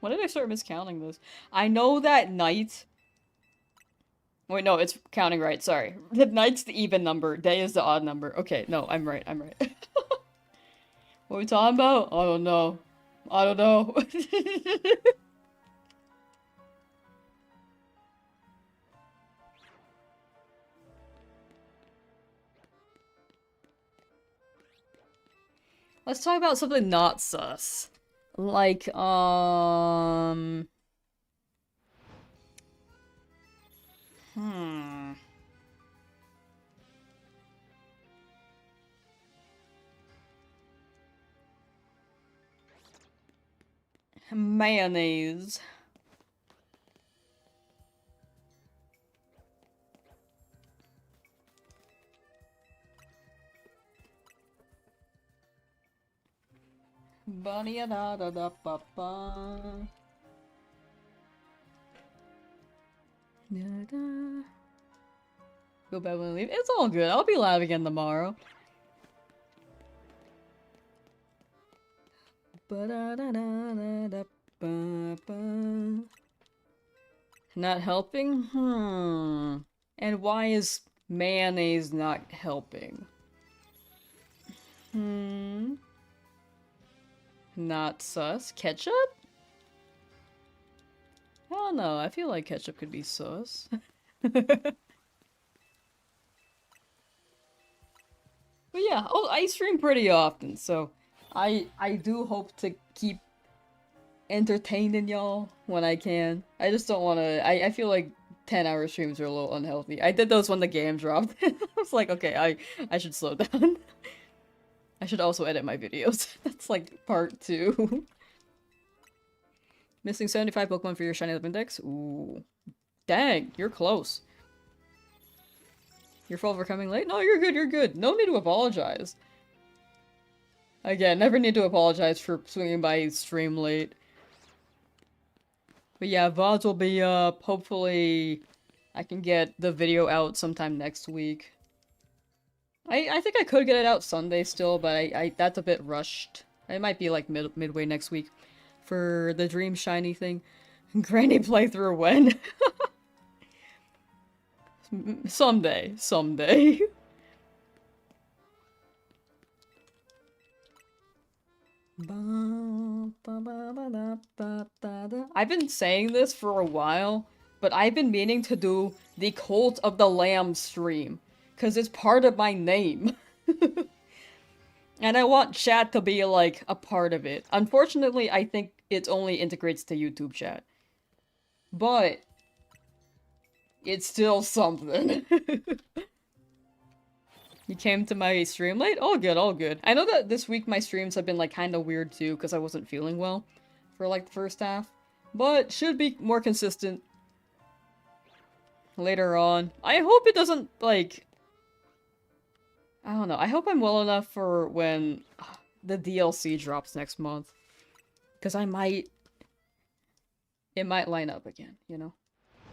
when did I start miscounting this? I know that night. Wait, no, it's counting right. Sorry. The night's the even number. Day is the odd number. Okay, no, I'm right. I'm right. What are we talking about? I don't know. I don't know. Let's talk about something not sus. Like, Hmm. Mayonnaise. Bunny da da da ba ba. Da da. Go bed when I leave. It's all good. I'll be live again tomorrow. Ba da da da da da ba ba. Not helping? And why is mayonnaise not helping? Not sus. Ketchup? I don't know. I feel like ketchup could be sus. But yeah, oh, I stream pretty often, so I do hope to keep entertaining y'all when I can. I just don't want to. I feel like 10-hour streams are a little unhealthy. I did those when the game dropped. I was like, okay, I should slow down. I should also edit my videos. That's like part 2. Missing 75 Pokemon for your Shiny Lip Index? Ooh. Dang, you're close. Your fault for coming late? No, you're good, you're good. No need to apologize. Again, never need to apologize for swinging by stream late. But yeah, VODs will be up, hopefully I can get the video out sometime next week. I think I could get it out Sunday still, but I that's a bit rushed. It might be like midway next week for the Dream Shiny thing. Granny playthrough when? Someday. Someday. I've been saying this for a while, but I've been meaning to do the Cult of the Lamb stream, because it's part of my name. And I want chat to be, like, a part of it. Unfortunately, I think it only integrates to YouTube chat. But it's still something. You came to my stream late? All good, all good. I know that this week my streams have been, like, kind of weird, too, because I wasn't feeling well for, like, the first half. But should be more consistent later on. I hope it doesn't, like... I don't know. I hope I'm well enough for when the DLC drops next month. Because I might... It might line up again, you know?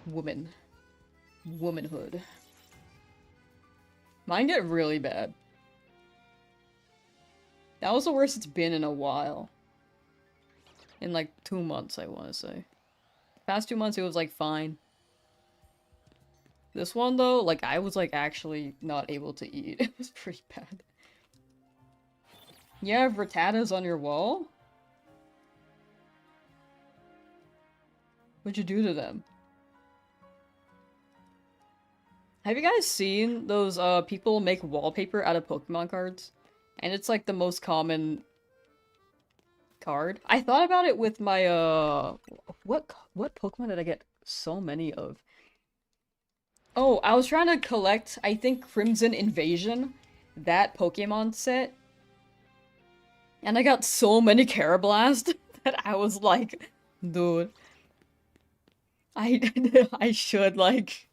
Woman. Womanhood. Mine get really bad. That was the worst it's been in a while. In like 2 months, I want to say. Past 2 months, it was like fine. This one, though, like, I was like actually not able to eat. It was pretty bad. You have rattatas on your wall? What'd you do to them? Have you guys seen those people make wallpaper out of Pokemon cards? And it's like the most common card. I thought about it with my what Pokemon did I get so many of? Oh, I was trying to collect, I think, Crimson Invasion, that Pokemon set. And I got so many Carablast that I was like, dude, I should like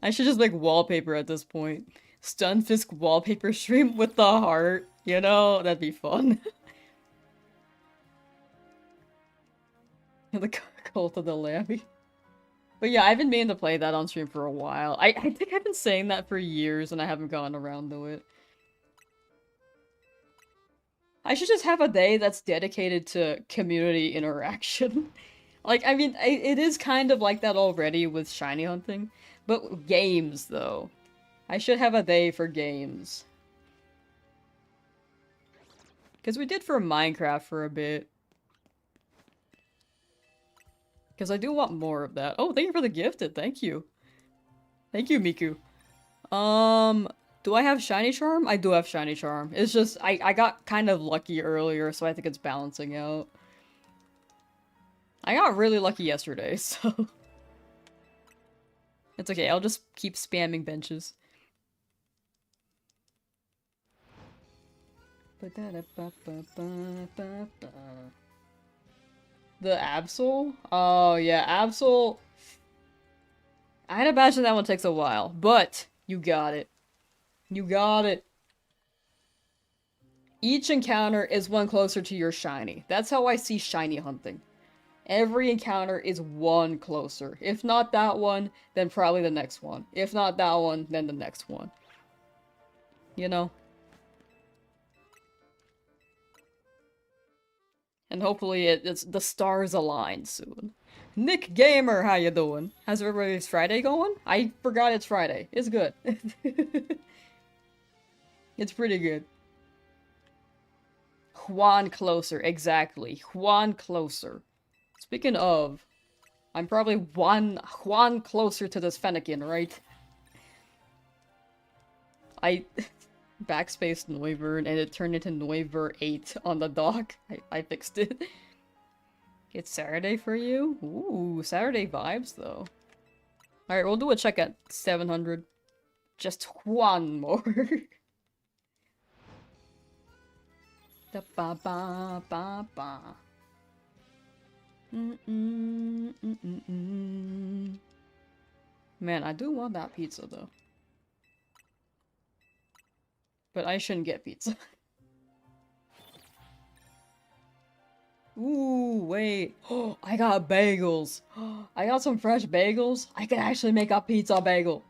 I should just make wallpaper at this point. Stunfisk wallpaper stream with the heart, you know? That'd be fun. The Cult of the Lammy. But yeah, I've been meaning to play that on stream for a while. I think I've been saying that for years and I haven't gotten around to it. I should just have a day that's dedicated to community interaction. Like, I mean, it is kind of like that already with shiny hunting. But games, though. I should have a day for games. Because we did for Minecraft for a bit. Because I do want more of that. Oh, thank you for the gifted. Thank you. Thank you, Miku. Do I have Shiny Charm? I do have Shiny Charm. It's just, I got kind of lucky earlier, so I think it's balancing out. I got really lucky yesterday, so... It's okay, I'll just keep spamming benches. The Absol? Oh yeah, Absol... I'd imagine that one takes a while, but you got it. You got it. Each encounter is one closer to your shiny. That's how I see shiny hunting. Every encounter is one closer. If not that one, then probably the next one. If not that one, then the next one. You know? And hopefully it's the stars align soon. Nick Gamer, how you doing? How's everybody's Friday going? I forgot it's Friday. It's good. It's pretty good. Juan closer, exactly. Juan closer. Speaking of, I'm probably Juan closer to this Fennekin, right? I backspaced Noivern and it turned into Noivern 8 on the dock. I fixed it. It's Saturday for you? Ooh, Saturday vibes though. Alright, we'll do a check at 700. Just one more. Da ba ba ba ba. Man, I do want that pizza though. But I shouldn't get pizza. Ooh, wait. Oh, I got bagels. I got some fresh bagels. I can actually make a pizza bagel.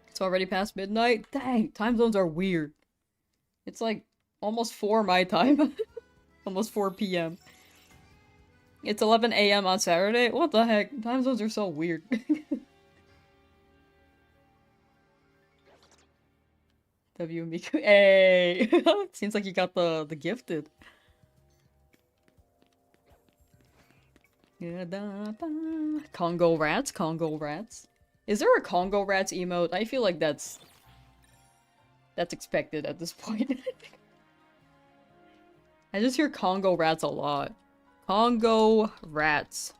It's already past midnight? Dang, time zones are weird. It's like almost 4 my time. Almost 4 p.m. It's 11 a.m. on Saturday? What the heck? Time zones are so weird. W Miku. Hey! Seems like you got the gifted. Congo rats? Congo rats? Is there a Congo rats emote? I feel like that's expected at this point. I just hear Congo rats a lot. Congo rats.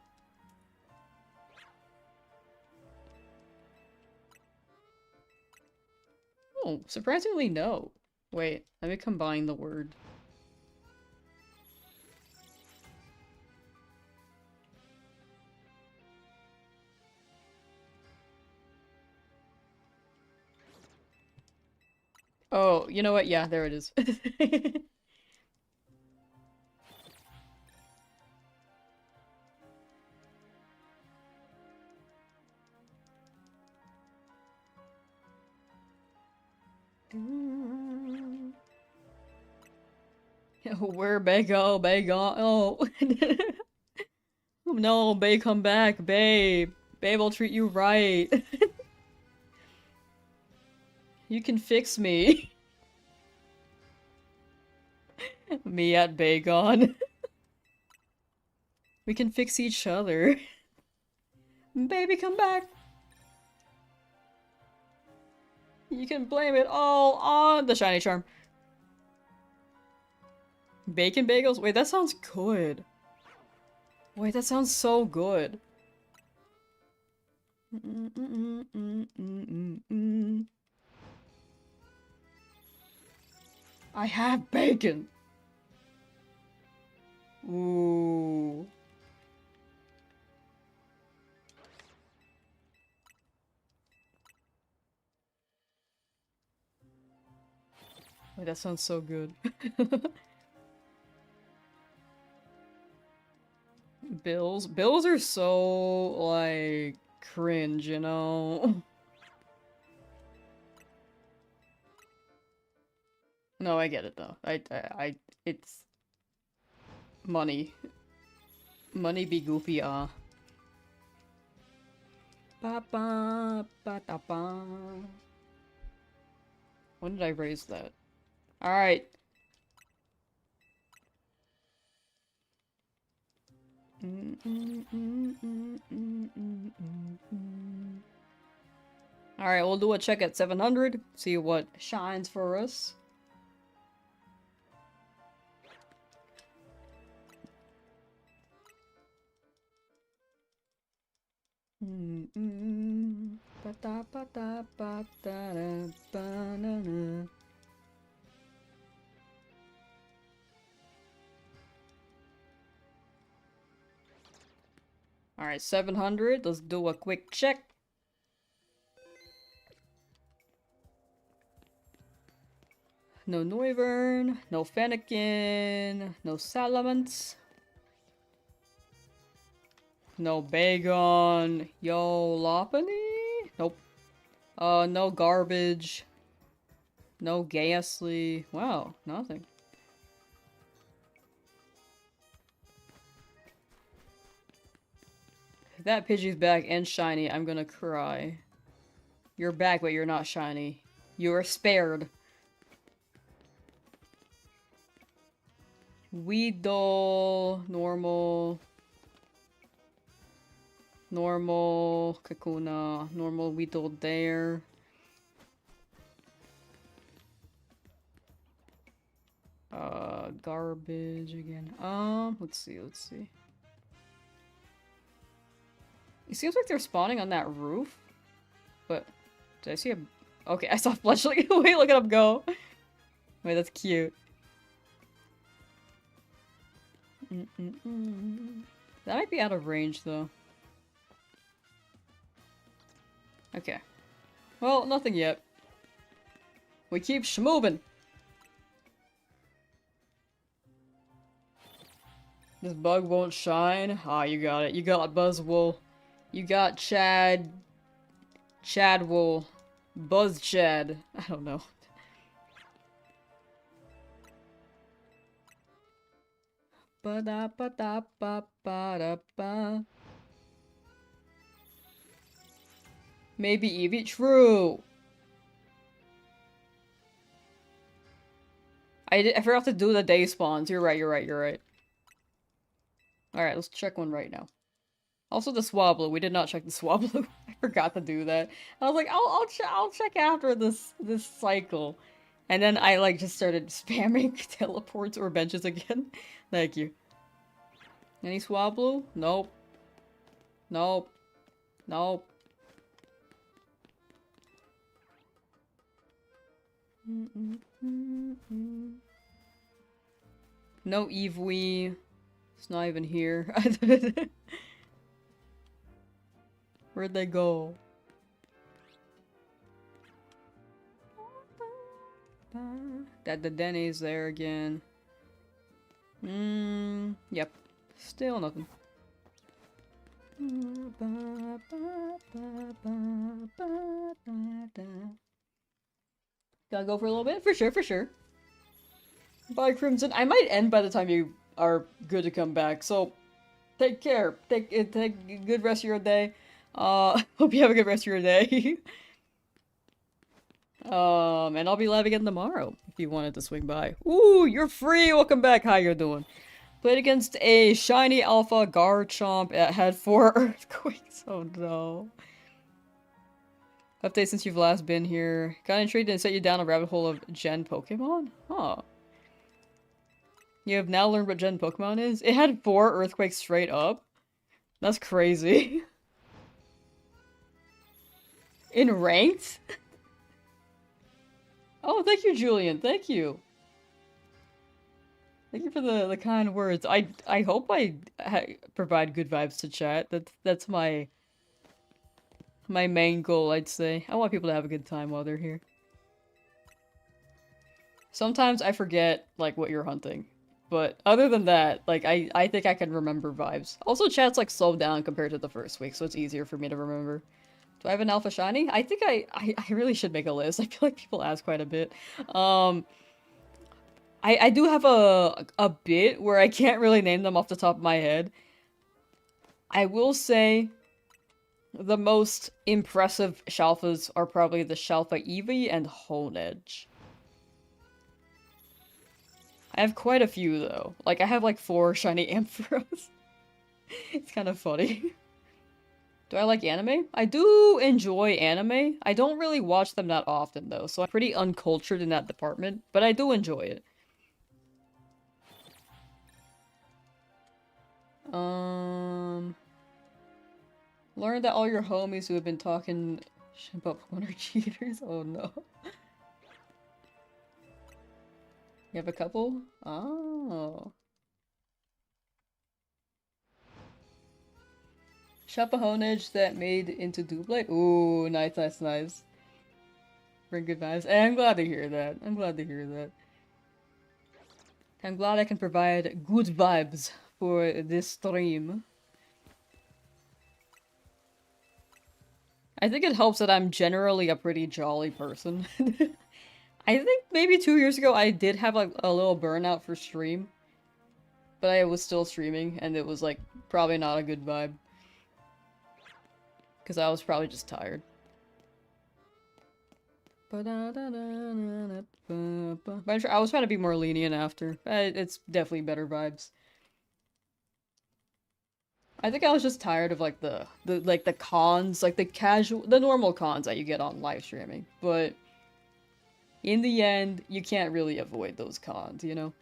Oh, surprisingly no. Wait, let me combine the word. Oh, you know what? Yeah, there it is. Where Bago, Bago, oh. No, babe, come back, babe. Babe, I'll treat you right. You can fix me. Me at Bagon. We can fix each other. Baby, come back. You can blame it all on the shiny charm. Bacon bagels? Wait, that sounds good. Wait, that sounds so good. I have bacon! Ooh. Wait, that sounds so good. Bills? Bills are so, like, cringe, you know? No, I get it though. It's money. Money be goofy, Ba ba ba da ba. When did I raise that? Alright. Alright, we'll do a check at 700. See what shines for us. Alright, 700. Let's do a quick check. No Noivern, no Fennekin, no Salamence, no Bagon, yo Lopunny? Nope. No Garbage, no Ghastly. Wow, nothing. If that Pidgey's back and shiny, I'm gonna cry. You're back, but you're not shiny. You are spared. Weedle, normal, Kakuna, normal Weedle there. Garbage again. Let's see. It seems like they're spawning on that roof, but did I see a... Okay, I saw Fletchling. Wait, look at him go. Wait, that's cute. That might be out of range, though. Okay. Well, nothing yet. We keep schmoving. This bug won't shine. Ah, you got it. You got Buzzwool. You got Chad. Chadwool. Buzz Chad. I don't know. Ba-da-ba-da-ba-ba-da-ba. Maybe Eevee? True! I forgot to do the day spawns. You're right, you're right, you're right. Alright, let's check one right now. Also the Swablu. We did not check the Swablu. I forgot to do that. I was like, I'll check after this cycle. And then I like just started spamming teleports or benches again. Thank you. Any Swablu? Nope. Nope. Nope. No Eevee. It's not even here. Where'd they go? That the Denny's there again. Yep. Still nothing. Gotta go for a little bit? For sure, for sure. Bye, Crimson. I might end by the time you are good to come back, so take care. Take a good rest of your day. Hope you have a good rest of your day. And I'll be live again tomorrow if you wanted to swing by. Ooh, you're free! Welcome back, how you doing? Played against a shiny alpha Garchomp. It had 4 earthquakes. Oh no. Update since you've last been here. Got intrigued and set you down a rabbit hole of Gen Pokemon? Huh. You have now learned what Gen Pokemon is? It had 4 earthquakes straight up? That's crazy. In ranked? Oh, thank you, Julian. Thank you. Thank you for the kind words. I hope I provide good vibes to chat. That's my main goal, I'd say. I want people to have a good time while they're here. Sometimes I forget, like, what you're hunting. But other than that, like, I think I can remember vibes. Also, chat's, like, slowed down compared to the first week, so it's easier for me to remember. Do I have an alpha shiny? I think I really should make a list. I feel like people ask quite a bit. I do have a bit where I can't really name them off the top of my head. I will say the most impressive Shalfas are probably the Shalfa Eevee and Honedge. I have quite a few though. Like I have like 4 shiny Ampharos. It's kind of funny. Do I like anime? I do enjoy anime. I don't really watch them that often though, so I'm pretty uncultured in that department, but I do enjoy it. Learn that all your homies who have been talking about Pokemon are cheaters? Oh no. You have a couple? Oh. Shopahonage that made into Doublade? Ooh, nice, nice, nice. Bring good vibes. And I'm glad to hear that. I'm glad to hear that. I'm glad I can provide good vibes for this stream. I think it helps that I'm generally a pretty jolly person. I think maybe 2 years ago I did have like a little burnout for stream. But I was still streaming and it was like probably not a good vibe. Because I was probably just tired. But I was trying to be more lenient after. It's definitely better vibes. I think I was just tired of like the cons, like the normal cons that you get on live streaming. But in the end, you can't really avoid those cons, you know?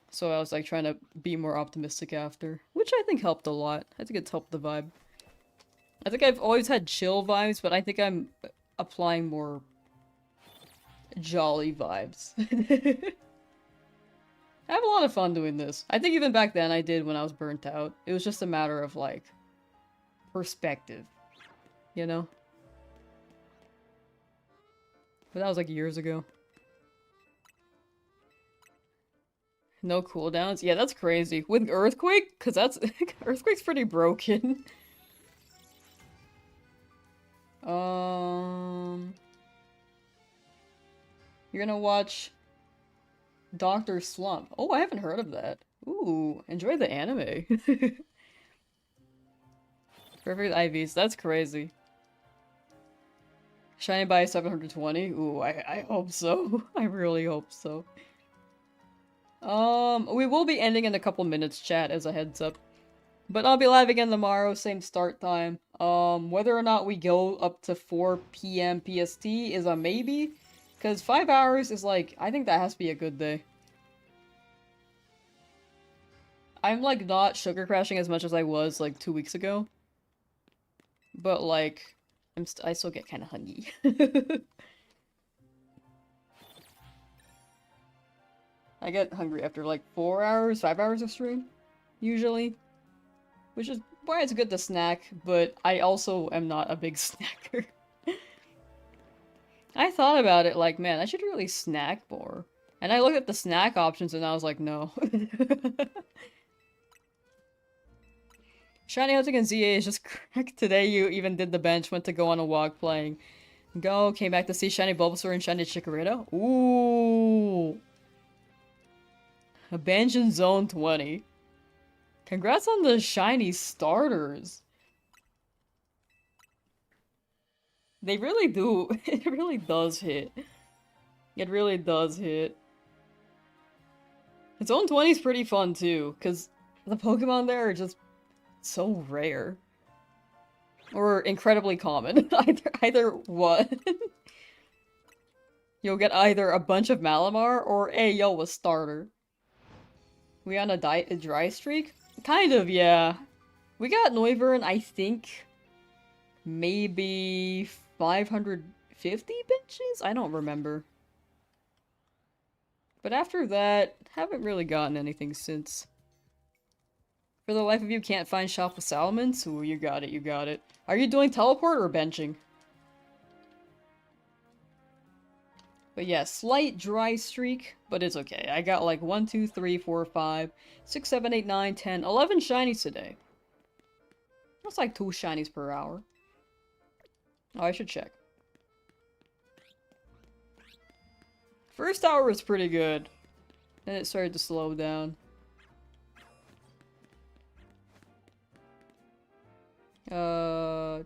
So I was like trying to be more optimistic after, which I think helped a lot. I think it's helped the vibe. I think I've always had chill vibes, but I think I'm applying more jolly vibes. I have a lot of fun doing this. I think even back then I did when I was burnt out. It was just a matter of, like, perspective. You know? But that was, like, years ago. No cooldowns? Yeah, that's crazy. With Earthquake? Because that's... Earthquake's pretty broken. Um... You're gonna watch Doctor Slump. Oh, I haven't heard of that. Ooh, enjoy the anime. Perfect IVs. That's crazy. Shiny by 720? Ooh, I hope so. I really hope so. We will be ending in a couple minutes, chat, as a heads up. But I'll be live again tomorrow, same start time. Whether or not we go up to 4 p.m. PST is a maybe. Because 5 hours is like, I think that has to be a good day. I'm like not sugar crashing as much as I was like 2 weeks ago. But like, I still get kind of hungry. I get hungry after like 4 hours, 5 hours of stream, usually. Which is why it's good to snack, but I also am not a big snacker. I thought about it like, man, I should really snack more. And I looked at the snack options and I was like, no. Shiny Hunting and ZA is just cracked. Today you even did the bench, went to go on a walk playing. Go, came back to see Shiny Bulbasaur and Shiny Chikorita. Ooh! A bench in Zone 20. Congrats on the shiny starters. They really do. It really does hit. It really does hit. Zone 20 is pretty fun too, because the Pokemon there are just so rare. Or incredibly common. either one. You'll get either a bunch of Malamar or a starter. We on a dry streak? Kind of, yeah. We got Noivern, I think, maybe 550 benches? I don't remember. But after that, haven't really gotten anything since. For the life of you, can't find Shop with Salamence? Ooh, you got it, you got it. Are you doing teleport or benching? But yeah, slight dry streak, but it's okay. I got like 1, 2, 3, 4, 5, 6, 7, 8, 9, 10, 11 shinies today. That's like 2 shinies per hour. Oh, I should check. First hour was pretty good. Then it started to slow down.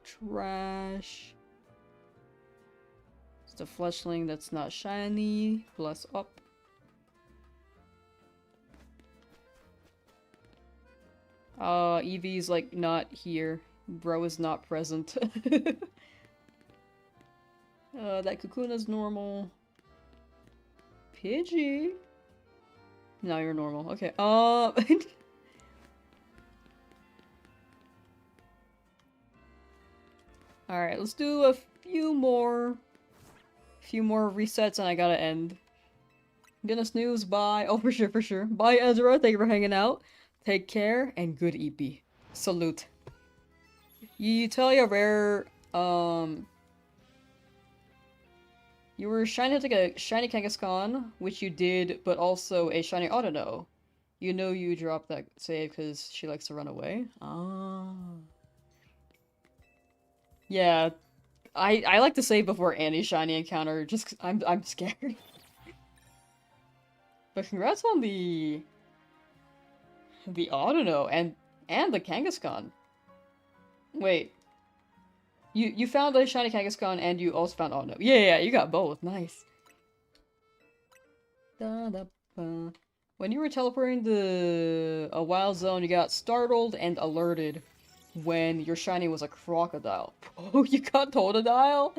Trash. It's the Fletchling that's not shiny. Plus up. Eevee's like not here. Bro is not present. That Kakuna's normal. Pidgey? No, you're normal. Okay, Alright, let's do a few more resets and I gotta end. I'm gonna snooze, bye. Oh, for sure, for sure. Bye, Ezra. Thank you for hanging out. Take care, and good EP. Salute. You tell your rare, you were shiny to get a shiny Kangaskhan, which you did, but also a shiny Audino. You know you dropped that save because she likes to run away. Ah. Yeah, I like to save before any shiny encounter, just 'cause I'm scared. But congrats on the Audino and the Kangaskhan. Wait. You found a shiny Kangaskhan and you also found Audino. Yeah, you got both. Nice. When you were teleporting to a wild zone, you got startled and alerted when your shiny was a crocodile. Oh, you got Totodile?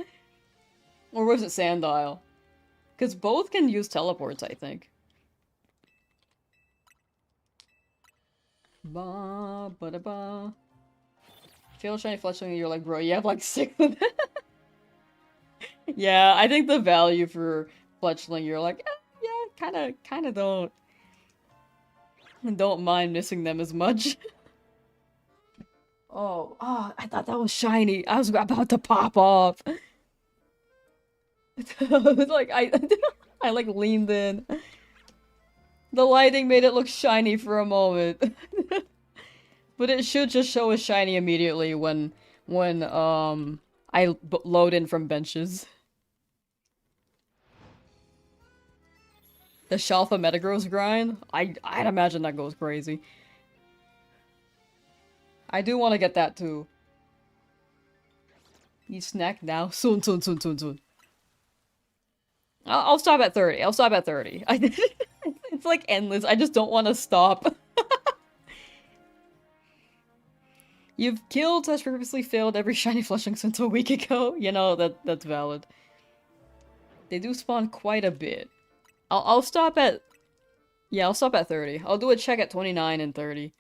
Or was it Sandile? Because both can use teleports, I think. Ba ba da ba. Feel shiny Fletchling and you're like, bro, you have like 6 of them. Yeah, I think the value for Fletchling, you're like, yeah, kinda don't mind missing them as much. Oh, I thought that was shiny. I was about to pop off. Like, I like leaned in. The lighting made it look shiny for a moment. But it should just show as shiny immediately when I load in from benches. The Shalfa Metagross grind? I'd imagine that goes crazy. I do want to get that too. You snack now? Soon, soon, soon, soon, soon. I'll stop at 30. I'll stop at 30. It's like endless. I just don't want to stop. You've killed / purposely failed every shiny flushing since a week ago. You know, that's valid. They do spawn quite a bit. I'll stop at... Yeah, I'll stop at 30. I'll do a check at 29 and 30.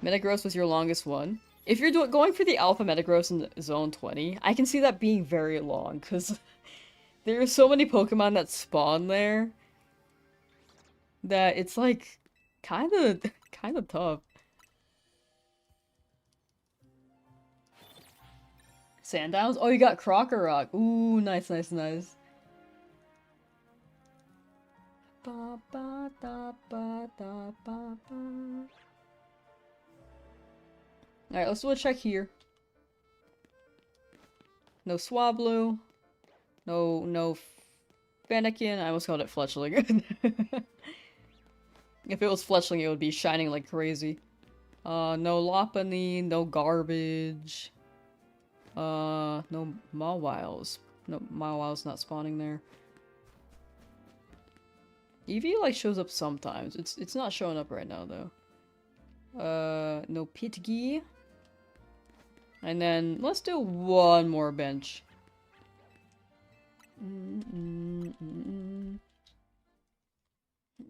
Metagross was your longest one. If you're going for the Alpha Metagross in Zone 20, I can see that being very long, because there are so many Pokemon that spawn there that it's like kind of tough. Sandowns? Oh, you got Crocorock. Ooh, nice, nice, nice. Ba, ba, da, ba, da, ba, ba. Alright, let's do a check here. No Swablu. No Fennekin. I almost called it Fletchling. If it was Fletchling, it would be shining like crazy. No Lopunny, no Garbage. No Mawiles. No, Mawile's not spawning there. Eevee, like, shows up sometimes. It's not showing up right now, though. No Pidgey. And then, let's do one more bench.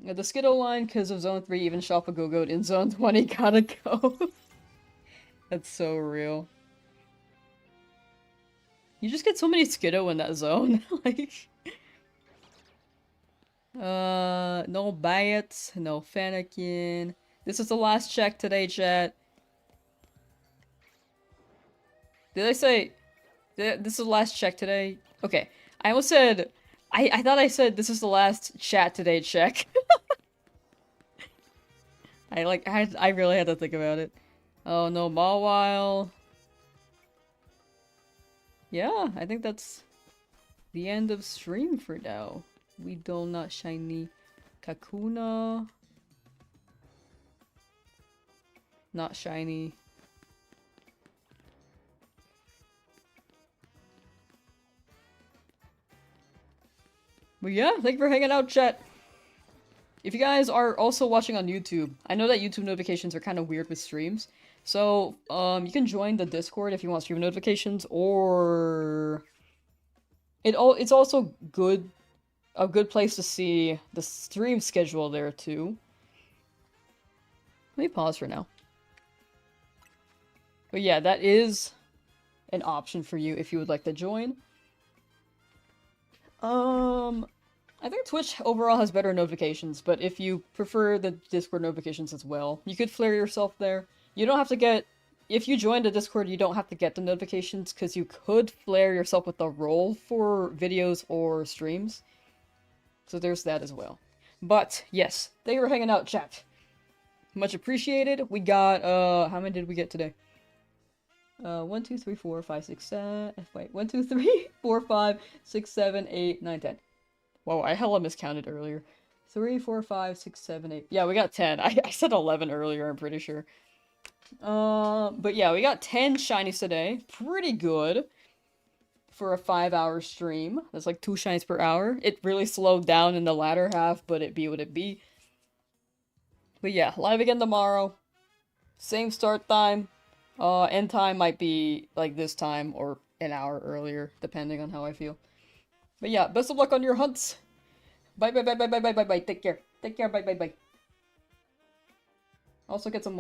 Yeah, the Skittle line, because of Zone 3, even Shalpa in Zone 20 gotta go. That's so real. You just get so many Skiddo in that zone. Like... no Bats, no Fennekin. This is the last check today, chat. Did I say... This is the last check today? Okay. I almost said... I thought I said this is the last chat today check. I really had to think about it. Oh, no Mawile. Yeah, I think that's the end of stream for now. We do not shiny Kakuna. Not shiny. But yeah, thank you for hanging out, chat. If you guys are also watching on YouTube, I know that YouTube notifications are kind of weird with streams. So, you can join the Discord if you want stream notifications, or... It's also a good place to see the stream schedule there, too. Let me pause for now. But yeah, that is an option for you if you would like to join. I think Twitch overall has better notifications, but if you prefer the Discord notifications as well, you could flare yourself there. You don't have to get... If you join the Discord, you don't have to get the notifications, because you could flare yourself with the role for videos or streams. So there's that as well. But, yes, thank you for hanging out, chat. Much appreciated. We got, how many did we get today? 1, 2, 3, 4, 5, 6, 7... Wait, 1, 2, 3, 4, 5, 6, 7, 8, 9, 10. Whoa, I hella miscounted earlier. 3, 4, 5, 6, 7, 8. Yeah, we got 10. I said 11 earlier, I'm pretty sure. But yeah, we got 10 shinies today. Pretty good for a 5-hour stream. That's like 2 shinies per hour. It really slowed down in the latter half, but it be what it be. But yeah, live again tomorrow. Same start time. End time might be like this time or an hour earlier, depending on how I feel. But yeah, best of luck on your hunts. Bye bye bye bye bye bye bye bye. Take care. Take care. Bye bye bye. Also get some more.